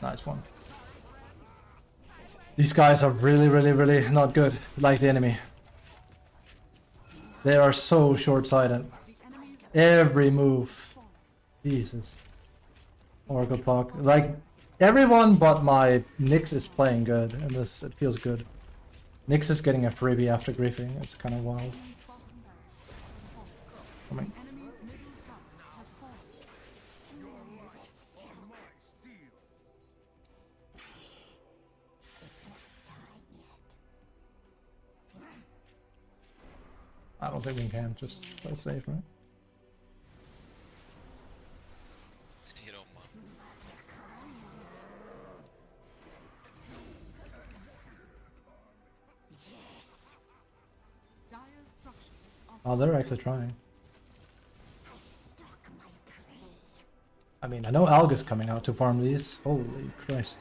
Nice one. These guys are really not good, like the enemy. They are so short-sighted. Every move. Jesus. Oracle Puck. Like, everyone but my Nyx is playing good, and this, it feels good. Nyx is getting a freebie after griefing, it's kind of wild. Coming. Enemy's middle tower has fallen. I don't think we can, just play safe, right? Zero, man. Dire's structures are Oh, they're actually trying. I mean, I know Alga's coming out to farm these. Holy Christ.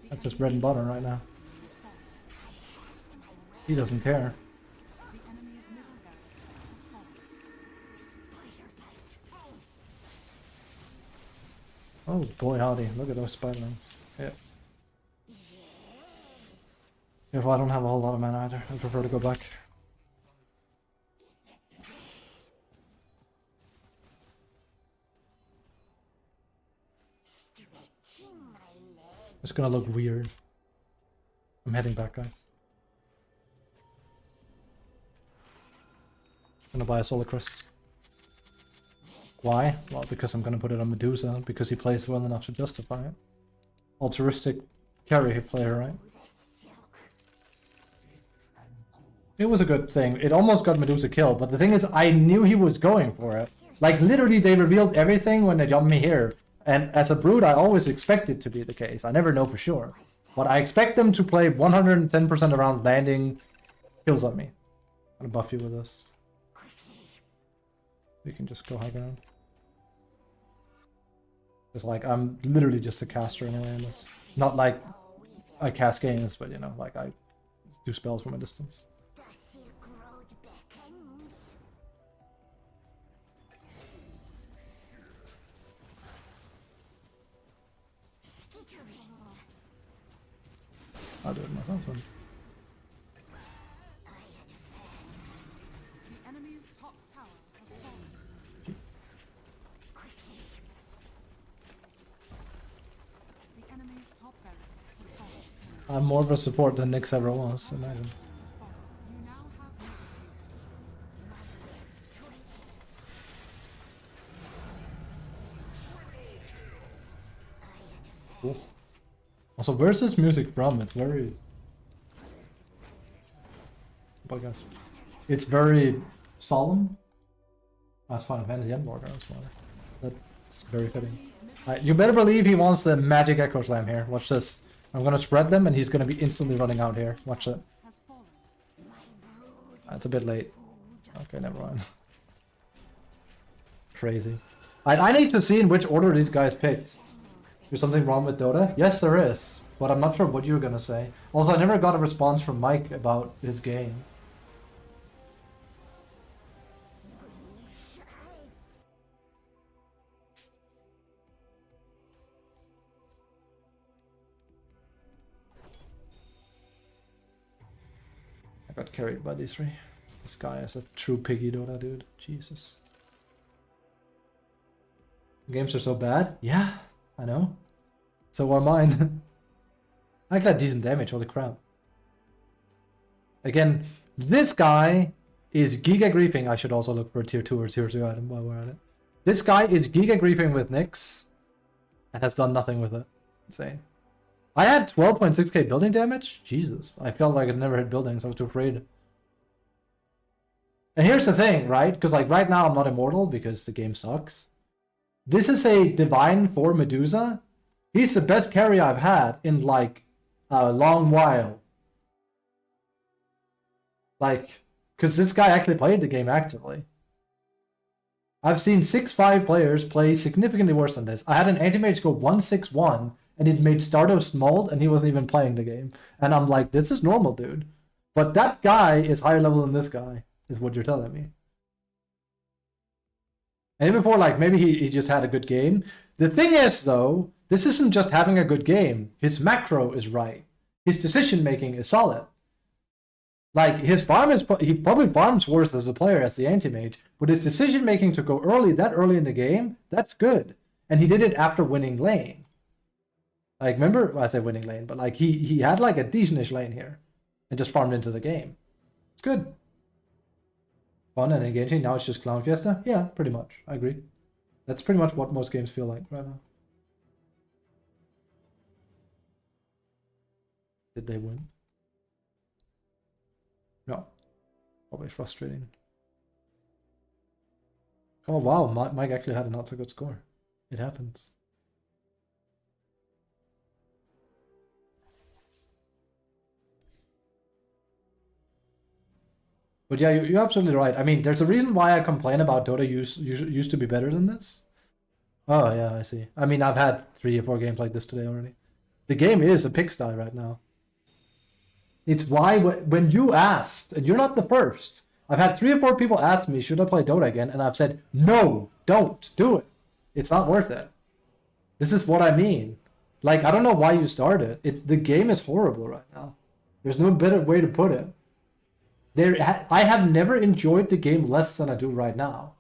That's his bread and butter right now. He doesn't care. The enemy's middle barracks has fallen. Oh boy howdy, look at those spiderlings. Yeah. If I don't have a whole lot of mana either, I prefer to go back. It's gonna look weird. I'm heading back, guys. Gonna buy a Solar Crest. Why? Well, because I'm gonna put it on Medusa, because he plays well enough to justify it. Altruistic carry player, right? It was a good thing. It almost got Medusa killed, but the thing is, I knew he was going for it. Like, literally, they revealed everything when they jumped me here. And as a Brood, I always expect it to be the case. I never know for sure. But I expect them to play 110% around landing kills on me. I'm gonna buff you with this. You can just go high ground. It's like, I'm literally just a caster anyway in this. Not like I cast games, but you know, like I do spells from a distance. I'll do it myself then. The enemy's top tower has fallen. The enemy's top barracks has fallen. I'm more of a support than Nyx ever was, imagine. Has fallen. You now have mega Cool. Also, where's this music from? It's very... But guys, it's very solemn. That's Final Fantasy Endwalker as well. That's very fitting. You better believe he wants the magic Echo Slam here. Watch this. I'm gonna spread them and he's gonna be instantly running out here. Watch it. has fallen. It's a bit late. Okay, never mind. Crazy. I need to see in which order these guys picked. There's something wrong with Dota? Yes, there is. But I'm not sure what you were gonna say. Also, I never got a response from Mike about his game. I got carried by these three. This guy is a true piggy Dota dude. Jesus. Games are so bad? Yeah, I know. So are mine. I got decent damage, holy crap. Again, this guy is Giga Griefing. I should also look for a tier 2 or tier 3 item while we're at it. This guy is Giga Griefing with Nyx and has done nothing with it. Insane. I had 12.6k building damage? Jesus. I felt like I'd never hit buildings. I was too afraid. And here's the thing, right? Because like right now I'm not immortal because the game sucks. This is a divine for Medusa. He's the best carry I've had in like a long while. Like, because this guy actually played the game actively. I've seen 6-5 players play significantly worse than this. I had an anti-mage go 1-6-1 and it made Stardust mold and he wasn't even playing the game. And I'm like, this is normal, dude. But that guy is higher level than this guy, is what you're telling me. And even before, like, maybe he just had a good game. The thing is, though, this isn't just having a good game. His macro is right. His decision-making is solid. Like, his farm is... He probably farms worse as a player as the anti-mage, but his decision-making to go early, that early in the game, that's good. And he did it after winning lane. Like, remember... Well, I say winning lane, but, like, he had, like, a decentish lane here. And just farmed into the game. It's good. Fun and engaging. Now it's just Clown Fiesta? Yeah, pretty much. I agree. That's pretty much what most games feel like right now. Did they win? No. Probably frustrating. Oh wow, Mike actually had a not so good score. It happens. But yeah, you're absolutely right. I mean, there's a reason why I complain about Dota used to be better than this. Oh yeah, I see. I mean, I've had 3 or 4 games like this today already. The game is a pigsty right now. It's why when you asked, and you're not the first, I've had 3 or 4 people ask me, should I play Dota again? And I've said, no, don't do it. It's not worth it. This is what I mean. Like, I don't know why you started. The game is horrible right now. There's no better way to put it. I have never enjoyed the game less than I do right now.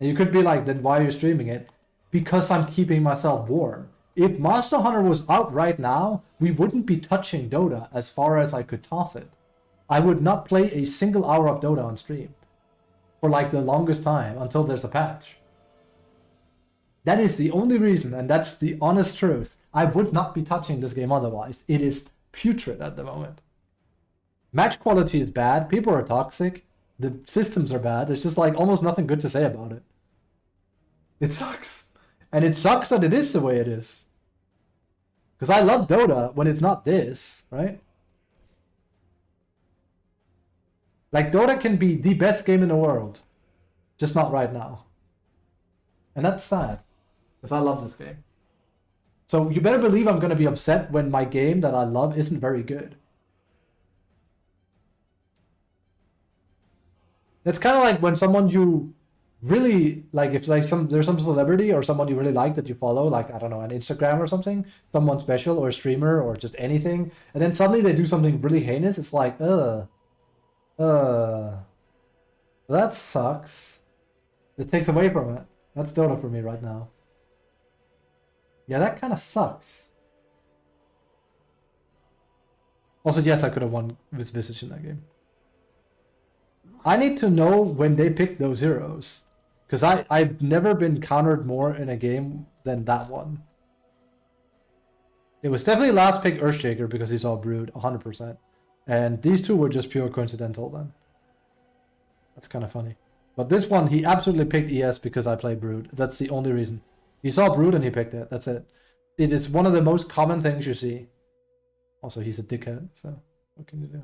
And you could be like, then why are you streaming it? Because I'm keeping myself warm. If Monster Hunter was out right now, we wouldn't be touching Dota as far as I could toss it. I would not play a single hour of Dota on stream for like the longest time until there's a patch. That is the only reason, and that's the honest truth. I would not be touching this game otherwise. It is putrid at the moment. Match quality is bad, people are toxic, the systems are bad, there's just like almost nothing good to say about it. It sucks. And it sucks that it is the way it is. Because I love Dota when it's not this, right? Like, Dota can be the best game in the world. Just not right now. And that's sad. Because I love this game. So you better believe I'm going to be upset when my game that I love isn't very good. It's kind of like when someone you really like, if like there's some celebrity or someone you really like that you follow, like, I don't know, on Instagram or something, someone special or a streamer or just anything, and then suddenly they do something really heinous. It's like, that sucks. It takes away from it. That's Dota for me right now. Yeah, that kind of sucks. Also, yes, I could have won with Visage in that game. I need to know when they pick those heroes. Because I've never been countered more in a game than that one. It was definitely last pick Earthshaker because he saw Brood, 100%. And these two were just pure coincidental then. That's kind of funny. But this one, he absolutely picked ES because I play Brood. That's the only reason. He saw Brood and he picked it. That's it. It is one of the most common things you see. Also, he's a dickhead, so what can you do?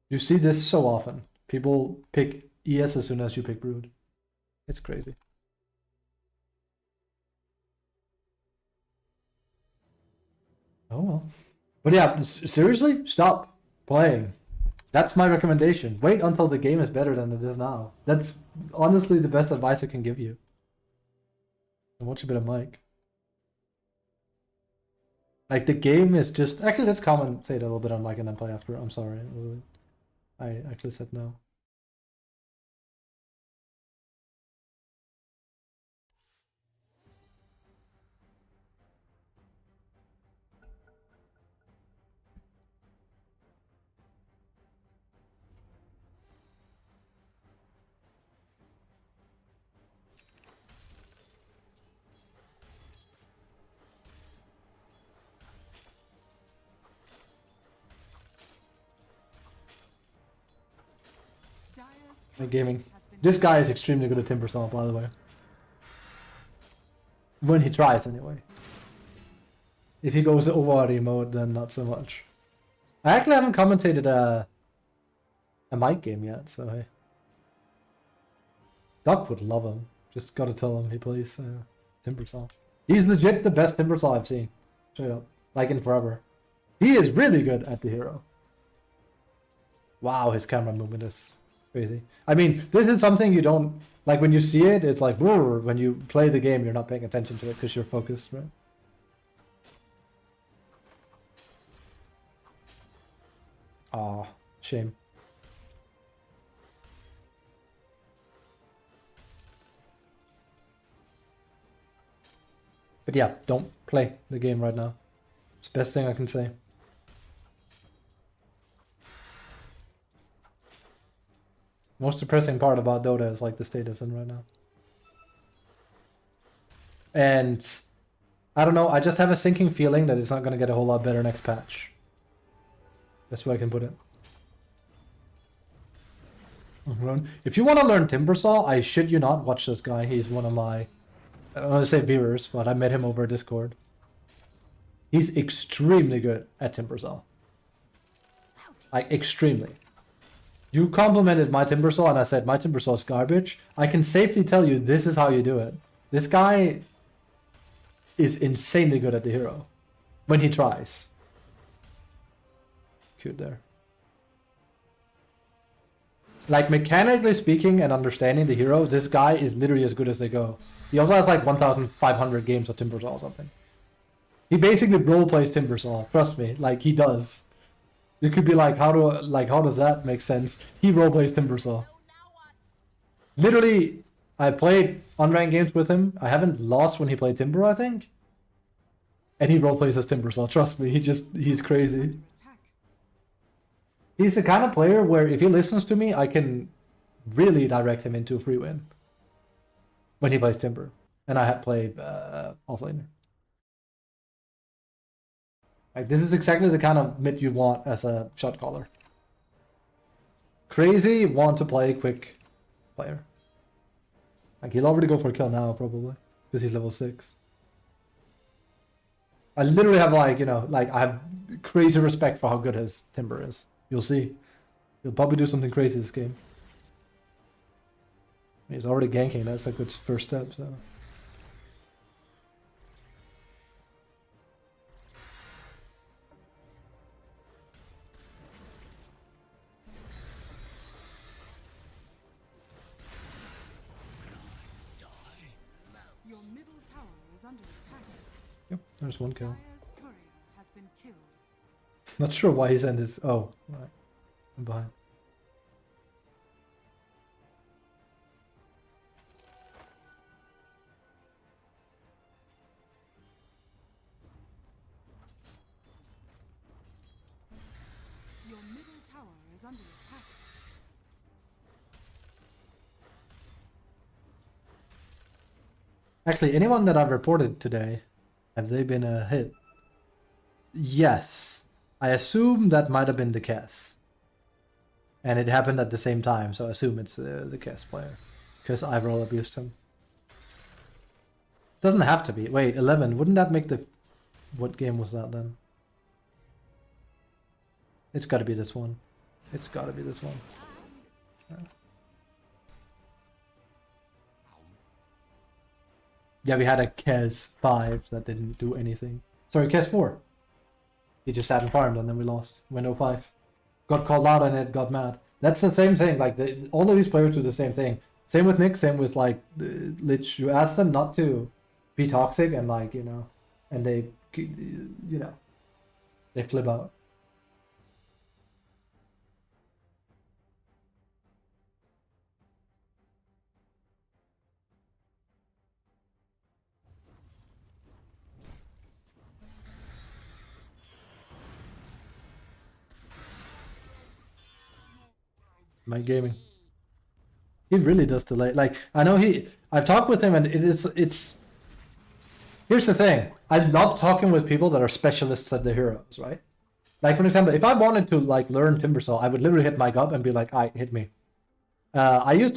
You see this so often. People pick ES as soon as you pick Brood. It's crazy. Oh well. But yeah, seriously, stop playing. That's my recommendation. Wait until the game is better than it is now. That's honestly the best advice I can give you. And watch a bit of Mike. Like, the game is just... Actually, let's commentate a little bit on Mike and then play after. I'm sorry. I actually said no. Gaming. This guy is extremely good at Timbersaw, by the way. When he tries, anyway. If he goes over mode, then not so much. I actually haven't commentated a Mike game yet, so hey. Doc would love him. Just gotta tell him he plays Timbersaw. He's legit the best Timbersaw I've seen. Straight up. Like in forever. He is really good at the hero. Wow, his camera movement is... crazy. I mean, this is something you don't like when you see it. It's like, whoa, when you play the game, you're not paying attention to it because you're focused, right? Ah, shame. But yeah, don't play the game right now. It's the best thing I can say. Most depressing part about Dota is like the state it's in right now. And I don't know, I just have a sinking feeling that it's not going to get a whole lot better next patch. That's where I can put it. If you want to learn Timbersaw, I shit you not, watch this guy. He's one of my, I don't want to say viewers, but I met him over Discord. He's extremely good at Timbersaw. Like, extremely. You complimented my Timbersaw and I said my Timbersaw is garbage. I can safely tell you this is how you do it. This guy is insanely good at the hero when he tries. Cute there. Like mechanically speaking and understanding the hero, this guy is literally as good as they go. He also has like 1,500 games of Timbersaw or something. He basically roleplays Timbersaw. Trust me, like he does. You could be like, how does that make sense? He roleplays Timbersaw. Literally, I played unranked games with him. I haven't lost when he played Timber, I think. And he roleplays as Timbersaw. Trust me, he's crazy. Attack. He's the kind of player where if he listens to me, I can really direct him into a free win. When he plays Timber. And I play OFFLANE. Like, this is exactly the kind of mid you want as a shot caller. Crazy, want to play quick player. Like, he'll already go for a kill now, probably. Because he's level 6. I literally have, like, you know, like, I have crazy respect for how good his Timber is. You'll see. He'll probably do something crazy this game. He's already ganking, that's a good first step, so... Your middle tower is under attack. Yep, there's one kill. Dire's courier has been killed. Not sure why he's in this. Oh, right. I'm behind. Your middle tower is under attack. Actually, anyone that I've reported today, have they been a hit? Yes. I assume that might have been the Cass. And it happened at the same time, so I assume it's the Cass player. Because I've roll abused him. Doesn't have to be. Wait, 11. Wouldn't that make the... What game was that then? It's gotta be this one. It's gotta be this one. Yeah, we had a Kez 5 that didn't do anything. Sorry, Kez 4. He just sat and farmed and then we lost. Went 05. Got called out and it got mad. That's the same thing. Like, all of these players do the same thing. Same with Nick, same with, like, Lich. You ask them not to be toxic and, like, you know, and they, you know, they flip out. My gaming. He really does delay. Like, I know I've talked with him and it's here's the thing. I love talking with people that are specialists at the heroes, right? Like, for example, if I wanted to, like, learn Timbersaw, I would literally hit Mike up and be like, "Alright, hit me." I used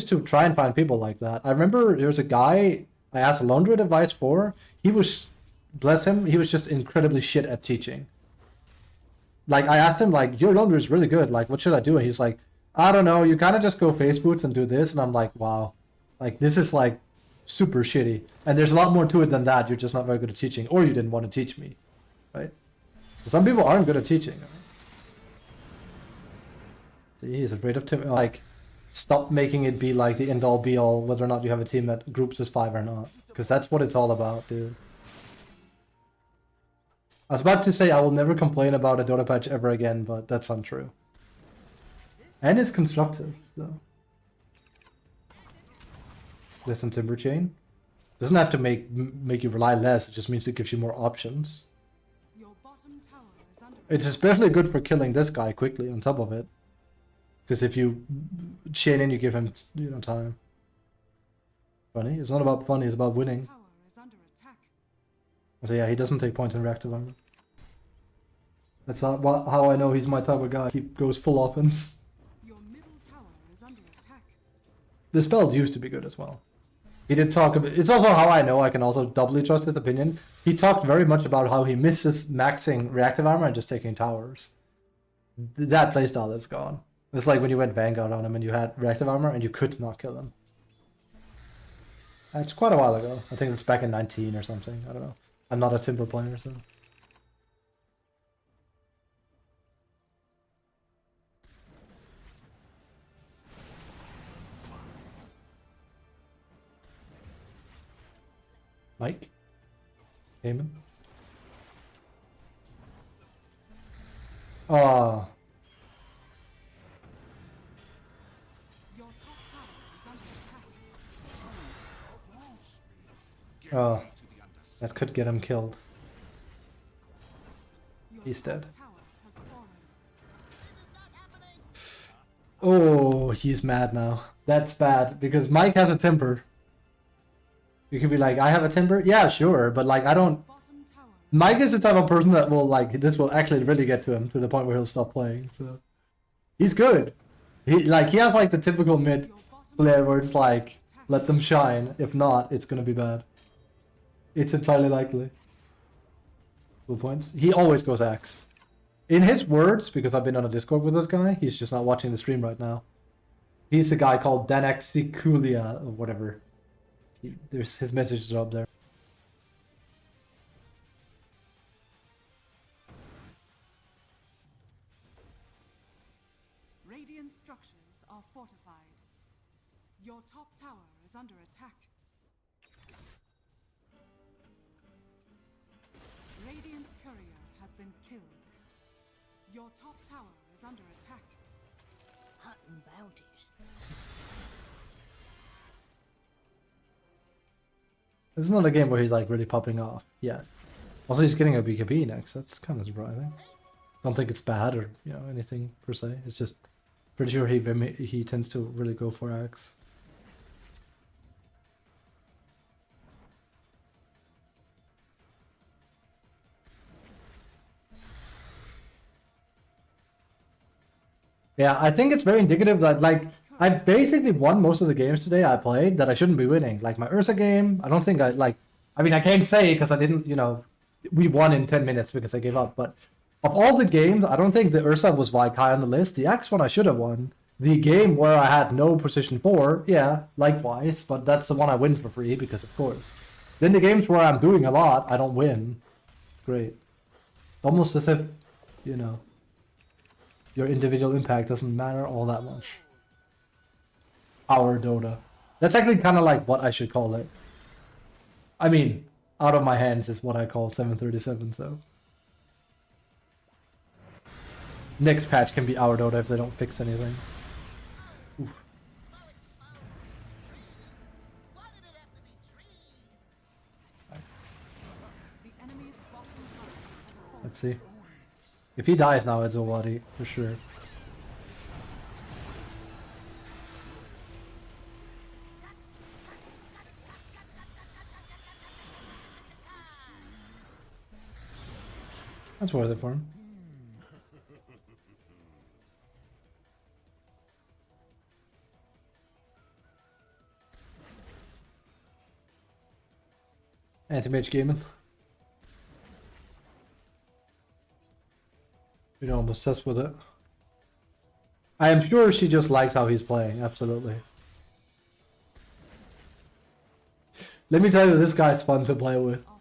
to try and find people like that. I remember there was a guy I asked laundry advice for. He was, bless him, he was just incredibly shit at teaching. Like, I asked him, like, "Your laundry is really good. Like, what should I do?" And he's like, "I don't know, you kind of just go face boots and do this." And I'm like, wow, like, this is, like, super shitty. And there's a lot more to it than that. You're just not very good at teaching, or you didn't want to teach me, right? Some people aren't good at teaching. Right? He's afraid of Tim. Like, stop making it be, like, the end-all be-all, whether or not you have a team that groups as 5 or not. Because that's what it's all about, dude. I was about to say I will never complain about a Dota patch ever again, but that's untrue. And it's constructive, so. Listen, Timber Chain. Doesn't have to make you rely less, it just means it gives you more options. Your bottom tower is under It's especially good for killing this guy quickly on top of it. Because if you chain in, you give him, you know, time. Funny? It's not about funny, it's about winning. tower is under attack. So yeah, he doesn't take points in reactive armor. That's not how I know he's my type of guy. He goes full offense. Your middle tower is under attack. The spells used to be good as well. He did talk about... It's also how I know I can also doubly trust his opinion. He talked very much about how he misses maxing reactive armor and just taking towers. That playstyle is gone. It's like when you went Vanguard on him and you had reactive armor and you could not kill him. It's quite a while ago. I think it's back in 19 or something. I don't know. I'm not a Timber player, so. Mike? Heyman? Oh. Your top tower is under attack. Oh. That could get him killed. Your He's top dead. tower has fallen. Oh, he's mad now. That's bad, because Mike has a Timber. You could be like, I have a Timber? Yeah, sure, but like, I don't... Bottom tower. Mike is the type of person that will, like, this will actually really get to him, to the point where he'll stop playing, so... He's good. He has, like, the typical mid Your bottom player where it's like, let them shine. If not, it's gonna be bad. It's entirely likely. 2 points. He always goes Axe. In his words, because I've been on a Discord with this guy, he's just not watching the stream right now. He's a guy called Danexikulia, or whatever. There's his message up there. Radiant structures are fortified. Your top tower is under attack. Radiant's courier has been killed. Your top tower is under attack. Hunting bounties. This is not a game where he's like really popping off. Yeah. Also, he's getting a BKB next. That's kind of surprising. Don't think it's bad or anything per se. It's just pretty sure he tends to really go for Axe. Yeah, I think it's very indicative that, like, I basically won most of the games today I played that I shouldn't be winning. Like, my Ursa game, I don't think I mean, I can't say because I didn't, we won in 10 minutes because I gave up. But of all the games, I don't think the Ursa was, like, high on the list. The Axe one I should have won. The game where I had no position 4, yeah, likewise. But that's the one I win for free because, of course. Then the games where I'm doing a lot, I don't win. Great. It's almost as if, your individual impact doesn't matter all that much. Our Dota. That's actually kind of like what I should call it. I mean, out of my hands is what I call 737, so. Next patch can be our Dota if they don't fix anything. Oof. So it's trees. Why did it have to be trees? The enemy's bottom tower has fallen. Let's see. If he dies now, it's Owadi, for sure. That's worth it for him. Anti-mage gaming. You know, I'm obsessed with it. I am sure she just likes how he's playing, absolutely. Let me tell you, this guy's fun to play with. Are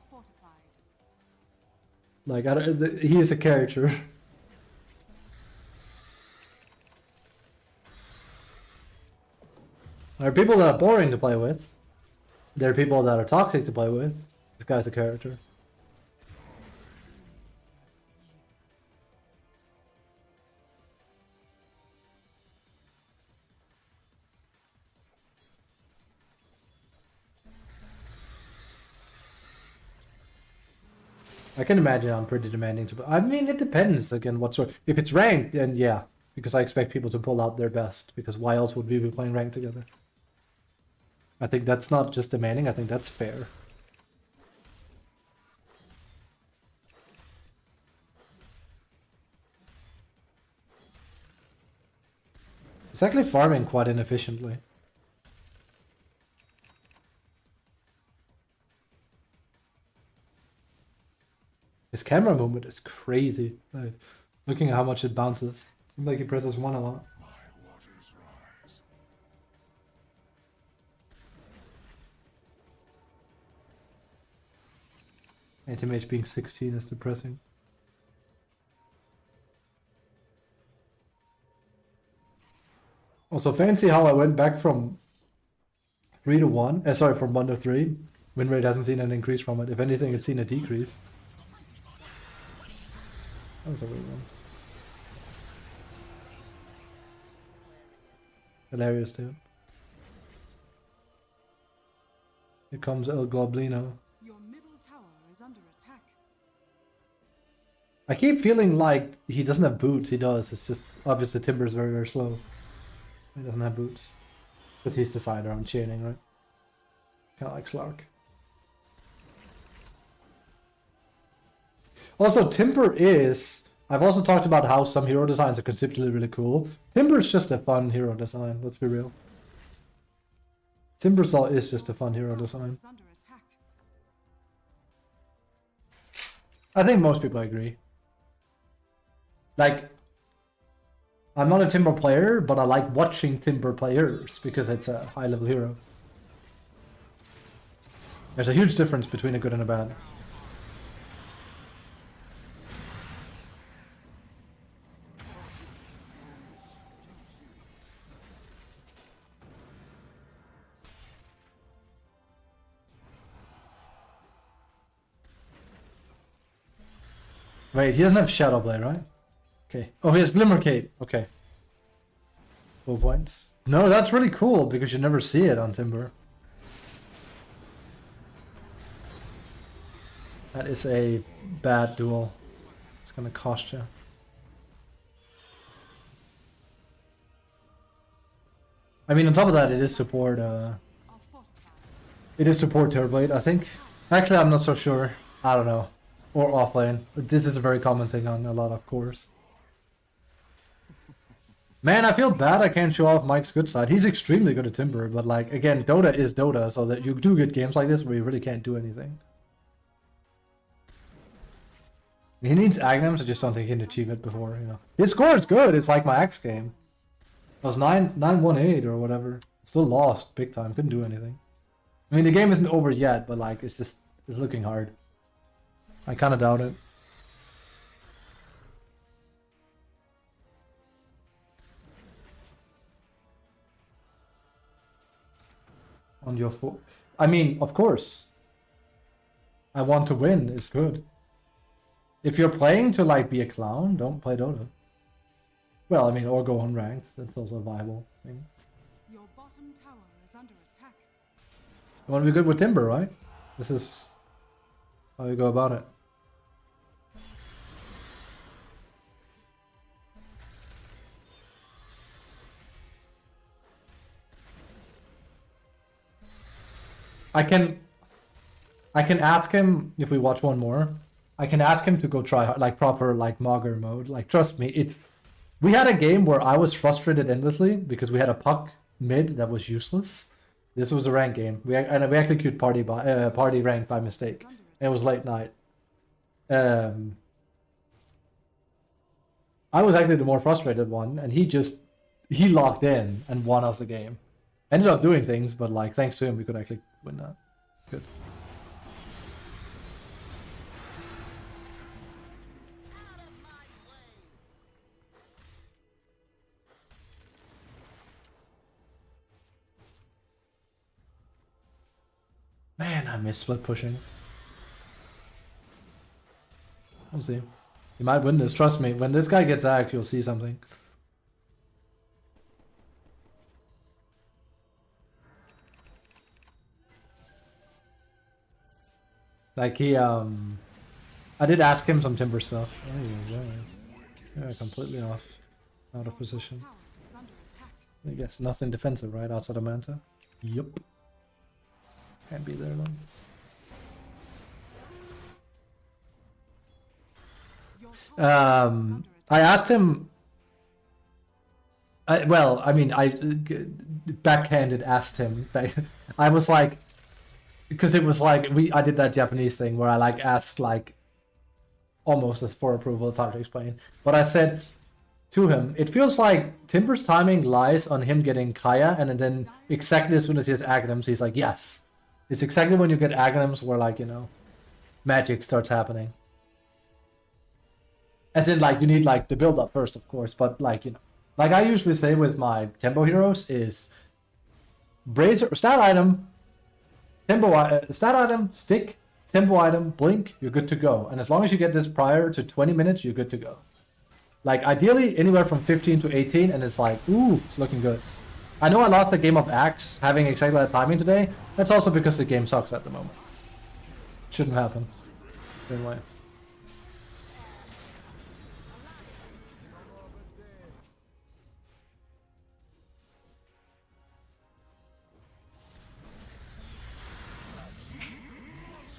fortified. Like, he is a character. There are people that are boring to play with. There are people that are toxic to play with. This guy's a character. I can imagine I'm pretty demanding to. I mean, it depends again what sort. If it's ranked, then yeah, because I expect people to pull out their best. Because why else would we be playing ranked together? I think that's not just demanding. I think that's fair. It's actually farming quite inefficiently. His camera movement is crazy. Like, looking at how much it bounces. Seems like he presses 1 a lot. My Anti-mage being 16 is depressing. Also, fancy how I went back from 3 to 1. Sorry, from 1 to 3. Win rate hasn't seen an increase from it. If anything, it's seen a decrease. That was a weird one. Hilarious too. Here comes El Globlino. Your middle tower is under attack. I keep feeling like he doesn't have boots. He does. It's just obviously Timber's very, very slow. He doesn't have boots. Because he's the sider on chaining, right? Kind of like Slark. Also, Timber is... I've also talked about how some hero designs are conceptually really cool. Timber is just a fun hero design, let's be real. Timbersaw is just a fun hero design. Is under attack. I think most people agree. Like, I'm not a Timber player, but I like watching Timber players because it's a high-level hero. There's a huge difference between a good and a bad. Wait, he doesn't have Shadow Blade, right? Okay. Oh, he has Glimmer Cape. Okay. 4 points. No, that's really cool because you never see it on Timber. That is a bad duel. It's gonna cost you. I mean, on top of that, it is support. Are fortified. It is support Terrorblade, I think. Actually, I'm not so sure. I don't know. Or offlane. But this is a very common thing on a lot of cores. Man, I feel bad I can't show off Mike's good side. He's extremely good at Timber, but like, again, Dota is Dota, so that you do get games like this where you really can't do anything. He needs Agnums, I just don't think he can achieve it before, you know. His score is good, it's like my Axe game. It was 9-1-8 or whatever. Still lost big time, couldn't do anything. I mean, the game isn't over yet, but like, it's looking hard. I kind of doubt it. On your foot. I mean, of course. I want to win, it's good. If you're playing to like be a clown, don't play Dota. Well, I mean, or go unranked. That's also a viable thing. Your bottom tower is under attack. You want to be good with Timber, right? This is how you go about it. I can ask him if we watch one more. I can ask him to go try like proper like Mogger mode. Like trust me, we had a game where I was frustrated endlessly because we had a puck mid that was useless. This was a ranked game. We actually queued party ranked by mistake. And it was late night. I was actually the more frustrated one, and he locked in and won us the game. Ended up doing things, but like thanks to him, we could actually win that. Good. Out of my way! Man, I miss split pushing. We'll see. You might win this, trust me. When this guy gets act, you'll see something. Like I did ask him some Timber stuff. Oh, yeah, completely out of position. Tower is under attack. I guess nothing defensive, right? Outside of Manta. Yup. Can't be there then. Your top tower is under attack. I asked him. I backhanded asked him. I was like, because it was like I did that Japanese thing where I like asked like almost as for approval. It's hard to explain, but I said to him, it feels like Timber's timing lies on him getting Kaya, and then exactly as soon as he has Agnums, he's like, yes. It's exactly when you get Agnums where like, you know, magic starts happening. As in, like, you need, like, the build up first, of course, but, like, you know, like I usually say with my tempo heroes is bracer, stat item, stat item, stick, tempo item, blink, you're good to go. And as long as you get this prior to 20 minutes, you're good to go. Like, ideally, anywhere from 15 to 18, and it's like, ooh, it's looking good. I know I lost the game of Axe having exactly that timing today. That's also because the game sucks at the moment. Shouldn't happen. Anyway.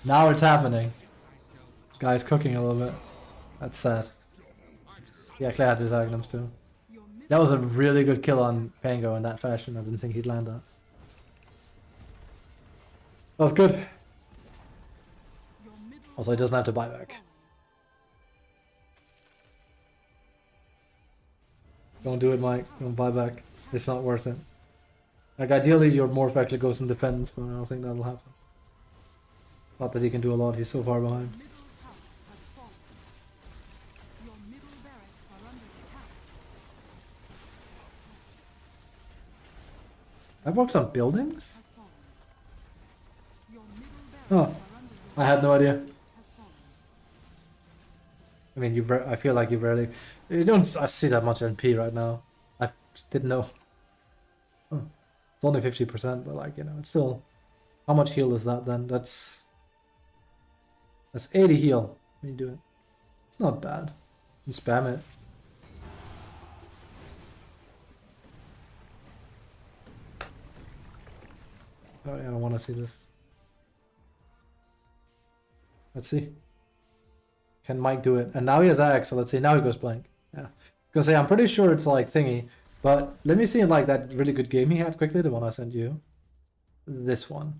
Now it's happening. Guy's cooking a little bit. That's sad. Yeah, Claire had his items too. That was a really good kill on Pango in that fashion. I didn't think he'd land that. That was good. Also, he doesn't have to buy back. Don't do it, Mike. Don't buy back. It's not worth it. Like, ideally, your morph actually goes in defense, but I don't think that'll happen. Not that he can do a lot, he's so far behind. That works on buildings? Oh, I had no idea. I mean, I feel like you rarely... You don't see that much NP right now. I didn't know. Oh, it's only 50%, but like, you know, it's still... How much heal is that then? That's 80 heal when you do it. It's not bad. You spam it. Oh, I don't want to see this. Let's see. Can Mike do it? And now he has Axe, so let's see. Now he goes blank. Yeah. Because I'm pretty sure it's like thingy. But let me see like that really good game he had quickly, the one I sent you. This one.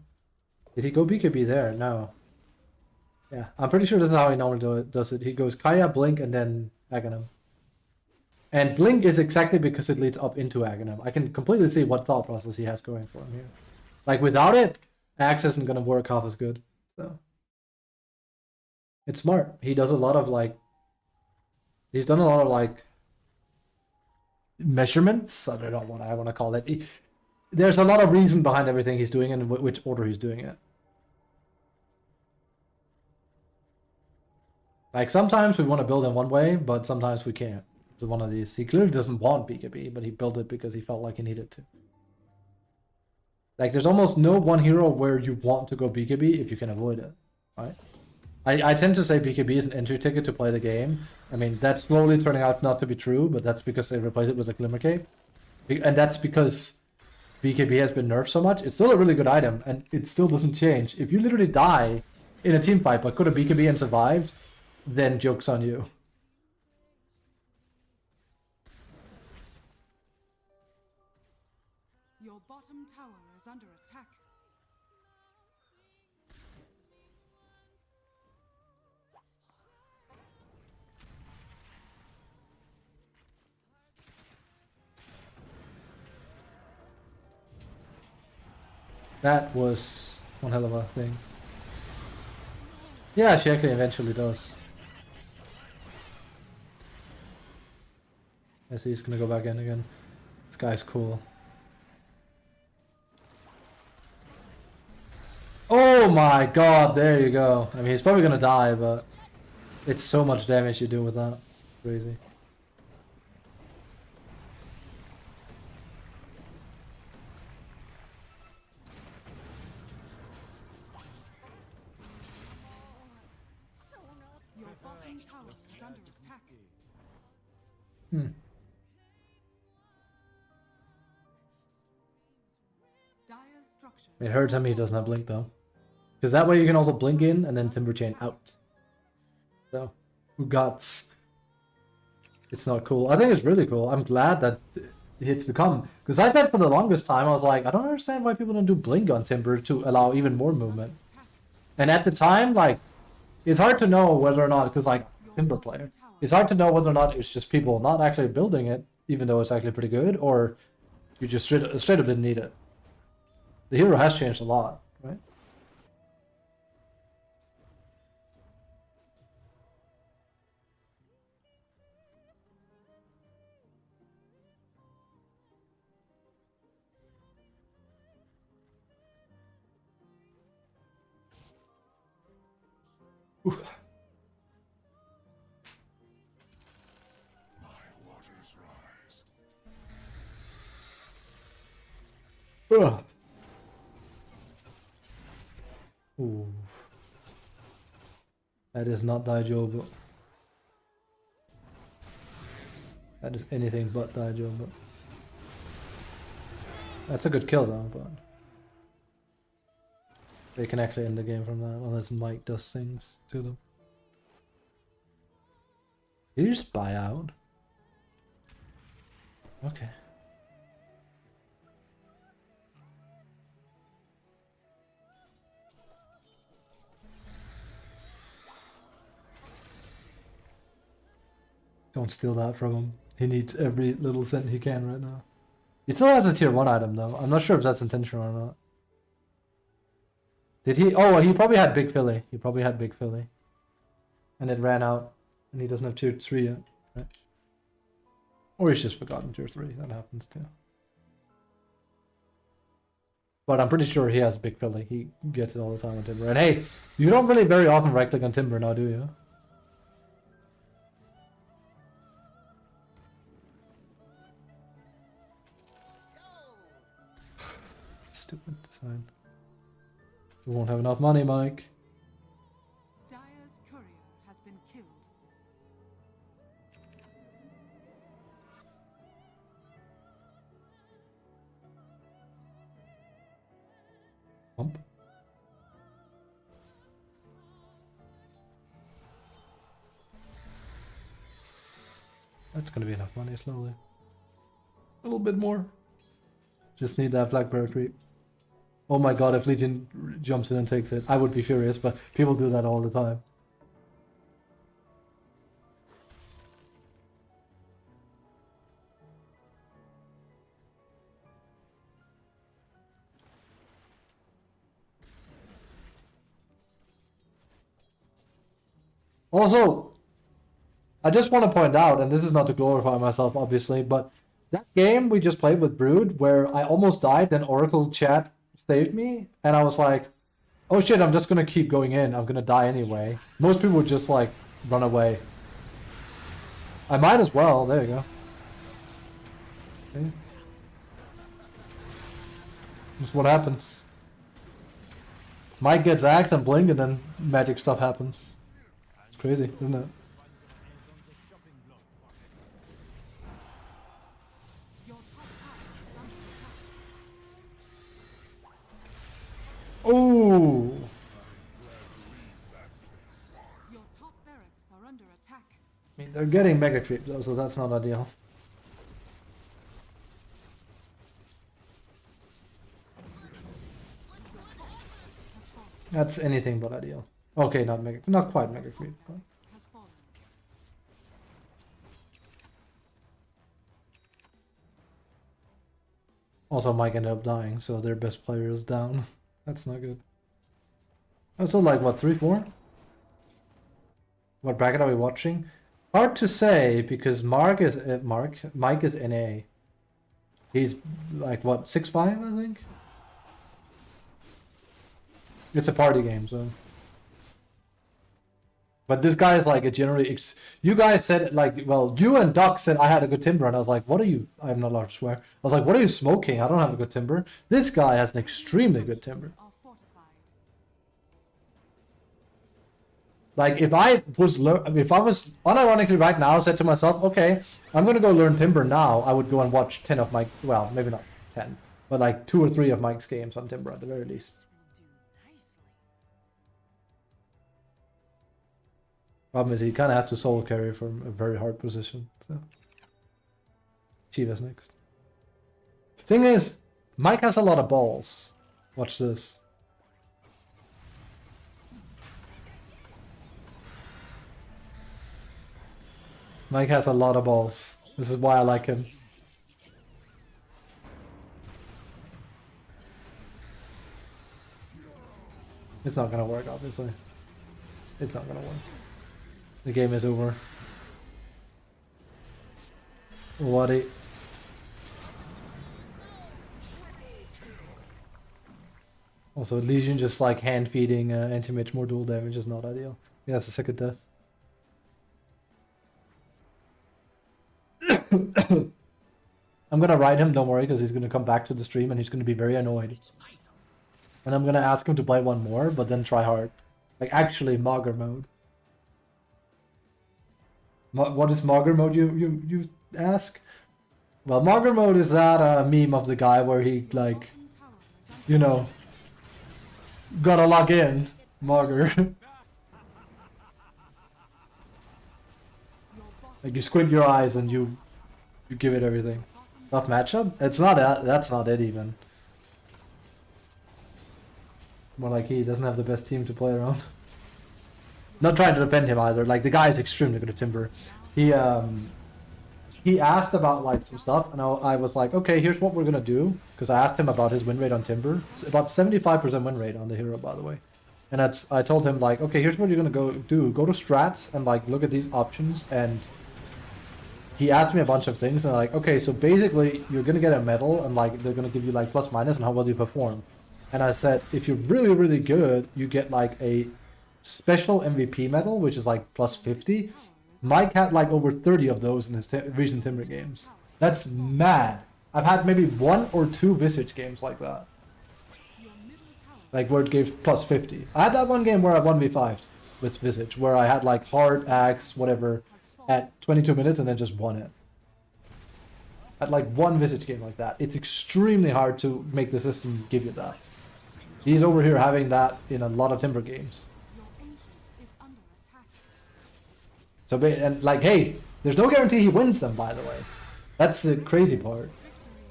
Did he go BKB there? No. Yeah, I'm pretty sure this is how he normally does it. He goes Kaya, Blink, and then Aghanim. And Blink is exactly because it leads up into Aghanim. I can completely see what thought process he has going for him here. Like, without it, Axe isn't going to work half as good. So, it's smart. He does a lot of, like... He's done a lot of, like... measurements? I don't know what I want to call it. There's a lot of reason behind everything he's doing and which order he's doing it. Like, sometimes we want to build in one way, but sometimes we can't. It's one of these. He clearly doesn't want BKB, but he built it because he felt like he needed to. Like, there's almost no one hero where you want to go BKB if you can avoid it, right? I tend to say BKB is an entry ticket to play the game. I mean, that's slowly turning out not to be true, but that's because they replace it with a Glimmer Cape. And that's because BKB has been nerfed so much. It's still a really good item, and it still doesn't change. If you literally die in a team fight but could have BKB and survived, then joke's on you. Your bottom tower is under attack. That was one hell of a thing. Yeah, she actually eventually does. I see he's gonna go back in again. This guy's cool. Oh my god, there you go. I mean, he's probably gonna die, but it's so much damage you do with that. Crazy. Your bottom tower is under attack. Dire's structure. It hurts him he doesn't have Blink though. Because that way you can also Blink in and then Timber Chain out. So, who gots? It's not cool. I think it's really cool. I'm glad that it's become... Because I thought for the longest time, I was like, I don't understand why people don't do Blink on Timber to allow even more movement. And at the time, like, it's hard to know whether or not, because like, Timber player, it's hard to know whether or not it's just people not actually building it, even though it's actually pretty good, or you just straight up didn't need it. The hero has changed a lot, right? My waters rise. Ugh. Ooh. That is not Daijobu. That is anything but Daijobu. That's a good kill though, but they can actually end the game from that unless Mike does things to them. Did you just buy out? Okay. Don't steal that from him. He needs every little cent he can right now. He still has a tier 1 item though. I'm not sure if that's intentional or not. Did he? Oh, he probably had Big Philly. He probably had Big Philly. And it ran out. And he doesn't have tier 3 yet. Right? Or he's just forgotten tier 3. That happens too. But I'm pretty sure he has Big Philly. He gets it all the time on Timber. And hey, you don't really very often right click on Timber now, do you? Stupid design. We won't have enough money, Mike. Dire's courier has been killed. Bump. That's gonna be enough money slowly. A little bit more. Just need that Black Bear creep. Oh my god, if Legion jumps in and takes it, I would be furious, but people do that all the time. Also, I just want to point out, and this is not to glorify myself, obviously, but that game we just played with Brood, where I almost died, then Oracle chat saved me, and I was like, oh shit, I'm just gonna keep going in, I'm gonna die anyway. Most people would just like run away. I might as well, there you go. Okay. That's what happens. Mike gets axe and blink and then magic stuff happens. It's crazy, isn't it? Your top tower is under attack. Oh, Your top barracks are under attack. I mean, they're getting mega creep though, so that's not ideal. That's anything but ideal. Okay, not quite mega creep. But... Has fallen. Also, Mike ended up dying, so their best player is down. That's not good. Also, like what, 3-4? What bracket are we watching? Hard to say because Mike is NA. He's like what, 6'5", I think. It's a party game, so. But this guy is like a generally. You guys said like, well, you and Doc said I had a good timber, and I was like, what are you? I'm not allowed to swear. I was like, what are you smoking? I don't have a good timber. This guy has an extremely good timber. Are fortified. Like if I was unironically right now said to myself, okay, I'm gonna go learn timber now, I would go and watch 10 of Mike. Well, maybe not 10, but like 2 or 3 of Mike's games on timber at the very least. Will do nicely. Problem is he kind of has to solo carry from a very hard position. So Chiva's next. Thing is, Mike has a lot of balls. Watch this. Mike has a lot of balls. This is why I like him. It's not gonna work, obviously. It's not gonna work. The game is over. What a... Also, Legion just like hand feeding anti-mage more dual damage is not ideal. He has a second death. I'm gonna ride him, don't worry, because he's gonna come back to the stream and he's gonna be very annoyed. And I'm gonna ask him to play one more, but then try hard. Like, actually, Mogger mode. What is Mogger mode, you ask? Well, Mogger mode is that meme of the guy where he, like, you know, gotta log in. Mogger. Like, you squint your eyes and you give it everything. Tough matchup? It's not that's not it even. More like he doesn't have the best team to play around. Not trying to defend him either. Like, the guy is extremely good at Timber. He asked about like some stuff, and I was like, okay, here's what we're gonna do, because I asked him about his win rate on Timber. It's about 75% win rate on the hero, by the way. And I told him like, okay, here's what you're gonna go do. Go to strats and like look at these options. And he asked me a bunch of things, and like, okay, so basically you're gonna get a medal, and like they're gonna give you like plus minus and how well you perform. And I said, if you're really, really good, you get like a special MVP medal, which is like plus 50. Mike had like over 30 of those in his recent Timber games. That's mad. I've had maybe 1 or 2 Visage games like that. Like where it gave plus 50. I had that one game where I 1v5'd with Visage, where I had like hard axe, whatever, at 22 minutes and then just won it. At like one Visage game like that. It's extremely hard to make the system give you that. He's over here having that in a lot of Timber games. So, and like, hey, there's no guarantee he wins them, by the way. That's the crazy part.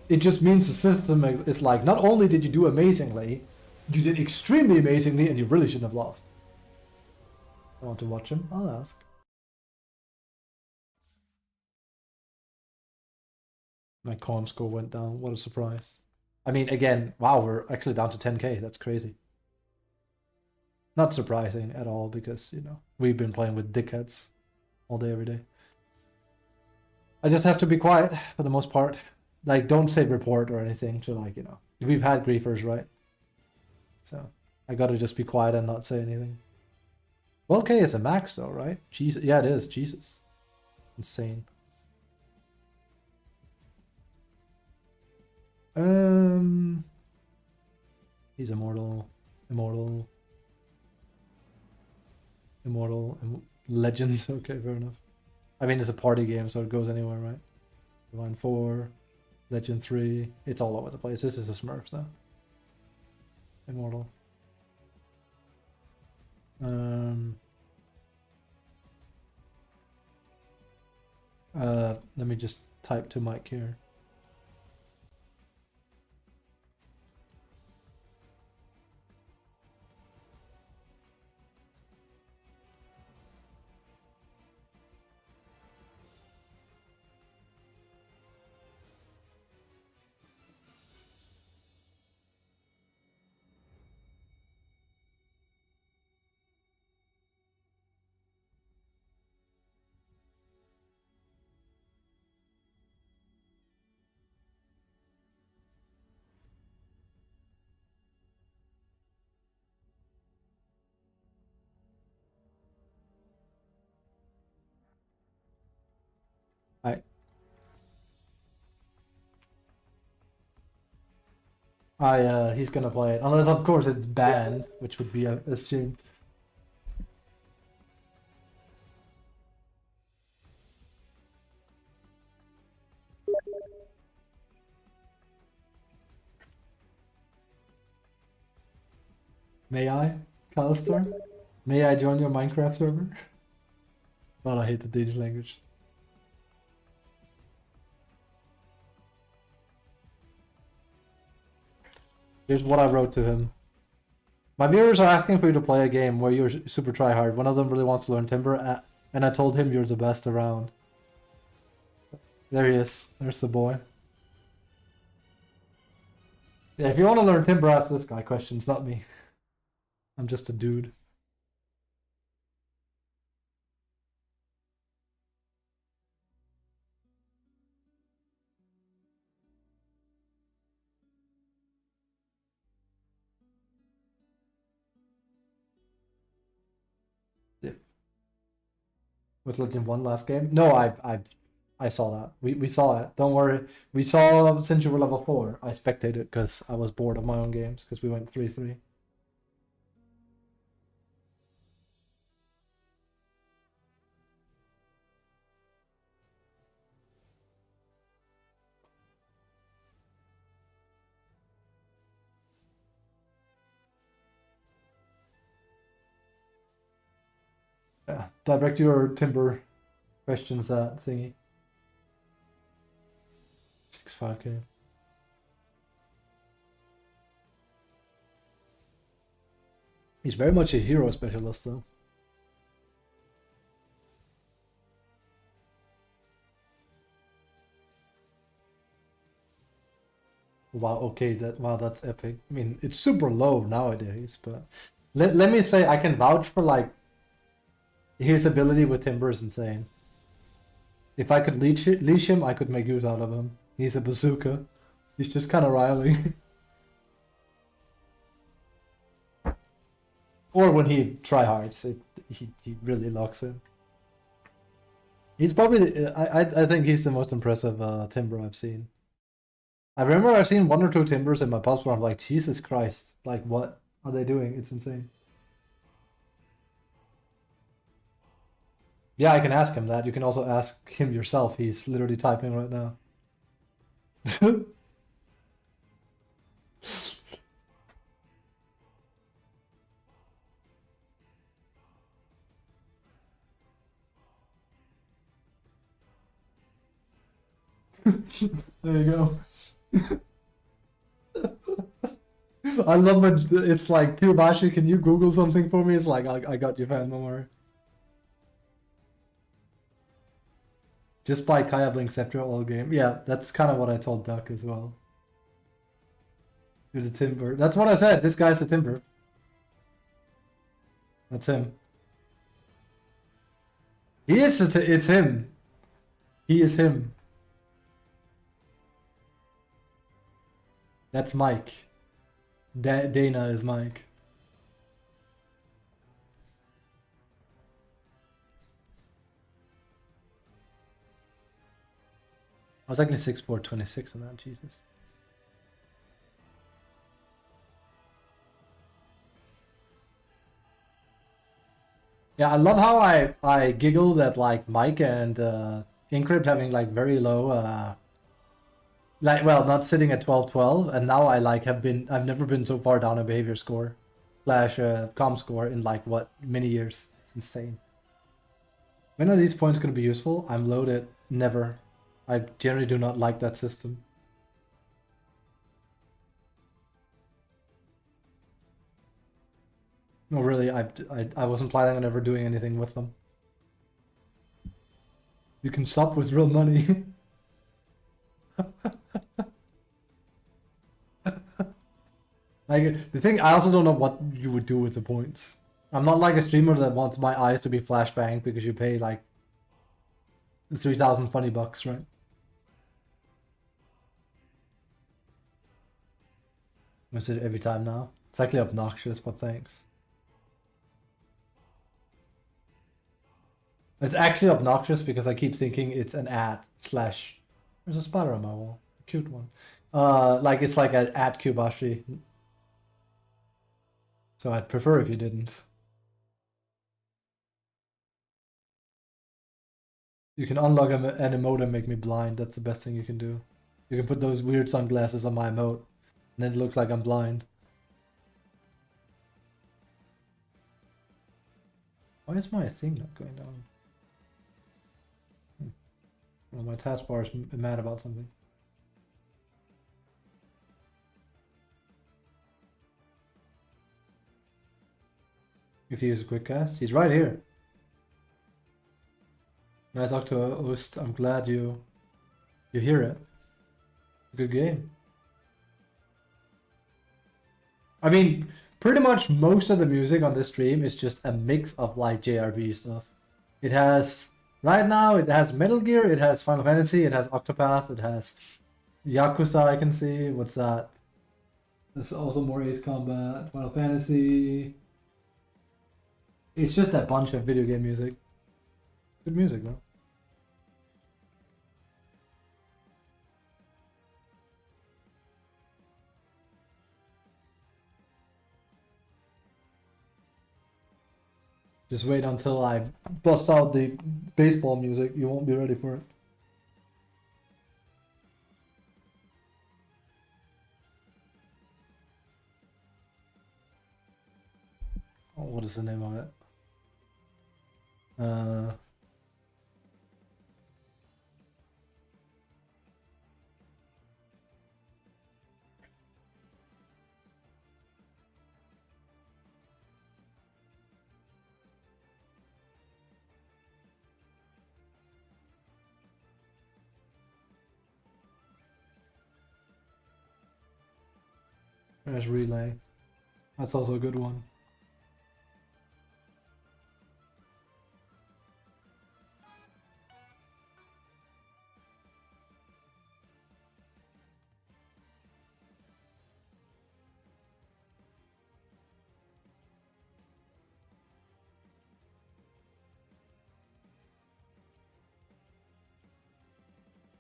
It just means the system is like, not only did you do amazingly, you did extremely amazingly, and you really shouldn't have lost. I want to watch him? I'll ask. My calm score went down. What a surprise. I mean, again, wow, we're actually down to 10k. That's crazy. Not surprising at all, because, you know, we've been playing with dickheads all day, every day. I just have to be quiet for the most part. Like, don't say report or anything to, like, you know, we've had griefers, right? So I gotta just be quiet and not say anything. 12k is a max though, right? Jesus, yeah, it is. Jesus, insane. He's immortal, legend. Okay, fair enough. I mean, it's a party game, so it goes anywhere, right? Divine 4, Legend 3. It's all over the place. This is a Smurf, though. Immortal. Let me just type to Mike here. He's gonna play it. Unless, of course, it's banned, which would be a shame. May I, Callister? May I join your Minecraft server? Well, I hate the Danish language. Here's what I wrote to him. My viewers are asking for you to play a game where you're super tryhard. One of them really wants to learn Timber, and I told him you're the best around. There he is. There's the boy. Yeah, if you want to learn Timber, ask this guy questions, not me. I'm just a dude. with Legend 1 last game. No, I saw that. We saw it. Don't worry. We saw since you were level 4. I spectated because I was bored of my own games because we went 3-3. Yeah, direct your timber questions at thingy. 65k. He's very much a hero specialist though. Wow, okay, that's epic. I mean, it's super low nowadays, but let me say I can vouch for like his ability with timber is insane. If I could leash him, I could make use out of him. He's a bazooka. He's just kind of Riley. Or when he tryhards, he really locks in. He's probably I think he's the most impressive timber I've seen. I remember I've seen 1 or 2 timbers in my pubs where I'm like, Jesus Christ, like what are they doing? It's insane. Yeah, I can ask him that. You can also ask him yourself. He's literally typing right now. There you go. I love when it's like, Kubashi, can you Google something for me? It's like, I got you, fam, don't worry. Just buy Kaya Blink Scepter all game. Yeah, that's kind of what I told Duck as well. Here's a timber. That's what I said. This guy's a timber. That's him. He is. It's him. He is him. That's Mike. Dana is Mike. I was actually 6'4", 26 on that, Jesus. Yeah, I love how I giggled at like Mike and Incrypt having like very low like, well, not sitting at 12-12, and now I like I've never been so far down a behavior score / comm score in like what, many years. It's insane. When are these points going to be useful? I'm loaded. Never. I generally do not like that system. No, really, I wasn't planning on ever doing anything with them. You can sup with real money. Like, the thing, I also don't know what you would do with the points. I'm not like a streamer that wants my eyes to be flashbang because you pay like 3,000 funny bucks, right? I say it every time now. It's actually obnoxious, but thanks. It's actually obnoxious because I keep thinking it's an ad / there's a spider on my wall. A cute one. Like it's like an ad Kubashi. So I'd prefer if you didn't. You can unlock an emote and make me blind. That's the best thing you can do. You can put those weird sunglasses on my emote, and then it looks like I'm blind. Why is my thing not going down? Well, my taskbar is mad about something. If he is a quick cast, he's right here. Nice Octo Ost. I'm glad you hear it. Good game. I mean, pretty much most of the music on this stream is just a mix of like JRPG stuff. It has, right now, it has Metal Gear, it has Final Fantasy, it has Octopath, it has Yakuza, I can see. What's that? There's also more Ace Combat, Final Fantasy. It's just a bunch of video game music. Good music though. Just wait until I bust out the baseball music. You won't be ready for it. Oh, what is the name of it? There's Relay. That's also a good one.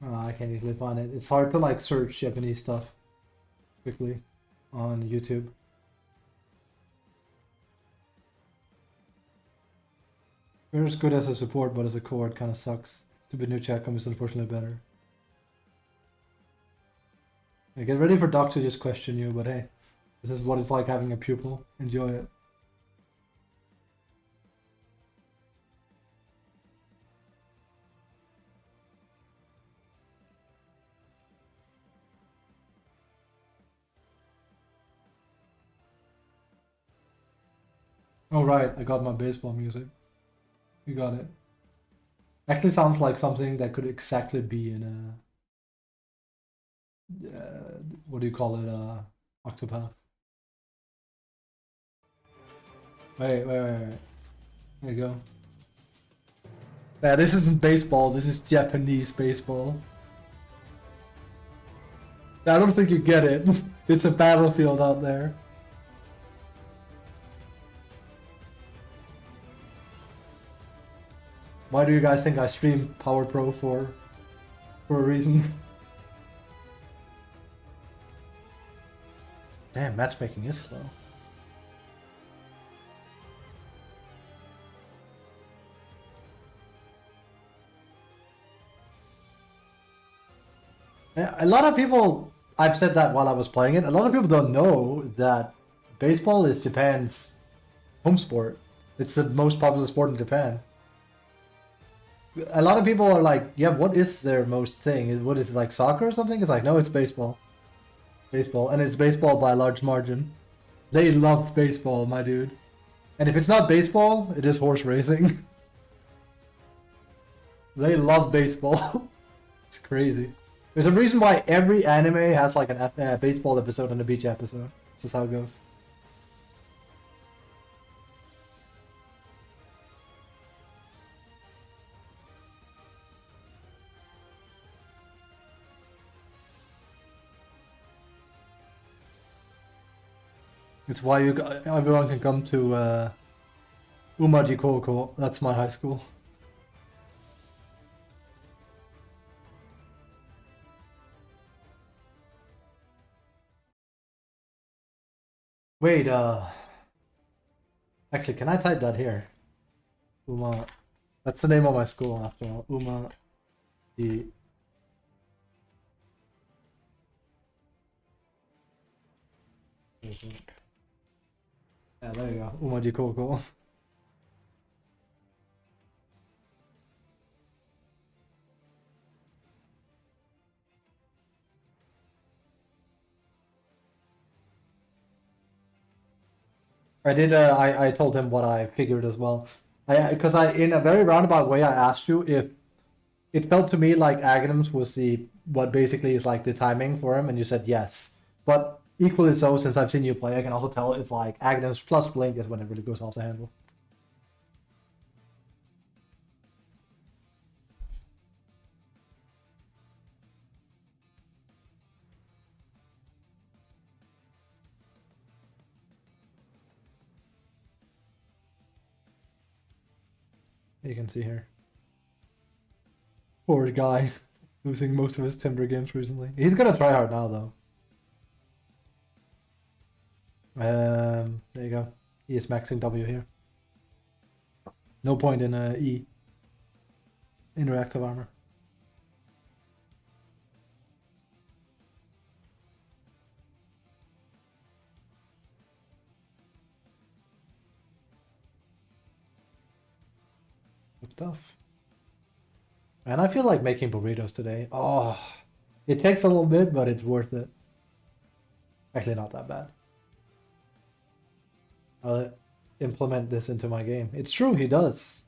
I can't easily find it. It's hard to like search Japanese stuff quickly on YouTube. They're as good as a support, but as a core, it kind of sucks. Stupid new chat is unfortunately better. Yeah, get ready for Doc to just question you, but hey, this is what it's like having a pupil. Enjoy it. Oh right, I got my baseball music. You got it. Actually sounds like something that could exactly be in a... what do you call it? Octopath. Wait. There you go. Yeah, this isn't baseball, this is Japanese baseball. I don't think you get it. It's a battlefield out there. Why do you guys think I stream Power Pro for a reason? Damn, matchmaking is slow. A lot of people, I've said that while I was playing it, a lot of people don't know that baseball is Japan's home sport. It's the most popular sport in Japan. A lot of people are like, yeah, what is their most thing? What is it, like soccer or something? It's like, no, it's baseball. Baseball, and it's baseball by a large margin. They love baseball, my dude. And if it's not baseball, it is horse racing. They love baseball. It's crazy. There's a reason why every anime has like a baseball episode and a beach episode. It's just how it goes. It's why everyone can come to Umaji Koko. That's my high school. Wait, actually, can I type that here? Uma. That's the name of my school after all. Uma. The. Yeah, there you go. Umaji Koko. I did. I told him what I figured as well. Because in a very roundabout way I asked you if it felt to me like Aghanims was what basically is like the timing for him, and you said yes. But equally so, since I've seen you play, I can also tell it's like Aghanims plus Blink is when it really goes off the handle. You can see here. Poor guy. Losing most of his Timber games recently. He's gonna try hard now though. There you go. He is maxing W here. No point in E. Interactive armor. Good stuff. And I feel like making burritos today. Oh, it takes a little bit, but it's worth it. Actually, not that bad. I'll implement this into my game. It's true, he does.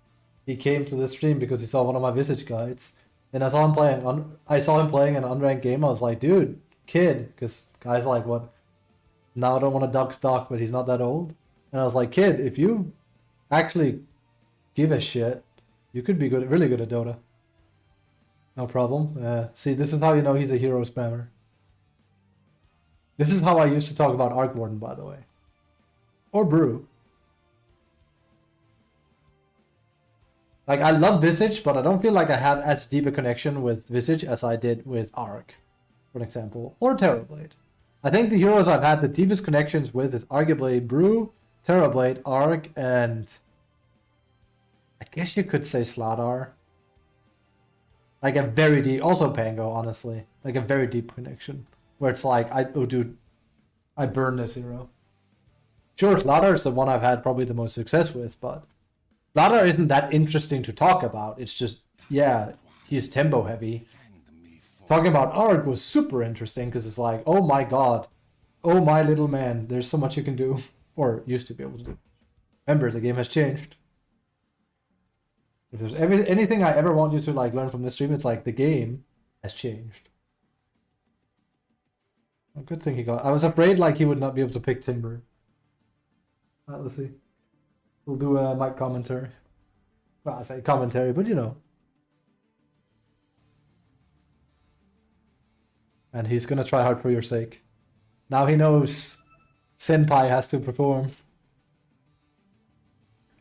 He came to the stream because he saw one of my Visage guides, and I saw him playing. I saw him playing an unranked game. I was like, dude, kid, because guys like what? Now I don't want to duck stock, but he's not that old. And I was like, kid, if you actually give a shit, you could be good, really good at Dota. No problem. See, this is how you know he's a hero spammer. This is how I used to talk about Arc Warden, by the way. Or Brew. Like, I love Visage, but I don't feel like I have as deep a connection with Visage as I did with Arc, for example. Or Terrorblade. I think the heroes I've had the deepest connections with is arguably Brew, Terrorblade, Arc, and I guess you could say Sladar. Like a very deep, also Pango, honestly. Like a very deep connection. Where it's like, oh dude, I burn this hero. Sure, Sladar is the one I've had probably the most success with, but Sladar isn't that interesting to talk about. It's just, yeah, he's tempo heavy. Talking about Arc was super interesting because it's like, oh my god, oh my little man, there's so much you can do, or used to be able to do. Remember, the game has changed. If there's anything I ever want you to like learn from this stream, it's like the game has changed. A good thing he got. I was afraid like he would not be able to pick Timber. Let's see. We'll do a mic commentary. Well, I say commentary, but you know. And he's gonna try hard for your sake. Now he knows Senpai has to perform.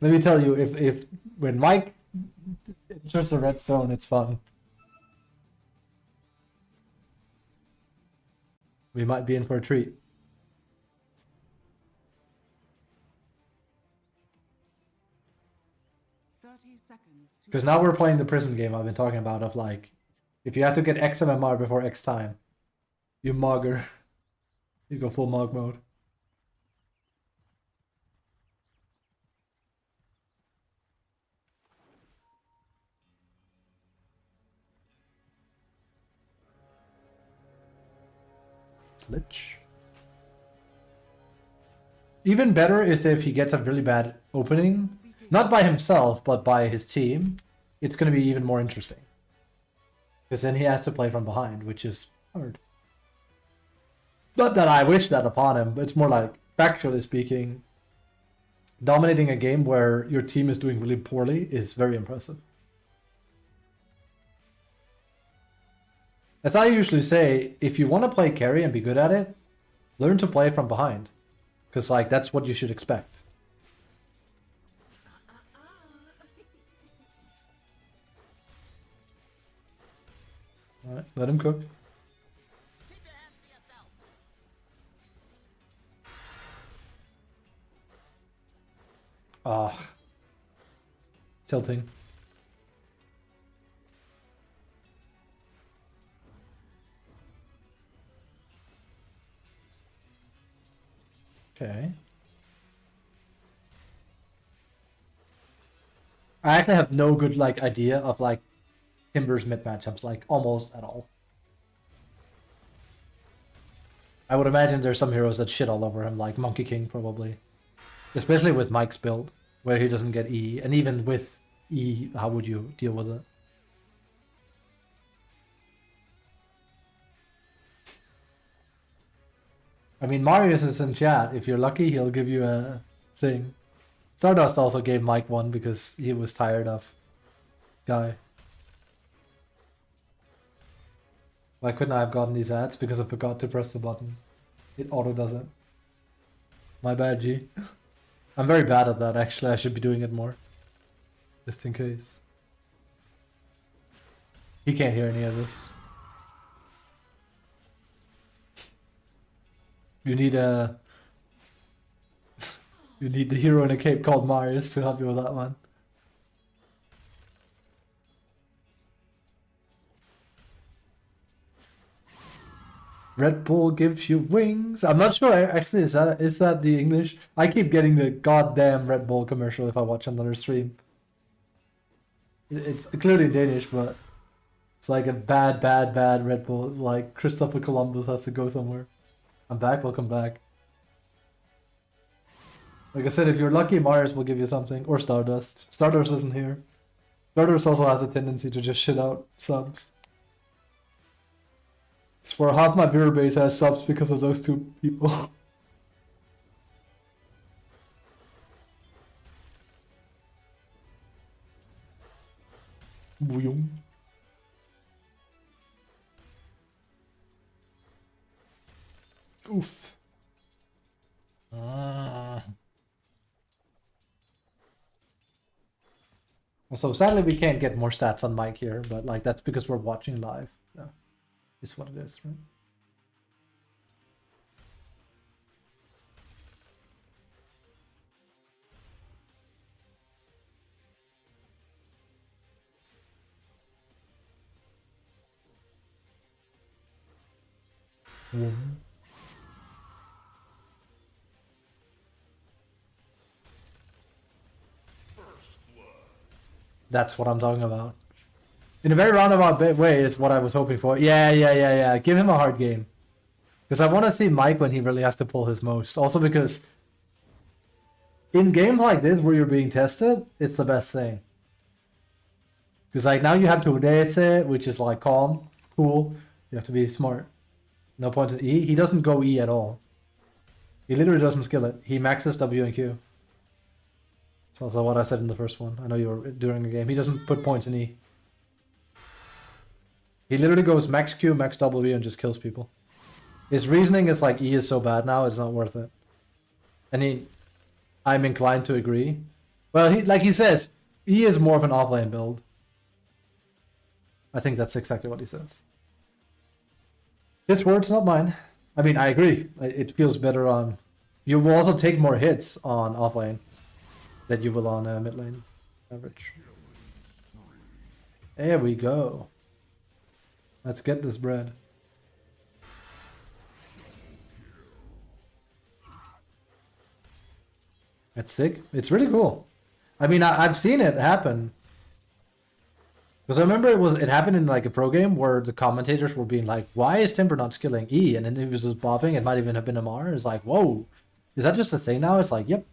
Let me tell you, if when Mike enters the red zone, it's fun. We might be in for a treat. Because now we're playing the prison game I've been talking about of like, if you have to get X MMR before X time, you mogger. You go full mog mode. Lich. Even better is if he gets a really bad opening, not by himself, but by his team. It's going to be even more interesting. Because then he has to play from behind, which is hard. Not that I wish that upon him, but it's more like, factually speaking, dominating a game where your team is doing really poorly is very impressive. As I usually say, if you want to play carry and be good at it, learn to play from behind. Because, like, that's what you should expect. Alright, let him cook. Keep your hands to yourself. Ah. Tilting. Okay. I actually have no good like idea of like Timber's mid matchups, like almost at all. I would imagine there's some heroes that shit all over him, like Monkey King probably. Especially with Mike's build, where he doesn't get E. And even with E, how would you deal with it? I mean, Marius is in chat. If you're lucky, he'll give you a thing. Stardust also gave Mike one because he was tired of Guy. Why couldn't I have gotten these ads? Because I forgot to press the button. It auto does it. My bad, G. I'm very bad at that, actually. I should be doing it more. Just in case. He can't hear any of this. You need a... You need the hero in a cape called Marius to help you with that one. Red Bull gives you wings. I'm not sure. Actually, is that the English? I keep getting the goddamn Red Bull commercial if I watch another stream. It's clearly Danish, but it's like a bad Red Bull. It's like Christopher Columbus has to go somewhere. I'm back. Welcome back. Like I said, if you're lucky, Mars will give you something, or Stardust. Stardust isn't here. Stardust also has a tendency to just shit out subs. For half my viewer base has subs because of those two people. Boom. Oof. So sadly we can't get more stats on mic here, but like that's because we're watching live. So it's what it is, right? That's what I'm talking about. In a very roundabout way, is what I was hoping for. Yeah. Give him a hard game. Because I want to see Mike when he really has to pull his most. Also because in games like this where you're being tested, it's the best thing. Because like now you have to Udese, which is like calm, cool. You have to be smart. No point in E. He doesn't go E at all. He literally doesn't skill it. He maxes W and Q. It's also what I said in the first one. I know you were during the game. He doesn't put points in E. He literally goes max Q, max W, and just kills people. His reasoning is like E is so bad now, it's not worth it. And I'm inclined to agree. Well, like he says, E is more of an offlane build. I think that's exactly what he says. His words, not mine. I mean, I agree. It feels better on... You will also take more hits on offlane than you will on mid lane average. There we go. Let's get this bread. That's sick. It's really cool. I mean, I've seen it happen. Because I remember it happened in like a pro game where the commentators were being like, why is Timber not skilling E? And then he was just bopping. It might even have been Amar. It's like, whoa. Is that just a thing now? It's like, yep.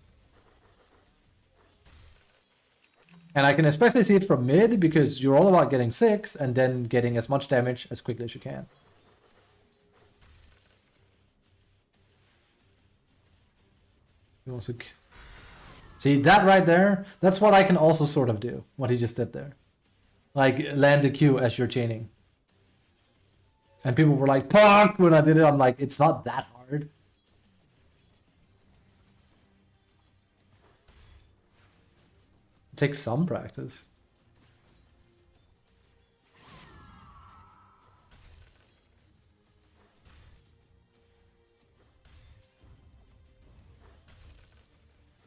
And I can especially see it from mid because you're all about getting 6 and then getting as much damage as quickly as you can. He wants to... See, that right there, that's what I can also sort of do, what he just did there. Like, land a Q as you're chaining. And people were like, "Fuck!" when I did it. I'm like, it's not that hard. It takes some practice.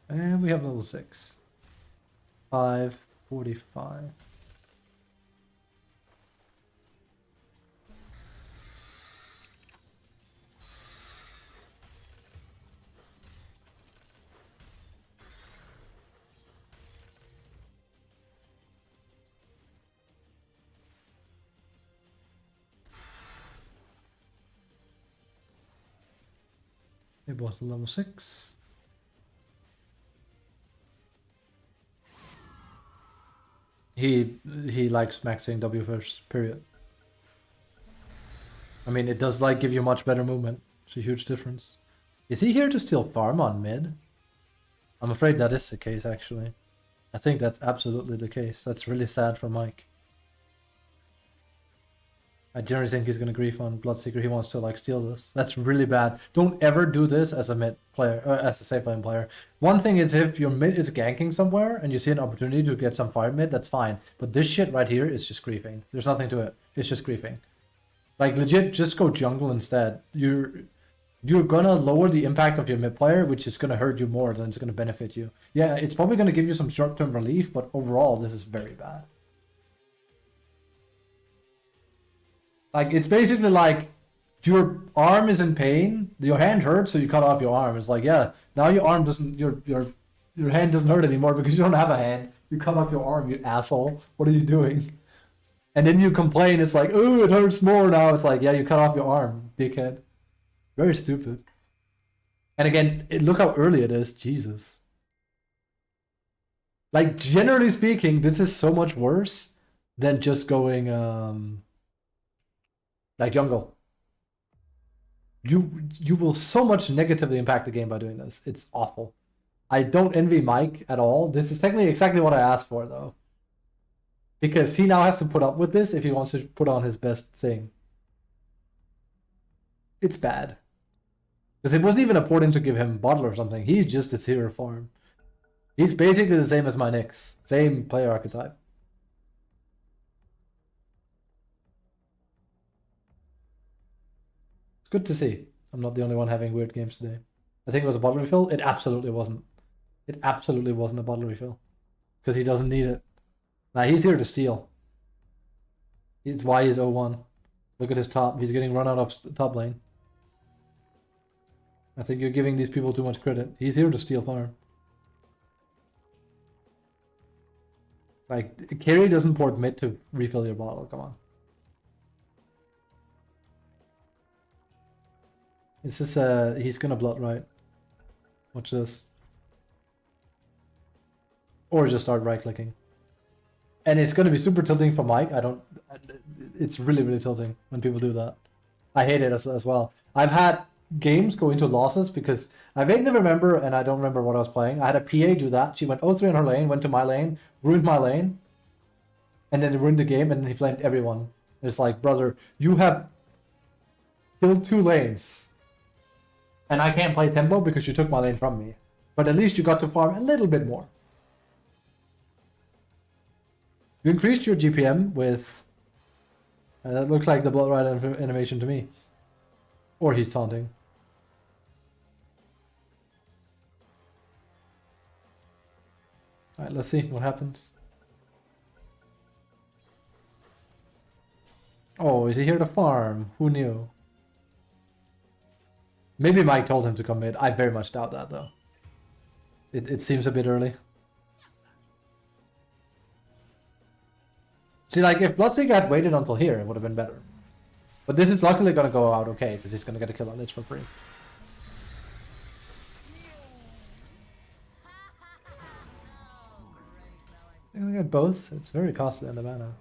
And we have level 6. 545. It was level 6. He likes maxing W first, period. I mean, it does like give you much better movement. It's a huge difference. Is he here to steal farm on mid? I'm afraid that is the case, actually. I think that's absolutely the case. That's really sad for Mike. I generally think he's gonna grief on Bloodseeker. He wants to like steal this. That's really bad. Don't ever do this as a mid player or as a safe lane player. One thing is if your mid is ganking somewhere and you see an opportunity to get some fire mid, that's fine. But this shit right here is just griefing. There's nothing to it. It's just griefing. Like legit, just go jungle instead. You're gonna lower the impact of your mid player, which is gonna hurt you more than it's gonna benefit you. Yeah, it's probably gonna give you some short-term relief, but overall, this is very bad. Like, it's basically like your arm is in pain, your hand hurts, so you cut off your arm. It's like, yeah, now your arm doesn't, your hand doesn't hurt anymore because you don't have a hand. You cut off your arm, you asshole. What are you doing? And then you complain, it's like, oh, it hurts more now. It's like, yeah, you cut off your arm, dickhead. Very stupid. And again, look how early it is, Jesus. Like, generally speaking, this is so much worse than just going, like jungle. You will so much negatively impact the game by doing this. It's awful. I don't envy Mike at all. This is technically exactly what I asked for though. Because he now has to put up with this if he wants to put on his best thing. It's bad. Because it wasn't even important to give him bottle or something. He's just a hero farm. He's basically the same as my Nyx. Same player archetype. It's good to see. I'm not the only one having weird games today. I think it was a bottle refill. It absolutely wasn't. It absolutely wasn't a bottle refill. Because he doesn't need it. Now he's here to steal. It's why he's 0-1. Look at his top. He's getting run out of the top lane. I think you're giving these people too much credit. He's here to steal farm. Like, carry doesn't port mid to refill your bottle. Come on. This is he's gonna blood right. Watch this. Or just start right clicking. And it's gonna be super tilting for Mike. It's really, really tilting when people do that. I hate it as well. I've had games go into losses because I vaguely remember, and I don't remember what I was playing. I had a PA do that. She went 0-3 on her lane, went to my lane, ruined my lane, and then it ruined the game, and then he flamed everyone. It's like, brother, you have killed 2 lanes. And I can't play tempo because you took my lane from me. But at least you got to farm a little bit more. You increased your GPM with... that looks like the blood right animation to me. Or he's taunting. Alright, let's see what happens. Oh, is he here to farm? Who knew? Maybe Mike told him to come mid. I very much doubt that though. It seems a bit early. See, like, if Bloodseeker had waited until here, it would have been better. But this is luckily going to go out okay, because he's going to get a kill on Lich for free. You're going to get both? It's very costly on the mana.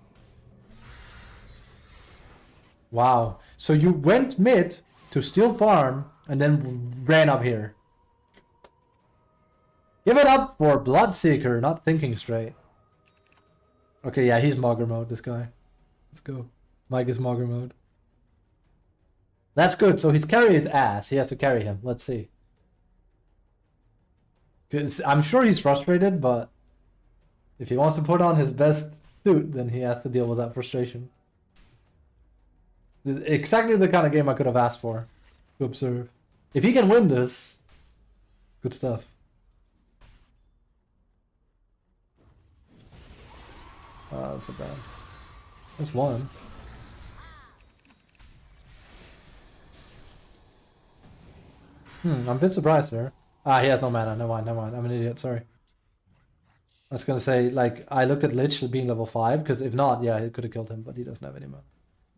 Wow. So you went mid to steal farm, and then ran up here. Give it up for Bloodseeker, not thinking straight. Okay, yeah, he's Mogger mode, this guy. Let's go. Mike is Mogger mode. That's good, so his carry is ass. He has to carry him. Let's see. Because I'm sure he's frustrated, but if he wants to put on his best suit, then he has to deal with that frustration. This is exactly the kind of game I could have asked for to observe. If he can win this, good stuff. Oh, that's a bad. That's one. I'm a bit surprised there. Ah, he has no mana. Never mind, never mind. I'm an idiot, sorry. I was gonna say, like, I looked at Lich being level 5, because if not, yeah, he could have killed him, but he doesn't have any mana.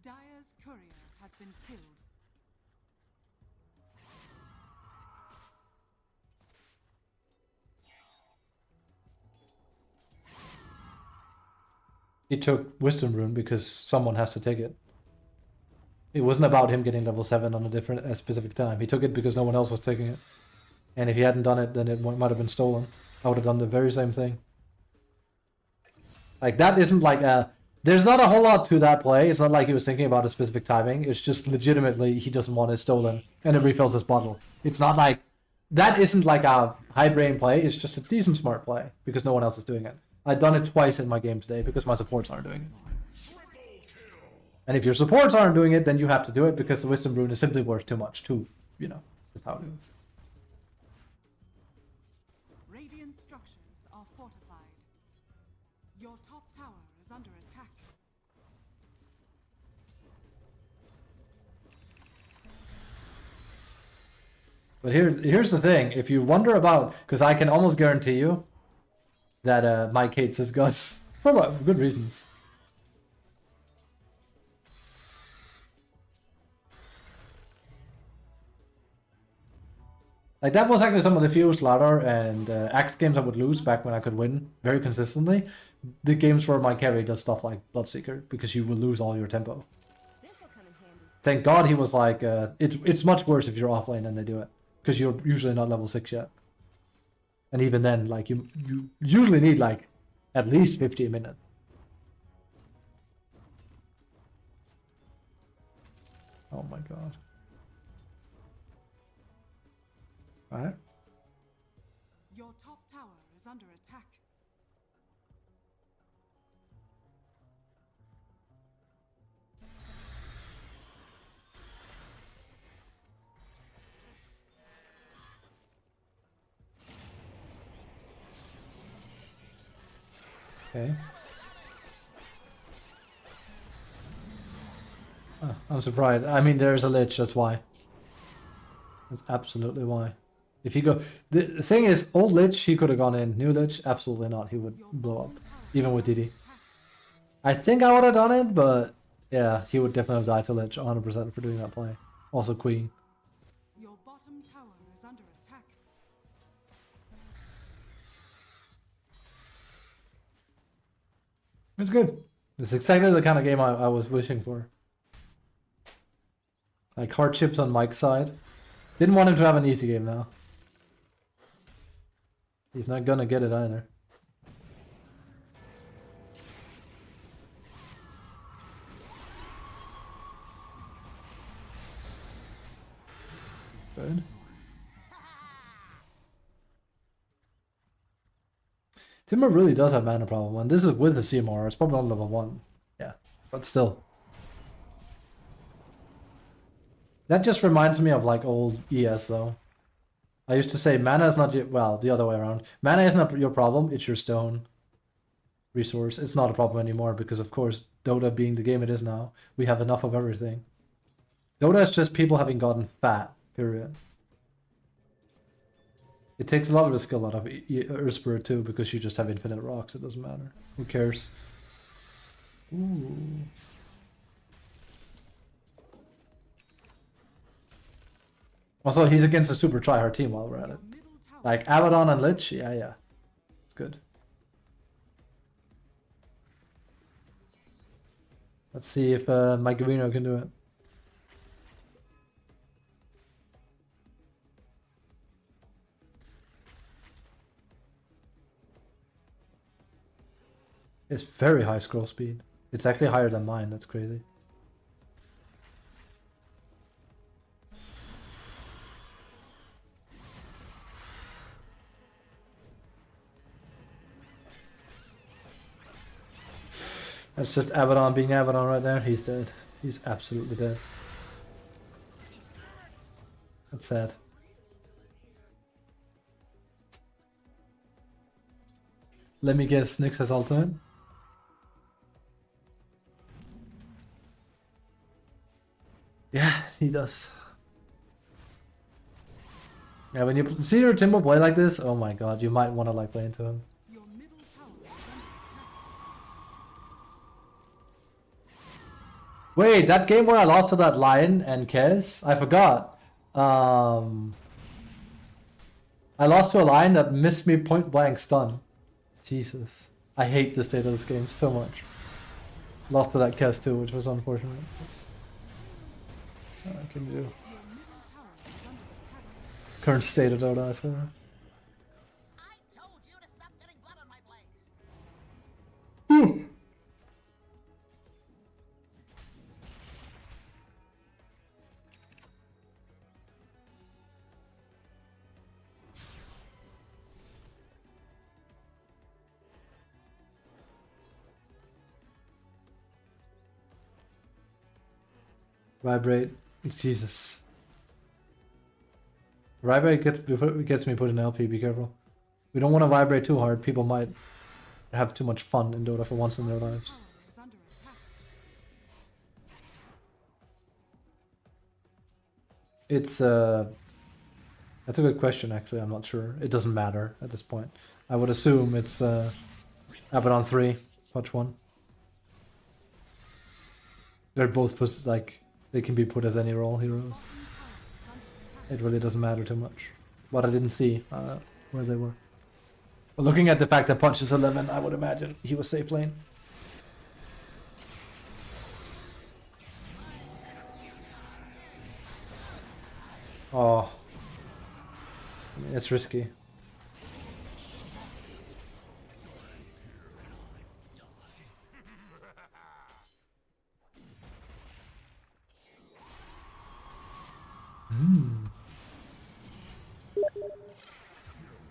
Dire's courier has been killed. He took Wisdom Rune because someone has to take it. It wasn't about him getting level 7 on a specific time. He took it because no one else was taking it. And if he hadn't done it, then it might have been stolen. I would have done the very same thing. Like, that isn't like a There's not a whole lot to that play. It's not like he was thinking about a specific timing. It's just legitimately he doesn't want it stolen and it refills his bottle. It's not like that isn't like a high brain play. It's just a decent smart play because no one else is doing it. I've done it twice in my game today because my supports aren't doing it. And if your supports aren't doing it, then you have to do it because the wisdom rune is simply worth too much too. You know, that's just how it is. Radiant structures are fortified. Your top tower is under attack. But here's the thing. If you wonder about, because I can almost guarantee you that Mike hates his Gus for good reasons. Like that was actually some of the few Slaughter and Axe games I would lose back when I could win very consistently. The games where my carry does stuff like Bloodseeker because you will lose all your tempo. This'll come in handy. Thank God he was like, it's much worse if you're offlane and they do it because you're usually not level 6 yet. And even then, like you usually need like at least 15 minutes. Oh my God. Alright. Your top tower is under attack. Okay. Oh, I'm surprised. I mean, there's a lich, that's why. That's absolutely why. If he go... The thing is, old lich, he could have gone in. New lich, absolutely not. He would blow up. Even with DD. I think I would have done it, but... Yeah, he would definitely have died to lich 100% for doing that play. Also queen. Your bottom tower is under attack. It's good. It's exactly the kind of game I was wishing for. Like hardships on Mike's side. Didn't want him to have an easy game now. He's not gonna get it either. Good. Timber really does have mana problem, and this is with the CMR. It's probably on level 1. Yeah, but still. That just reminds me of like old ES though. I used to say mana is not your, well, the other way around. Mana is not your problem, it's your stone resource. It's not a problem anymore because of course, Dota being the game it is now, we have enough of everything. Dota is just people having gotten fat, period. It takes a lot of the skill out of Urspirit too because you just have infinite rocks, it doesn't matter. Who cares? Ooh. Also, he's against a super tryhard team while we're at it. Like Abaddon and Lich, yeah. It's good. Let's see if Mike Gavino can do it. It's very high scroll speed. It's actually higher than mine, that's crazy. That's just Abaddon being Abaddon right there. He's dead. He's absolutely dead. That's sad. Let me guess, Nyx has ultimate? Yeah, he does. Yeah, when you see your Timbo play like this, oh my god, you might want to like play into him. Your middle tower is under attack. Wait, that game where I lost to that Lion and Kez? I forgot. I lost to a Lion that missed me point blank stun. Jesus. I hate the state of this game so much. Lost to that Kez too, which was unfortunate. What can you do? It's current state of Dota, I swear. I told you to stop getting blood on my blades. Vibrate. Jesus. Vibrate gets me put in LP, be careful. We don't want to vibrate too hard. People might have too much fun in Dota for once in their lives. Tower is under attack. It's that's a good question actually, I'm not sure. It doesn't matter at this point. I would assume it's Abaddon 3, Touch 1. They're both like they can be put as any role heroes. It really doesn't matter too much. But I didn't see where they were. But looking at the fact that Punch is 11, I would imagine he was safe lane. Oh. I mean, it's risky.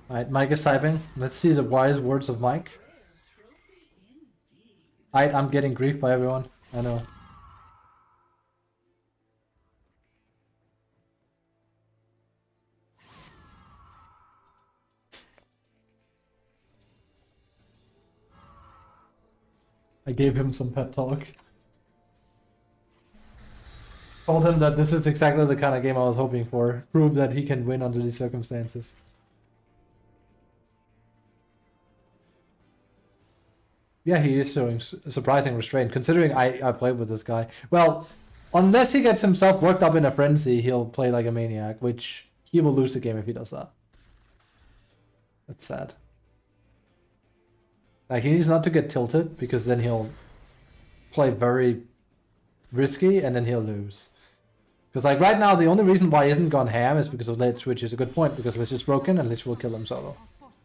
Alright, Mike is typing. Let's see the wise words of Mike. I'm getting grief by everyone. I know. I gave him some pep talk. Told him that this is exactly the kind of game I was hoping for. Prove that he can win under these circumstances. Yeah, he is showing surprising restraint, considering I played with this guy. Well, unless he gets himself worked up in a frenzy, he'll play like a maniac, which he will lose the game if he does that. That's sad. Like, he needs not to get tilted, because then he'll play very risky, and then he'll lose. Because, like, right now, the only reason why he hasn't gone ham is because of Lich, which is a good point, because Lich is broken, and Lich will kill him solo. Are fortified.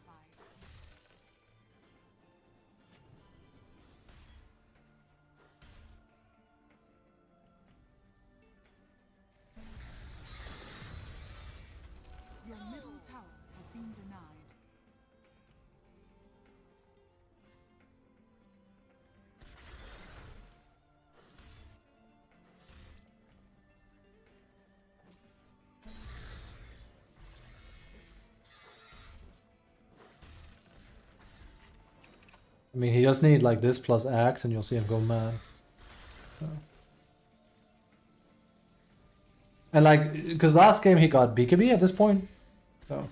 Your middle tower has been denied. I mean, he just need, like, this plus Axe, and you'll see him go mad. So. And, like, because last game he got BKB at this point, so...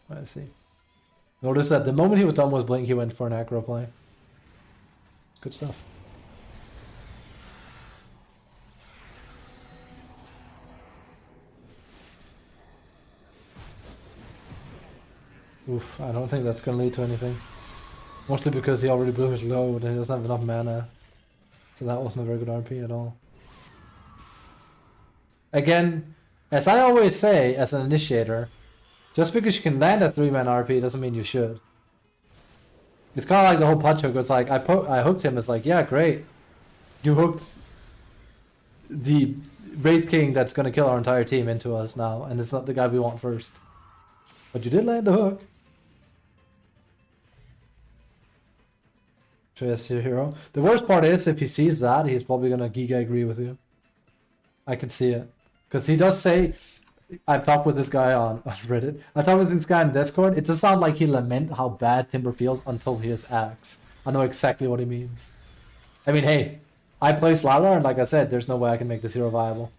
Let's see. Notice that the moment he was done with Blink, he went for an aggro play. Good stuff. Oof, I don't think that's gonna lead to anything. Mostly because he already blew his load and he doesn't have enough mana. So that wasn't a very good RP at all. Again, as I always say as an initiator, just because you can land a 3-man RP doesn't mean you should. It's kind of like the whole punch hook. It's like, I hooked him, it's like, yeah, great. You hooked the Wraith King that's gonna kill our entire team into us now, and it's not the guy we want first. But you did land the hook. Trace your hero. The worst part is, if he sees that, he's probably gonna Giga agree with you. I can see it. Because he does say, I've talked with this guy on Reddit. I talked with this guy on Discord. It does sound like he lament how bad Timber feels until he has Axe. I know exactly what he means. I mean, hey, I play Slardar, and like I said, there's no way I can make this hero viable.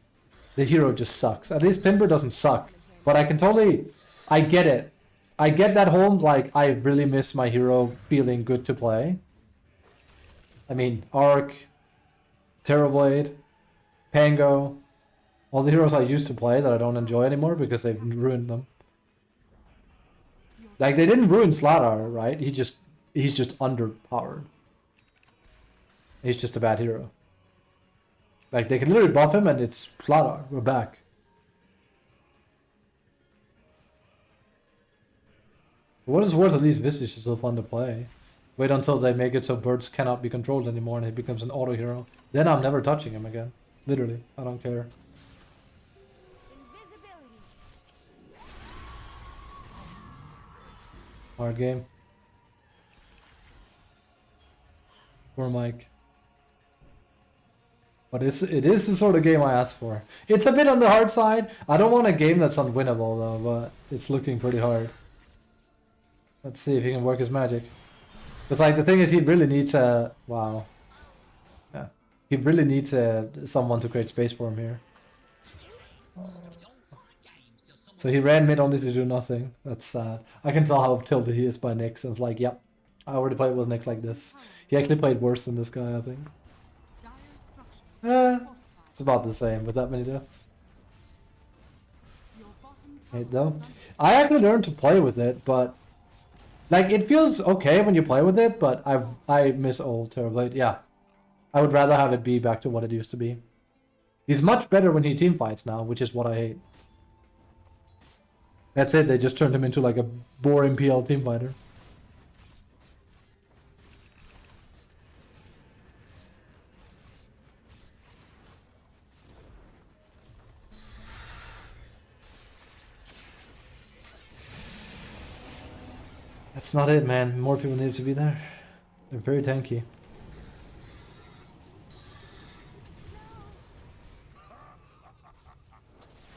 The hero just sucks. At least Timber doesn't suck. But I can totally... I get it. I get that whole, like, I really miss my hero feeling good to play. I mean, Arc, Terrorblade, Pango, all the heroes I used to play that I don't enjoy anymore because they've ruined them. Like, they didn't ruin Slardar, right? He's just underpowered. He's just a bad hero. Like, they can literally buff him and it's Slardar. We're back. For what is worth, at least Visage is still fun to play. Wait until they make it so birds cannot be controlled anymore and he becomes an auto hero. Then I'm never touching him again. Literally, I don't care. Invisibility. Hard game. Poor Mike. But it is the sort of game I asked for. It's a bit on the hard side. I don't want a game that's unwinnable though, but it's looking pretty hard. Let's see if he can work his magic. Because like the thing is, he really needs a wow. Yeah, he really needs someone to create space for him here. So he ran mid only to do nothing. That's sad. I can tell how tilted he is by Nyx. And it's like, yep, I already played with Nyx like this. He actually played worse than this guy, I think. Dire's structures It's about the same with that many deaths. Your bottom Hey, tower though. is under I actually learned to play with it, but like it feels okay when you play with it, but I miss old Terrorblade. Yeah. I would rather have it be back to what it used to be. He's much better when he team fights now, which is what I hate. That's it, they just turned him into like a boring PL team fighter. That's not it, man. More people need to be there. They're very tanky.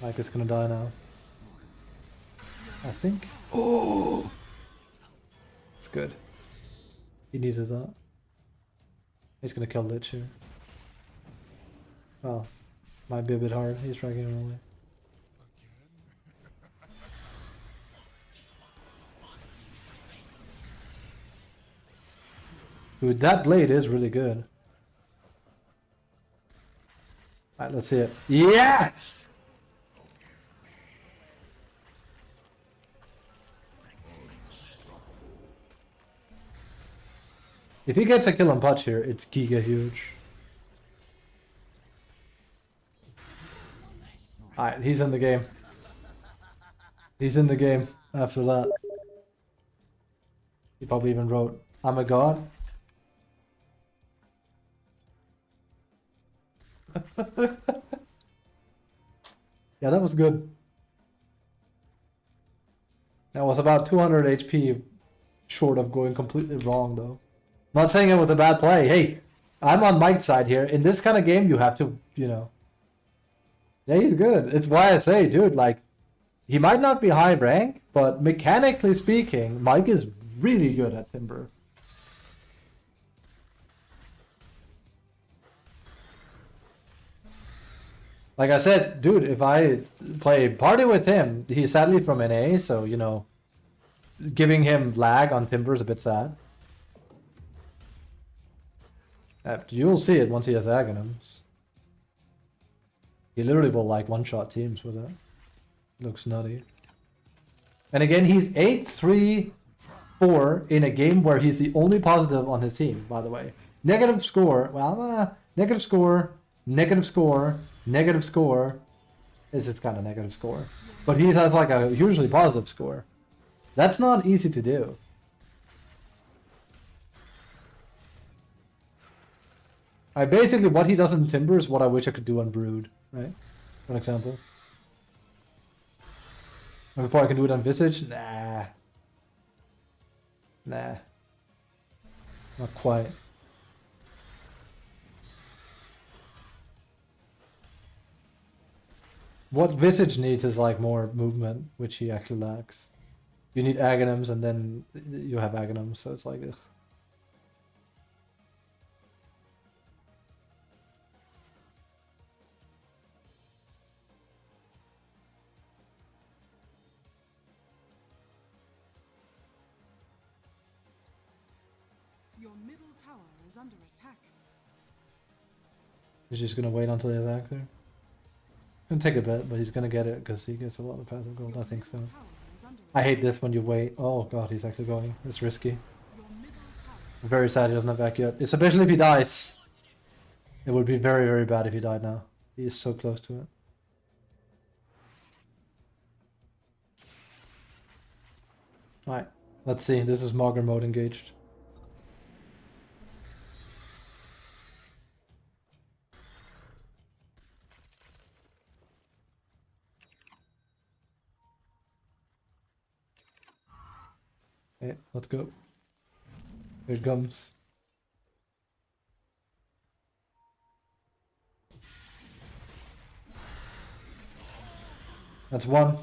Mike is gonna die now. I think. Oh! It's good. He needed that. He's gonna kill Lich here. Well, might be a bit hard. He's dragging him away. Dude, that blade is really good. Alright, let's see it. Yes! If he gets a kill on Punch here, it's giga huge. Alright, he's in the game. He's in the game after that. He probably even wrote, I'm a god. Yeah, that was good. That was about 200 HP short of going completely wrong though. Not saying it was a bad play. Hey, I'm on Mike's side here. In this kind of game, you have to, you know. Yeah, he's good. It's why I say, dude, like, he might not be high rank, but mechanically speaking, Mike is really good at Timber. Like I said, dude, if I play party with him, he's sadly from NA, so, you know, giving him lag on Timber is a bit sad. You'll see it once he has Aghanims. He literally will like one-shot teams with it. Looks nutty. And again, he's 8-3-4 in a game where he's the only positive on his team, by the way. Negative score, well, negative score, negative score, negative score. It's kind of negative score. But he has like a hugely positive score. That's not easy to do. Basically, what he does in Timber is what I wish I could do on Brood, right? For example. And before I can do it on Visage? Nah. Nah. Not quite. What Visage needs is like more movement, which he actually lacks. You need Aghanims and then you have Aghanims, so it's like, ugh. Your middle tower is under attack. He's just gonna wait until he has Act there. Gonna take a bit, but he's gonna get it because he gets a lot of passive gold. I think so. Tower is under I hate this when you wait. Oh god, he's actually going. It's risky. Your middle tower. I'm very sad he doesn't have back yet. Especially if he dies. It would be very, very bad if he died now. He is so close to it. Alright, let's see. This is Mogger mode engaged. Okay, let's go. Here it comes. That's one.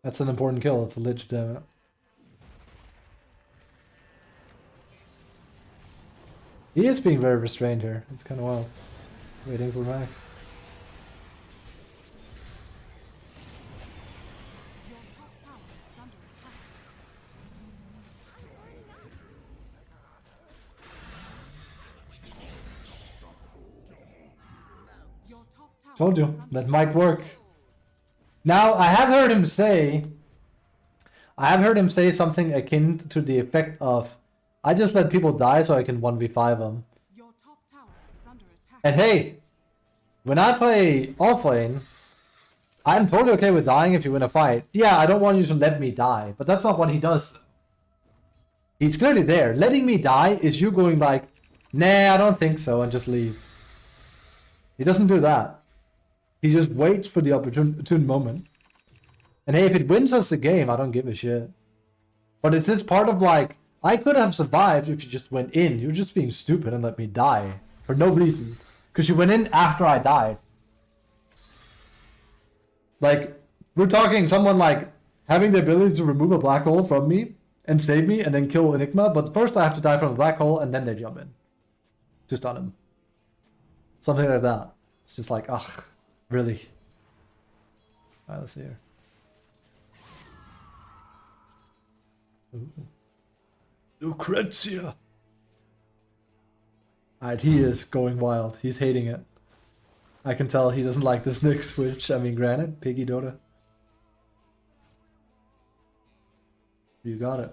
That's an important kill. It's a lich, damn it. He is being very restrained here. It's kind of wild. Waiting for Mac. Your top tower is under attack. Your top tower Told is you. under Let Mike work. Now, I have heard him say something akin to the effect of, I just let people die so I can 1v5 them. Your top tower is under attack. And hey, when I play offlane, I'm totally okay with dying if you win a fight. Yeah, I don't want you to let me die, but that's not what he does. He's clearly there. Letting me die is you going like, nah, I don't think so, and just leave. He doesn't do that. He just waits for the opportune moment. And hey, if it wins us the game, I don't give a shit. But it's this part of like, I could have survived if you just went in. You're just being stupid and let me die. For no reason. Because you went in after I died. Like, we're talking someone like having the ability to remove a black hole from me and save me and then kill Enigma. But first I have to die from the black hole and then they jump in. To stun him. Something like that. It's just like, ugh. Really? Alright, let's see here. Ooh. Lucrezia! Alright, he is going wild. He's hating it. I can tell he doesn't like this Nick switch. I mean, granted, Piggy Dota. You got it.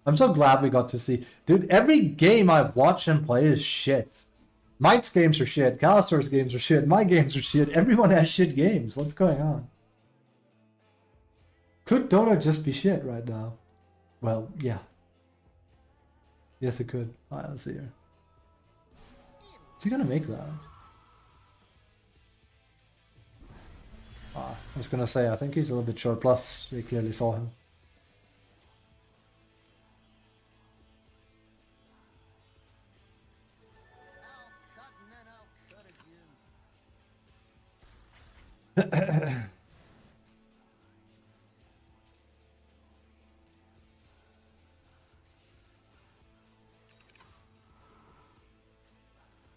I'm so glad we got to see. Dude, every game I watch and play is shit. Mike's games are shit. Callister's games are shit. My games are shit. Everyone has shit games. What's going on? Could Dota just be shit right now? Well, yeah. Yes, it could. Alright, let's see here. Is he gonna make that? I was gonna say, I think he's a little bit short. Plus, we clearly saw him.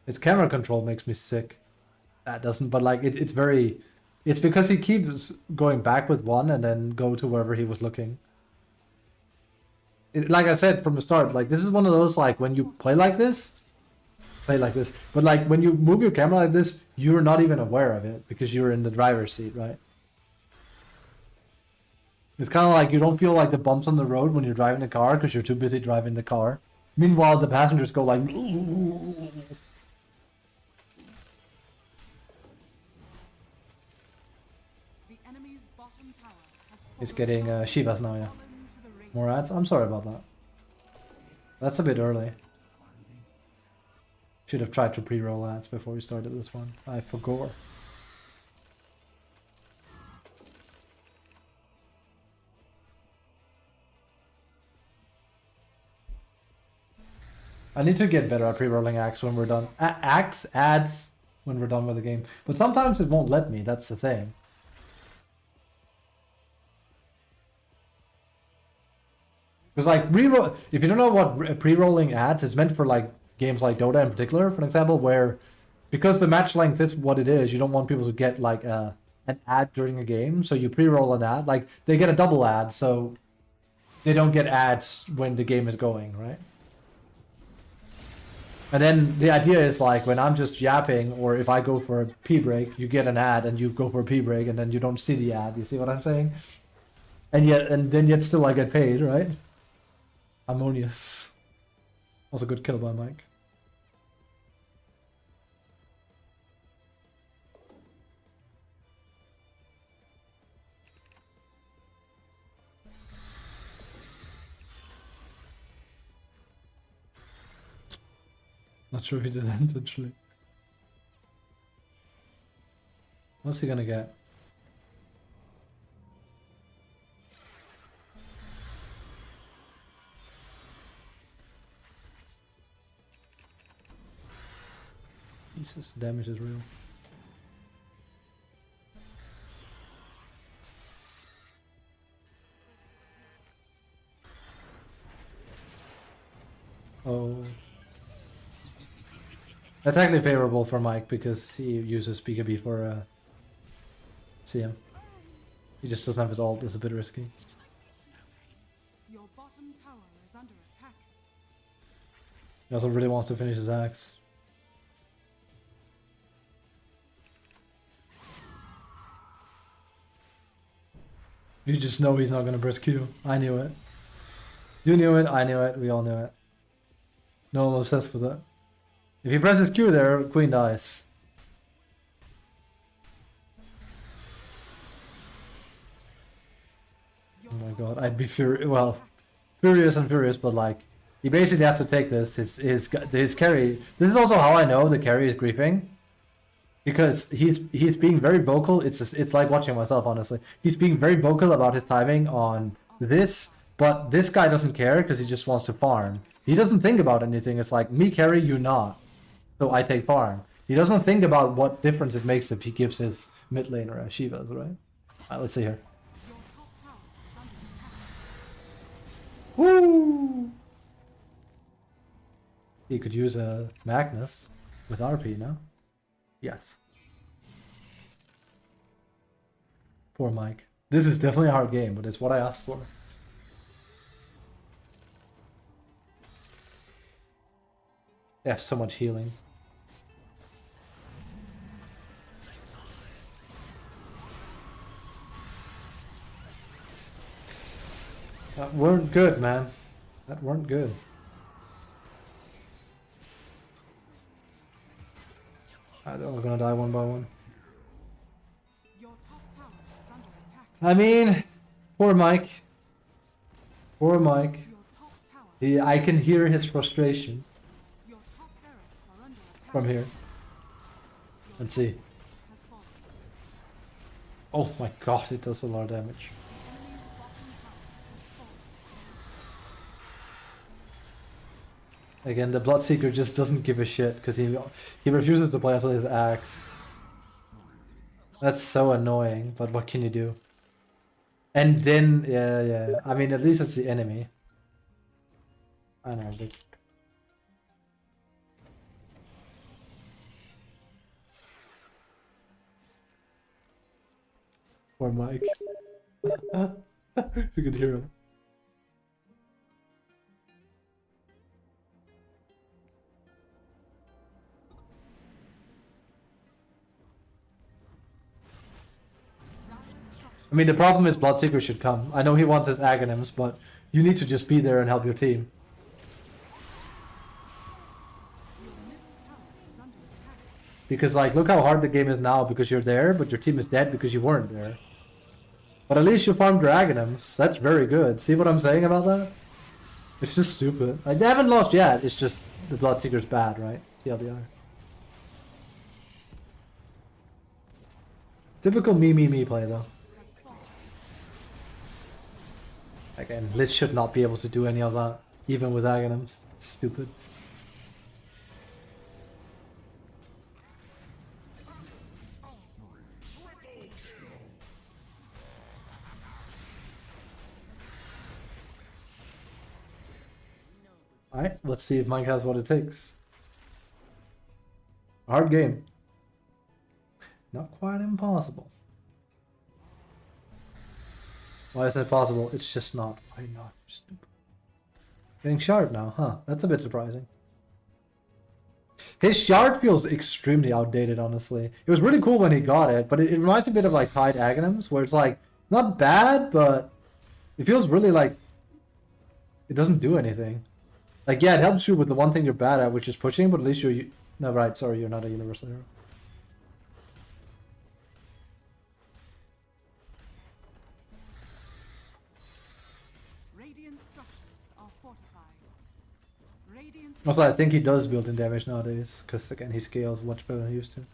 His camera control makes me sick. That doesn't, but like it's very, it's because he keeps going back with one and then go to wherever he was looking. Like I said from the start, like this is one of those like when you play like this, but like when you move your camera like this, you're not even aware of it because you're in the driver's seat, right? It's kind of like you don't feel like the bumps on the road when you're driving the car because you're too busy driving the car. Meanwhile, the passengers go like. The enemy's bottom tower has He's fallen getting sharply Shivas now, yeah. fallen to the ring. More ads? I'm sorry about that. That's a bit early. Should have tried to pre-roll ads before we started this one. I forgot. I need to get better at pre-rolling ads when we're done. Ads when we're done with the game. But sometimes it won't let me, that's the thing. Because like reroll, if you don't know what pre-rolling ads is meant for, like games like Dota in particular, for example, where because the match length is what it is, you don't want people to get like an ad during a game, so you pre-roll an ad. Like they get a double ad, so they don't get ads when the game is going, right? And then the idea is like when I'm just yapping, or if I go for a pee break, you get an ad, and you go for a pee break, and then you don't see the ad. You see what I'm saying? And yet still I get paid, right? Harmonious. Also good kill by Mike. Not sure if he did that intentionally. What's he gonna get? Jesus, the damage is real. Oh. That's actually favorable for Mike because he uses BKB for CM. He just doesn't have his ult, it's a bit risky. Your bottom tower is under attack. He also really wants to finish his axe. You just know he's not gonna press Q. I knew it. You knew it, I knew it, we all knew it. No one was obsessed with it. If he presses Q there, Queen dies. Oh my god, I'd be furious. Well, furious and furious, but like, he basically has to take this. His carry. This is also how I know the carry is griefing, because he's being very vocal. It's like watching myself, honestly. He's being very vocal about his timing on this, but this guy doesn't care because he just wants to farm. He doesn't think about anything. It's like, me carry, you not. So I take farm. He doesn't think about what difference it makes if he gives his mid laner a Shivas, right? Alright, let's see here. Your top tower is under attack. Woo! He could use a Magnus with RP now. Yes. Poor Mike. This is definitely a hard game, but it's what I asked for. They have so much healing. That weren't good, man. That weren't good. I don't, we're gonna die one by one. Your top tower is under attack. I mean, poor Mike. Poor Mike. Your top tower. I can hear his frustration Your top barracks are under attack. from here. Let's see. Has fallen. Oh my god, it does a lot of damage. Enemy's bottom tower has fallen. Again, the Bloodseeker just doesn't give a shit because he refuses to play until his axe. That's so annoying, but what can you do? And then, yeah. I mean, at least it's the enemy. I know, but... Poor Mike. You can hear him. I mean, the problem is Bloodseeker should come. I know he wants his Aghanims, but you need to just be there and help your team. Because, like, look how hard the game is now because you're there, but your team is dead because you weren't there. But at least you farmed your Aghanims. That's very good. See what I'm saying about that? It's just stupid. Like, they haven't lost yet. It's just the Bloodseeker's bad, right? TLDR. Typical me play, though. Again, Lich should not be able to do any of that, even with Aghanims. It's stupid. Alright, let's see if Mike has what it takes. Hard game. Not quite impossible. Why isn't it possible? It's just not. Why not? Stupid. Getting shard now, huh? That's a bit surprising. His shard feels extremely outdated, honestly. It was really cool when he got it, but it reminds me a bit of like Tide Aghanims, where it's like, not bad, but it feels really like it doesn't do anything. Like, yeah, it helps you with the one thing you're bad at, which is pushing, but at least you're... No, right, sorry, you're not a universal hero. Radiant structures are fortified. Radiant Also, I think he does build-in damage nowadays, because again, he scales much better than he used to. the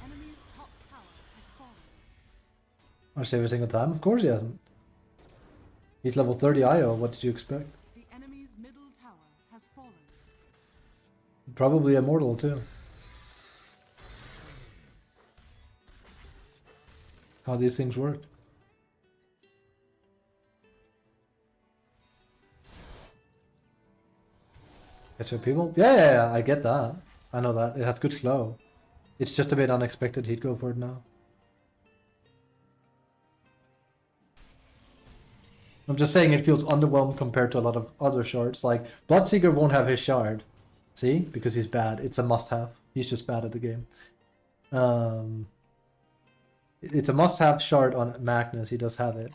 enemy's top tower has fallen. Honestly, every single time? Of course he hasn't. He's level 30 IO, what did you expect? The enemy's middle tower has fallen. Probably immortal too. how these things work. Catch up people? Yeah, I get that. I know that. It has good flow. It's just a bit unexpected he'd go for it now. I'm just saying it feels underwhelmed compared to a lot of other shards. Like, Bloodseeker won't have his shard. See? Because he's bad. It's a must-have. He's just bad at the game. It's a must-have shard on Magnus. He does have it.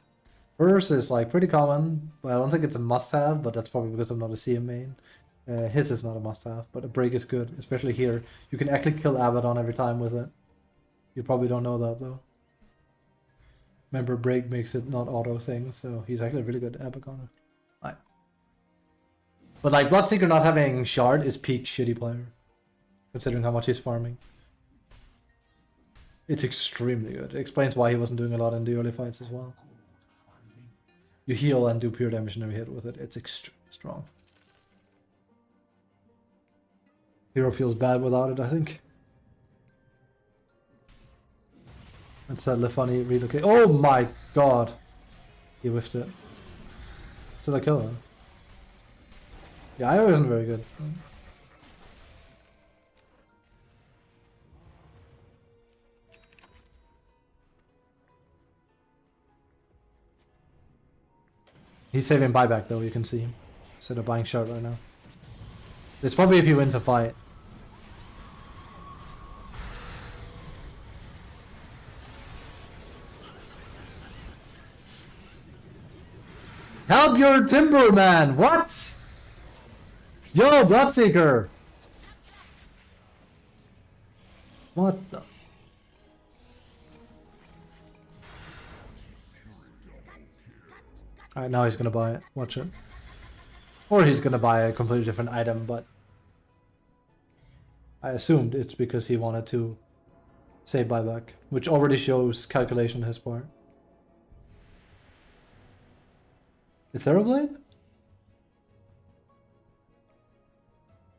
Burst is like pretty common, but I don't think it's a must-have, but that's probably because I'm not a CM main. His is not a must-have, but a break is good, especially here. You can actually kill Abaddon every time with it. You probably don't know that though. Remember, break makes it not auto thing, so he's actually really good at Abaddon. Right. But like Bloodseeker not having shard is peak shitty player, considering how much he's farming. It's extremely good. It explains why he wasn't doing a lot in the early fights as well. You heal and do pure damage in every hit with it. It's extremely strong. Hero feels bad without it, I think. That's a funny relocate. Oh my god! He whiffed it. Still a killer. Yeah, IO isn't very good. He's saving buyback though, you can see him. Instead of buying shard right now. It's probably if he wins a fight. Help your timber man! What? Yo, Bloodseeker! What the? Alright, now he's gonna buy it. Watch it. Or he's gonna buy a completely different item, but I assumed it's because he wanted to save buyback, which already shows calculation on his part. Etheroblade?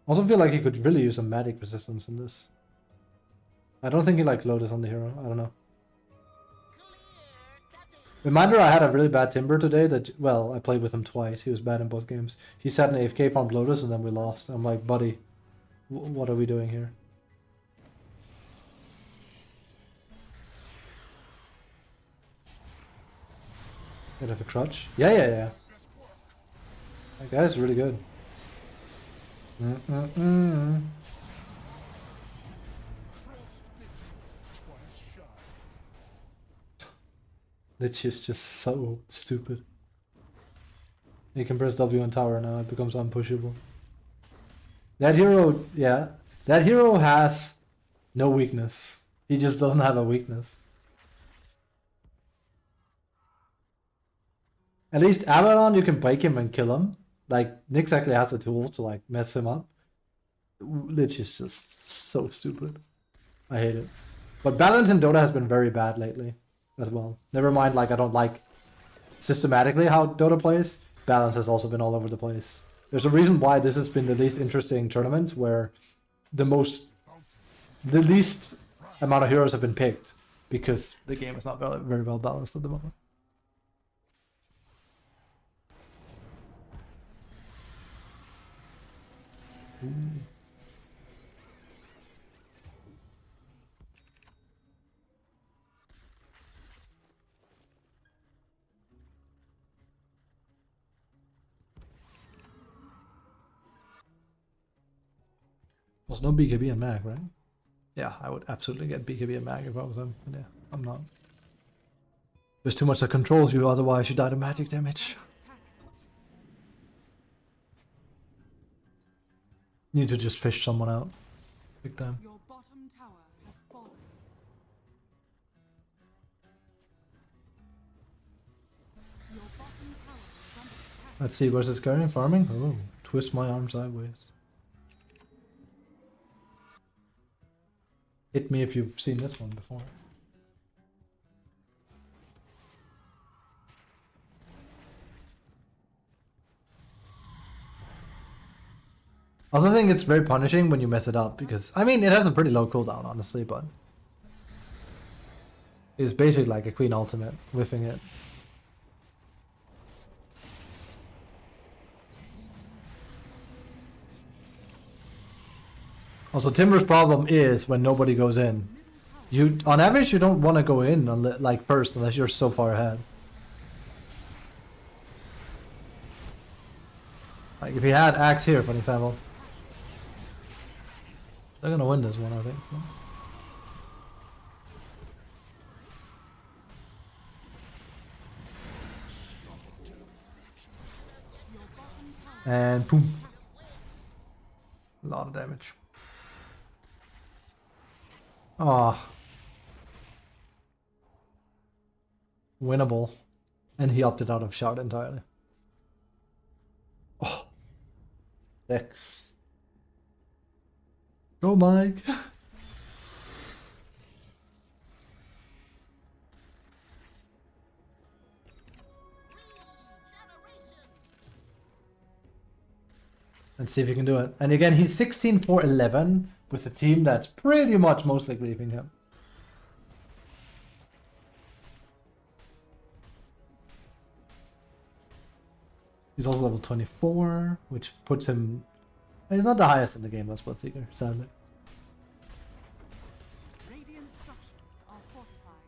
Also feel like he could really use some magic resistance in this. I don't think he like Lotus on the hero. I don't know. Reminder, I had a really bad Timber today that, well, I played with him twice. He was bad in both games. He sat in AFK, farmed Lotus, and then we lost. I'm like, buddy, what are we doing here? Bit of a crutch. Yeah. That guy's really good. Lich is just so stupid. You can press W on tower now, it becomes unpushable. That hero, yeah. That hero has no weakness. He just doesn't have a weakness. At least Abaddon, you can break him and kill him. Like, Nyx actually has the tools to like mess him up. Lich is just so stupid. I hate it. But balance in Dota has been very bad lately as well. Never mind, like, I don't like systematically how Dota plays. Balance has also been all over the place. There's a reason why this has been the least interesting tournament, where the least amount of heroes have been picked, because the game is not very well balanced at the moment. There's no BKB and Mag, right? Yeah, I would absolutely get BKB and Mag if I was him. But yeah, I'm not. There's too much that controls you, otherwise you die to magic damage. You need to just fish someone out. Big time. Your bottom tower has fallen. Your bottom tower is under attack. Let's see, versus carrying farming? Oh, twist my arm sideways. Hit me if you've seen this one before. I also think it's very punishing when you mess it up, because, I mean, it has a pretty low cooldown, honestly, but It's basically like a Queen ultimate, whiffing it. Also, Timber's problem is when nobody goes in. You, on average, you don't want to go in like first unless you're so far ahead. Like if he had Axe here, for example, they're gonna win this one, I think. And boom, a lot of damage. Ah, winnable, and he opted out of shard entirely. Oh, 6. Go, Mike. Let's see if he can do it. And again, he's 16 for 11 with a team that's pretty much mostly griefing him. He's also level 24, which puts him... He's not the highest in the game, that's Bloodseeker, sadly. Radiant structures are fortified.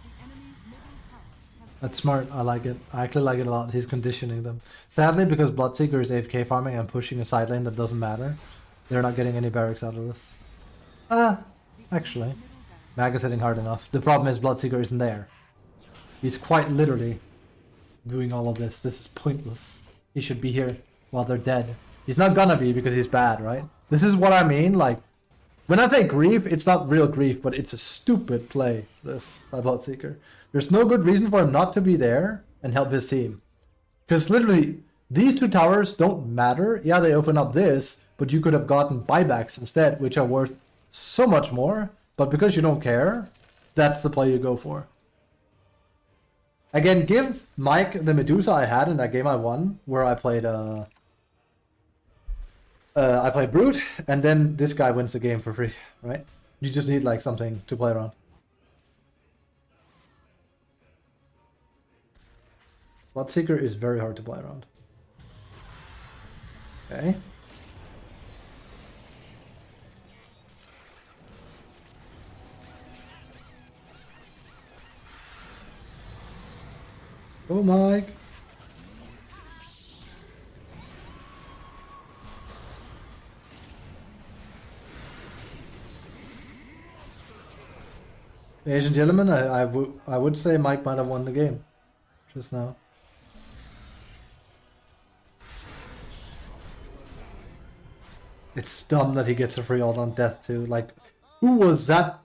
The enemy's middle tower has That's smart, I like it. I actually like it a lot, he's conditioning them. Sadly, because Bloodseeker is AFK farming and pushing a side lane that doesn't matter, they're not getting any barracks out of this. Actually. Mag is hitting hard enough. The problem is Bloodseeker isn't there. He's quite literally doing all of this. This is pointless. He should be here while they're dead. He's not gonna be because he's bad, right? This is what I mean, like... When I say grief, it's not real grief, but it's a stupid play, this, by Bloodseeker. There's no good reason for him not to be there and help his team. Because literally, these two towers don't matter. Yeah, they open up this, but you could have gotten buybacks instead, which are worth so much more. But because you don't care, that's the play you go for. Again, give Mike the Medusa I had in that game I won, where I played Brute, and then this guy wins the game for free, right? You just need like something to play around. Bloodseeker is very hard to play around. Okay. Go, Mike. Ladies and gentlemen, I would say Mike might have won the game just now. It's dumb that he gets a free ult on death too. Like, who was that?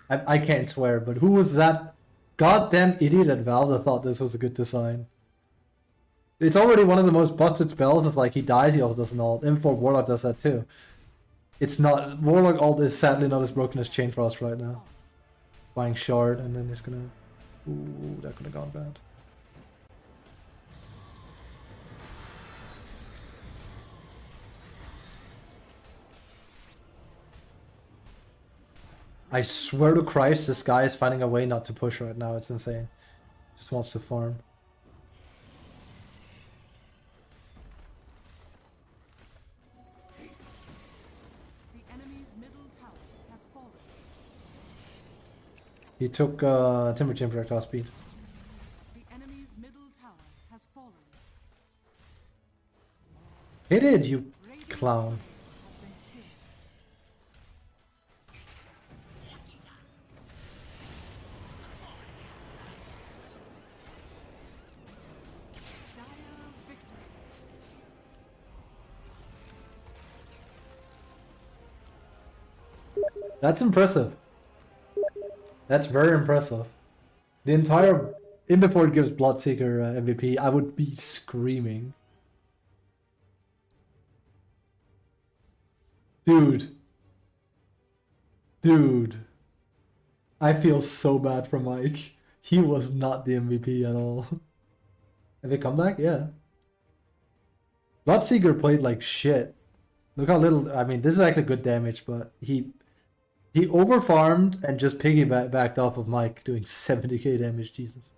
I can't swear, but who was that goddamn idiot at Valve that thought this was a good design? It's already one of the most busted spells. It's like he dies, he also does an ult. M4 Warlock does that too. It's not... Warlock ult is sadly not as broken as Chain Frost right now. Buying shard and then he's gonna... Ooh, that could have gone bad. I swear to Christ, this guy is finding a way not to push right now. It's insane. Just wants to farm. The enemy's middle tower has fallen. He took Timber Chain projectile speed. The enemy's middle tower has fallen. Hit it, you clown. Has been killed. Dire victory. That's impressive. That's very impressive. The entire... Even before it gives Bloodseeker MVP, I would be screaming. Dude. Dude. I feel so bad for Mike. He was not the MVP at all. Have they come back? Yeah. Bloodseeker played like shit. Look how little. I mean, this is actually good damage, but he overfarmed and just piggybacked off of Mike, doing 70k damage. Jesus.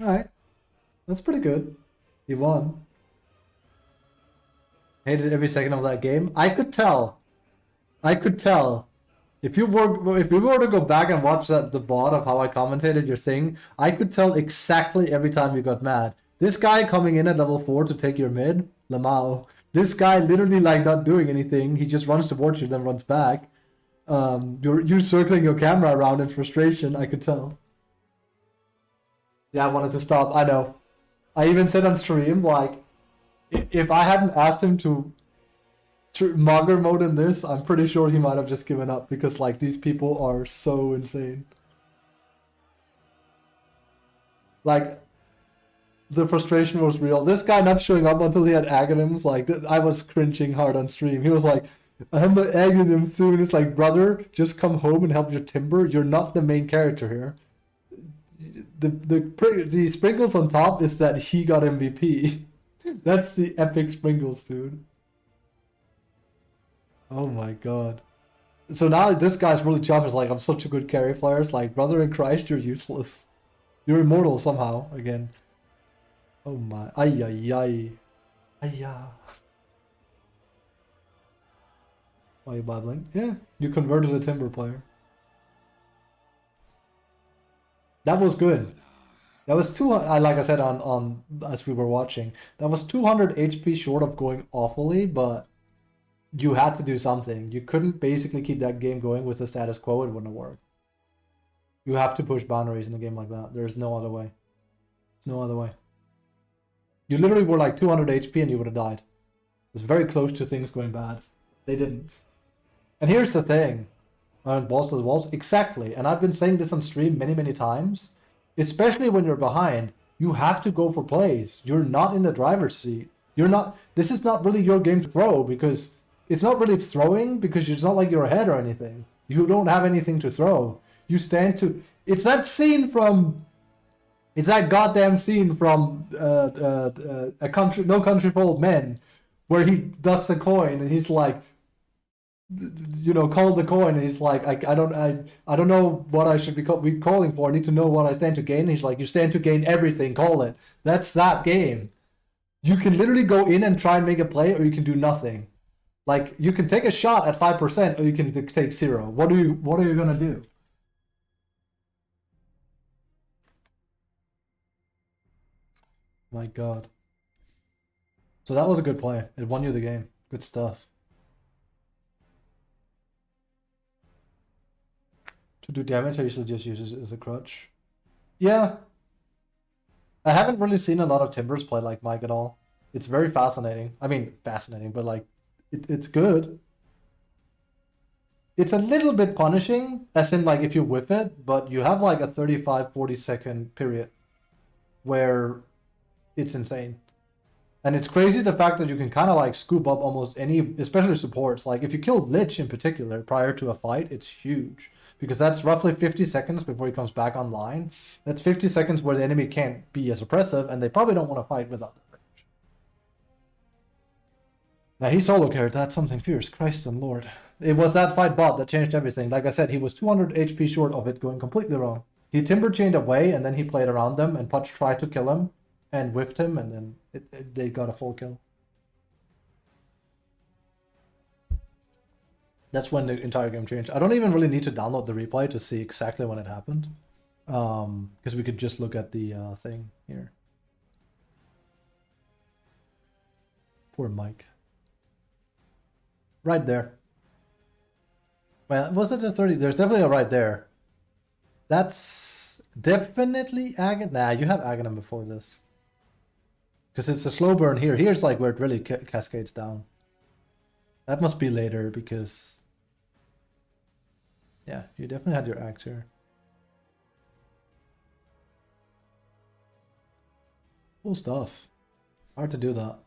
All right, that's pretty good. He won. Hated every second of that game. I could tell. If you were to go back and watch the VOD of how I commentated your thing, I could tell exactly every time you got mad. This guy coming in at level 4 to take your mid, Lamau. This guy literally like not doing anything. He just runs towards you, then runs back. You're circling your camera around in frustration. I could tell. Yeah, I wanted to stop. I know. I even said on stream, like, if I hadn't asked him to Mugger mode in this, I'm pretty sure he might have just given up, because like these people are so insane. Like, the frustration was real. This guy not showing up until he had Aghanims, like, I was cringing hard on stream. He was like, I have my Aghanim soon. It's like, brother, just come home and help your timber. You're not the main character here. The sprinkles on top is that he got MVP. That's the epic sprinkles, dude. Oh my god. So now this guy's really chuffed. Is like, I'm such a good carry player. It's like, brother in Christ, you're useless. You're immortal somehow again. Oh my. Ay ay ay. Ay. Why are you babbling? Yeah, you converted a timber player. That was good. That was 200, like I said on as we were watching, that was 200 HP short of going awfully, but you had to do something. You couldn't basically keep that game going with the status quo. It wouldn't have worked. You have to push boundaries in a game like that. There's no other way. No other way. You literally were like 200 HP and you would have died. It was very close to things going bad. They didn't. And here's the thing. Walls to the walls. Exactly. And I've been saying this on stream many times. Especially when you're behind. You have to go for plays. You're not in the driver's seat. You're not. This is not really your game to throw, because it's not really throwing, because it's not like you're ahead or anything. You don't have anything to throw. You stand to. It's that scene from. It's that goddamn scene from a country, No Country for Old Men, where he dusts a coin and he's like, you know, call the coin, and he's like, I don't know what I should be calling for. I need to know what I stand to gain. And he's like, you stand to gain everything. Call it. That's that game. You can literally go in and try and make a play, or you can do nothing. Like, you can take a shot at 5%, or you can take 0. What are you gonna do? My god. So that was a good play. It won you the game. Good stuff. To do damage, I usually just use it as a crutch. Yeah. I haven't really seen a lot of Timbers play like Mike at all. It's very fascinating. I mean, fascinating, but like, it's good. It's a little bit punishing, as in like if you whip it, but you have like a 35-40 second period where it's insane. And it's crazy the fact that you can kind of like scoop up almost any, especially supports. Like if you kill Lich in particular prior to a fight, it's huge. Because that's roughly 50 seconds before he comes back online. That's 50 seconds where the enemy can't be as oppressive, and they probably don't want to fight without the range. Now he solo carried that something fierce, Christ and Lord. It was that fight bot that changed everything. Like I said, he was 200 HP short of it going completely wrong. He timber chained away, and then he played around them, and Putch tried to kill him, and whiffed him, and then they got a full kill. That's when the entire game changed. I don't even really need to download the replay to see exactly when it happened. Because we could just look at the thing here. Poor Mike. Right there. Well, was it a 30? There's definitely a right there. That's definitely Aghanim. Nah, you have Aghanim before this. Because it's a slow burn here. Here's like where it really cascades down. That must be later because... Yeah, you definitely had your axe here. Cool stuff. Hard to do that.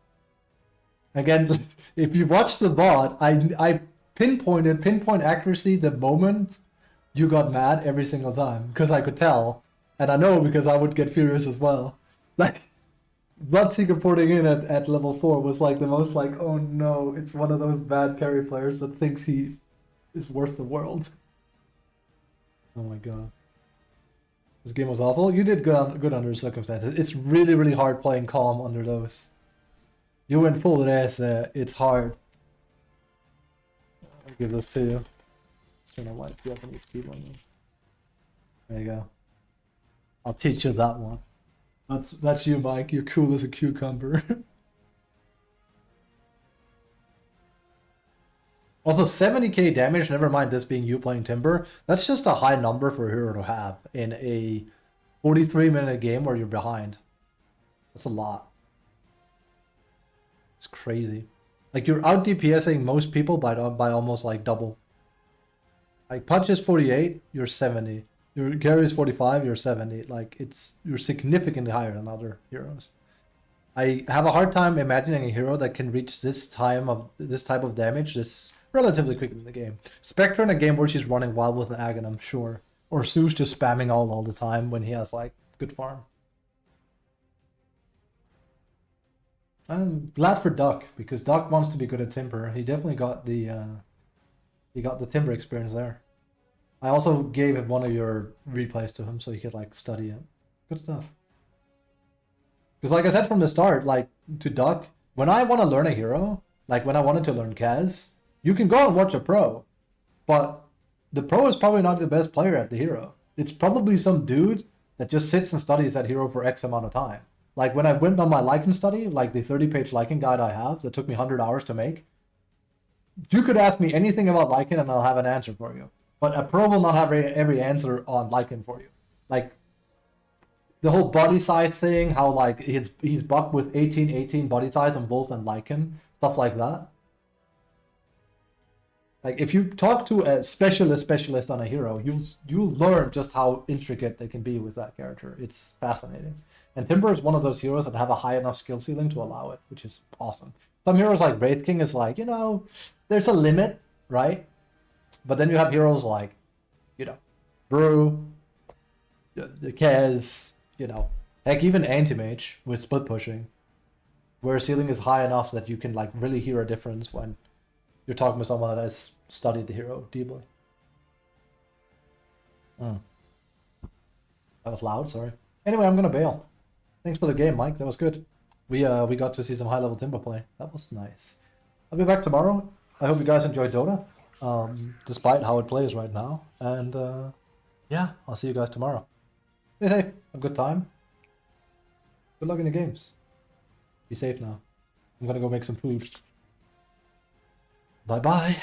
Again, if you watch the VOD, I pinpoint accuracy the moment you got mad every single time because I could tell, and I know because I would get furious as well. Like Bloodseeker porting in at level 4 was like the most like, oh no, it's one of those bad carry players that thinks he is worth the world. Oh my god. This game was awful. You did good under the circumstances. It's really, really hard playing calm under those. You went full res, it's hard. I'll give this to you. Just trying to wipe you up any speed on you. There you go. I'll teach you that one. That's you, Mike. You're cool as a cucumber. Also, 70k damage, never mind this being you playing Timber. That's just a high number for a hero to have in a 43-minute game where you're behind. That's a lot. It's crazy. Like, you're out DPSing most people by almost like double. Like, Punch is 48, you're 70. Your carry is 45, you're 70. Like, you're significantly higher than other heroes. I have a hard time imagining a hero that can reach this type of damage this relatively quickly in the game. Spectre in a game where she's running wild with an Aghanim, sure. Or Zeus just spamming all the time when he has like good farm. I'm glad for Duck because Duck wants to be good at Timber. He definitely got the Timber experience there. I also gave him one of your replays to him so he could like study it. Good stuff. Because like I said from the start, like to Duck, when I want to learn a hero, like when I wanted to learn Kaz, you can go and watch a pro, but the pro is probably not the best player at the hero. It's probably some dude that just sits and studies that hero for X amount of time. Like when I went on my Lycan study, like the 30-page Lycan guide I have that took me 100 hours to make, you could ask me anything about Lycan and I'll have an answer for you. But a pro will not have every answer on Lycan for you. Like the whole body size thing, how like he's bucked with 18 body size on Wolf and Lycan, stuff like that. Like if you talk to a specialist on a hero, you'll learn just how intricate they can be with that character. It's fascinating. And Timber is one of those heroes that have a high enough skill ceiling to allow it, which is awesome. Some heroes like Wraith King is like, you know, there's a limit, right? But then you have heroes like, you know, Brew, the Kez, you know, heck, even Anti-Mage with split pushing, where ceiling is high enough that you can like really hear a difference when you're talking to someone that has studied the hero deeply. That was loud, sorry. Anyway, I'm gonna bail. Thanks for the game, Mike. That was good. We got to see some high-level Timber play. That was nice. I'll be back tomorrow. I hope you guys enjoyed Dota, despite how it plays right now. And yeah, I'll see you guys tomorrow. Stay safe. Have a good time. Good luck in your games. Be safe now. I'm gonna go make some food. Bye-bye.